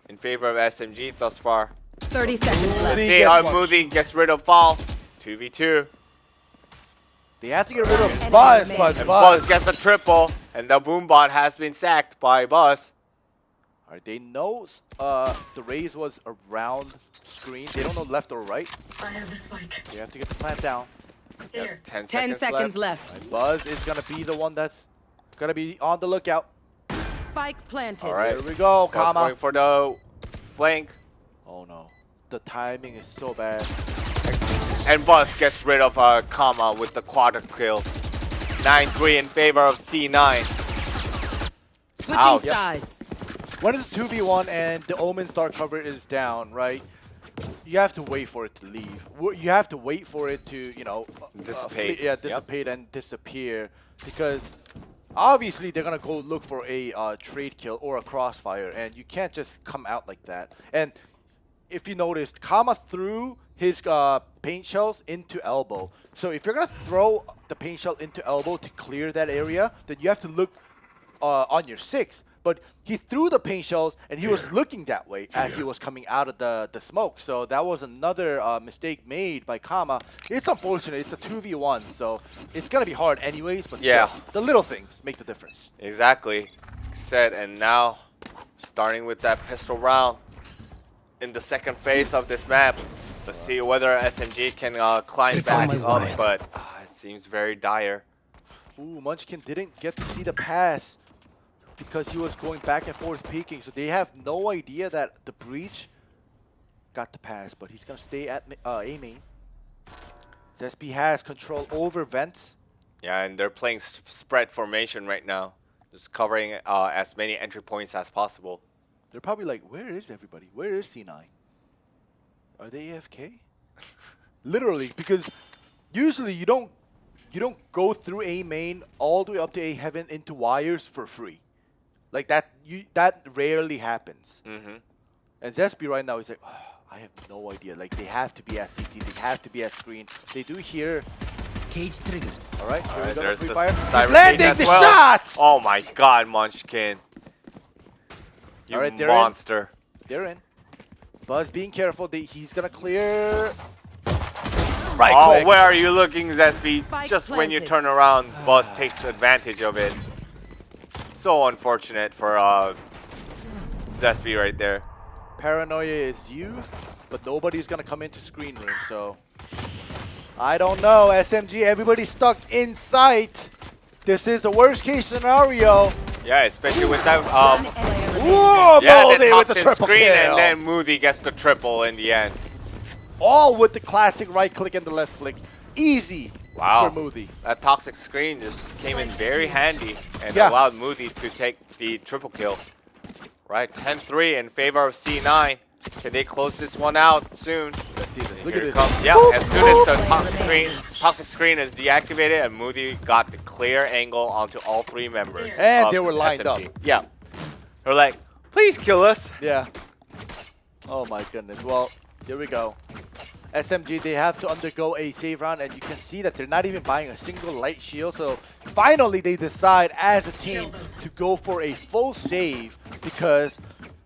in favor of SMG thus far. 30 seconds Let's left. see gets how one. Moody gets rid of Fall. 2v2. They have to get rid of Enemy Buzz, remaining. but And Buzz. Buzz gets a triple, and the Boombot has been sacked by Buzz. All right, they know the raise was around screen. They don't know left or right. I have the spike. They have to get the plant down. Here. 10 10 seconds left. And Buzz is going to be the one that's going to be on the lookout. Spike planted. All right. Here we go, Buzz Kama. going for the flank, Oh, no. The timing is so bad. and Buzz gets rid of Kama with the quad kill. 9-3 in favor of C9. Switching Ouch. sides. When it's 2v1 and the Omen's Dark cover is down, right? You have to wait for it to leave. You have to wait for it to, you know, Dissipate. Yeah, dissipate and disappear, because obviously they're gonna go look for a trade kill or a crossfire, and you can't just come out like that. And if you noticed, Kama threw his paint shells into elbow. So if you're gonna throw the paint shell into elbow to clear that area, then you have to look on your 6. But he threw the paint shells, and he was looking that way as he was coming out of the smoke. So that was another mistake made by Kama. It's unfortunate. It's a 2v1, so it's going to be hard anyways. But Yeah. still, the little things make the difference. Exactly. Said, and now starting with that pistol round in the second phase of this map. Let's see whether SMG can climb back up, but it seems very dire. Ooh, Munchkin didn't get to see the pass because he was going back and forth peeking. So they have no idea that the Breach got the pass, but he's going to stay at A main. Zesby has control over vents. Yeah, and they're playing spread formation right now, just covering as many entry points as possible. They're probably like, where is everybody? Where is C9? Are they AFK? Literally, because usually you don't go through A main all the way up to A heaven into wires for free. Like that rarely happens. And Zesby right now is like, oh, I have no idea. Like they have to be at CT, they have to be at screen. They do here. Cage triggered. All right, here we go. There's Free the fire. cyber He's landing cage as the well. shots. Oh my God, Munchkin! You All right, they're in. monster! They're in. Buzz being careful. He's gonna clear. Right Oh, click. where are you looking, Zesby? Spike Just when you planted. turn around, Buzz takes advantage of it. So unfortunate for Zesby right there. Paranoia is used, but nobody's gonna come into screen room, so I don't know. SMG, everybody's stuck inside. This is the worst case scenario. Yeah, especially with that. One enemy remaining. Whoa, Yeah, Moldy then with hops the in triple screen, kill. and then Moody gets the triple in the end. All with the classic right click and the left click. Easy Wow. for Moody. That toxic screen just came in very handy and Yeah. allowed Moody to take the triple kill. Right, 10-3 in favor of C9. Can they close this one out soon? Let's see this. Look Here at it this. comes. Yeah, as soon as the toxic screen is deactivated and Moody got the clear angle onto all three members. And of they were lined SMG. up. Yeah. They're like, please kill us. Yeah. Oh my goodness. Well, here we go. SMG, they have to undergo a save round, and you can see that they're not even buying a single light shield. So finally, they decide as a team to go for a full save, because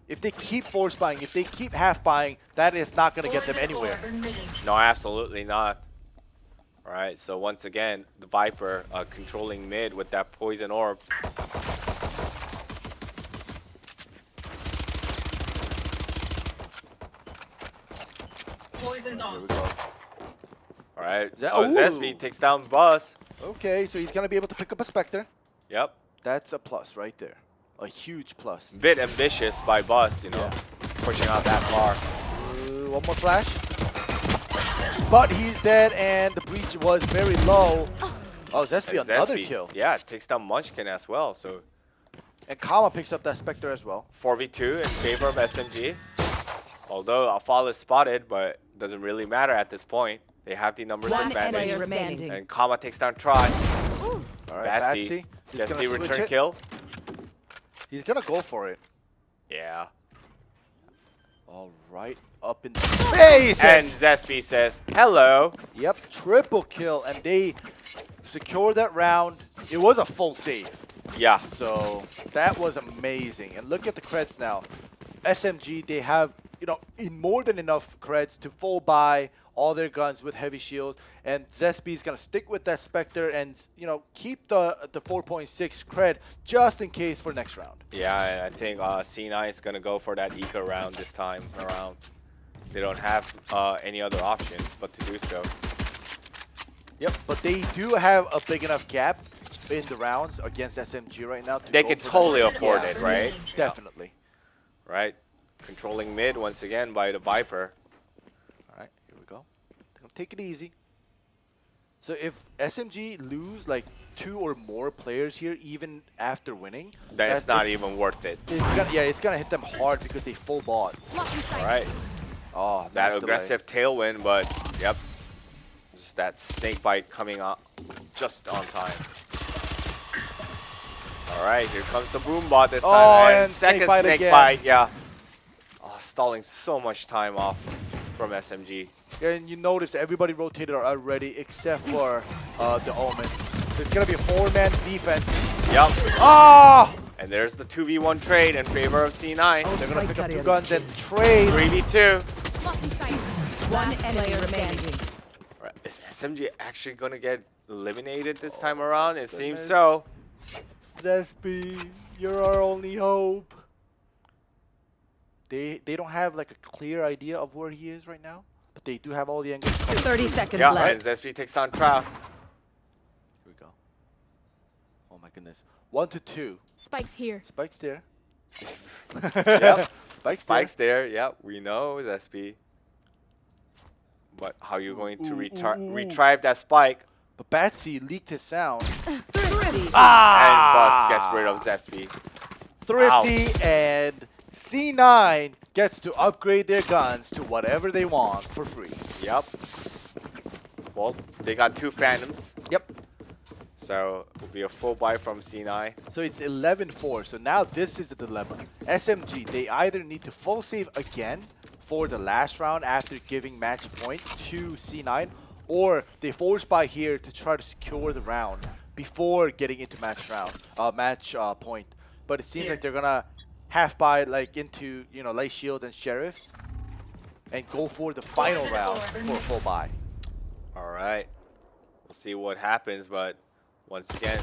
if they keep force buying, if they keep half buying, that is not going to get them anywhere. No, absolutely not. All right, so once again, the Viper controlling mid with that poison orb. Poison's Here off. we go. All right, Ooh. Zesby takes down Buzz. Okay, so he's going to be able to pick up a Spectre. Yep. That's a plus right there. A huge plus. Bit ambitious by Buzz, you know, pushing out that bar. One more flash. But he's dead, and the breach was very low. Oh, Zesby, And another Zesby, kill. Yeah, takes down Munchkin as well. So And Kama picks up that Spectre as well. 4v2 in favor of SMG. Although Afal is spotted, but doesn't really matter at this point. They have the numbers One advantage. player remaining. And Kama takes down Try. All right, Batsy Batsy. He's gets gonna the switch return it. kill. He's gonna go for it. Yeah. All right, up in the face. And Zesby says, hello. Yep, triple kill, and they secure that round. It was a full save, Yeah. so that was amazing. And look at the creds now. SMG, they have, you know, more than enough creds to full buy all their guns with heavy shield, and Zesby's gonna stick with that Spectre and, you know, keep the 4.6 cred just in case for next round. Yeah, and I think C9 is going to go for that eco round this time around. They don't have any other options but to do so. Yep, but they do have a big enough gap in the rounds against SMG right now. They go can for that. totally afford Yeah, it, right? Definitely. Right? Controlling mid once again by the Viper. All right, here we go. They're gonna take it easy. So if SMG lose like 2 or more players here, even after winning, Then it's that not is- even worth it. it's gonna hit them hard because they full bought. All right. Oh, That nice delay. aggressive tailwind, but yep. Just that snake bite coming up just on time. All right, here comes the boom bot this time. Oh, and and second snake bite snake again. bite, yeah. Oh, stalling so much time off from SMG. And you notice everybody rotated already except for the Omen. So it's gonna be a 4-man defense. Yep. Ah! And there's the 2v1 trade in favor of C9. They're gonna pick up 2 guns and trade. 3v2. One enemy remaining. Right. Is SMG actually gonna get eliminated this time around? It seems goodness. so. Zesby, you're our only hope. They don't have like a clear idea of where he is right now, but they do have all the angles. 30 seconds Yeah, left. and Zesby takes down Trout. Here we go. Oh my goodness. 1 to 2. Spike's here. Spike's there. Yep. Spike's there. Yeah, we know Zesby. But how are you going to retrieve that spike? But Batsy leaked his sound. And Bus gets rid of Zesby. Thrifty and C9 gets to upgrade their guns to whatever they want for free. Yep. Well, they got 2 Phantoms. Yep. So it will be a full buy from C9. So it's 11-4. So now this is a dilemma. SMG, they either need to full save again for the last round after giving match point to C9, or they force buy here to try to secure the round before getting into match point. But it seems like they're gonna half buy like into, you know, light shield and sheriffs and go for the final round for full buy. All right. We'll see what happens, but once again.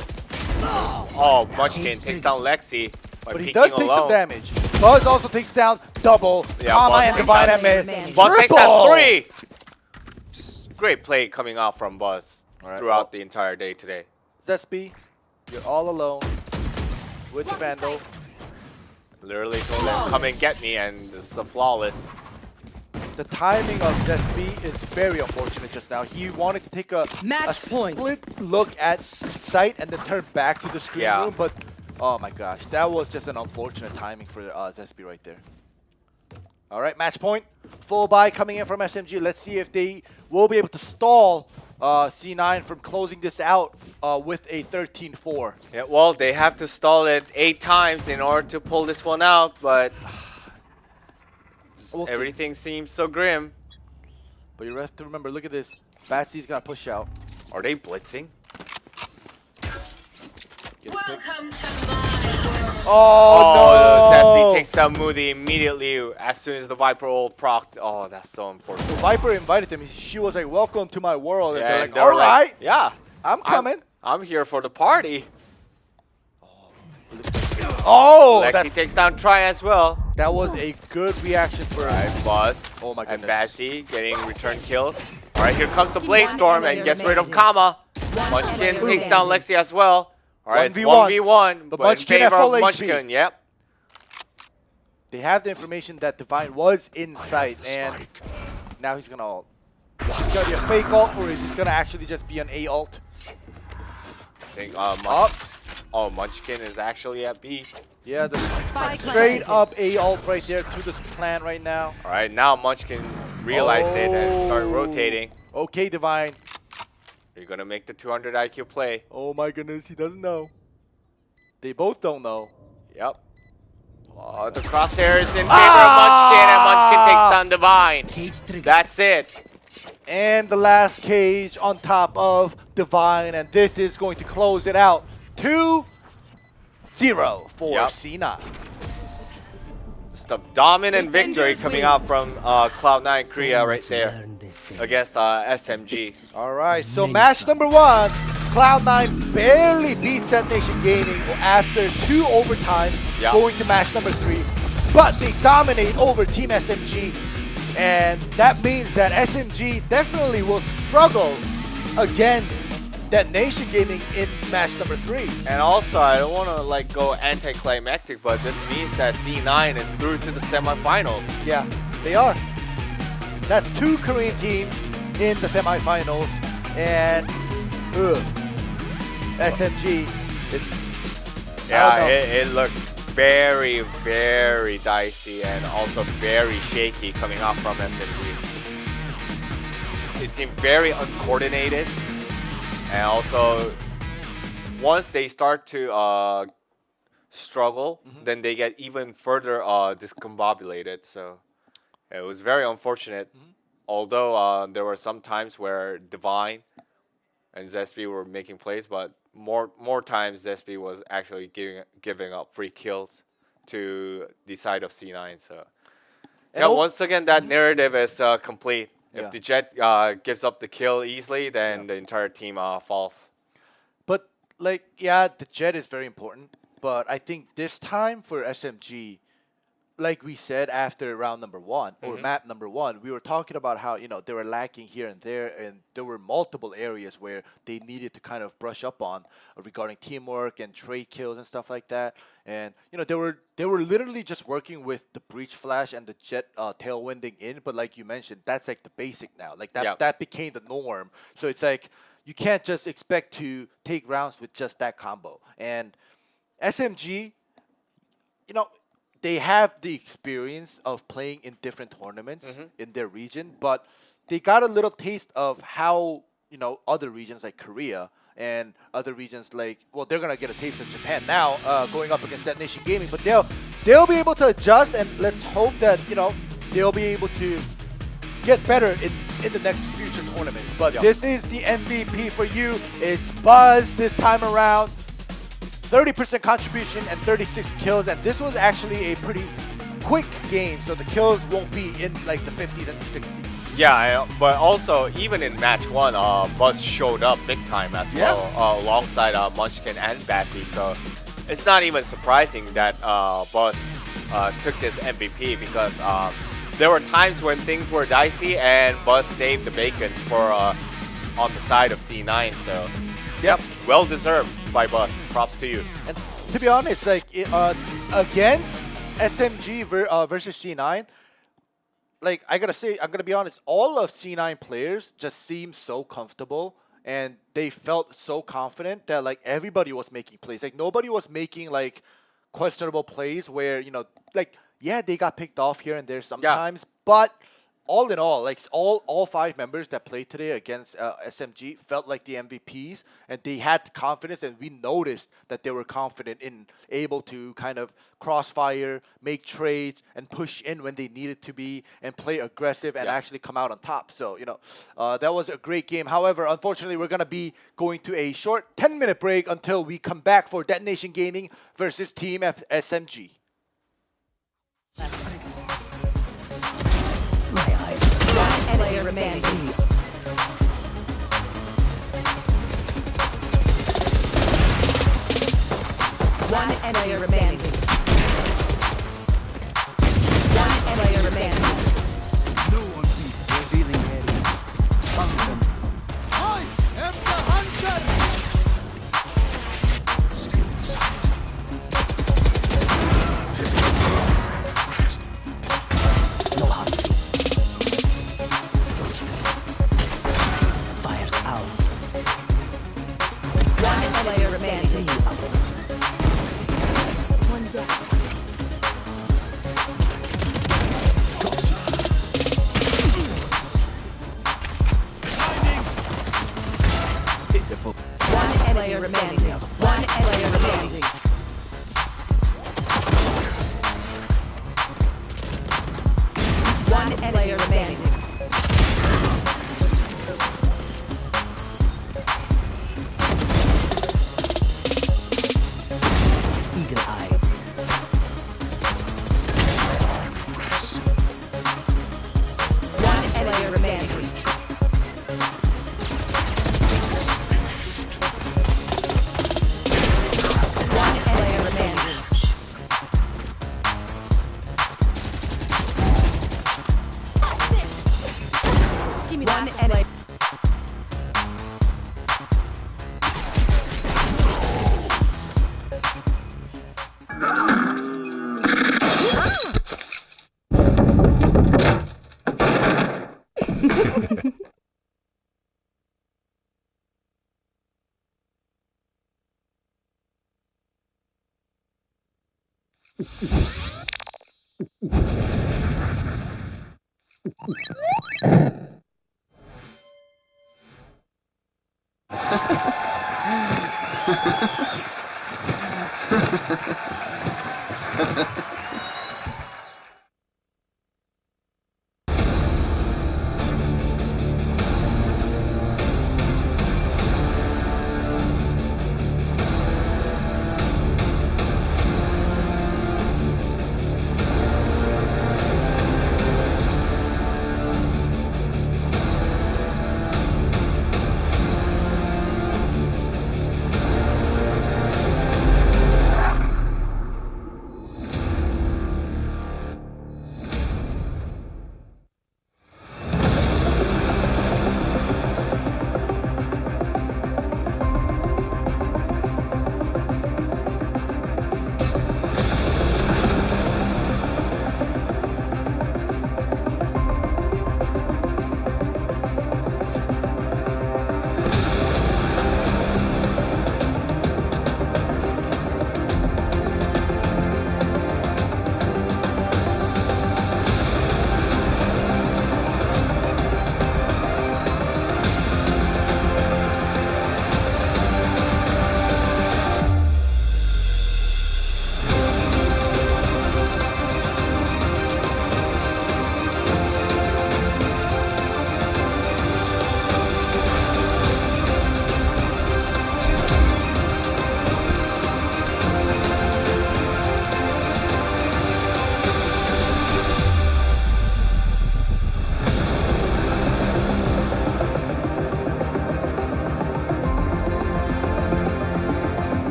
Oh, Munchkin takes down Lexi by But he peeking does take alone. some damage. Buzz also takes down double. Yeah, Kama Buzz and takes Divine down- Emmet. Buzz takes down Triple! 3. Just great play coming out from Buzz All right, throughout the entire day today. Zesby, you're all alone with Vandal. Literally told them, come and get me, and this is a flawless. the timing of Zespi is very unfortunate just now. He wanted to take a Match point. split look at sight and then turn back to the screen Yeah. room, but oh my gosh, that was just an unfortunate timing for Zespi right there. All right, match point. Full buy coming in from SMG. Let's see if they will be able to stall C9 from closing this out with a 13-4. Yeah, well, they have to stall it 8 times in order to pull this one out, but We'll see. everything seems so grim. But you have to remember, look at this. Batsy's gonna push out. Are they blitzing? Get a pick. Welcome to my world. Oh, no! Zespi takes down Moody immediately as soon as the Viper ult procced. Oh, that's so unfortunate. So Viper invited them. She was like, "Welcome to my world." And Yeah, they're and like, they were "All right, yeah, I'm coming." I'm here for the party. Oh, Lexi takes down Try as well. that was a good reaction for Alright, Buzz. Oh my And goodness. Bassy getting return kills. Alright, here comes the One Blade Storm and player gets rid of remaining. Kama. One Munchkin player takes down remaining. Lexi as well. Alright, it's 1v1. 1v1, But but in Munchkin at favor full of HP. Munchkin, yep. They have the information that Divine was in sight, and now he's gonna ult. It's gonna be a fake ult, or is it gonna actually just be an A ult? I think Up. Oh, Munchkin is actually at B. Yeah, the Spike straight planted. up A ult right there to the plan right now. Alright, now Munchkin realized it and started Oh. rotating. Okay, Divine. You're gonna make the 200 IQ play. Oh my goodness, he doesn't know. They both don't know. Yep. Oh, the crosshair is in favor of Munchkin, and Munchkin takes down Divine. Cage trigger. That's it. And the last cage on top of Divine, and this is going to close it out. 2-0 for Yep. C9. Just a dominant Defenders victory coming win. out from Cloud9 Korea right there Learn this thing. against SMG. All right, so Nice match job. number 1, Cloud9 barely beats Set Nation Gaming after 2 overtime, Yeah. going to match number 3. But they dominate over Team SMG, and that means that SMG definitely will struggle against That Nation Gaming in match number 3. And also, I don't want to like go anticlimactic, but this means that C9 is through to the semifinals. Yeah, they are. That's 2 Korean teams in the semifinals, and SMG. It's Yeah, I don't know. it looked very, very dicey and also very shaky coming out from SMG. It seemed very uncoordinated, and also once they start to struggle, then they get even further discombobulated. So it was very unfortunate. Although there were some times where Divine and Zespi were making plays, but more times Zespi was actually giving up free kills to the side of C9. So And yeah, al- once again that narrative is complete. Yeah. If the Jet gives up the kill easily, then the entire team falls. But like, yeah, the Jet is very important. But I think this time for SMG, like we said after round number 1 or map number 1, we were talking about how, you know, they were lacking here and there were multiple areas where they needed to kind of brush up on regarding teamwork and trade kills and stuff like that. And you know, they were literally just working with the breach flash and the Jet tailwinding in. But like you mentioned, that's like the basic now. Like that became the norm. So it's like you can't just expect to take rounds with just that combo. And SMG, you know, they have the experience of playing in different tournaments in their region, but they got a little taste of how, you know, other regions like Korea and other regions like, well, they're gonna get a taste of Japan now, going up against That Nation Gaming, but they'll be able to adjust, and let's hope that, you know, they'll be able to get better in the next future tournaments. But this is the MVP for you. It's Buzz this time around. 30% contribution and 36 kills, and this was actually a pretty quick game, so the kills won't be in like the 50s and the 60s. Yeah, but also even in match 1, Buzz showed up big time as well, alongside Munchkin and Bassy. So it's not even surprising that Buzz took this MVP, because there were times when things were dicey and Buzz saved the bacons for on the side of C9. So yep, well deserved by Buzz. Props to you. And to be honest, like against SMG versus C9, like I gotta say, I'm gonna be honest. All of C9 players just seem so comfortable, and they felt so confident that like everybody was making plays. Like nobody was making like questionable plays where like yeah they got picked off here and there sometimes, but all in all, like all 5 members that played today against SMG felt like the MVPs, and they had confidence, and we noticed that they were confident in able to kind of crossfire, make trades, and push in when they needed to be, and play aggressive and actually come out on top. So that was a great game. However, unfortunately, we're gonna be going to a short 10-minute break until we come back for Detonation Gaming versus Team SMG. One player remaining. One player remaining. One player remaining. No one beats revealing area. Found them. I am the hunter! Stealing sight. No hunting. Fires out. One player remaining. One down. Pitiful. One player remaining. One player remaining. One player remaining. Eagle eye. One player remaining. One player remaining. Give me One that. player.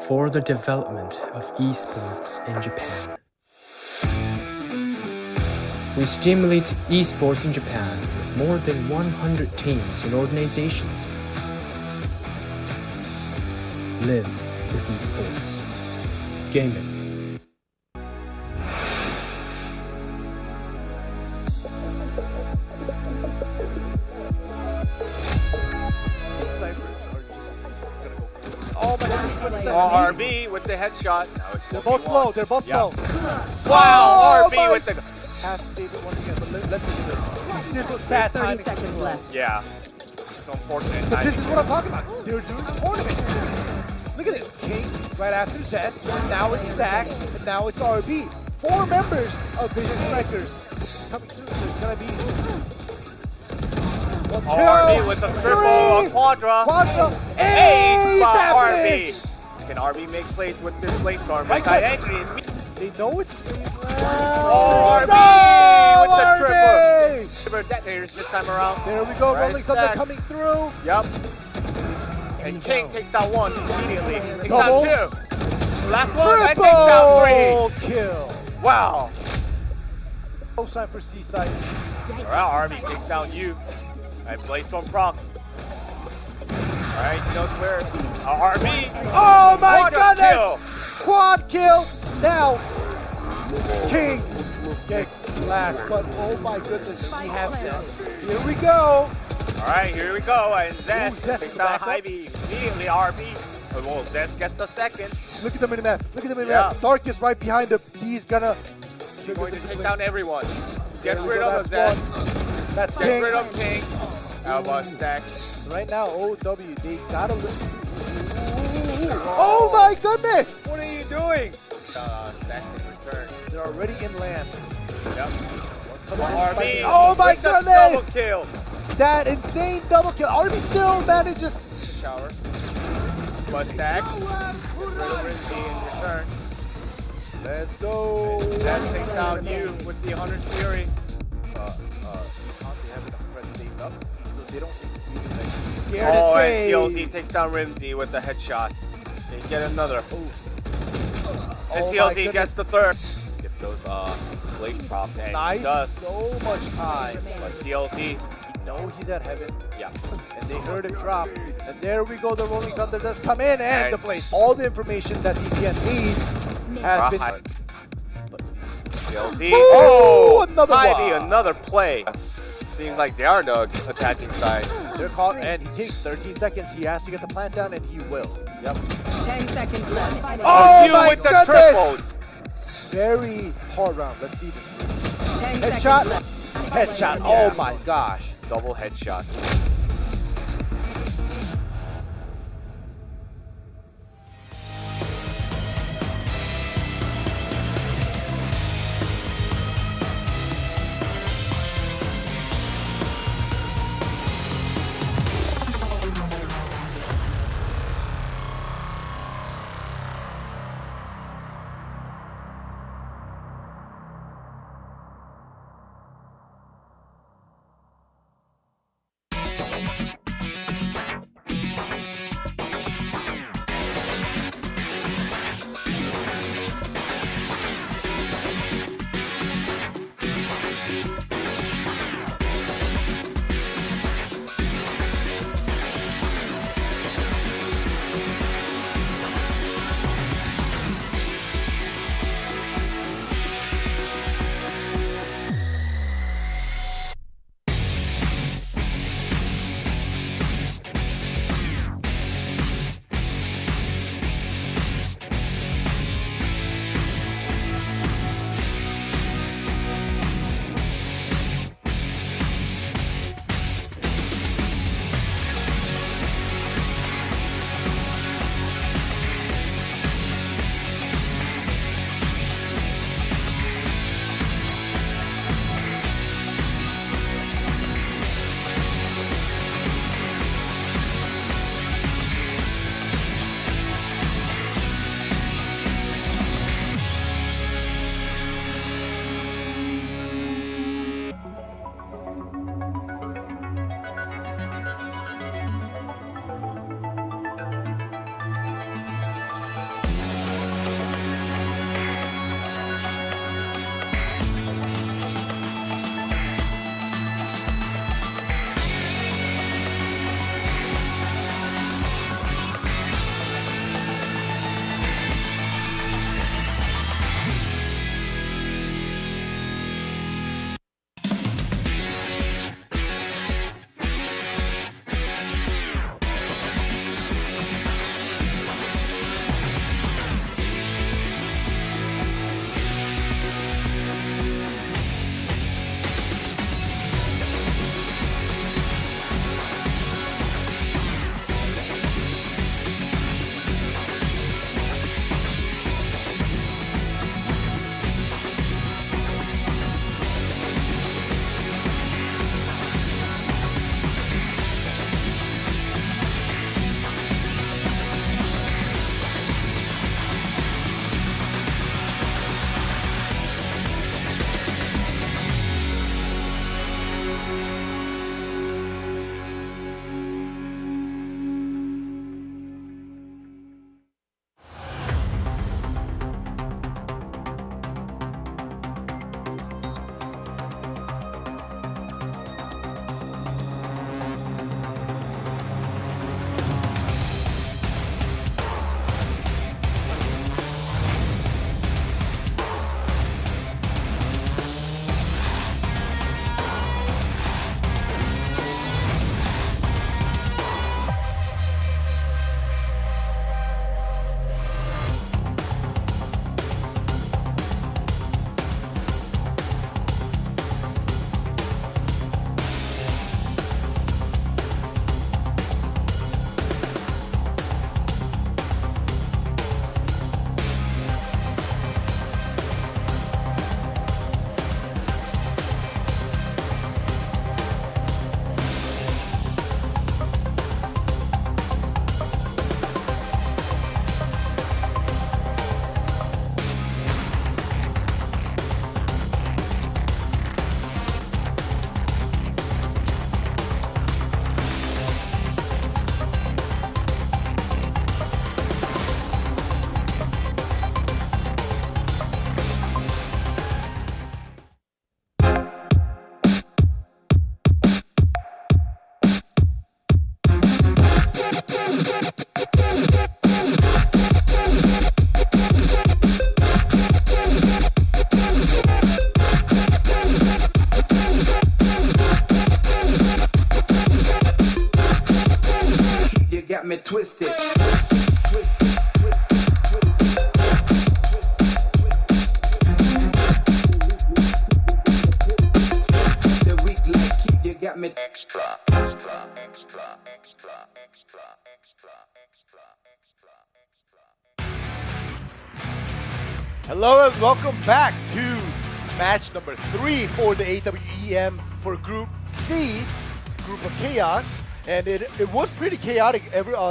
For the development of esports in Japan. We stimulate esports in Japan with with more than 100 teams and organizations. Live with esports. Gaming. Oh my God. Oh, RB with the headshot. Now it's They're both 1v1. low. They're both Yeah. low. Wow, Oh RB my- with the. Has to save it once again, but let's do this. This was bad 30 timing. seconds left. Yeah. It's unfortunate. But this timing. is what I'm talking about. They're doing tournaments. Look at this. King right after Zest. Now it's Stack. And now it's RB. 4 members of Vision Strikers coming through. So it's going to be one, Oh, RB with a triple, a three, quadra. Quadra. Ace by happening. RB. Can RB make plays with this play storm? Right Beside click. entry. They know it's the same round. Oh, RB No, with the RB. triple. Detonators this time around. There we go. Right Rolling Thunder stacks. coming through. Yep. And King takes down 1 immediately. Takes Double. down 2. Last one and takes down 3. Triple kill. Wow. No sign for Seaside. Alright, RB takes down you. And Blaze from Proc. Alright, he knows where. RB. Oh my What a goodness! kill. Quad kill. Now, King gets last, but oh my goodness, we have Zest. Here we go. Alright, here we go. And Zest Zest takes with the down backup. Ivy. Immediately, RB. Well, Zest gets the second. Look at the minimap. Look at the minimap. Yeah. Dark is right behind him. He's gonna. He's going to take down everyone. Gets There we rid go, of the that's Zest. one. That's Gets King. rid of King. How about Stack? Right now, OW, they gotta. Oh my goodness! What are you doing? Stack in return. They're already in land. Yep. RB. RB. Oh my with the double goodness! kill. That insane double kill. RB still manages. Shower. But Stack. Gets rid of Rizzy in return. Let's go. That takes down you with the Hunter's Fury. They have enough credit saved up, so they don't think he's even like scared Oh, to and save. CLZ takes down Rimsey with the headshot. They get another. And Oh my CLZ goodness. gets the third. Get those blade prop, and Nice. he does. So much time. But CLZ, He knows he's at heaven, yeah. and they heard it drop. And there we go. The Rolling Thunder does come in, and And- the place. All the information that DPN needs has been. Right. CLZ. Ooh, Oh, another Ivy, one. another play. Seems like they are the attacking side. They're caught, and he takes 13 seconds. He has to get the plant down, and he will. Yep. 10 seconds left. Oh you my with the goodness! triple. Very hard round. Let's see this. 10 Headshot. seconds left. Headshot. Yeah. Oh my gosh. Double headshot. got me twisted. Twisted, twisted, the weak like keep you got me extra, extra, extra, extra, extra, extra, extra, extra. Hello and welcome back to match number 3 for the AWEM for Group C, Group of Chaos. And it was pretty chaotic,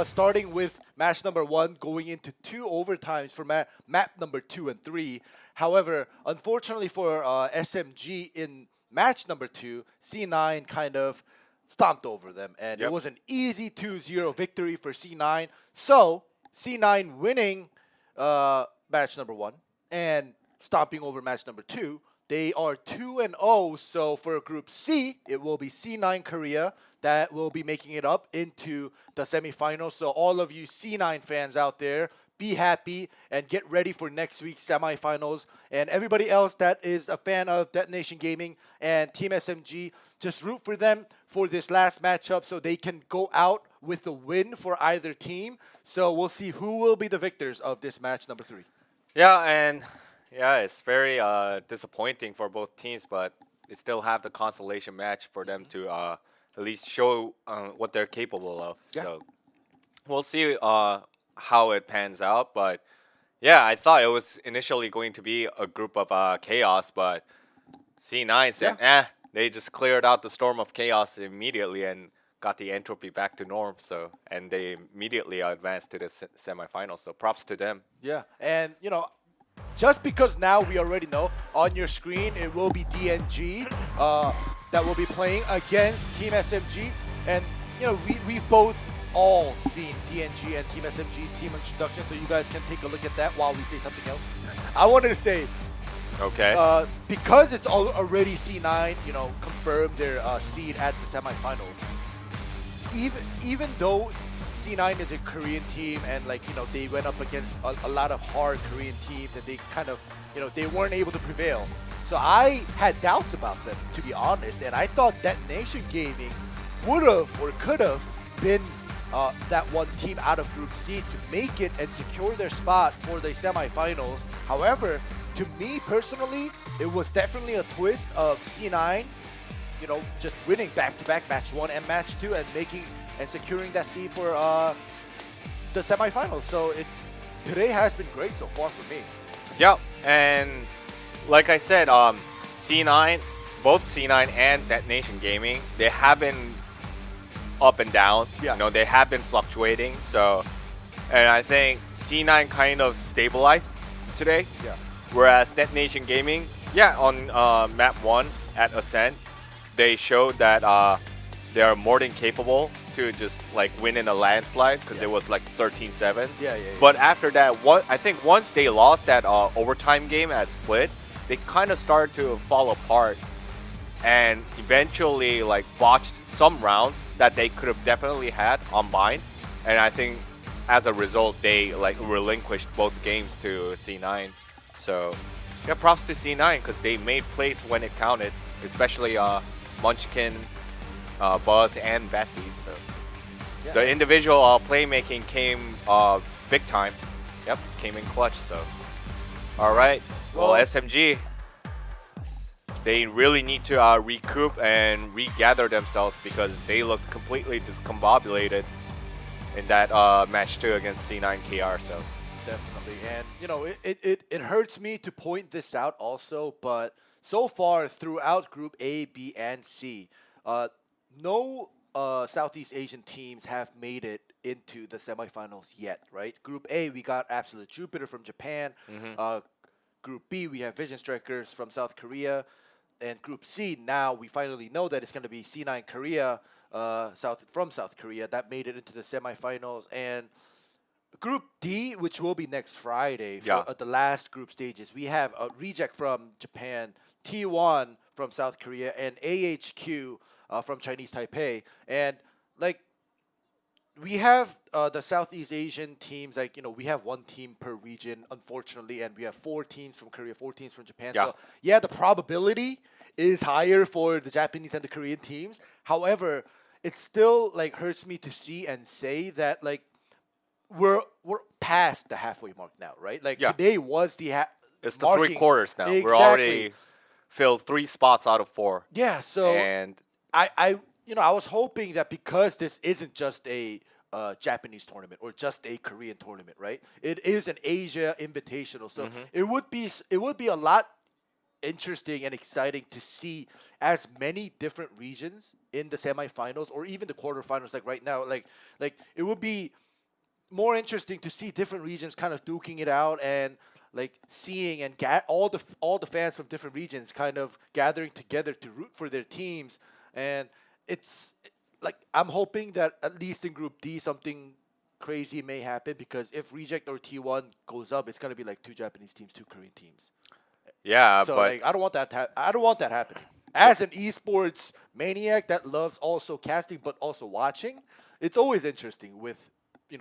starting with match number 1 going into 2 overtimes for map number 2 and 3. However, unfortunately for SMG in match number 2, C9 kind of stomped over them. And it was an easy 2-0 victory for C9. So, C9 winning match number 1 and stomping over match number 2. They are 2-0, so for Group C, it will be C9 Korea that will be making it up into the semifinals. So all of you C9 fans out there, be happy and get ready for next week's semifinals. And everybody else that is a fan of Detonation Gaming and Team SMG, just root for them for this last matchup so they can go out with the win for either team. So we'll see who will be the victors of this match number 3. Yeah, and it's very disappointing for both teams, but they still have the consolation match for them to at least show what they're capable of. Yeah. So we'll see how it pans out. But yeah, I thought it was initially going to be a group of chaos, but C9 said, they just cleared out the storm of chaos immediately and got the entropy back to norm. So and they immediately advanced to the semifinals. So props to them. Yeah, and just because now we already know on your screen it will be DNG that will be playing against Team SMG, and we've both all seen DNG and Team SMG's team introduction, so you guys can take a look at that while we say something else. I wanted to say, because it's already C9, confirmed their seed at the semifinals. Even though C9 is a Korean team and they went up against a lot of hard Korean teams and they kind of, they weren't able to prevail. So I had doubts about them, to be honest, and I thought Detonation Gaming would have or could have been that one team out of Group C to make it and secure their spot for the semifinals. However, to me personally, it was definitely a twist of C9, just winning back-to-back match 1 and match 2 and securing that seed for the semifinals. So today has been great so far for me. Yeah, and like I said, C9, both C9 and Detonation Gaming, they have been up and down. Yeah. They have been fluctuating. So, and I think C9 kind of stabilized today. Yeah. Whereas Detonation Gaming, on map 1 at Ascent, they showed that they are more than capable to just win in a landslide because it was 13-7. Yeah. But after that, I think once they lost that overtime game at Split, they kind of started to fall apart and eventually botched some rounds that they could have definitely had on bind. And I think as a result, they relinquished both games to C9. So yeah, props to C9 because they made plays when it counted, especially Munchkin, Buzz, and Bessie. So the individual playmaking came big time. Yep, came in clutch. So all right, well SMG, they really need to recoup and regather themselves because they look completely discombobulated in that match 2 against C9 KR. So definitely, and it hurts me to point this out also, but so far throughout Group A, B, and C, no Southeast Asian teams have made it into the semifinals yet, right? Group A, we got Absolute Jupiter from Japan. Group B, we have Vision Strikers from South Korea. And Group C, now we finally know that it's going to be C9 Korea from South Korea that made it into the semifinals. And Group D, which will be next Friday for the last group stages, we have a Reject from Japan, T1 from South Korea, and AHQ from Chinese Taipei. And we have the Southeast Asian teams, we have one team per region, unfortunately, and we have 4 teams from Korea, 4 teams from Japan. Yeah. So, yeah, the probability is higher for the Japanese and the Korean teams. However, it still like hurts me to see and say that like we're past the halfway mark now, right? Like Yeah. today was the It's the 3 marking- quarters now. We're Exactly. already filled 3 spots out of 4. Yeah, so And I I was hoping that because this isn't just a Japanese tournament or just a Korean tournament, right? It is an Asia Invitational, so it would be a lot interesting and exciting to see as many different regions in the semifinals or even the quarterfinals. Like right now, like it would be more interesting to see different regions kind of duking it out and like seeing and all the fans from different regions kind of gathering together to root for their teams. And it's like I'm hoping that at least in Group D something crazy may happen, because if Reject or T1 goes up, it's gonna be like 2 Japanese teams, 2 Korean teams. yeah, So but like I don't want that. I don't want that happening. As an esports maniac that loves also casting but also watching, it's always interesting with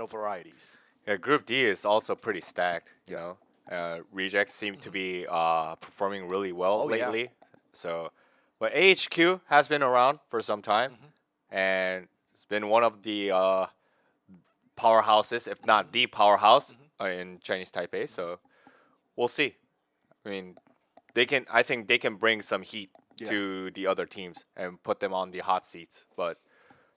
varieties. yeah, Group D is also pretty stacked. You know, Reject seem to be performing really well Oh, yeah. lately. So, but AHQ has been around for some time, and it's been one of the powerhouses, if not the powerhouse, in Chinese Taipei. So, we'll see. I mean, I think they can bring some heat to the other teams and put them on the hot seats. But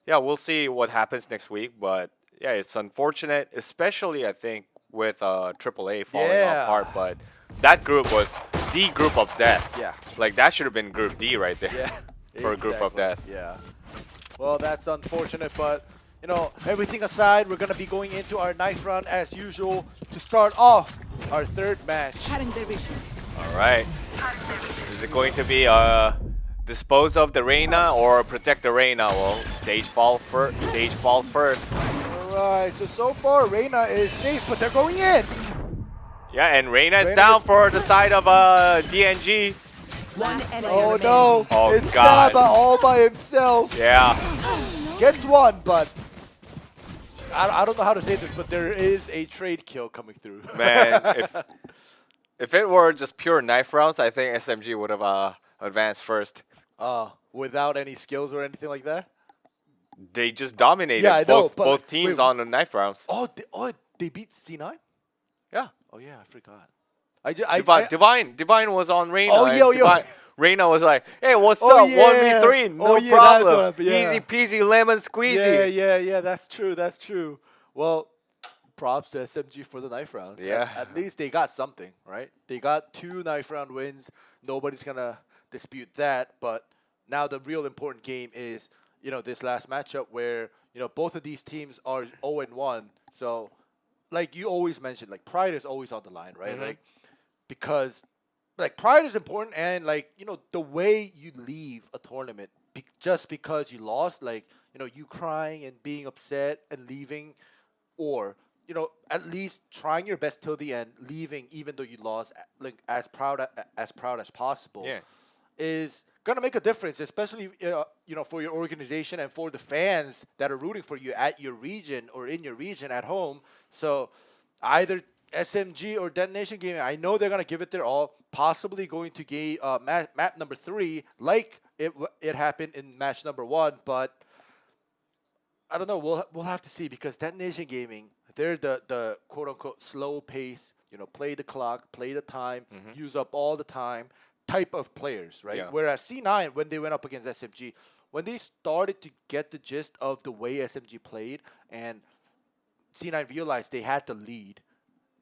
yeah, we'll see what happens next week. But yeah, it's unfortunate, especially I think with AAA falling Yeah. apart. But that group was the group of death. Yeah. Like that should have been Group D right there. Yeah. For a group of death. Yeah. Well, that's unfortunate, but everything aside, we're gonna be going into our ninth round as usual to start off our third match. Cutting their vision. All right. Is it going to be dispose of the Reina or protect the Reina? Well, Sage falls first. Alright, so far Reina is safe, but they're going in. Yeah, and Reina is Reina down is- for the side of DNG. One enemy Oh remaining. no, Oh, it's God. Saba all by himself. Yeah. Gets one, but I don't know how to say this, but there is a trade kill coming through. Man, if it were just pure knife rounds, I think SMG would have advanced first. Without any skills or anything like that. They just dominated Yeah, I know, both but teams wait. on the knife rounds. They beat C9? Yeah. Oh yeah, I forgot. Divine was on Reina. Oh, and yo. Reina was like, "Hey, what's Oh, up? yeah. 1v3, no Oh, yeah, that's what problem. happened, yeah. Easy peasy lemon squeezy." Yeah, that's true. Well, props to SMG for the knife rounds. Yeah. At least they got something, right? They got 2 knife round wins. Nobody's gonna dispute that. But now the real important game is, this last matchup where, both of these teams are 0-1. So, like you always mentioned, like pride is always on the line, right? Like because like pride is important, and like the way you leave a tournament just because you lost, like you crying and being upset and leaving, or at least trying your best till the end, leaving even though you lost, like as proud as possible, Yeah. is gonna make a difference, especially for your organization and for the fans that are rooting for you at your region or in your region at home. So either SMG or Detonation Gaming, I know they're gonna give it their all. Possibly going to game map number 3, like it happened in match number 1, but I don't know. We'll have to see, because Detonation Gaming, they're the quote unquote slow pace, play the clock, play the time, use up all the time type of players, right? Yeah. Whereas C9, when they went up against SMG, when they started to get the gist of the way SMG played, and C9 realized they had to lead,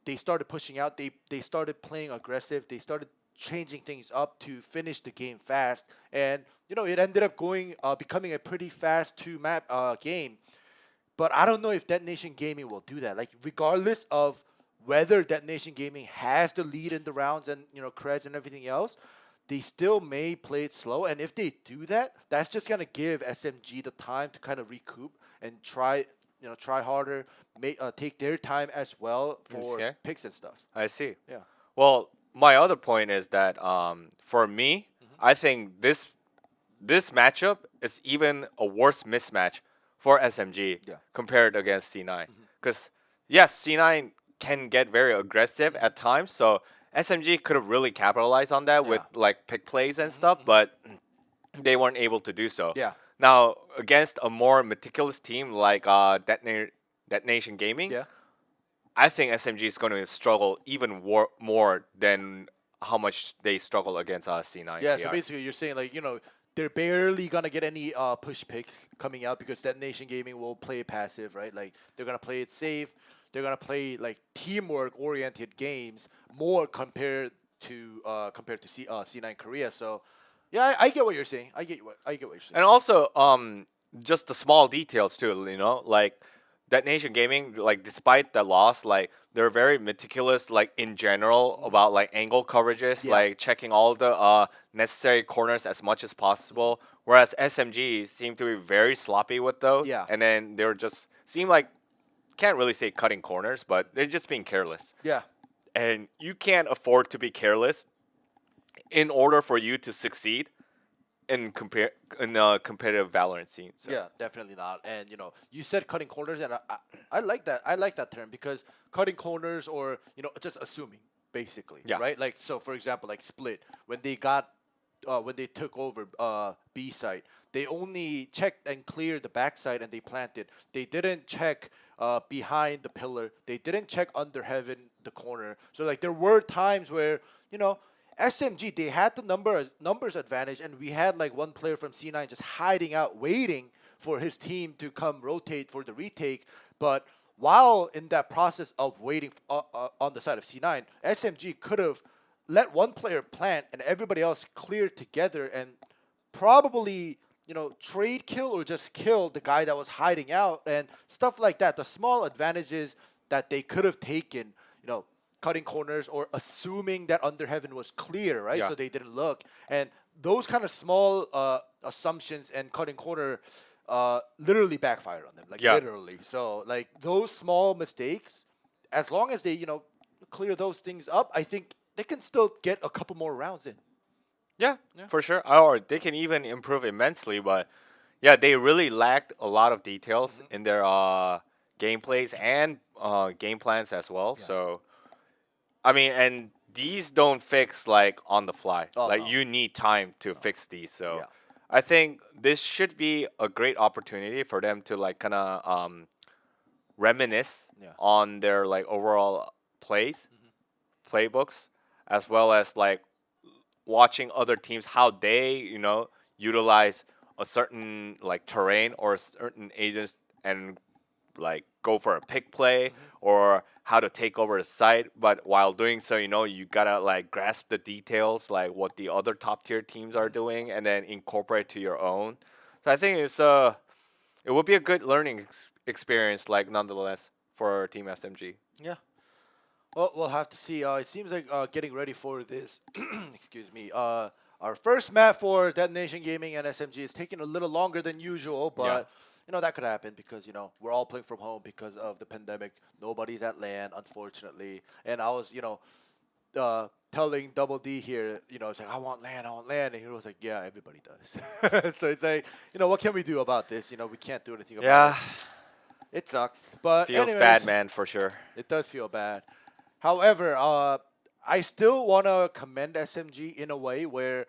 they started pushing out. They started playing aggressive. They started changing things up to finish the game fast, and it ended up becoming a pretty fast 2-map game. But I don't know if Detonation Gaming will do that. Like, regardless of whether Detonation Gaming has the lead in the rounds and creds and everything else, they still may play it slow. And if they do that, that's just gonna give SMG the time to kind of recoup and try harder, take their time as well for Okay. picks and stuff. I see. Yeah. Well, my other point is that for me, I think this matchup is even a worse mismatch for SMG compared against C9. Because yes, C9 can get very aggressive at times, so SMG could have really capitalized on that with like pick plays and stuff, but they weren't able to do so. Yeah. Now against a more meticulous team like Detonation Gaming, Yeah. I think SMG is going to struggle even more than how much they struggle against C9. Yeah, so KR. basically you're saying like, they're barely gonna get any push picks coming out because Detonation Gaming will play passive, right? Like they're gonna play it safe. They're gonna play like teamwork oriented games more compared to C9 Korea. So yeah, I get what you're saying. I get what you're saying. And also, just the small details too. Like that Nation Gaming, like despite the loss, like they're very meticulous, like in general about like angle coverages, Yeah. like checking all the necessary corners as much as possible. Whereas SMG seem to be very sloppy with those. Yeah. And then they're just seem like can't really say cutting corners, but they're just being careless. Yeah. And you can't afford to be careless in order for you to succeed in a competitive Valorant scene. So. Yeah, definitely not. And you said cutting corners, and I like that. I like that term because cutting corners, or just assuming, basically, Yeah. right? Like so, for example, like Split when they took over B side, they only checked and cleared the backside and they planted. They didn't check behind the pillar. They didn't check under heaven the corner. So like there were times where SMG, they had the numbers advantage, and we had like one player from C9 just hiding out, waiting for his team to come rotate for the retake. But while in that process of waiting on the side of C9, SMG could have let one player plant and everybody else clear together and probably trade kill or just kill the guy that was hiding out and stuff like that. The small advantages that they could have taken, cutting corners or assuming that under heaven was clear, right? Yeah. So they didn't look. And those kind of small assumptions and cutting corner literally backfired on them, like Yeah. literally. So like those small mistakes, as long as they clear those things up, I think they can still get a couple more rounds in. Yeah, for sure. Or they can even improve immensely, but yeah, they really lacked a lot of details in their gameplays and game plans as well. So, I mean, and these don't fix like on the fly. Oh, like no. you need time to fix these. So, Yeah. I think this should be a great opportunity for them to like kind of reminisce Yeah. on their like overall plays, playbooks, as well as like watching other teams how they utilize a certain like terrain or certain agents and like go for a pick play or how to take over a site, but while doing so you gotta like grasp the details like what the other top tier teams are doing and then incorporate to your own. So I think it would be a good learning experience like nonetheless for Team SMG. Yeah. Well, we'll have to see. It seems like getting ready for this, excuse me, our first map for Detonation Gaming and SMG is taking a little longer than usual, but that could happen because we're all playing from home because of the pandemic. Nobody's at LAN, unfortunately, and I was telling Double D here, it's like I want LAN, and he was like, yeah, everybody does. So it's like, what can we do about this? We can't do anything about it. It sucks, but Feels anyways, bad, man, for sure. It does feel bad. However, I still want to commend SMG in a way where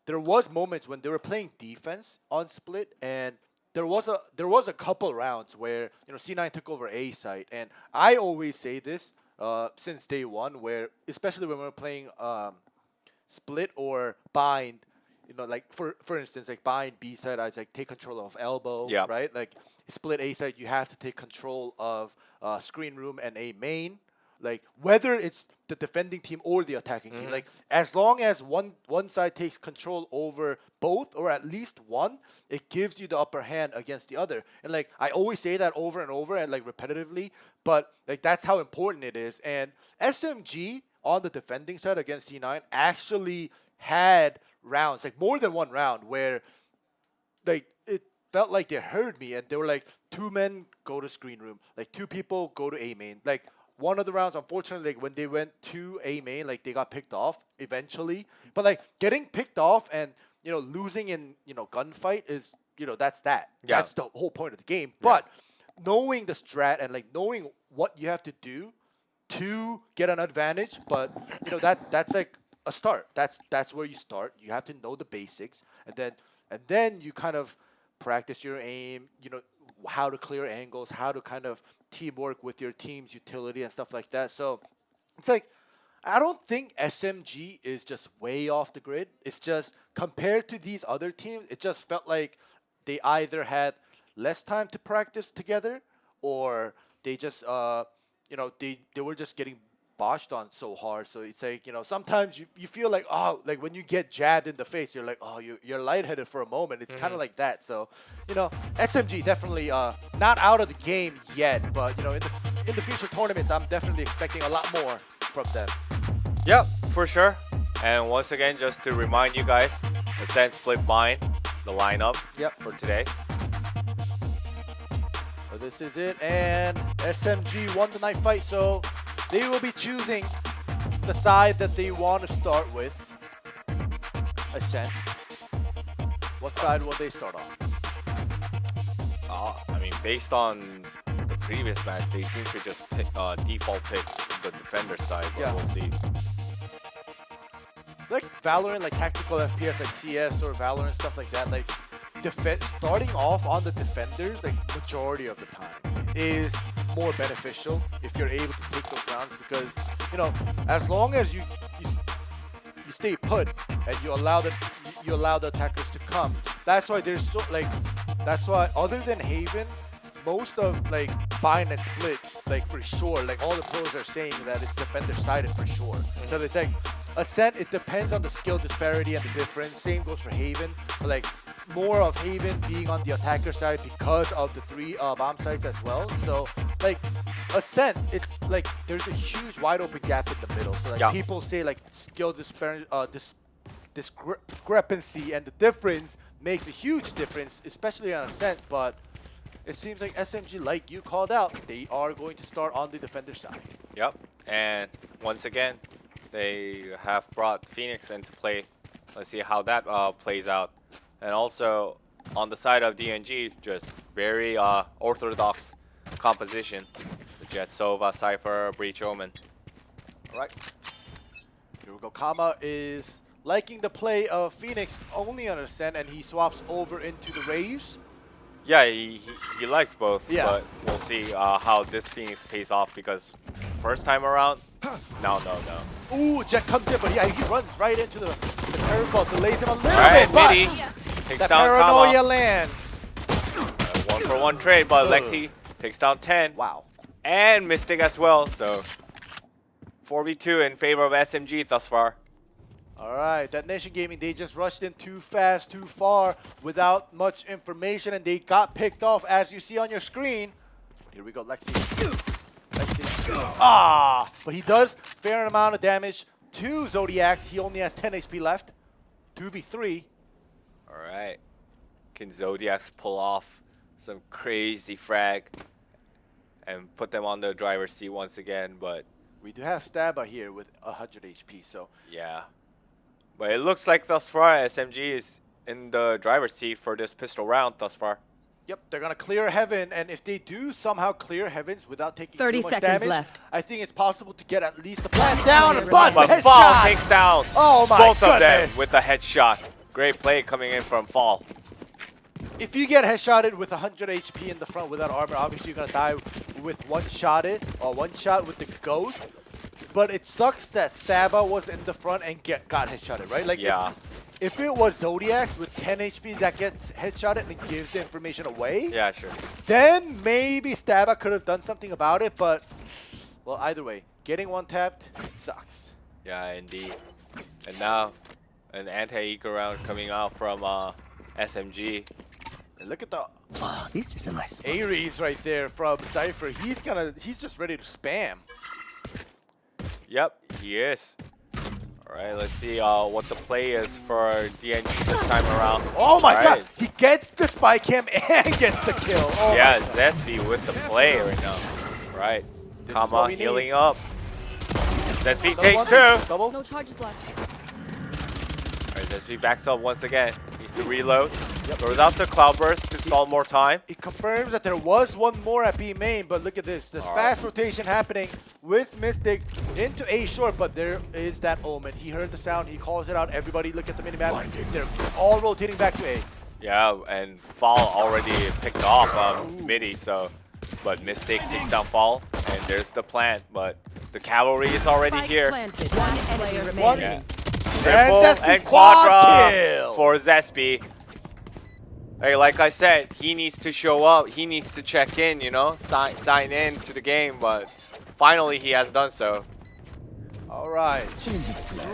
there was moments when they were playing defense on Split, and there was a couple rounds where C9 took over A site, and I always say this since day one, where especially when we're playing Split or Bind, like for instance, like Bind B side, I was like take control of elbow, Yeah. right? Like Split A side, you have to take control of screen room and A main. Like whether it's the defending team or the attacking team, like as long as one side takes control over both or at least one, it gives you the upper hand against the other. And like I always say that over and over and like repetitively, but like that's how important it is. And SMG on the defending side against C9 actually had rounds, like more than one round, where like it felt like they heard me and they were like, 2 men go to screen room, like 2 people go to A main, like. One of the rounds, unfortunately, like when they went to A main, like they got picked off eventually. But like getting picked off and losing in gunfight is that's that. Yeah. That's the whole point of the game. But knowing the strat and like knowing what you have to do to get an advantage, but that's like a start. That's where you start. You have to know the basics, and then you kind of practice your aim, you know, how to clear angles, how to kind of teamwork with your team's utility and stuff like that. So it's like, I don't think SMG is just way off the grid. It's just compared to these other teams, it just felt like they either had less time to practice together, or they just, you know, they were just getting botched on so hard. So it's like, you know, sometimes you feel like, oh, like when you get jabbed in the face, you're like, oh, you're lightheaded for a moment. It's kind of like that. So, you know, SMG definitely not out of the game yet, but, you know, in the future tournaments, I'm definitely expecting a lot more from them. Yep, for sure. And once again, just to remind you guys, Ascent split mine, the lineup for today. So this is it, and SMG won the night fight, so they will be choosing the side that they want to start with. Ascent. What side will they start on? I mean, based on the previous match, they seem to just pick, default pick the defender side, but we'll see. Like Valorant, like tactical FPS, like CS or Valorant, stuff like that, like starting off on the defenders, like majority of the time, is more beneficial if you're able to take those rounds, because, you know, as long as you stay put and you allow the attackers to come, that's why there's so, like, that's why other than Haven, most of like Bind and Split, like for sure, like all the pros are saying that it's defender sided for sure. So it's like Ascent, it depends on the skill disparity and the difference. Same goes for Haven, but like more of Haven being on the attacker side because of the 3 bomb sites as well. So like Ascent, it's like there's a huge wide open gap in the middle. So like people say like skill discrepancy and the difference makes a huge difference, especially on Ascent, but it seems like SMG, like you called out, they are going to start on the defender side. Yep, and once again, they have brought Phoenix into play. Let's see how that plays out. And also, on the side of DNG, just very orthodox composition. The Jet Sova, Cypher, Breach Omen. All right. Here we go. Kama is liking the play of Phoenix only on Ascent, and he swaps over into the Raze. Yeah, he likes both, Yeah. but we'll see how this Phoenix pays off, because first time around, no. Ooh, Jet comes in, but yeah, he runs right into the curveball, delays him a little Alright, bit, but Midi takes that down paranoia Kama. lands. 1-for-1 trade, but Lexi takes down 10. Wow. And Mystic as well, so 4v2 in favor of SMG thus far. All right, that Nation Gaming, they just rushed in too fast, too far, without much information, and they got picked off, as you see on your screen. Here we go, Lexi. Ah, but he does fair amount of damage to Zodiacs. He only has 10 HP left. 2v3. All right, can Zodiacs pull off some crazy frag and put them on the driver's seat once again? But we do have Staba here with 100 HP, so yeah. But it looks like thus far SMG is in the driver's seat for this pistol round thus far. yep, they're gonna clear Heaven, and if they do somehow clear Heavens without taking 30 too much seconds damage, left. I think it's possible to get at least the plant down. But But Fall takes down both both of them with a headshot. Great play coming in from Fall. If you get headshotted with 100 HP in the front without armor, obviously you're gonna die with one shot with the ghost. But it sucks that Staba was in the front and got headshotted, right? Like Yeah. If it was Zodiacs with 10 HP that gets headshotted and gives the information away, Yeah, sure. then maybe Staba could have done something about it. But well, either way, getting one tapped sucks. Yeah, indeed. And now an anti-eco round coming out from SMG. And look at the Oh, this is a nice spot. Ares right there from Cypher. He's just ready to spam. Yep, he is. All right, let's see what the play is for DNG this time around. Oh my All god, right. he gets the spike him and gets the kill. Oh Yeah, my God. Zesby with the play right now. Right. This is Kama what we need. healing up. Zesby Double takes one. 2. Double. No charges left. Alright, Zesby backs up once again. Needs to reload. Throws out the Cloudburst to stall more time. It confirms that there was one more at B main, but look at this. There's fast rotation happening with Mystic into A short, but there is that Omen. He heard the sound, he calls it out. Everybody look at the minimap. They're all rotating back to A. Yeah, and Fall already picked off Midi, so but Mystic takes down Fall, and there's the plant, but the cavalry is already Spike here. planted. One enemy Yeah. remaining. Triple Zespi and quad quadra kill. for Zespi. Hey, like I said, he needs to show up. He needs to check in, you know, sign in to the game, but finally he has done so. All right.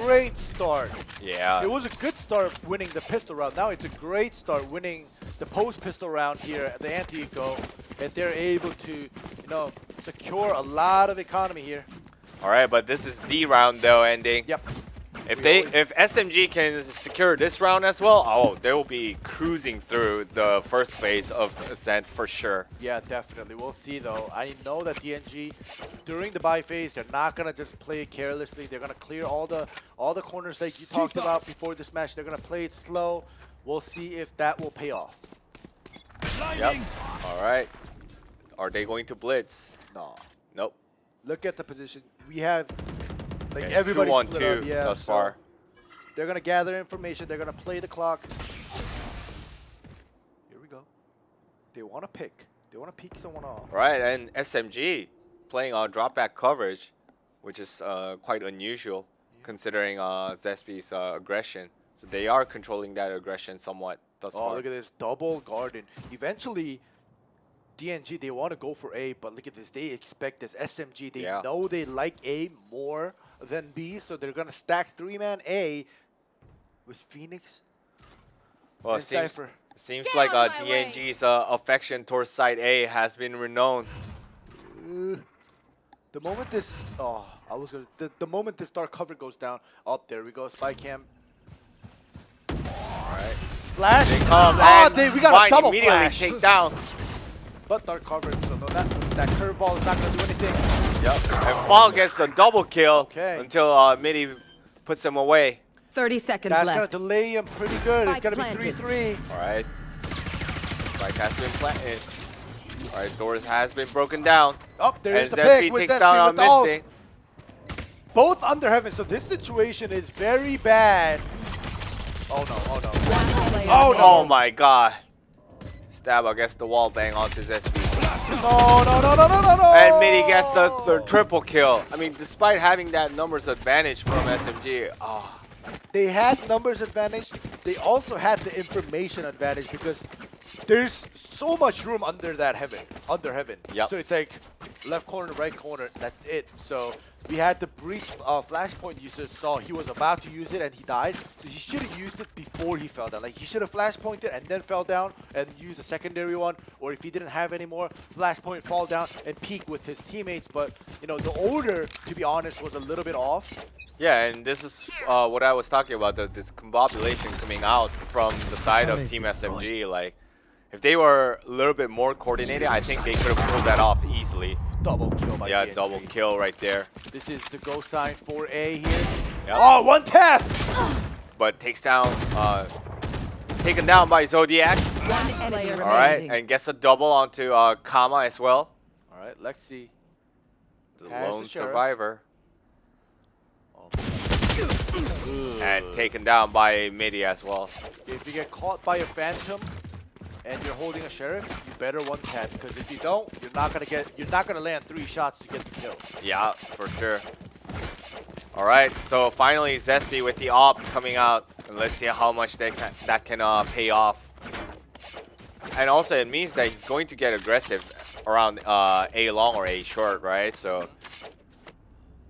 Great start. Yeah. It was a good start winning the pistol round. Now it's a great start winning the post pistol round here at the anti-eco, and they're able to, you know, secure a lot of economy here. All right, but this is the round though ending. Yep. If SMG can secure this round as well, oh, they will be cruising through the first phase of Ascent for sure. Yeah, definitely. We'll see though. I know that DNG during the buy phase, they're not gonna just play it carelessly. They're gonna clear all the corners like you talked about before this match. They're gonna play it slow. We'll see if that will pay off. Yep. All right. Are they going to blitz? No. Nope. Look at the position. We have like It's everybody 2-1-2 split up. Yeah, thus so far. they're gonna gather information. They're gonna play the clock. Here we go. They want to pick. They want to peek someone off. Right, and SMG playing on drop back coverage, which is quite unusual considering Zespi's aggression. So they are controlling that aggression somewhat thus far. Oh, look at this double garden. Eventually, DNG, they want to go for A, but look at this. They expect this. SMG, they know they like A more than B, so they're going to stack 3-man A with Phoenix Well, and it Cypher. seems like DNG's affection towards side A has been renowned. The moment this, the moment this dark cover goes down, there we go, spy cam. All right. Flash. They come We got a Vine double immediately flash. take down. But dark coverage, so no, that curveball is not going to do anything. Yep. And Fall gets a double kill until Midi puts him away. 30 seconds That's left. going to delay him pretty good. Spike It's going to planted. be 3-3. All right. Spike has been planted. All right, doors has been broken down. Oh, there's and the Zespi pick with takes Zespi down with the ult. Mystic. Both under heaven, so this situation is very bad. Oh no, oh no. Oh, no. Oh my god. Stab against the wall bang onto Zespi. No. And Midi gets the triple kill. I mean, despite having that numbers advantage from SMG, They had numbers advantage. They also had the information advantage because there's so much room under that heaven, Yep. So it's like left corner, right corner, that's it. So we had the breach flashpoint user saw he was about to use it and he died. So he should have used it before he fell down. Like he should have flashpointed and then fell down and used a secondary one. Or if he didn't have any more, flashpoint, fall down and peek with his teammates. But you know, the order, to be honest, was a little bit off. yeah, and this is what I was talking about, this combobulation coming out from the side of Team SMG. Like, if they were a little bit more coordinated, I think they could have pulled that off easily. Double kill by DNG. Double kill right there. This is the go sign for A here. Yep. Oh, one tap! But takes down, taken down by Zodiacs. One enemy remaining. All right, and gets a double onto Kama as well. All right, Lexi. The Has lone the sheriff. survivor. And taken down by Midi as well. If you get caught by a phantom and you're holding a sheriff, you better one tap because if you don't, you're not gonna land 3 shots to get the kill. Yeah, for sure. All right, so finally Zespi with the op coming out, and let's see how much that can pay off. And also it means that he's going to get aggressive around A long or A short, right? So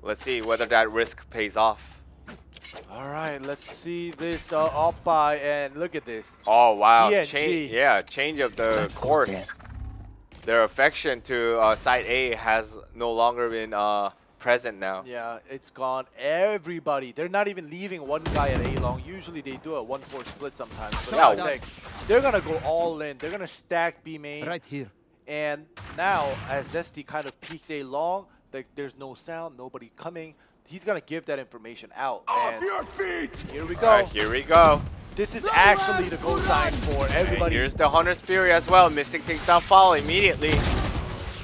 let's see whether that risk pays off. All right, let's see this up by and look at this. Oh wow, DNG. change of the course. Their affection to side A has no longer been present now. Yeah, it's gone. Everybody, they're not even leaving one guy at A long. Usually they do a 1-4 split sometimes. But Yeah. it's like, they're gonna go all in. They're gonna stack B main. Right here. And now, as Zesty kind of peeks A long, there's no sound, nobody coming. He's gonna give that information out. Off your feet! Here we go. All right, here we go. This is actually the go sign for And everybody. here's the Hunter's Fury as well. Mystic takes down Fall immediately.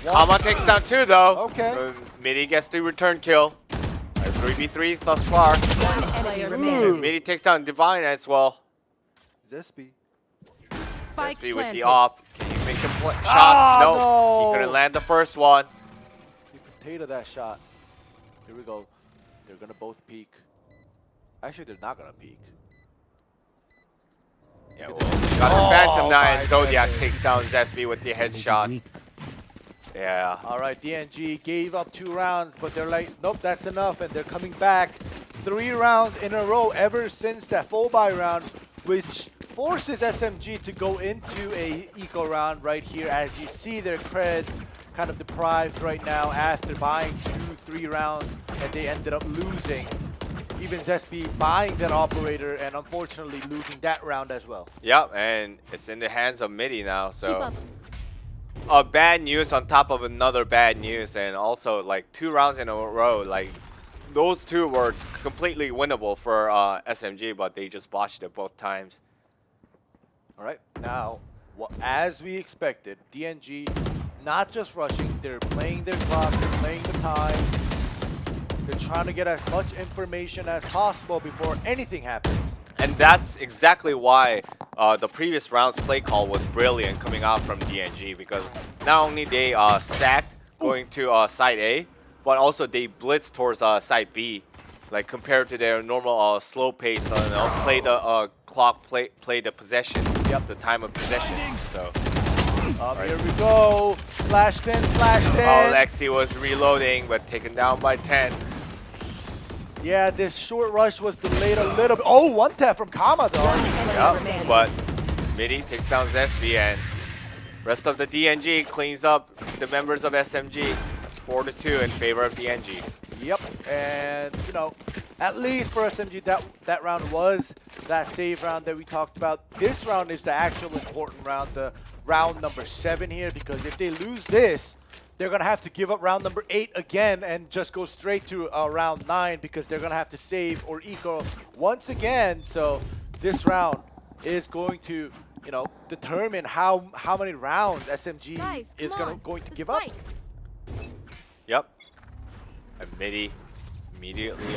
Kama takes down 2 though. Okay. Midi gets the return kill. 3v3 thus far. One enemy remaining. Midi takes down Divine as well. Zespi. Spike Zesby with the planted. op. Can he make some shots? No. no. He couldn't land the first one. He potato that shot. Here we go. They're gonna both peek. Actually, they're not gonna peek. Yeah, well, got the Phantom 9. my Zodiac goodness. takes down Zesby with the headshot. Yeah. All right, DNG gave up 2 rounds, but they're like, nope, that's enough, and they're coming back 3 rounds in a row ever since that full buy round, which forces SMG to go into a eco round right here. As you see, their creds kind of deprived right now after buying 2-3 rounds, and they ended up losing. Even Zesby buying that operator and unfortunately losing that round as well. Yep, and it's in the hands of Midi now, Keep so up. bad news on top of another bad news, and also like 2 rounds in a row, like those 2 were completely winnable for SMG, but they just botched it both times. All right, now, as we expected, DNG not just rushing, they're playing their clock, they're playing the time. They're trying to get as much information as possible before anything happens. And that's exactly why the previous round's play call was brilliant coming out from DNG, because not only they sacked going to side A, but also they blitzed towards side B, like compared to their normal slow pace, play the clock, play the possession, the time of possession. So Here we go. Flashed in, flashed in. oh, Lexi was reloading, but taken down by 10. Yeah, this short rush was delayed a little bit. Oh, 1 tap from Kama though. Yeah, but Midi takes down Zesby, and rest of the DNG cleans up the members of SMG. It's 4-2 in favor of DNG. Yep, and you know, at least for SMG, that round was that save round that we talked about. This round is the actual important round, the round number 7 here, because if they lose this, they're gonna have to give up round number 8 again and just go straight to round 9, because they're gonna have to save or eco once again. So this round is going to, you know, determine how many rounds SMG Guys, is come on. going to The give up. spike. Yep. And Midi immediately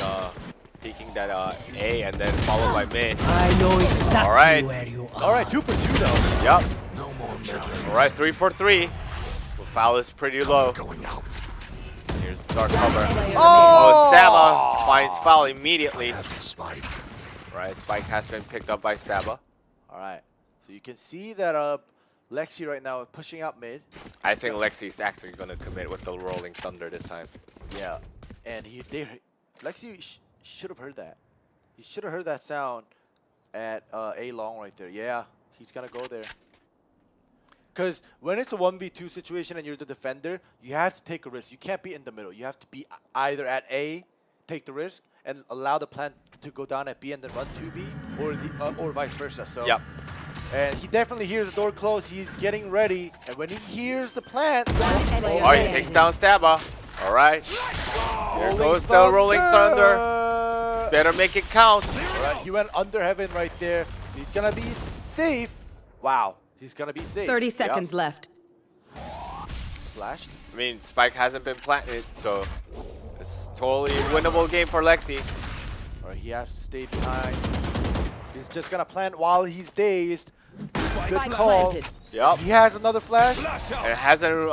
peeking that A, and then followed by mid. I know exactly All right. where you are. All right, 2 for 2 though. Yep. All right, 3 for 3. Well, foul is pretty low. Here's the dark cover. Oh, Stabba finds foul immediately. Right, Spike has been picked up by Stabba. All right, so you can see that Lexi right now is pushing out mid. I think Lexi's actually going to commit with the Rolling Thunder this time. Yeah, and Lexi should have heard that. He should have heard that sound at A long right there. Yeah, he's gonna go there. Because when it's a 1v2 situation and you're the defender, you have to take a risk. You can't be in the middle. You have to be either at A, take the risk, and allow the plant to go down at B and then run to B, or vice versa. So, Yep. and he definitely hears the door close. He's getting ready, and when he hears the plant, Oh, he takes down Stabba. All right. Here goes the Rolling Thunder. Better make it count. All right, he went under heaven right there. He's gonna be safe. Wow, he's gonna be safe. 30 seconds left. Flashed. I mean, Spike hasn't been planted, so it's totally winnable game for Lexi. All right, he has to stay behind. He's just gonna plant while he's dazed. Good Spike call. planted. Yep. He has another flash. And hasn't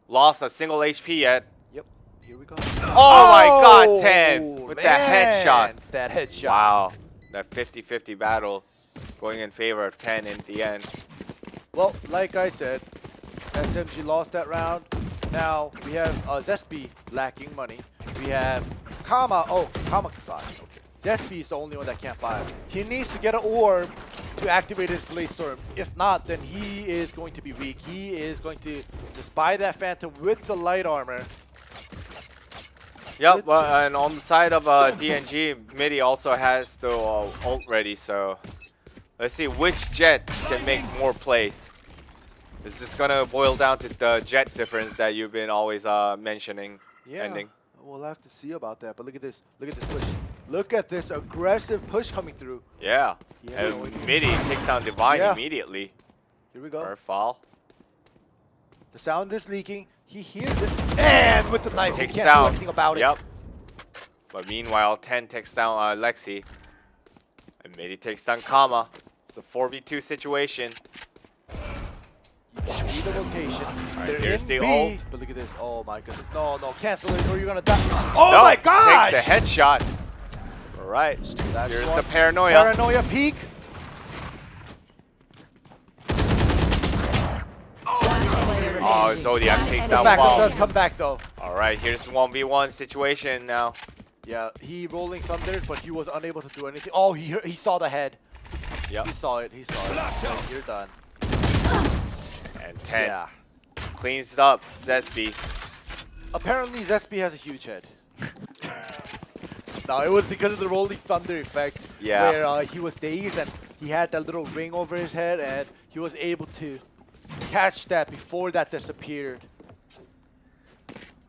lost a single HP yet. Yep. Here we go. Oh my god, 10 with that headshot. It's that headshot. Wow. That 50-50 battle going in favor of 10 in the end. Well, like I said, SMG lost that round. Now we have Zesby lacking money. We have Kama. Oh, Kama can buy. Okay. Zesby is the only one that can't buy. He needs to get an orb to activate his Blade Storm. If not, then he is going to be weak. He is going to just buy that Phantom with the light armor. Yep, and on the side of DNG, Midi also has the ult ready, so let's see which Jet can make more plays. Is this gonna boil down to the Jet difference that you've been always mentioning? Yeah, Ending? we'll have to see about that. But look at this. Look at this push. Look at this aggressive push coming through. Yeah. Yeah, And Midi takes down Divine immediately. Here we go. Or fall. The sound is leaking. He hears it. And with the knife, he Takes can't down. do anything about it. Yep. But meanwhile, 10 takes down Lexi. And Midi takes down Kama. It's a 4v2 situation. see the rotation. They're here's in the B, ult. but look at this. Oh my goodness. No, no, cancel it or you're gonna die. Oh No, my gosh! takes the headshot. All right, That's here's one. the paranoia. Paranoia peak. Oh, Zodiac takes Come that back, it wall. does come back though. All right, here's 1v1 situation now. Yeah, he rolling thunder, but he was unable to do anything. Oh, he saw the head. Yep. He saw it. He saw it. Right, you're done. And 10 Yeah. cleans it up. Zesby. Apparently, Zespi has a huge head. No, it was because of the rolling thunder effect. Yeah. Where he was dazed and he had that little ring over his head, and he was able to catch that before that disappeared.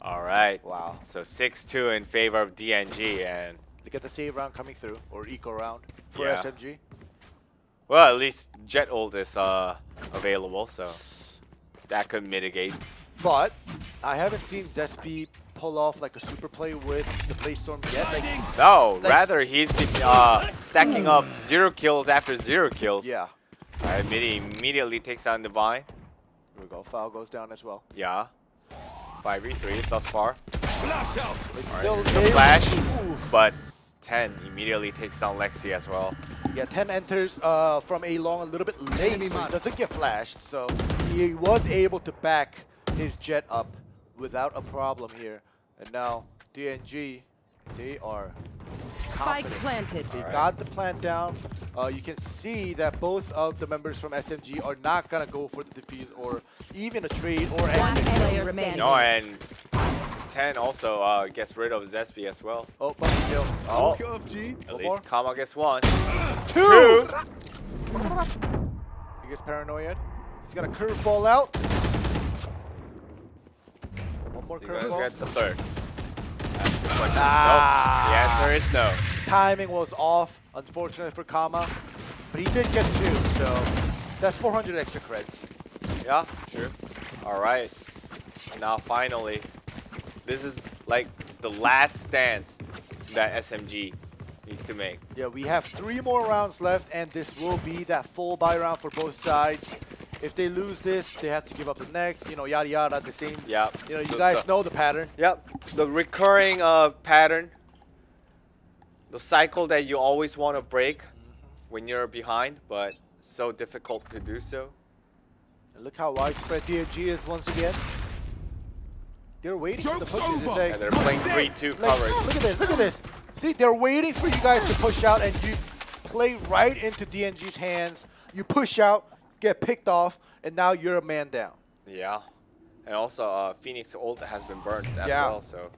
All right. Wow. So 6-2 in favor of DNG, and Look at the save round coming through, or eco round for Yeah. SMG. well, at least Jet ult is available, so that could mitigate. But I haven't seen Zespi pull off like a super play with the Playstorm yet. Like, No, rather he's been stacking up 0 kills after 0 kills. yeah. All right, Midi immediately takes down Divine. Here we go. Foul goes down as well. Yeah. 5v3 thus far. It's All still right, the there. flash, Ooh. but 10 immediately takes down Lexi as well. Yeah, 10 enters from A long a little bit late, so he doesn't get flashed. So he was able to back his jet up without a problem here. And now DNG, they are Spike confident. planted. They got the plant down. You can see that both of the members from SMG are not gonna go for the defuse or even a trade or One exit. player remaining. No, and 10 also gets rid of Zespi as well. Oh, but kill. Oh, G. at One least more. Kama gets 1. Two. He gets paranoid. He's got a curveball out. One more He's gonna curveball. get the 3rd. Ah. Nope. The answer is no. Timing was off, unfortunately for Kama, but he did get 2, so that's 400 extra creds. Yeah, true. All right. Now finally, this is like the last stance that SMG needs to make. Yeah, we have 3 more rounds left, and this will be that full buy round for both sides. If they lose this, they have to give up the next, you know, yada yada, the same. Yeah. You know, you guys know the pattern. Yep. The recurring pattern, the cycle that you always want to break when you're behind, but so difficult to do so. And look how widespread DNG is once again. They're waiting for the pushes. It's like, And they're playing 3-2 coverage. look at this, look at this. See, they're waiting for you guys to push out, and you play right into DNG's hands. You push out, get picked off, and now you're a man down. Yeah. And also, Phoenix ult has been burned as Yeah. well, so.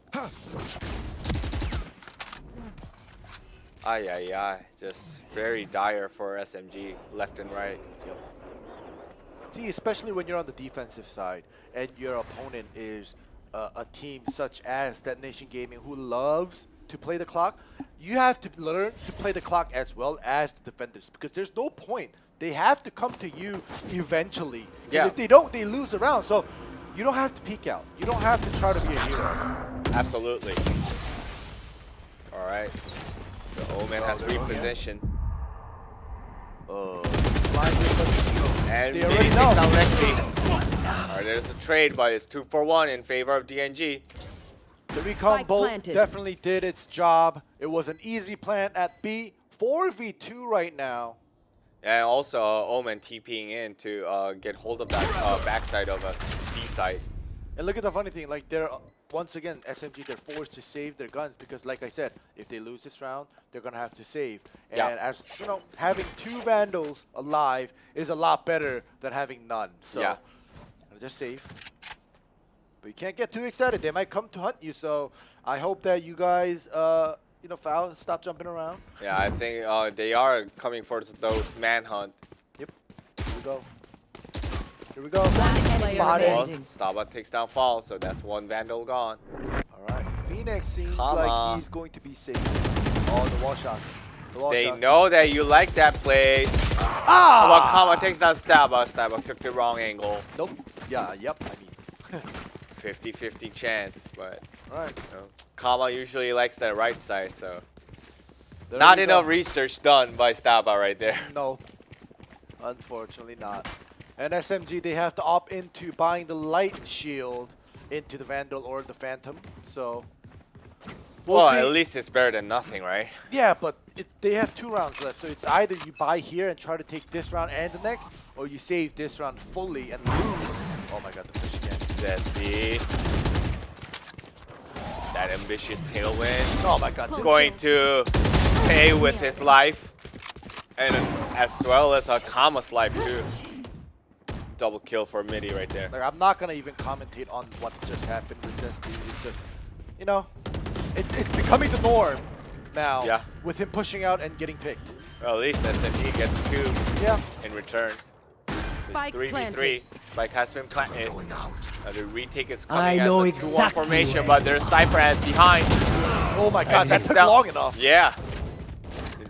Ay, ay, ay. Just very dire for SMG, left and right. See, especially when you're on the defensive side, and your opponent is a team such as Detonation Gaming who loves to play the clock, you have to learn to play the clock as well as the defenders, because there's no point. They have to come to you eventually. Yeah. And if they don't, they lose the round. So you don't have to peek out. You don't have to try to be a hero. Absolutely. All right. The Omen has repositioned. And They Midi already takes know. down Lexi. All right, there's a trade, but it's 2-for-1 in favor of DNG. The recon Spike bolt planted. definitely did its job. It was an easy plant at B. 4v2 right now. And also Omen TPing in to get hold of that backside of a B side. And look at the funny thing, like they're once again SMG, they're forced to save their guns because, like I said, if they lose this round, they're gonna have to save. And Yeah. as you know, having 2 Vandals alive is a lot better than having none. So Yeah. just save. But you can't get too excited. They might come to hunt you. So I hope that you guys, you know, foul, stop jumping around. Yeah, I think they are coming for those manhunt. Yep. Here we go. Here we go. player Spotted. Well, remaining. Staba takes down Fall, so that's 1 Vandal gone. All right. Phoenix seems Come like on. he's going to be safe. Oh, the wall shots. The wall They shots. know that you like that place. Ah! Well, Kama takes down Staba. Staba took the wrong angle. Nope. Yeah, yep. I mean, 50-50 chance, but all right. you know, Kama usually likes the right side, so There not you enough go. research done by Staba right there. No. Unfortunately not. And SMG, they have to opt into buying the light shield into the Vandal or the Phantom. So we'll Well, see. at least it's better than nothing, right? Yeah, but they have 2 rounds left, so it's either you buy here and try to take this round and the next, or you save this round fully and lose. Oh my god, the push again. Zesty. That ambitious tailwind. Oh my god. Going to pay with his life. And as well as Kama's life too. Double kill for Midi right there. Like, I'm not gonna even commentate on what just happened with this dude. It's just, you know, it's becoming the norm now. Yeah. With him pushing out and getting picked. Well, at least SMG gets 2 Yeah. in return. Spike 3v3. planted. Spike has been planted. The retake is coming I as know a 2-1 exactly formation, where but there's Cypher at behind. Oh my god, And that takes took down- long enough. Yeah.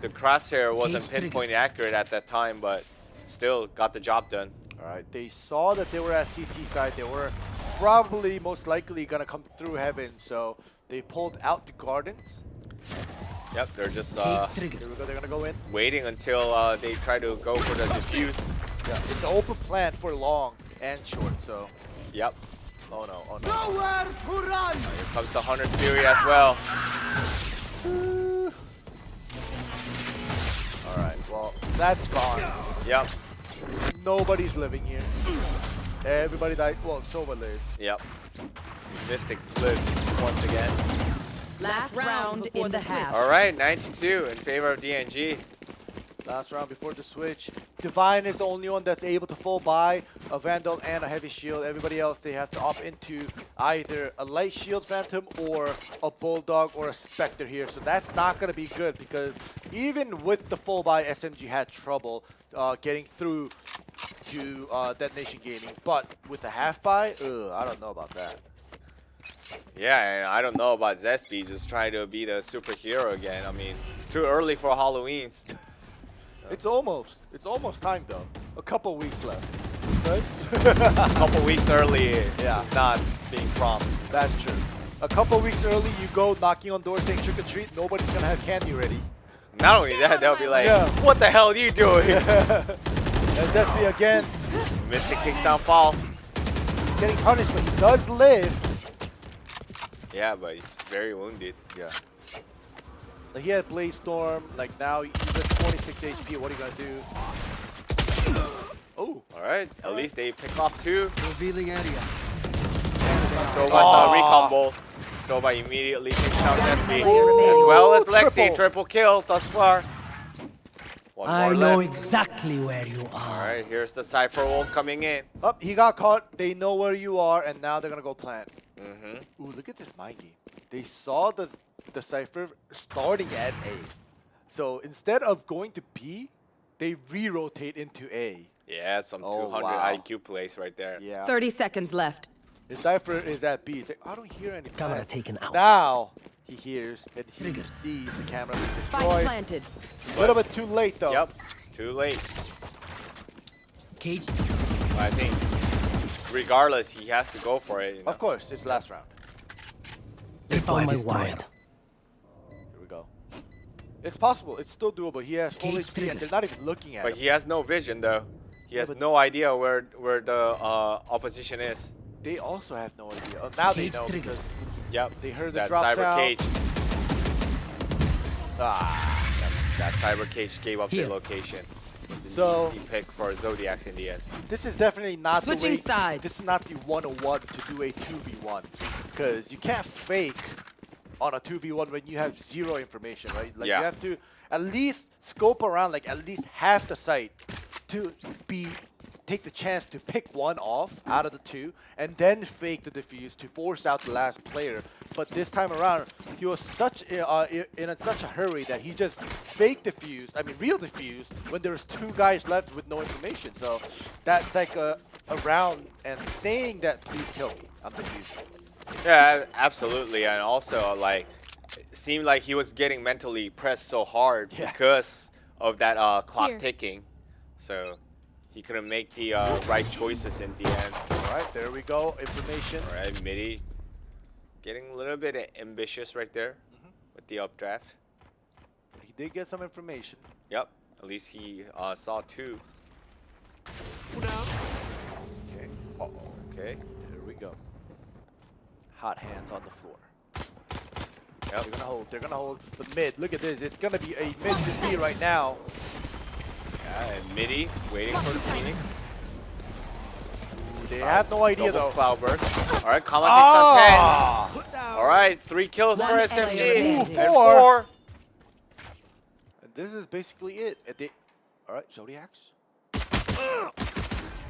The crosshair wasn't Cage trigger. pinpoint accurate at that time, but still got the job done. Alright, they saw that they were at CT side. They were probably most likely gonna come through heaven, so they pulled out the gardens. Yep, they're just Here we go, they're gonna go in. waiting until they try to go for the defuse. Yeah, it's an open plan for long and short, so. Yep. Oh no, oh no. Nowhere to run! Here comes the Hunter's Fury as well. Alright, well, that's gone. Yep. Nobody's living here. Everybody died. Well, Sova lives. Yep. Mystic lives once again. Last round in the half. All right, 92 in favor of DNG. Last round before the switch. Divine is the only one that's able to full buy a Vandal and a heavy shield. Everybody else, they have to opt into either a light shield Phantom or a Bulldog or a Spectre here. So that's not going to be good because even with the full buy, SMG had trouble getting through to Detonation Gaming. But with the half buy, I don't know about that. Yeah, and I don't know about Zesby just trying to be the superhero again. I mean, it's too early for Halloween's. It's almost time though. A couple weeks left, right? A couple weeks early, Yeah. it's not being prompt. That's true. A couple weeks early, you go knocking on doors saying trick or treat. Nobody's gonna have candy ready. Not only that, they'll be like, Yeah. what the hell are you doing? And Destiny again Mystic kicks down fall. getting punished, but he does live. Yeah, but he's very wounded. Yeah. Like he had Blaze Storm. Like now he's at 26 HP. What are you gonna do? Oh. All right, at least they pick off 2. Revealing area. Soba's recombo. Soba immediately takes down Zesby. remaining. As well as Lexi, Triple. triple kill thus far. One I more know left. exactly where you are. All right, here's the Cypher Wolf coming in. Up, he got caught. They know where you are, and now they're gonna go plant. Mm-hmm. Ooh, look at this mind game. They saw the Cypher starting at A. So instead of going to B, they re-rotate into A. Yeah, some Oh, 200 wow. IQ plays right there. Yeah. 30 seconds left. The Cypher is at B. It's like, I don't hear anything. Camera taken out. Now he hears and he Trigger. sees the camera being Spike destroyed. planted. A little bit too late though. Yep, it's too late. Cage. But I think regardless, he has to go for it. You know? Of course, it's last round. They found my wire. Here we go. It's possible. It's still doable. He has full Cage HP trigger. and they're not even looking at But him. he has no vision though. He has but- no idea where the opposition is. They also have no idea. Oh, now they Cage know trigger. because Yep. they heard the that drop cyber sound. cage. That cyber cage gave up Here. the location. It was an So- easy pick for Zodiacs in the end. This is definitely not Switching the way. sides. This is not the 101 to do a 2v1 because you can't fake on a 2v1 when you have zero information, right? Like Yeah. you have to at least scope around like at least half the site to take the chance to pick one off out of the 2 and then fake the defuse to force out the last player. But this time around, he was such in such a hurry that he just fake defused. I mean, real defused when there was 2 guys left with no information. So that's like a round and saying that please kill me. I'm defused. Yeah, absolutely, and also like it seemed like he was getting mentally pressed so hard Yeah. because of that clock Here. ticking, so he couldn't make the right choices in the end. All right, there we go. Information. All right, Midi getting a little bit ambitious right there with the updraft. He did get some information. Yep, at least he saw 2. Okay. Here we go. Hot hands on the floor. Yep. They're gonna hold. They're gonna hold the mid. Look at this. It's gonna be a mid to B right now. Yeah, and Midi waiting for the Phoenix. They have no idea Double though. Cloudburst. All right, Kama takes down 10. Ah! All right, 3 kills for One SMG. player And remaining. 4. And this is basically it. All right, Zodiacs.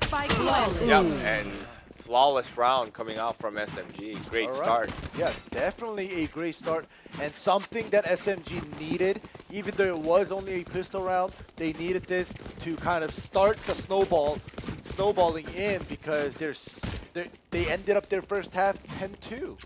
Spike Flawless. Yep, and flawless round coming out from SMG. Great All right. start. Yeah, definitely a great start and something that SMG needed. Even though it was only a pistol round, they needed this to kind of start the snowballing in because they ended up their first half 10-2.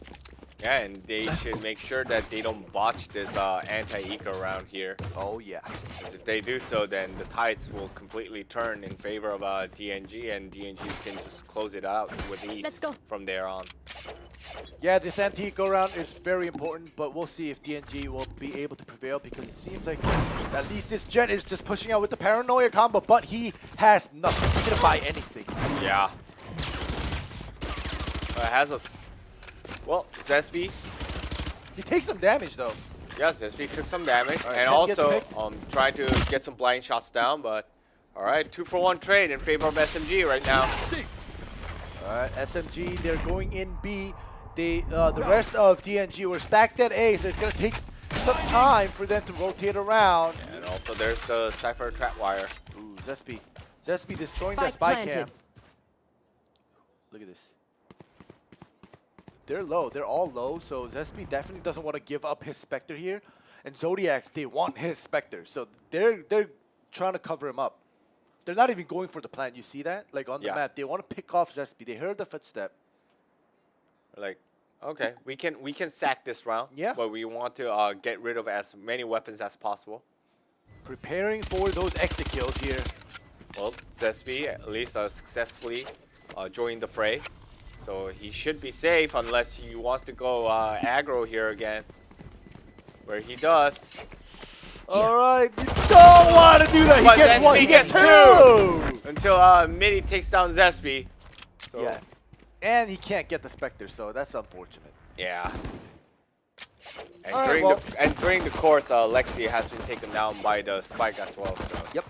Yeah, and they should make sure that they don't botch this anti-eco round here. Oh yeah. Because if they do so, then the tides will completely turn in favor of DNG, and DNG can just close it out with ease Let's go. from there on. Yeah, this anti-eco round is very important, but we'll see if DNG will be able to prevail because it seems like at least this Jet is just pushing out with the paranoia combo, but he has nothing. He didn't buy anything. Yeah. It has a... Well, Zespi. He takes some damage though. Yeah, Zespi took some damage. All right, and Zen gets also picked. trying to get some blind shots down, but... Alright, 2-for-1 trade in favor of SMG right now. Alright, SMG, they're going in B. The rest of DNG were stacked at A, so it's going to take some time for them to rotate around. And also there's the Cypher Trapwire. Ooh, Zespi. Zespi destroying that Spike spy cam. planted. Look at this. They're low. They're all low, so Zespi definitely doesn't want to give up his Spectre here. And Zodiac, they want his Spectre, so they're trying to cover him up. They're not even going for the plant. You see that? Like on the Yeah. map, they want to pick off Zespi. They heard the footstep. Like, okay, we can sack this round. Yeah. But we want to get rid of as many weapons as possible. Preparing for those exit kills here. Well, Zespi at least successfully joined the fray. So he should be safe unless he wants to go aggro here again. Where he does. All right, you don't want to do that. But He gets Zespi one. He gets gets two. two. Until Midi takes down Zespi. So Yeah, and he can't get the Spectre, so that's unfortunate. yeah. And All right, during well- during the course, Lexi has been taken down by the spike as well. So Yep.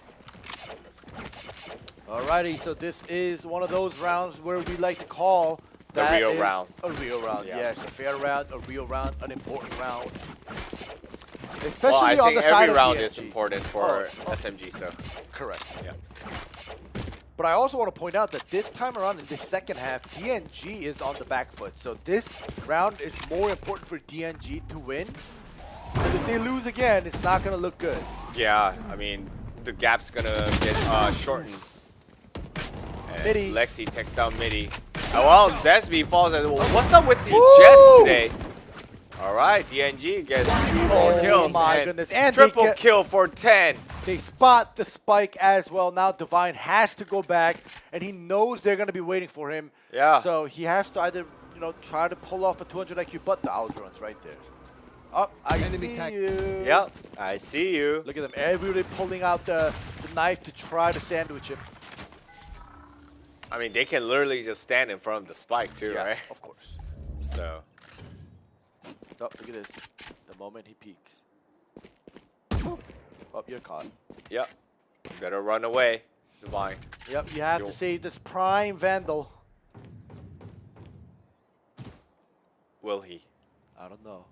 Alrighty, so this is one of those rounds where we like to call The that real is round. A real round, Yeah. yes. A fair round, a real round, an important round. Especially well, I on think the side every of round DNG. is important for Oh. SMG. So Correct. yeah. But I also want to point out that this time around in the second half, DNG is on the back foot. So this round is more important for DNG to win. Because if they lose again, it's not going to look good. Yeah, I mean, the gap's gonna get shortened. And Midi. Lexi takes down Midi. Oh, well, Zespi falls. What's up with these Woo! Jets today? All right, DNG gets 3 more Oh kills. my and goodness. And they triple get- kill for 10. They spot the spike as well. Now Divine has to go back, and he knows they're going to be waiting for him. Yeah. So he has to either, try to pull off a 200 IQ, but the Aldron's right there. Oh, I see you. Yep, I see you. Look at them. Everybody pulling out the knife to try to sandwich him. I mean, they can literally just stand in front of the spike too, Yeah, right? of course. So, Oh, look at this. The moment he peeks. Oh, you're caught. yep. Better run away, Divine. Yep, you have Yo. to save this prime Vandal. Will he? I don't know.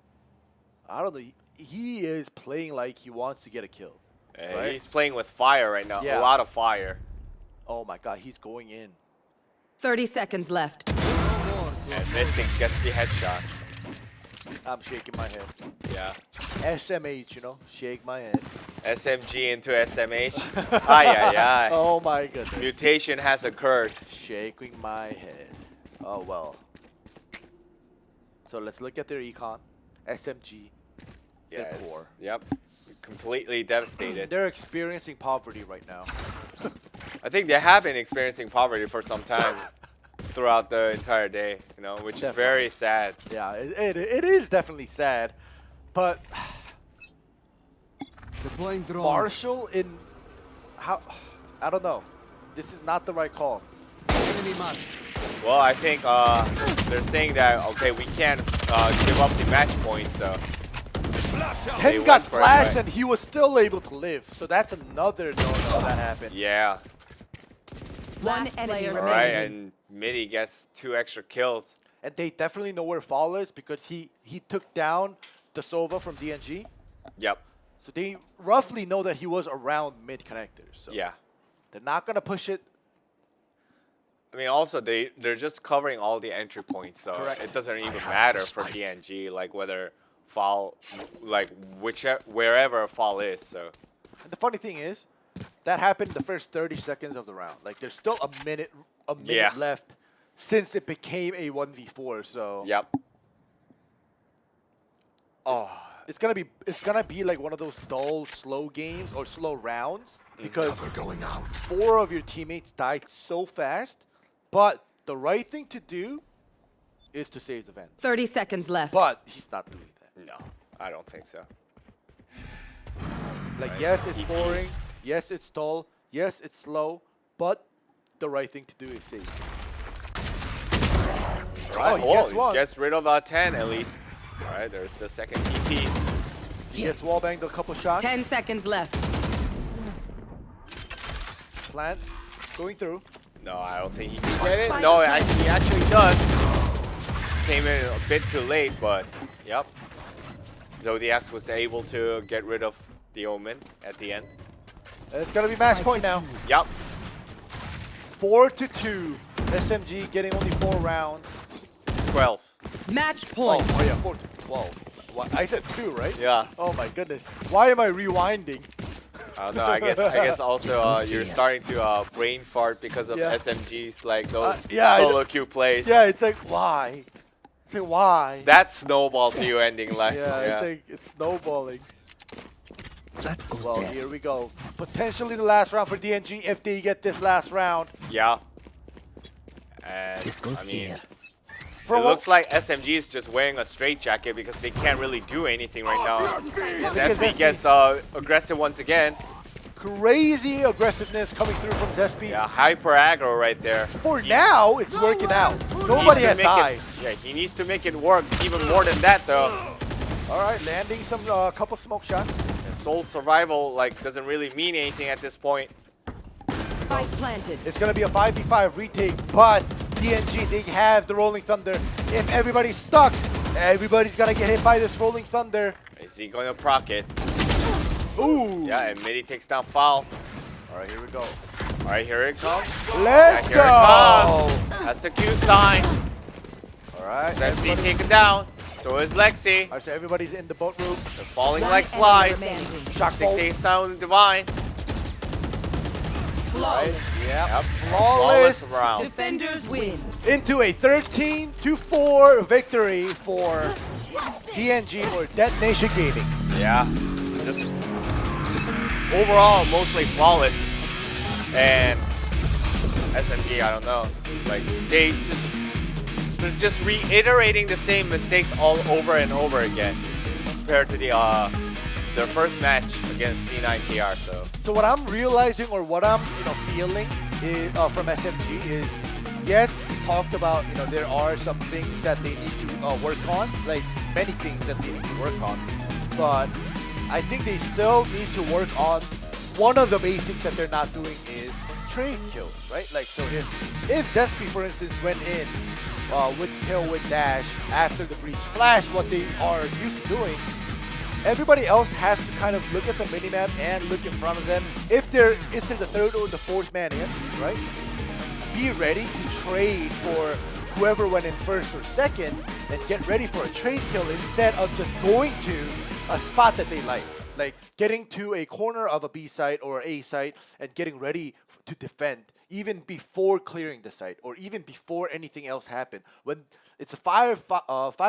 I don't know. He is playing like he wants to get a kill. Right? He's playing with fire right now. Yeah. A lot of fire. Oh my god, he's going in. 30 seconds left. And Mystic gets the headshot. I'm shaking my head. Yeah. SMH, shake my head. SMG into SMH. Ay, ay, ay. Oh my goodness. Mutation has occurred. Shaking my head. Oh well. So let's look at their econ. SMG. They're Yes. poor. Yep. Completely devastated. They're experiencing poverty right now. I think they have been experiencing poverty for some time throughout the entire day, which is very sad. Yeah, it is definitely sad. But Deploying drone. Marshall I don't know. This is not the right call. Enemy mark. Well, I think they're saying that, okay, we can't give up the match point, so. They 10 went got for it, flashed but- and he was still able to live. So that's another no-no that happened. Yeah. One enemy All right, remaining. and Midi gets 2 extra kills. And they definitely know where Fall is because he took down the Sova from DNG. Yep. So they roughly know that he was around mid connectors. So Yeah. they're not going to push it. I mean, also they're just covering all the entry points, so Correct. it doesn't even matter for DNG, like whether Fall, like wherever Fall is. So And the funny thing is, that happened the first 30 seconds of the round. Like there's still a minute Yeah. left since it became a 1v4. So yep. Oh, it's gonna be like one of those dull, slow games or slow rounds because 4 of your teammates died so fast. But the right thing to do is to save the Vent. 30 seconds left. But he's not doing that. no, I don't think so. Like yes, it's boring. Yes, it's dull. Yes, it's slow. But the right thing to do is save. Right. he gets one. Gets rid of 10 at least. All right, there's the second TP. He gets wallbanged a couple shots. 10 seconds left. Plants going through. No, I don't think he can get it. No, he actually does. Came in a bit too late, but yep. Zodiacs was able to get rid of the Omen at the end. And it's gonna be match point now. Yep. 4-2. SMG getting only 4 rounds. 12. Match point. Oh yeah, 4-12. What? I said 2, right? Yeah. Oh my goodness. Why am I rewinding? I don't know. I guess also you're starting to brain fart because of Yeah. SMGs, like those yeah, I solo queue plays. Yeah, it's like why? It's like why? That snowball to you ending life. yeah, it's like it's snowballing. Well, here we go. Potentially the last round for DNG if they get this last round. Yeah. And I mean, it From looks like SMG is just wearing a straight jacket because they can't really do anything right now. And SB gets aggressive once again. crazy aggressiveness coming through from Zespi. Yeah, hyper aggro right there. For now, it's working out. Nobody has died. Yeah, he needs to make it work even more than that though. All right, landing some couple smoke shots. And Soul survival like doesn't really mean anything at this point. Spike planted. It's going to be a 5v5 retake, but DNG, they have the Rolling Thunder. If everybody's stuck, everybody's going to get hit by this Rolling Thunder. Is he gonna proc it? Ooh. Yeah, and Midi takes down Foul. All right, here we go. All right, here it comes. Let's Here go. it comes. That's the Q sign. All right. SB taken down. So is Lexi. All right, so everybody's in the boat room. They're falling One like enemy flies. remaining. Shock Stick bolt. takes down Divine. Right. Yeah. Yep. Flawless. round. Defenders win. Into a 13-4 victory for DNG or Detonation Gaming. Yeah. Just overall mostly flawless. And SMG, I don't know. Like they're just reiterating the same mistakes all over and over again compared to their first match against C9KR. So what I'm realizing or what I'm feeling is, from SMG is, yes, we talked about there are some things that they need to work on, like many things that they need to work on, but I think they still need to work on one of the basics that they're not doing is trade kills, right? Like so if Zespi, for instance, went in with kill with dash after the breach flash, what they are used to doing, everybody else has to kind of look at the minimap and look in front of them. If they're the third or the fourth man in, right? Be ready to trade for whoever went in first or second and get ready for a trade kill instead of just going to a spot that they like getting to a corner of a B site or A site and getting ready to defend even before clearing the site or even before anything else happened. When it's a 5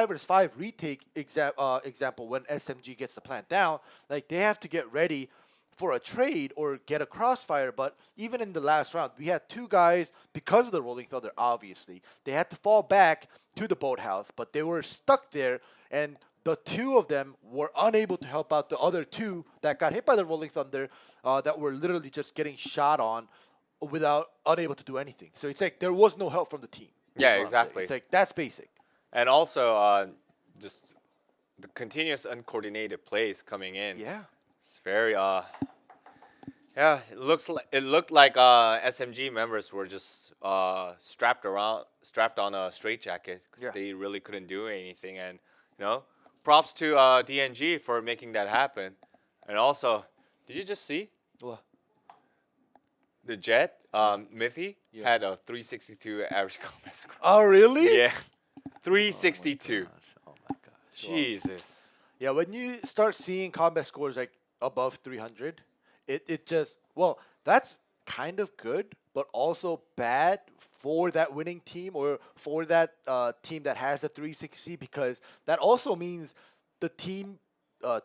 versus 5 retake example, when SMG gets the plant down, like they have to get ready for a trade or get a crossfire. But even in the last round, we had 2 guys, because of the Rolling Thunder, obviously, they had to fall back to the boathouse, but they were stuck there, and the 2 of them were unable to help out the other 2 that got hit by the Rolling Thunder that were literally just getting shot on without unable to do anything. So it's like there was no help from the team. Yeah, what I'm saying. exactly. It's like that's basic. And also, just the continuous uncoordinated plays coming in. Yeah. It's very yeah. It looked like SMG members were just strapped on a straitjacket because Yeah. they really couldn't do anything. And props to DNG for making that happen. And also, did you just see Well, the Jet Mithy had a 362 average combat score? oh really? Yeah, 362. Oh my gosh. Well, Jesus. yeah, when you start seeing combat scores like above 300, it just, well, that's kind of good, but also bad for that winning team or for that team that has a 360 because that also means the team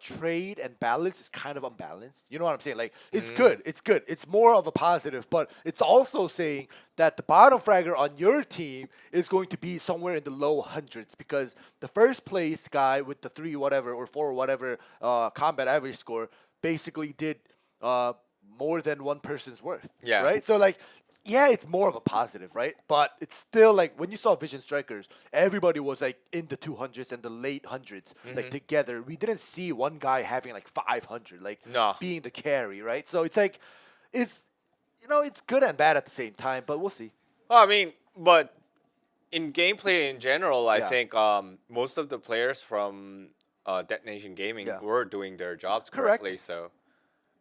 trade and balance is kind of unbalanced. You know what I'm saying? Like, it's good. It's good. It's more of a positive, but it's also saying that the bottom fragger on your team is going to be somewhere in the low hundreds because the first place guy with the 3 whatever or 4 whatever combat average score basically did more than one person's worth. Yeah. Right? So, like, yeah, it's more of a positive, right? But it's still like when you saw Vision Strikers, everybody was like in the 200s and the late hundreds, like together. We didn't see one guy having like 500, like being the carry, right? So it's like, it's good and bad at the same time, but we'll see. Well, I mean, but in gameplay in general, I Yeah. think most of the players from Detonation Gaming were doing their jobs Correct. correctly. So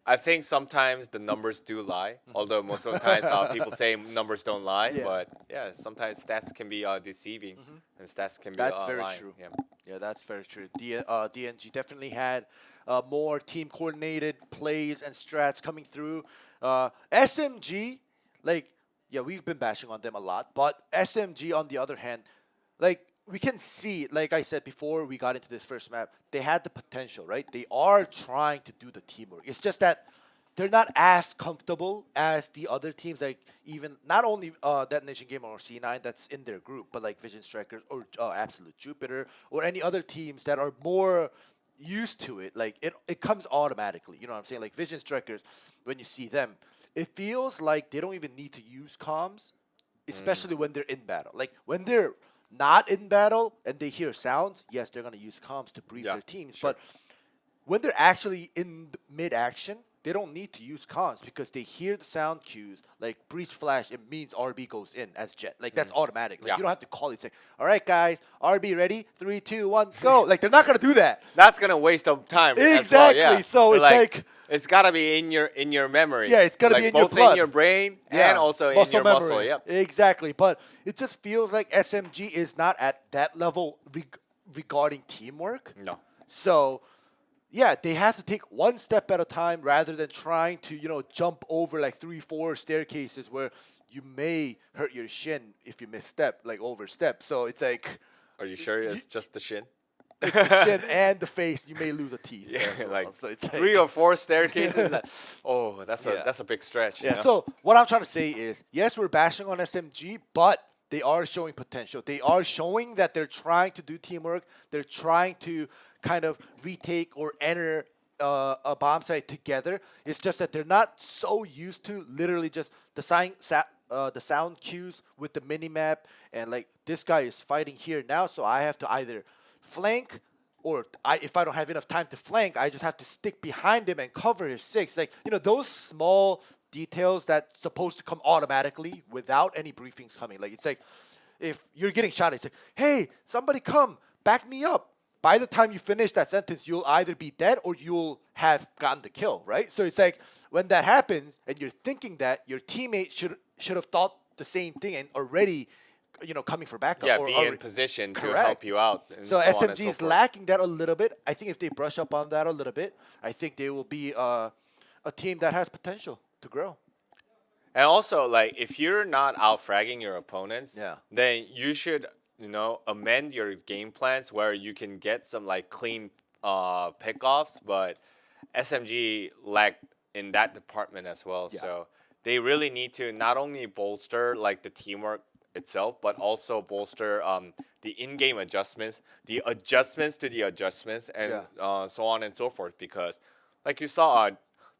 I think sometimes the numbers do lie, although most of the times people say numbers don't lie. Yeah. But yeah, sometimes stats can be deceiving, and stats can be That's very lying. true. Yeah. Yeah, that's very true. DNG definitely had more team coordinated plays and strats coming through. SMG, like, yeah, we've been bashing on them a lot, but SMG on the other hand, like, we can see, like I said before we got into this first map, they had the potential, right? They are trying to do the teamwork. It's just that they're not as comfortable as the other teams, like even not only Detonation Gamer or C9 that's in their group, but like Vision Strikers or Absolute Jupiter or any other teams that are more used to it. Like it comes automatically. You know what I'm saying? Like Vision Strikers, when you see them, it feels like they don't even need to use comms, especially when they're in battle. Like when they're not in battle and they hear sounds, yes, they're gonna use comms to brief their teams. sure. But when they're actually in mid-action, they don't need to use comms because they hear the sound cues. Like breach flash, it means RB goes in as Jet. Like that's automatic. Like Yeah. you don't have to call it. Say, all right, guys, RB ready? 3, 2, 1, go. Like they're not gonna do that. That's gonna waste of time. As well, Exactly. yeah. So But, it's like it's gotta be in your memory. Yeah, it's gotta like be in your both blood. in your brain and also in your memory. muscle. Yep. Exactly. But it just feels like SMG is not at that level regarding teamwork. No. So, yeah, they have to take one step at a time rather than trying to, jump over like 3, 4 staircases where you may hurt your shin if you misstep, like overstep. So it's like Are you sure it's just the shin? it's the shin and the face. You may lose a teeth. Yeah, as well. like So it's 3 or 4 staircases. That's Yeah. a big stretch. Yeah. So what I'm trying to say is, yes, we're bashing on SMG, but they are showing potential. They are showing that they're trying to do teamwork. They're trying to kind of retake or enter a bomb site together. It's just that they're not so used to literally just the sound cues with the mini map and like this guy is fighting here now, so I have to either flank or if I don't have enough time to flank, I just have to stick behind him and cover his 6. Like, those small details that's supposed to come automatically without any briefings coming. Like, it's like if you're getting shot, it's like, hey, somebody come, back me up. By the time you finish that sentence, you'll either be dead or you'll have gotten the kill, right? So it's like when that happens and you're thinking that, your teammate should have thought the same thing and already, coming for backup. Yeah, or be already, in position to Correct. help you out. And so on and SMG so is forth. lacking that a little bit. I think if they brush up on that a little bit, I think they will be a team that has potential to grow. And also, like, if you're not out fragging your opponents, Yeah. then you should, amend your game plans where you can get some like clean pickoffs. But SMG lacked in that department as well. Yeah. So they really need to not only bolster like the teamwork itself, but also bolster the in-game adjustments, the adjustments to the adjustments, and so on and so forth. Because, like you saw on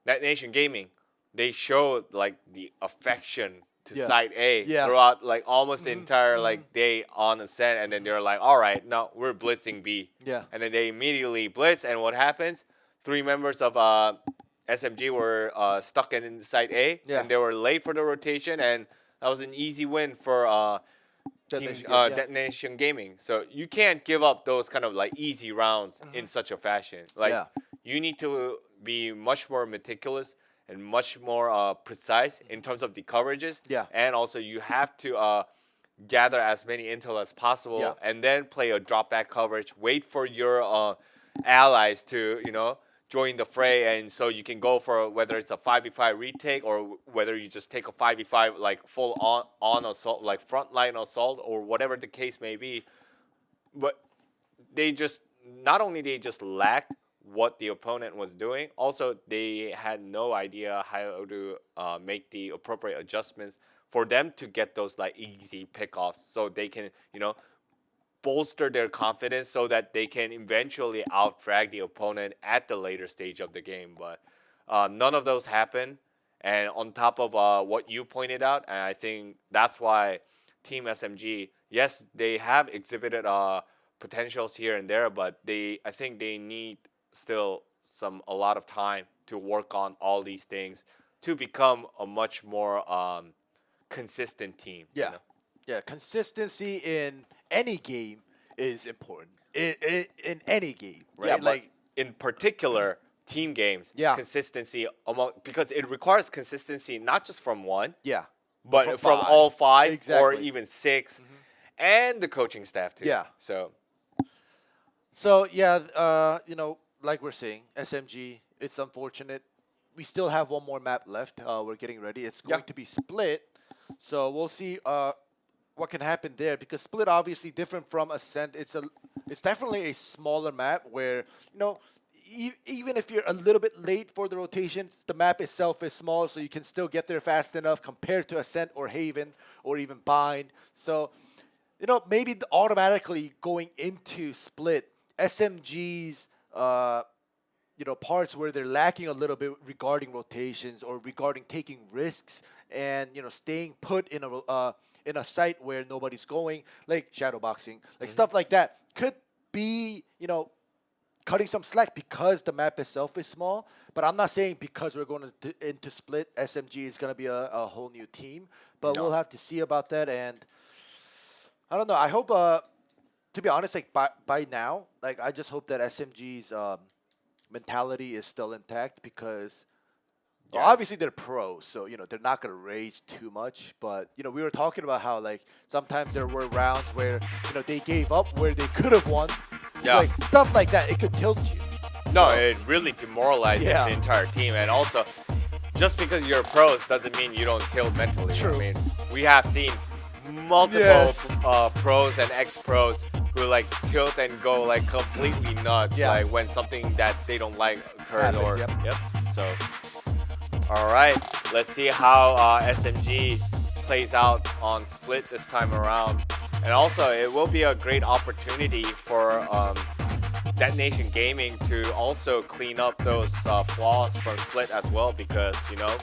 Net Nation Gaming, they showed like the affection to Yeah. site A Yeah. throughout like almost the entire like day on Ascent, and then they're like, all right, no, we're blitzing B. Yeah. And then they immediately blitz, and what happens? 3 members of SMG were stuck in site A, Yeah. and they were late for the rotation, and that was an easy win for Detonation Team Gaming, yeah. Detonation Gaming. So you can't give up those kind of like easy rounds in such a fashion. Like Yeah. you need to be much more meticulous and much more precise in terms of the coverages. Yeah. And also you have to gather as many intel as possible, Yeah. and then play a drop back coverage. Wait for your allies to join the fray, and so you can go for whether it's a 5v5 retake or whether you just take a 5v5 like full on assault, like frontline assault, or whatever the case may be. But they just not only they just lacked what the opponent was doing, also they had no idea how to make the appropriate adjustments for them to get those like easy pickoffs, so they can bolster their confidence so that they can eventually out-frag the opponent at the later stage of the game. But none of those happened. And on top of what you pointed out, and I think that's why Team SMG, yes, they have exhibited potentials here and there, but I think they need still a lot of time to work on all these things to become a much more consistent team. Yeah. You know? Yeah, consistency in any game is important. In any game, right? Yeah, like in particular team games, Yeah. consistency because it requires consistency not just from one, yeah. but From from five. all 5 or Exactly. even 6, and the coaching staff too. Yeah. So Yeah, like we're saying, SMG, it's unfortunate. We still have one more map left. We're getting ready. It's going to be Split. So we'll see what can happen there, because Split obviously different from Ascent. It's definitely a smaller map where, even if you're a little bit late for the rotations, the map itself is small, so you can still get there fast enough compared to Ascent or Haven or even Bind. So, maybe automatically going into Split, SMG's parts where they're lacking a little bit regarding rotations or regarding taking risks and staying put in a site where nobody's going, like shadow boxing, like stuff like that, could be cutting some slack because the map itself is small. But I'm not saying because we're going into Split, SMG is going to be a whole new team. But No. we'll have to see about that. And I don't know. I hope, to be honest, like by now, like I just hope that SMG's mentality is still intact, because well, obviously they're pros, so they're not gonna rage too much. But we were talking about how like sometimes there were rounds where they gave up where they could have won. Yeah. Like stuff like that, it could tilt you. no, So- it really demoralizes Yeah. the entire team, and also just because you're pros doesn't mean you don't tilt mentally. True. I mean, we have seen multiple Yes. pros and ex-pros who like tilt and go like completely nuts, Yeah. like when something that they don't like occurred. Happens, Or yep. So, all right, let's see how SMG plays out on Split this time around, and also it will be a great opportunity for Detonation Gaming to also clean up those flaws from Split as well, because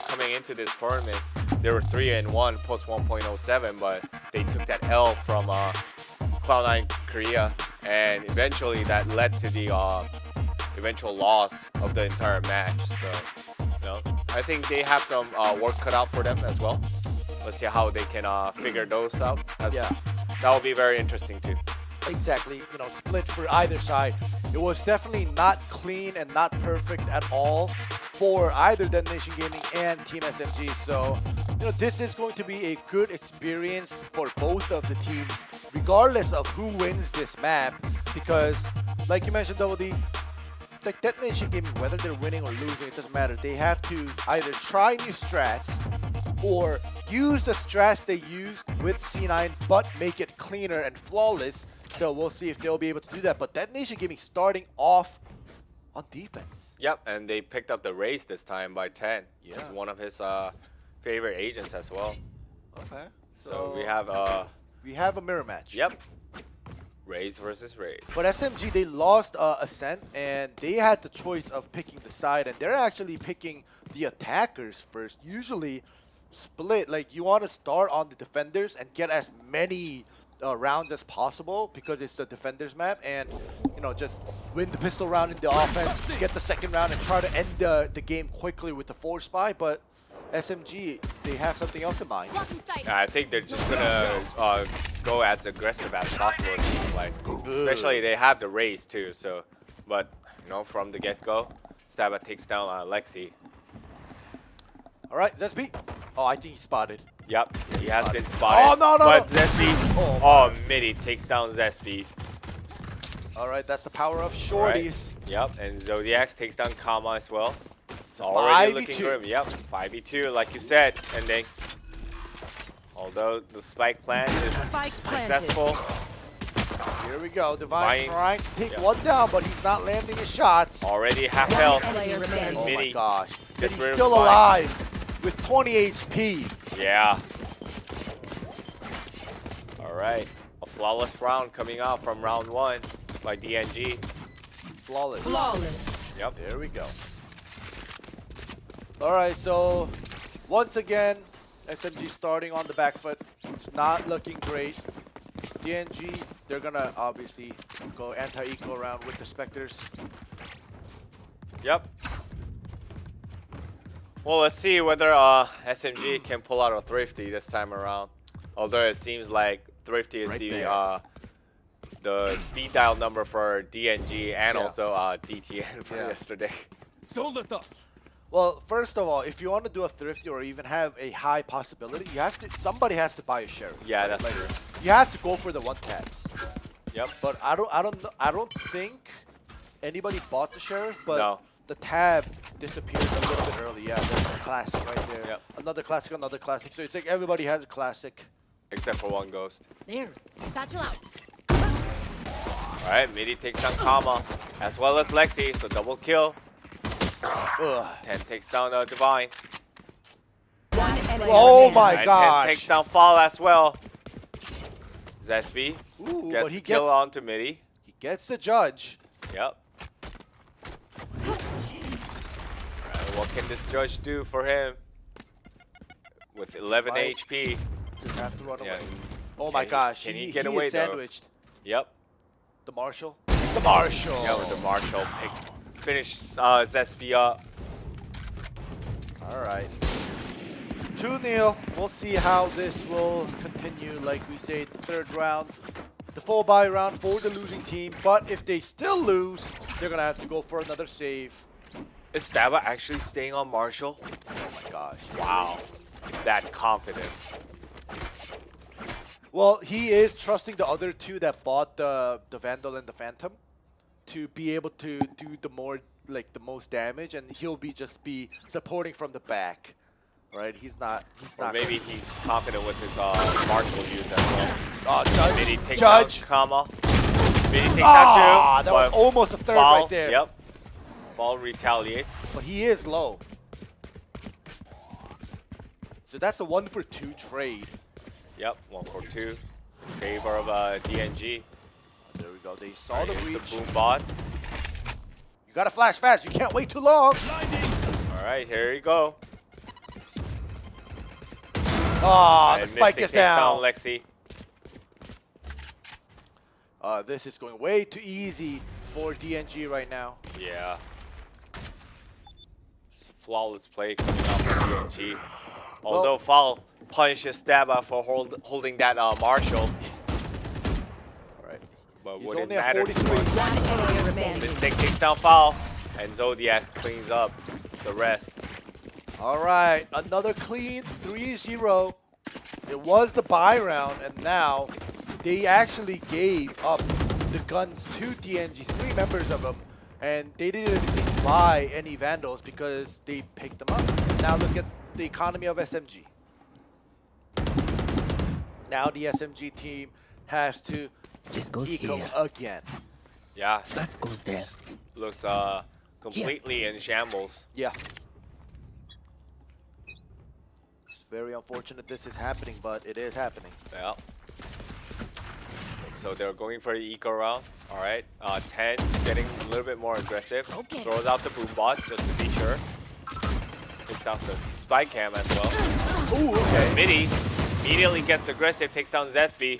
coming into this tournament they were 3-1 post 1.07, but they took that L from Cloud9 Korea, and eventually that led to the eventual loss of the entire match. So I think they have some work cut out for them as well. Let's see how they can figure those out. Yeah. That will be very interesting too. Exactly, Split for either side. It was definitely not clean and not perfect at all for either Detonation Gaming and Team SMG. So, this is going to be a good experience for both of the teams, regardless of who wins this map. Because, like you mentioned, Double D, like Detonation Gaming, whether they're winning or losing, it doesn't matter. They have to either try new strats or use the strats they used with C9, but make it cleaner and flawless. So we'll see if they'll be able to do that. But Detonation Gaming starting off on defense. Yep, and they picked up the race this time by 10. Yeah. It's one of his favorite agents as well. Okay. So we have a mirror match. yep, Raze versus Raze. But SMG, they lost Ascent, and they had the choice of picking the side, and they're actually picking the attackers first. Usually, split. Like you want to start on the defenders and get as many rounds as possible because it's the defenders map, and you know, just win the pistol round in the offense, get the second round, and try to end the game quickly with the force spy. But SMG, they have something else in mind. I think they're just gonna go as aggressive as possible. It seems like, especially they have the raise too. So, but you know, from the get-go, Staba takes down Lexi. All right, Zesby. Oh, I think he spotted. Yep, he has been spotted. Oh, no, no, But no. Zesby, Oh, Midi takes down Zesby. All right, that's the power of Right. shorties. Yep, and Zodiacs takes down Kama as well. It's So already 5v2. looking grim. Yep, 5v2, like you said, ending. Although the spike plan is Spike planted. successful. Here we go. Divine Divine. trying to take Yep. one down, but he's not landing his shots. Already half One health. player remaining. Oh my Midi gosh. But gets he's rid of still Divine. alive with 20 HP. Yeah. Alright. A flawless round coming out from round 1 by DNG. Flawless. Flawless. Yep. There we go. All right, so once again, SMG starting on the back foot. It's not looking great. DNG, they're gonna obviously go anti-eco round with the Spectres. Yep. Well, let's see whether SMG can pull out a Thrifty this time around. Although it seems like Thrifty is the speed dial number for DNG and Yeah. also DTN from yesterday. Don't let up. Well, first of all, if you want to do a thrifty or even have a high possibility, you have to. Somebody has to buy a sheriff. Yeah, right? that's Like, true. You have to go for the one taps. Yep. But I don't think anybody bought the sheriff. But No. the tab disappeared a little bit early. Yeah, there's a classic right there. Yep. Another classic, another classic. So it's like everybody has a classic. Except for one ghost. There. Satchel out. Alright, Midi takes down Kama as well as Lexi, so double kill. Ugh. 10 takes down Divine. One player Oh remaining. my And gosh. 10 takes down Fall as well. Zesby Ooh, gets but he the kill gets onto Midi. he gets the judge. Yep. Alright, what can this judge do for him? With 11 Might- HP. Just have to run Yeah. away. Oh my Can he- gosh. can he he get is away, though? sandwiched. Yep. The Marshal. The Marshal. Yeah, with the Marshall finish Zesby up. All right. 2-0. We'll see how this will continue. Like we say, the third round, the full buy round for the losing team. But if they still lose, they're gonna have to go for another save. Is Staba actually staying on Marshall? Oh my gosh. Wow. That confidence. Well, he is trusting the other two that bought the Vandal and the Phantom to be able to do the most damage, and he'll just be supporting from the back. Right? He's not. Or maybe he's confident with his Marshall use as well. Oh, Judge. Midi takes Judge. out Kama. Midi takes Ah, out two. that was but almost a third Fall, right there. Yep. Fall retaliates. But he is low. So that's a 1-for-2 trade. Yep. 1 for 2. In favor of DNG. There we go. They saw the Here's breach. the boom bot. You gotta flash fast. You can't wait too long. All right, here you go. Ah, the And spike Mystic is takes down. Lexi. This is going way too easy for DNG right now. Yeah. Flawless play coming out from DNG. Although Fall punishes Staba for holding that Marshall. All right. But He's would it only at matter too 43. much? One player remaining. Mystic takes down Fall. And Zodiac cleans up the rest. All right. Another clean 3-0. It was the buy round, and now they actually gave up the guns to DNG, 3 members of them, and they didn't even buy any Vandals because they picked them up. Now look at the economy of SMG. Now the SMG team has to This goes eco here. again. Yeah, That goes there. looks completely in shambles. Yeah. It's very unfortunate this is happening, but it is happening. Yeah. So they're going for the eco round. All right. 10 getting a little bit more aggressive. Okay. Throws out the boom bot just to be sure. Takes down the spike cam as well. Ooh, okay. Midi immediately gets aggressive, takes down Zesby.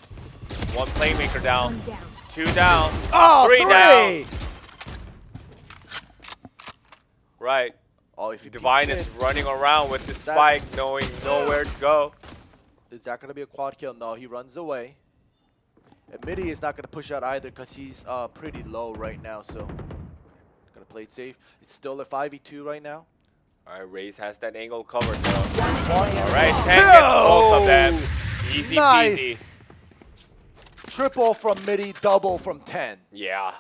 One playmaker down. One down. 2 down. Oh, 3 down. Right. Oh, if you Divine peek is in, running around with the spike, knowing nowhere to go. is that gonna be a quad kill? No, he runs away. And Midi is not gonna push out either because he's pretty low right now. So gonna play it safe. It's still a 5v2 right now. All right, Raze has that angle covered though. One player All right, 10 remaining. gets both of them. Easy Nice. peasy. Triple from Midi, double from 10. Yeah.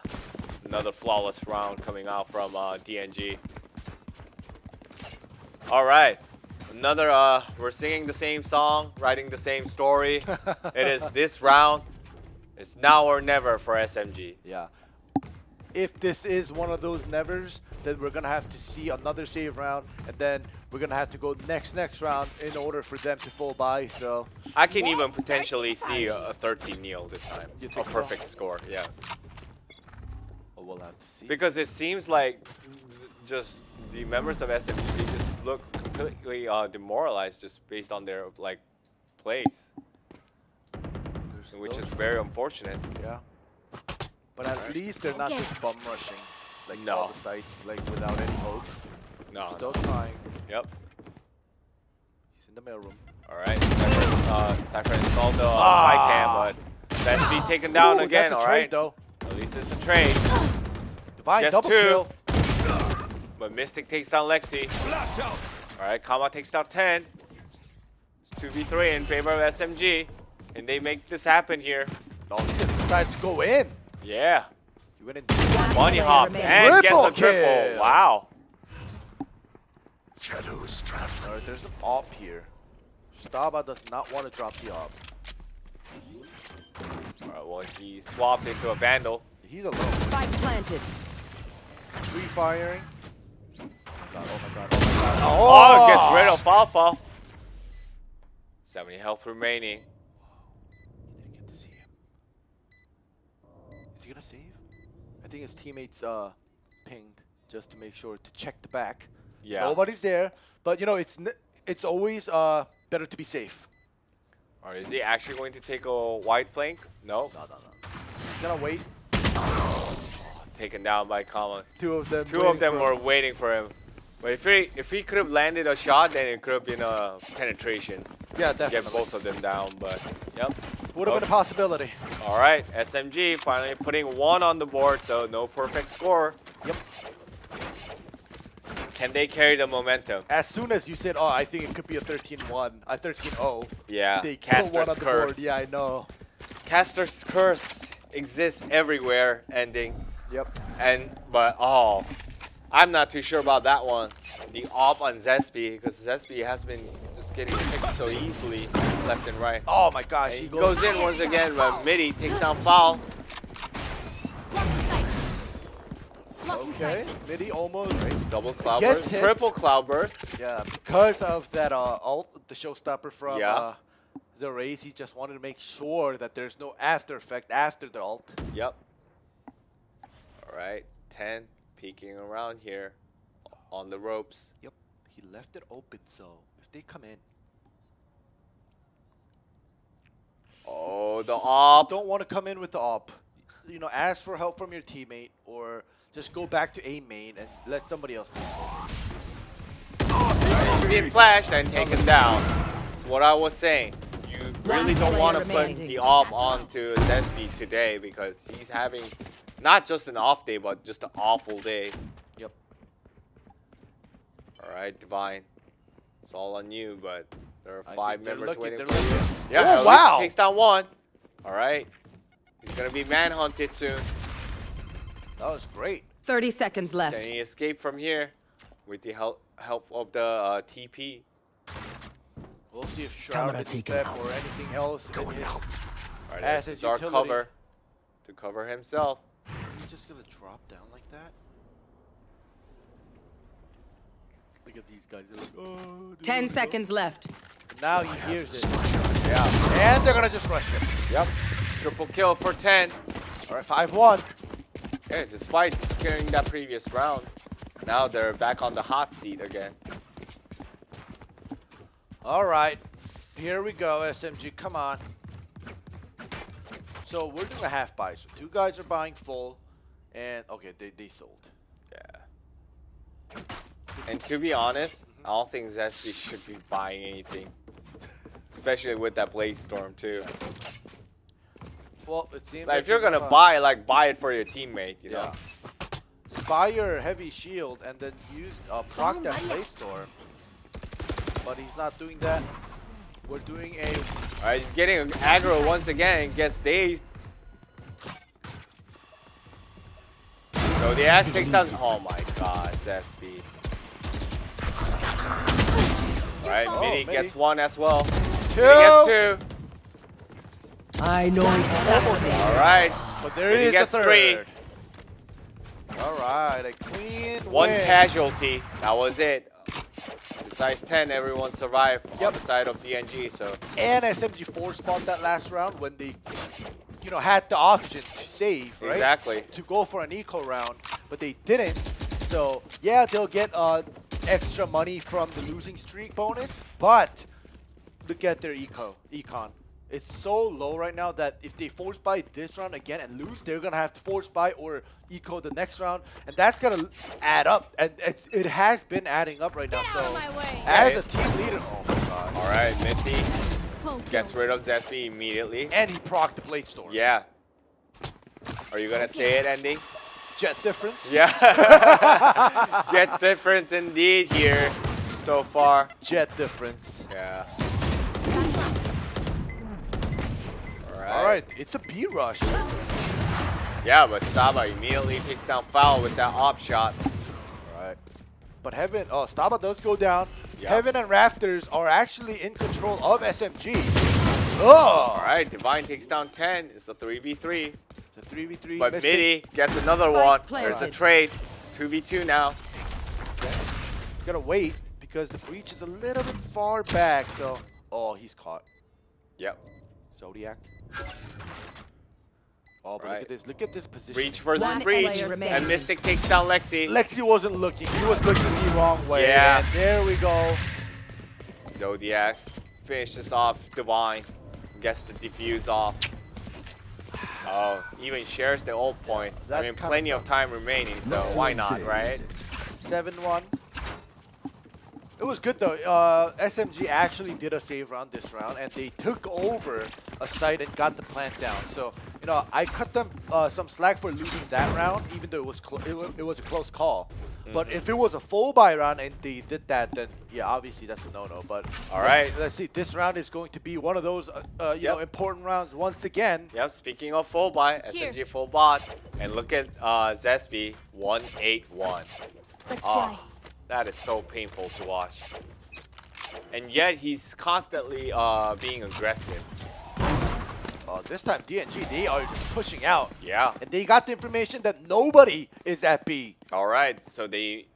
Another flawless round coming out from DNG. All right. Another, we're singing the same song, writing the same story. It is this round. It's now or never for SMG. Yeah. If this is one of those nevers, then we're gonna have to see another save round, and then we're gonna have to go next round in order for them to full buy. So I can even potentially see a 13 kneel this time. You A think so? perfect score, yeah. well, we'll have to see. Because it seems like just the members of SMG, they just look completely demoralized just based on their like plays, There's which those- is very unfortunate. yeah. But at least they're not just bum rushing like No. all the sites like without any hope. No. Still trying. Yep. He's in the mail room. All right. Cypher installed the spy cam, but that's be taken down Ooh, again. that's a All trade, right. though. At least it's a trade. Divine Gets double 2. kill. But Mystic takes down Lexi. All right. Kama takes down 10. It's 2v3 in favor of SMG, and they make this happen here. Oh, he just decides to go in. Yeah. He went in. Bunny player hop remaining. and gets a Triple triple. kill. Wow. Alright, there's an op here. Staba does not want to drop the op. All right. Well, he swapped into a Vandal. He's alone. Spike planted. Free firing. Oh my god, Oh, gets rid of Falfa. 70 health remaining. Didn't get to see him. Is he gonna save? I think his teammates pinged just to make sure to check the back. Yeah. Nobody's there, but you know it's always better to be safe. Or is he actually going to take a wide flank? No. No. He's gonna wait. Taken down by Kama. Two of them. Two of them were waiting for him. But if he could have landed a shot, then it could have been a penetration. Yeah, Get definitely. both of them down, but yep. Would have been a possibility. All right, SMG finally putting 1 on the board, so no perfect score. Yep. Can they carry the momentum? As soon as you said, "Oh, I think it could be a 13-1, a 13-0," Yeah, they put one Caster's on the board. curse. Yeah, I know. Caster's curse exists everywhere, ending. Yep. But I'm not too sure about that one. The op on Zesby, because Zesby has been just getting picked so easily left and right. Oh my gosh, And he he goes in once again, but Midi takes down Foul. Okay, Midi almost. Double cloud Gets burst, hit. triple cloud burst. Yeah, because of that ult, the showstopper from Yeah. the Raze, he just wanted to make sure that there's no after effect after the ult. Yep. All right, 10 peeking around here on the ropes. Yep, he left it open, so if they come in, Oh, the op. don't want to come in with the op. You know, ask for help from your teammate or just go back to A main and let somebody else do it. He's being flashed and taken down. That's what I was saying. You really don't want to player put remaining. the op onto Zesby today because he's having not just an off day, but just an awful day. Yep. All right, Divine. It's all on you, but there are I 5 think they're members looking, waiting they're for you. looking. Yeah, Oh, at least wow. he takes down 1. All right. He's going to be manhunted soon. That was great. 30 seconds left. Can he escape from here with the help of the TP? We'll see if Shroud hits step or anything else. All right, As there's his the dark utility. cover to cover himself. He's just gonna drop down like that. Look at these guys. They're like, oh. 10 seconds left. Now he hears it. Yeah. And they're gonna just rush him. Yep. Triple kill for 10. All right, 5-1. Yeah, despite securing that previous round, now they're back on the hot seat again. All right, here we go, SMG. Come on. So we're doing a half buy. So 2 guys are buying full, and okay, they sold. Yeah. And to be honest, I don't think Zesty should be buying anything. Especially with that Blaze Storm too. Well, it seems like if you're gonna buy, like buy it for your teammate, you know. Buy your heavy shield and then use proc that Blaze Storm. But he's not doing that. We're doing a. Alright, he's getting aggro once again, gets dazed. So the ass takes down. Oh my god, Zesty. Alright, Midi gets 1 as well. 2. Midi gets 2. I know exactly. Alright. But there Midi is gets a 3. third. Alright, a clean 1 win. casualty. That was it. Besides 10, everyone survived on the side of DNG. So And SMG 4 spawned that last round when they, you know, had the option to save, right? exactly. To go for an eco round, but they didn't. So yeah, they'll get extra money from the losing streak bonus, but look at their econ. It's so low right now that if they force buy this round again and lose, they're gonna have to force buy or eco the next round, and that's gonna add up. And it has been adding up right now. Get So out of my way. as a team leader, oh my god. All right, Minty Won't gets kill. rid of Zesty immediately. And he procced the Blade Storm. Yeah. Are you gonna say it, ending? Jet difference. Yeah. Jet difference indeed here so far. Jet difference. Yeah. All right, it's a B rush. Yeah, but Staba immediately takes down Foul with that op shot. All right. But Heaven, Staba does go down. Yeah. Heaven and Rafters are actually in control of SMG. Oh! All right, Divine takes down 10. It's a 3v3. It's a 3v3. But Mystic. Midi gets another Spike one. planted. There's a trade. It's 2v2 now. Gotta wait because the breach is a little bit far back. So, oh, he's caught. Yep. Zodiac. Oh, but Right. look at this position. Breach versus One Breach. player remaining. And Mystic takes down Lexi. Lexi wasn't looking. He was looking the wrong way. Yeah. And there we go. Zodiac finishes off Divine. Gets the defuse off. Oh, even shares the ult point. That I mean, kinda plenty of time remaining, so why not, right? 7-1. It was good though. SMG actually did a save round this round, and they took over a site and got the plant down. So, you know, I cut them some slack for losing that round, even though it was it was a close call. But if it was a full buy round and they did that, then yeah, obviously that's a no-no. But All right. let's see. This round is going to be one of those you know, important rounds once again. Yep, speaking of full buy, Here. SMG full bot. And look at Zesby, 181. Let's Oh, fly. that is so painful to watch. And yet he's constantly being aggressive. This time DNG, they are pushing out. Yeah. And they got the information that nobody is at B. All right, so they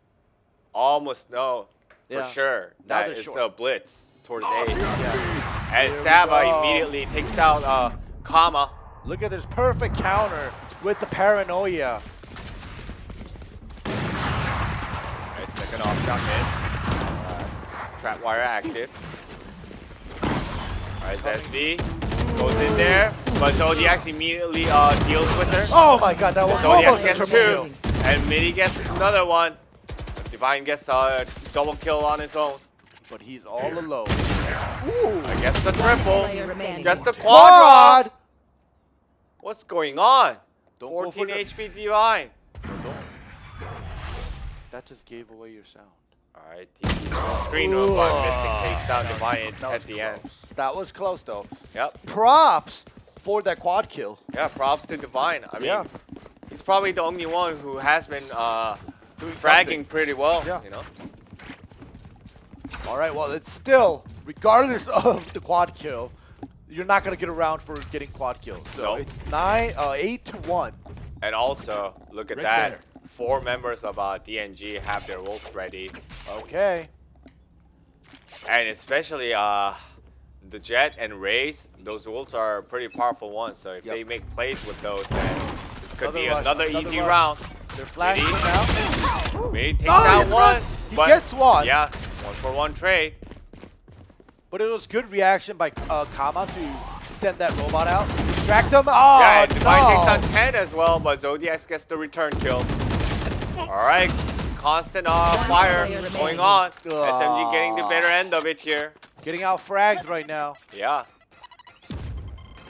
almost know for Yeah. sure Now that they're it's short. a blitz towards A. Yeah. And There we Staba go. immediately takes down Kama. Look at this perfect counter with the paranoia. Alright, second off shot miss. Trap wire active. Alright, Zesby goes in there, but Zodiac immediately deals with her. Oh my god, that was Zodiac almost a gets triple 2, kill. and Midi gets another one. Divine gets a double kill on his own. But he's all alone. Ooh. I guess the triple. Player remaining. Just the quad. Quad! What's going on? Don't go 14 for the- HP Divine. That just gave away your sound. Alright, screen room, but Mystic takes down Divine at the end. That was close though. Yep. Props for that quad kill. Yeah, props to Divine. I mean, Yeah. he's probably the only one who has been Doing fragging something. pretty well. Yeah. You know. All right, well, it's still, regardless of the quad kill, you're not going to get around for getting quad kills. So Nope. it's 8-1. And also, look at Right that. there. 4 members of DNG have their ults ready. Okay. And especially the Jet and Raze, those ults are pretty powerful ones. So if Yep. they make plays with those, then this could be Another rush, another another easy rush. round. They're flashing Midi. now. Midi takes Oh, down he one. He but gets one. yeah, 1-for-1 trade. But it was good reaction by Kama to send that robot out. Distract them. Oh, Yeah, and Divine takes no. down 10 as well, but Zodiac gets the return kill. Alright, constant fire player going remaining. on. SMG getting the better end of it here. Getting out fragged right now. Yeah.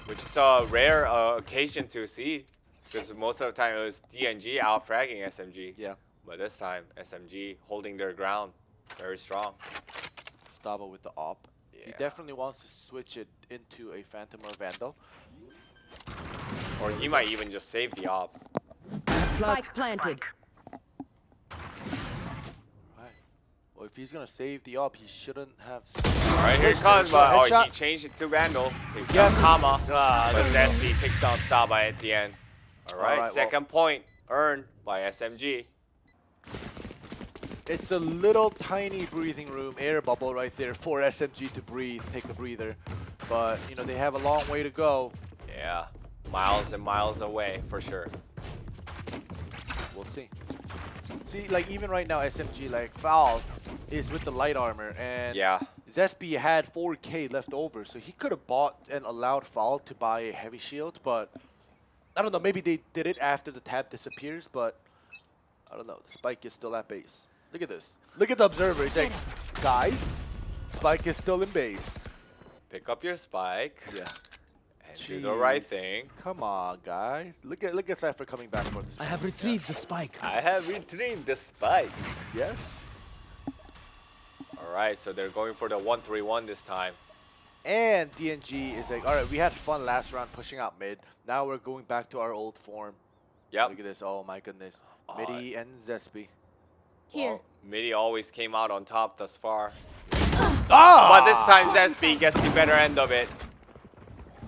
Which is a rare occasion to see. Because most of the time it was DNG out fragging SMG. Yeah. But this time, SMG holding their ground. Very strong. Stava with the op. He Yeah. definitely wants to switch it into a Phantom or Vandal. Or he might even just save the op. Spike planted. Right. Well, if he's gonna save the op, he shouldn't have. Alright, here it comes, but oh, he Headshot. changed it to Vandal. Takes Yeah. down Kama. Ah, But there we Zesty takes down Staba at the end. Alright, Alright, second point earned by SMG. It's a little tiny breathing room, air bubble right there for SMG to breathe, take a breather. But, you know, they have a long way to go. Yeah, miles and miles away for sure. We'll see. See, like, even right now, SMG, like, Foul is with the light armor, and Yeah, Zespi had 4K left over, so he could have bought and allowed Foul to buy a heavy shield, but I don't know, maybe they did it after the tab disappears, but I don't know. Spike is still at base. Look at this. Look at the observer. He's like, guys, Spike is still in base. pick up your spike Yeah. and do the right Jeez. thing. Come on, guys. Look at Cypher coming back for this. I have retrieved the spike. I have retrieved the spike. Yes. Alright, so they're going for the 1-3-1 this time. And DNG is like, all right, we had fun last round pushing out mid. Now we're going back to our old form. Yep. Look at this. Oh my goodness. Midi and Zespi. Here. Well, Midi always came out on top thus far. Ah! But this time Zespi gets the better end of it.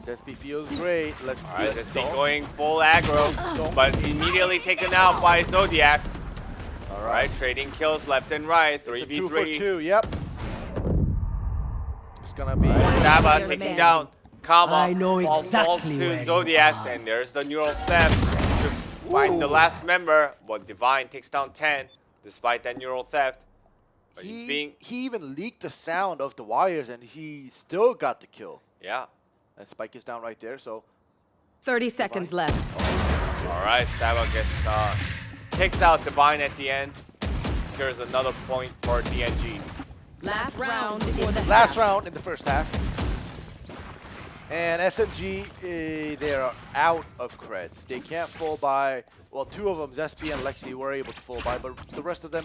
Zespi feels great. Let's Alright, let's Zespi go. going full aggro, but immediately taken out by Zodiacs. Alright, trading kills left and right, It's a 2 for 3v3. 2. Yep. It's gonna be. Staba Player taking remaining. down Kama. I know falls exactly where to you Zodiacs, are. and there's the neural theft to find the last member. But Divine takes down 10 despite that neural theft. But he's being, He even leaked the sound of the wires, and he still got the kill. yeah. And Spike is down right there, so 30 seconds left. Alright, Staba gets, kicks out Divine at the end. Secures another point for DNG. Last round for the last half. round in the first half. And SMG, they are out of creds. They can't full buy. Well, two of them, Zespi and Lexi, were able to full buy, but the rest of them,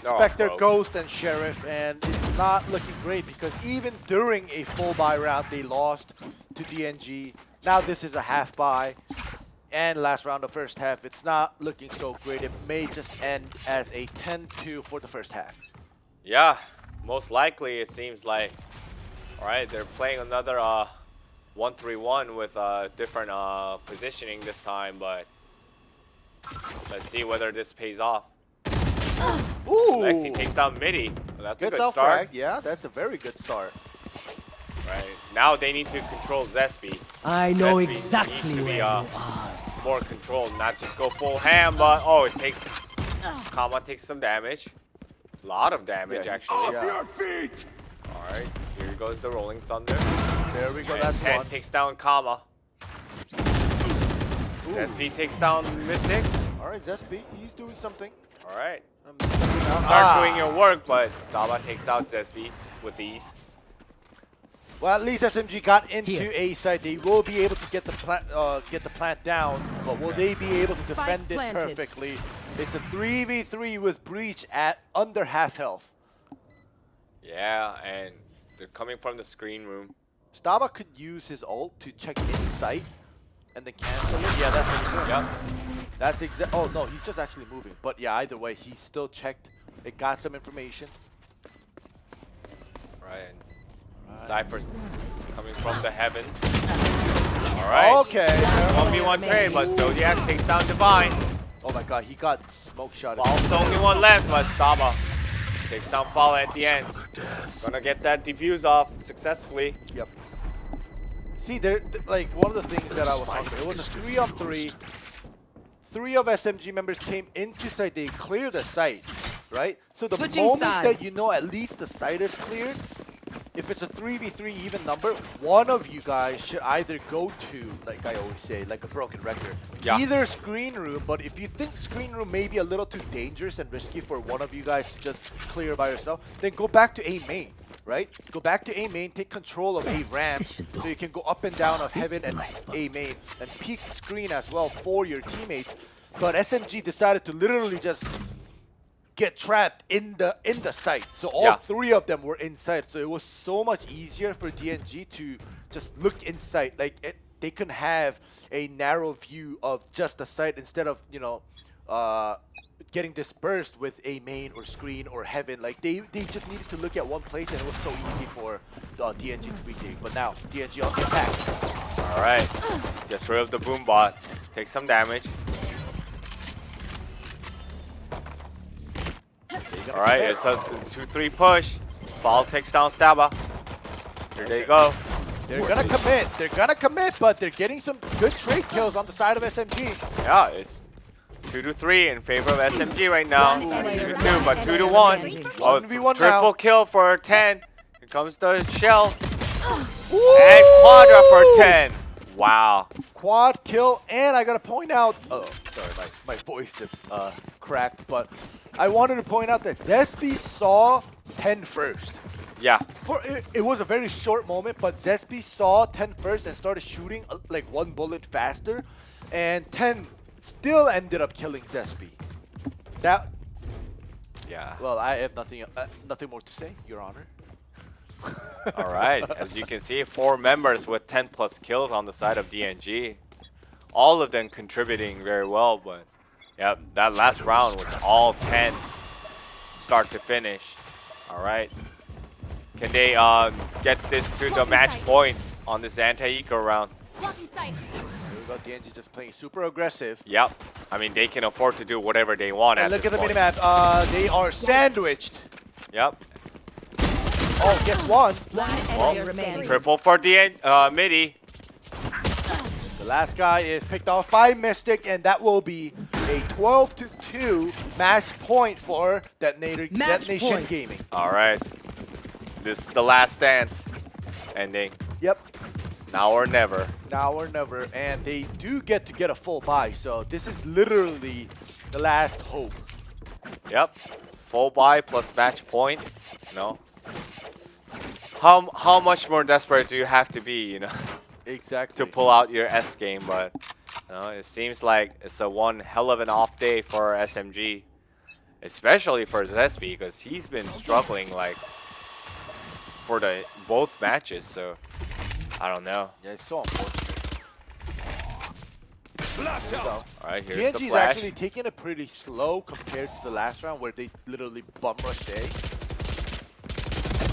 Oh, Spectre, bro. Ghost, and Sheriff, and it's not looking great because even during a full buy round, they lost to DNG. Now this is a half buy, and last round of first half, it's not looking so great. It may just end as a 10-2 for the first half. Yeah, most likely it seems like. Alright, they're playing another 1-3-1 with different positioning this time, but let's see whether this pays off. Ooh! Lexi takes down Midi. Well, that's a Gets good out start. fragged. Yeah, that's a very good start. Right. Now they need to control Zespi. I know Zespi exactly needs to where be you are. more controlled, not just go full ham, but oh, it takes Kama takes some damage. A lot of damage Yeah, actually. yeah. Alright, here goes the Rolling Thunder. There we go. And That's 10 one. takes down Kama. Zespi takes down Mystic. All right, Zespi, he's doing something. Alright. Start Start doing your work, but Staba takes out Zespi with ease. Well, at least SMG got into Here. A side. They will be able to get the plant down, but will they be able to defend it planted. perfectly? It's a 3v3 with Breach at under half health. Yeah, and they're coming from the screen room. Staba could use his ult to check in sight and then cancel it. Yeah, that's what he's doing. Yep. That's exact. Oh no, he's just actually moving. But yeah, either way, he still checked. It got some information. Right, and Cypher's coming from the heaven. Alright. Okay. 1v1 trade, but Zodiac takes down Divine. Oh my God, he got smoke shot. Fall's the only one left, but Staba takes down Fall at the end. Gonna get that defuse off successfully. Yep. See, like one of the things that I was talking about, it was a 3-on-3. 3 of SMG members came into site. They cleared the site, right? So the Switching moment sides. that you know at least the site is cleared, if it's a 3v3 even number, one of you guys should either go to, like I always say, like a broken record, Yeah. either screen room, but if you think screen room may be a little too dangerous and risky for one of you guys to just clear by yourself, then go back to A main, right? Go back to A main, take control of A ramp, so you can go up and down of heaven and A main, and peek screen as well for your teammates. But SMG decided to literally just get trapped in the site. So all Yeah. three of them were inside. So it was so much easier for DNG to just look inside. Like they can have a narrow view of just the site instead of, you know, getting dispersed with a main or screen or heaven. Like they just needed to look at one place, and it was so easy for DNG to retake. But now DNG on the attack. All right, gets rid of the boom bot, takes some damage. All right, it's a 2-3 push. Ball takes down Staba. Here they go. They're gonna commit. They're gonna commit, but they're getting some good trade kills on the side of SMG. Yeah, it's 2-3 in favor of SMG right now. Not 2-2, but 2-1. Oh, 1v1 triple now. kill for 10. Here comes the shell. And Quadra for 10. Wow. Quad kill, and I gotta point out. Oh, sorry, my voice just cracked. But I wanted to point out that Zespi saw 10 first. Yeah. It was a very short moment, but Zespi saw 10 first and started shooting like one bullet faster, and 10 still ended up killing Zespi. That. Yeah. Well, I have nothing more to say, Your Honor. All right. As you can see, 4 members with 10 plus kills on the side of DNG. All of them contributing very well, but yeah, that last round was all 10 start to finish. All right. Can they get this to the match point on this anti-eco round? Blocking sight. Here we go, DNG just playing super aggressive. Yep. I mean, they can afford to do whatever they want And at look this at the point. minimap. They are sandwiched. Yep. Oh, guess one. One player remaining. Triple for Midi. The last guy is picked off by Mystic, and that will be a 12-2 match point for Detonation point. Gaming. All right. This is the last dance ending. Yep. It's now or never. Now or never, and they do get to get a full buy, so this is literally the last hope. Yep. Full buy plus match point. No. How much more desperate do you have to be, you know, Exactly. to pull out your S game? But you know, it seems like it's a one hell of an off day for SMG, especially for Zespi, because he's been struggling like for the both matches. So I don't know. Yeah, it's so unfortunate. All right, here's the DNG is flash. actually taking it pretty slow compared to the last round where they literally bum rushed A.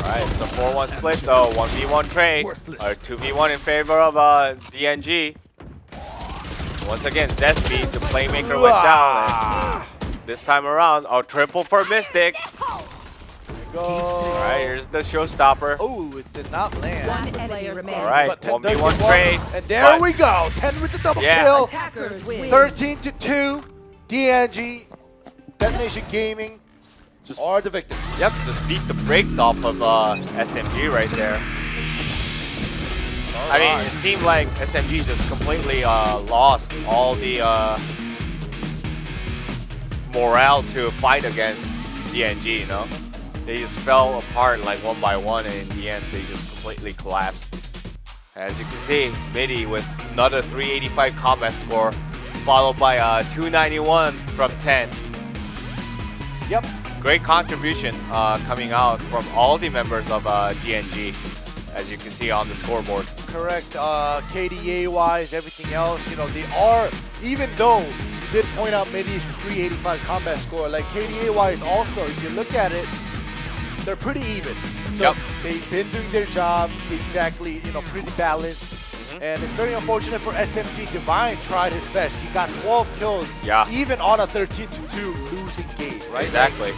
Alright, it's a 4-1 split though, 1v1 trade, or 2v1 in favor of DNG. Once again, Zespi, the playmaker, went down, and this time around, a triple for Mystic. Go. Alright, here's the showstopper. Oh, it did not land. One player remaining. Alright, But 10 does 1v1 get trade. And there but- we go. 10 with the double Yeah. kill. Attackers win. 13-2. DNG. Detonation Gaming are the victors. Yep, just beat the brakes off of SMG right there. I mean, it seemed like SMG just completely lost all the morale to fight against DNG, you know? They just fell apart like one by one, and in the end, they just completely collapsed. As you can see, Midi with another 385 combat score, followed by 291 from 10. Yep. Great contribution coming out from all the members of DNG, as you can see on the scoreboard. Correct. KDA-wise, everything else, you know, they are, even though you did point out Midi's 385 combat score, like KDA-wise also, if you look at it, they're pretty even. So Yep. they've been doing their job exactly, you know, pretty balanced. And it's very unfortunate for SMG. Divine tried his best. He got 12 kills, Yeah. even on a 13-2 losing game, right? Exactly.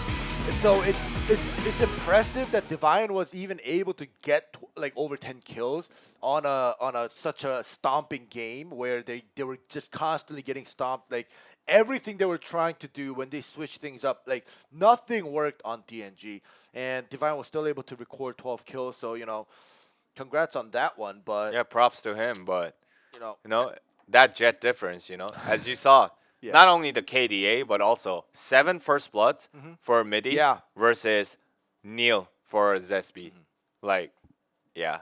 So it's it's impressive that Divine was even able to get like over 10 kills on a such a stomping game where they were just constantly getting stomped. Like everything they were trying to do when they switched things up, like nothing worked on DNG, and Divine was still able to record 12 kills. So congrats on that one. But Yeah, props to him. But you know, that jet difference. As you saw, Yeah. not only the KDA but also 7 first bloods for Midi Yeah. versus Neil for Zesby. Like, yeah,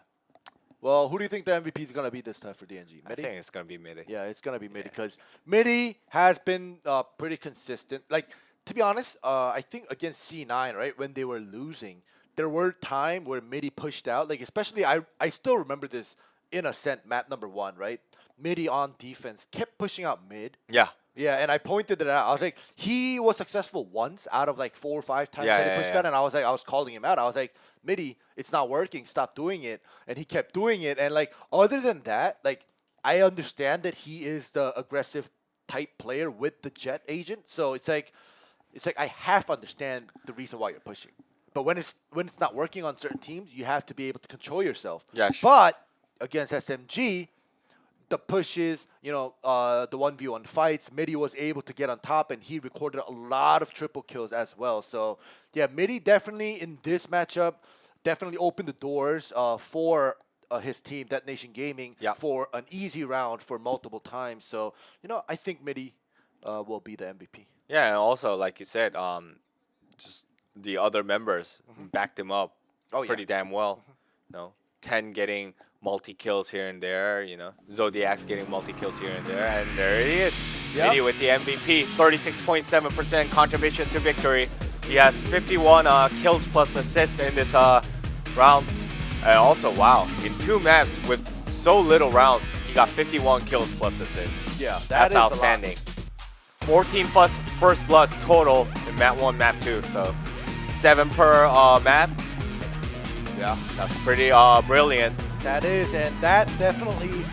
well, who do you think the MVP is gonna be this time for DNG? I Midi? think it's gonna be Midi. Yeah, it's gonna be Midi because Midi has been pretty consistent. Like to be honest, I think against C9, right when they were losing, there were times where Midi pushed out. Like especially, I still remember this in Ascent map number 1, right? Midi on defense kept pushing out mid. Yeah. Yeah, and I pointed it out. I was like, he was successful once out of like 4 or 5 times Yeah, that yeah, he pushed yeah. out, and I was calling him out. I was like, Midi, it's not working. Stop doing it. And he kept doing it. And like, other than that, like, I understand that he is the aggressive type player with the Jet agent. So it's like I half understand the reason why you're pushing. But when it's not working on certain teams, you have to be able to control yourself. Yeah, But against SMG, the pushes, the 1v1 fights, Midi was able to get on top, and he recorded a lot of triple kills as well. So, yeah, Midi definitely in this matchup definitely opened the doors for his team, That Nation Gaming, Yeah. for an easy round for multiple times. So, I think Midi will be the MVP. Yeah, and also like you said, just the other members backed him up Oh, yeah. pretty damn well. 10 getting multi-kills here and there, Zodiac's getting multi-kills here and there, and there he is. Yep. Midi with the MVP, 36.7% contribution to victory. He has 51 kills plus assists in this round. And also, wow, in 2 maps with so little rounds, he got 51 kills plus assists. Yeah, That's is a lot. outstanding. 14 plus first bloods total in map 1, map 2, so 7 per map. Yeah. That's pretty brilliant. That is, and that definitely,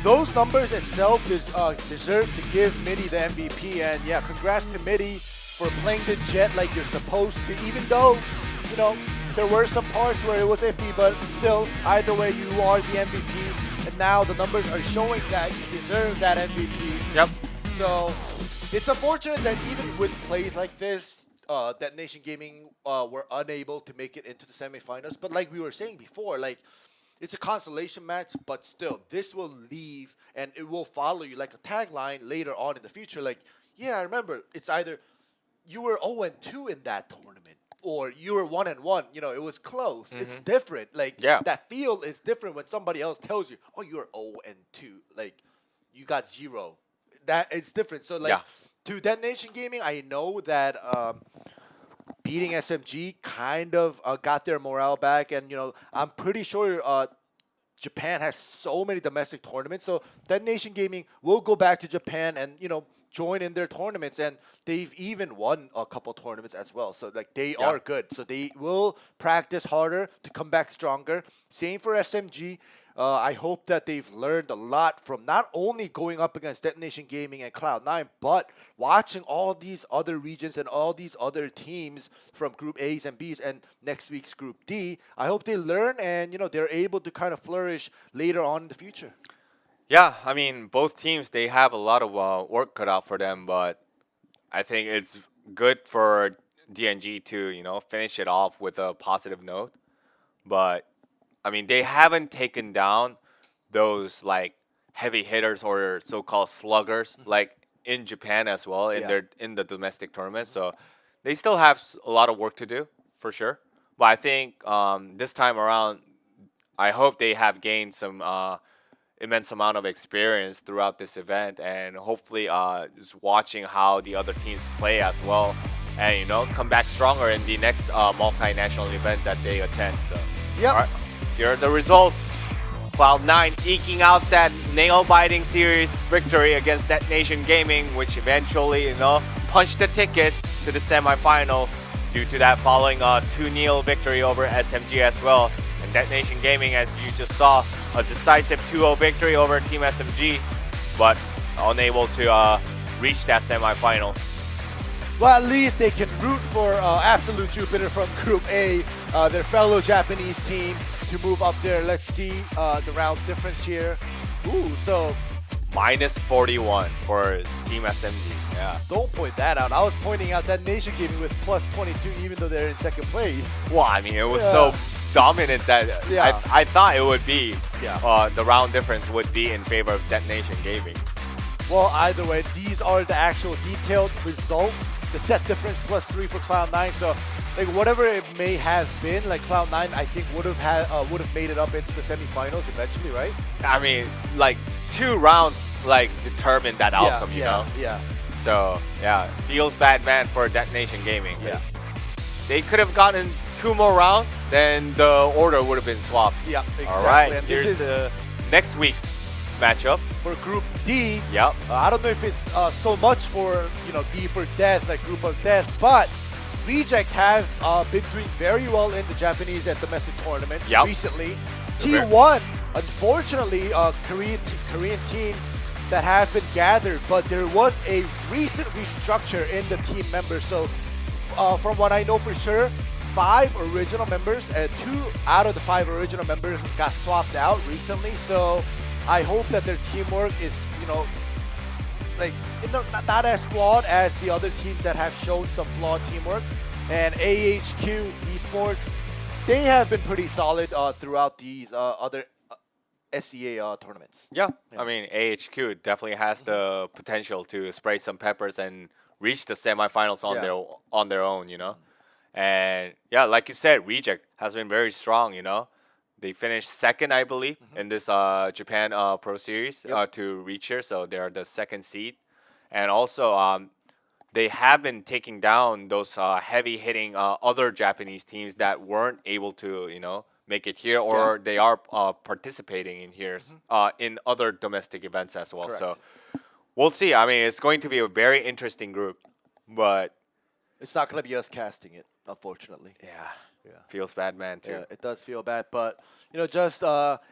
those numbers itself deserves to give Midi the MVP. And yeah, congrats to Midi for playing the Jet like you're supposed to. Even though, there were some parts where it was iffy, but still, either way, you are the MVP. And now the numbers are showing that you deserve that MVP. Yep. So it's unfortunate that even with plays like this, That Nation Gaming were unable to make it into the semifinals. But like we were saying before, like, it's a consolation match, but still, this will leave and it will follow you like a tagline later on in the future. Like, yeah, I remember it's either you were 0-2 in that tournament or you were 1-1. It was close. It's different. Like, Yeah. that feel is different when somebody else tells you, oh, you're 0-2. Like, you got 0. That it's different. So, like, Yeah. to That Nation Gaming, I know that beating SMG kind of got their morale back, and I'm pretty sure Japan has so many domestic tournaments, so That Nation Gaming will go back to Japan and join in their tournaments, and they've even won a couple tournaments as well. So like they Yeah. are good, so they will practice harder to come back stronger. Same for SMG. I hope that they've learned a lot from not only going up against That Nation Gaming and Cloud9, but watching all these other regions and all these other teams from Group A's and B's and next week's Group D. I hope they learn and they're able to kind of flourish later on in the future. Yeah, I mean, both teams, they have a lot of work cut out for them, but I think it's good for DNG to, finish it off with a positive note. But, I mean, they haven't taken down those, like, heavy hitters or so-called sluggers, like, in Japan as well, in the domestic tournament. So, they still have a lot of work to do, for sure. But I think this time around, I hope they have gained some immense amount of experience throughout this event, and hopefully just watching how the other teams play as well, and come back stronger in the next multinational event that they attend. So Yep. all right, here are the results. Cloud9 eking out that nail-biting series victory against That Nation Gaming, which eventually punched the tickets to the semifinals due to that following 2-0 victory over SMG as well. And That Nation Gaming, as you just saw, a decisive 2-0 victory over Team SMG, but unable to reach that semifinals. well, at least they can root for Absolute Jupiter from Group A, their fellow Japanese team, to move up there. Let's see the round difference here. Ooh, so Minus 41 for Team SMG. Yeah. don't point that out. I was pointing out that Nation Gaming with plus 22, even though they're in second place. Well, I mean, it was Yeah. so dominant that Yeah. I thought it would be, Yeah. the round difference would be in favor of Detonation Gaming. Well, either way, these are the actual detailed result. The set difference plus 3 for Cloud9. So, like whatever it may have been, like Cloud9, I think would have made it up into the semifinals eventually, right? I mean, like 2 rounds like determined that outcome, you know. Yeah. So yeah, feels bad, man, for Detonation Gaming. Yeah. They could have gotten 2 more rounds, then the order would have been swapped. Yeah, exactly. All right, And here's this is the next week's matchup. for Group D. Yep. I don't know if it's so much for D for Death, like Group of Death, but Reject have been doing very well in the Japanese and domestic tournaments Yep. recently. They're T1, unfortunately, Korean team that have been gathered, but there was a recent restructure in the team members. So from what I know for sure, 5 original members and 2 out of the 5 original members got swapped out recently. So I hope that their teamwork is, like not as flawed as the other teams that have shown some flawed teamwork. And AHQ Esports, they have been pretty solid throughout these other SEA tournaments. Yeah. I mean, AHQ definitely has the potential to spray some peppers and reach the semifinals on their own, you know. And yeah, like you said, Reject has been very strong, you know. They finished second, I believe, in this Japan Pro Series to reach here, so they're the second seed. And also, they have been taking down those heavy-hitting other Japanese teams that weren't able to, make it here, or they are participating in here in other domestic events as well. Correct. So we'll see. I mean, it's going to be a very interesting group, but It's not going to be us casting it, unfortunately. yeah, feels bad, man, too. Yeah, it does feel bad, but just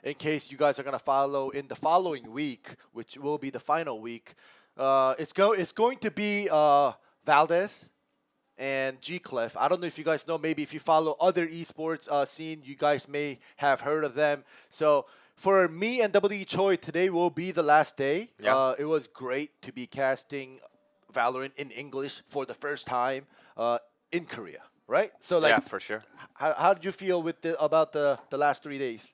in case you guys are gonna follow in the following week, which will be the final week, it's going to be Valdez and G Clef. I don't know if you guys know. Maybe if you follow other esports scene, you guys may have heard of them. So for me and WD Choi, today will be the last day. Yeah. It was great to be casting Valorant in English for the first time in Korea. Right? So Yeah, for sure. how did you feel with about the last 3 days?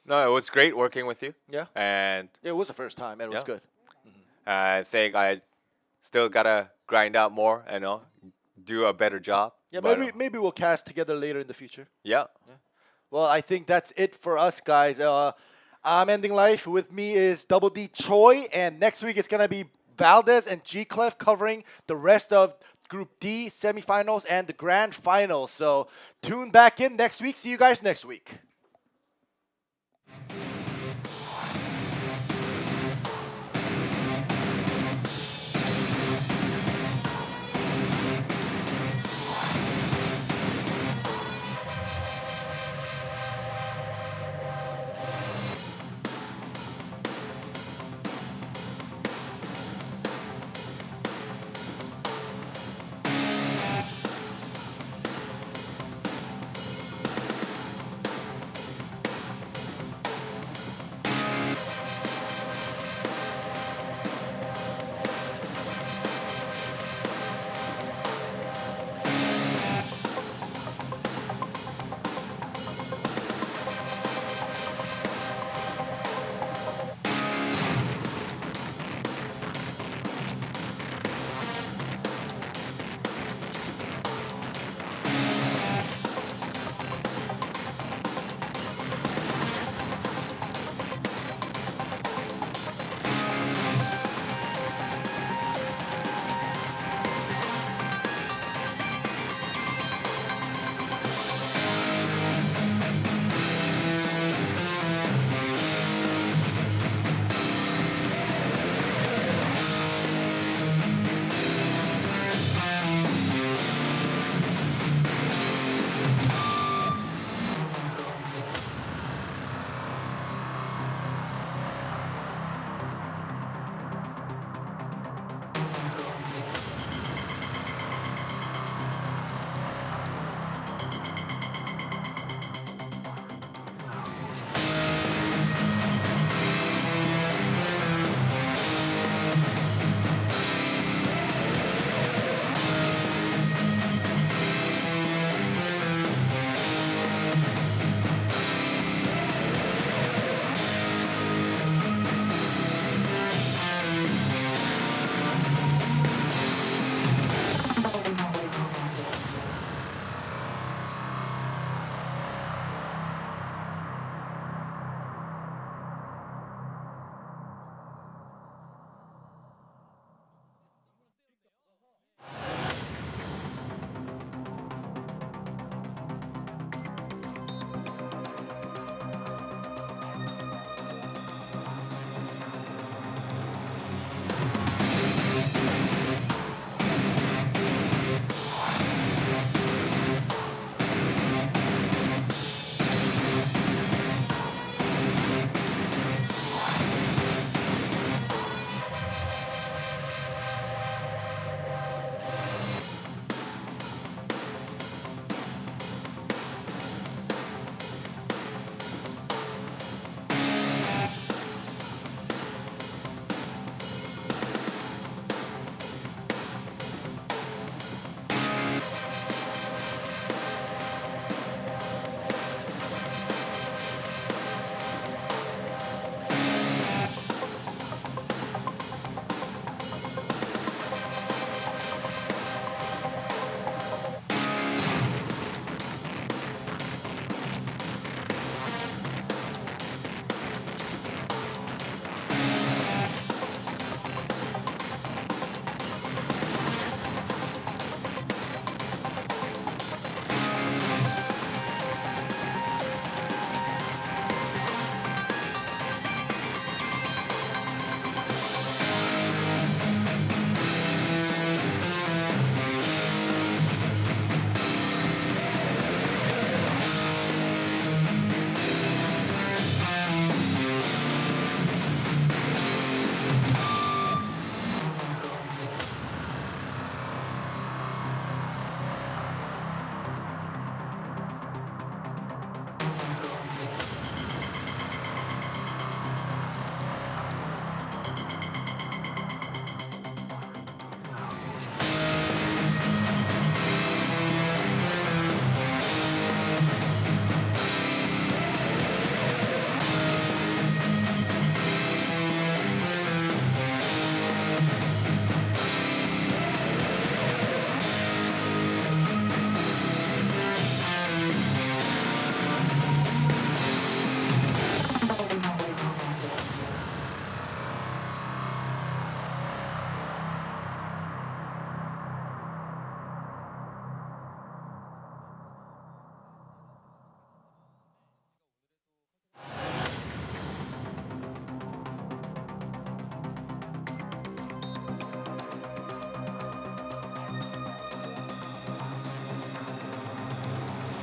No, it was great working with you. Yeah. And It was the first time and it was Yeah. good. I think I still gotta grind out more and do a better job. Yeah, But, maybe we'll cast together later in the future. yeah. Well, I think that's it for us guys. I'm ending life. With me is Double D Choi, and next week it's gonna be Valdez and G Clef covering the rest of Group D semifinals and the grand finals. So tune back in next week. See you guys next week.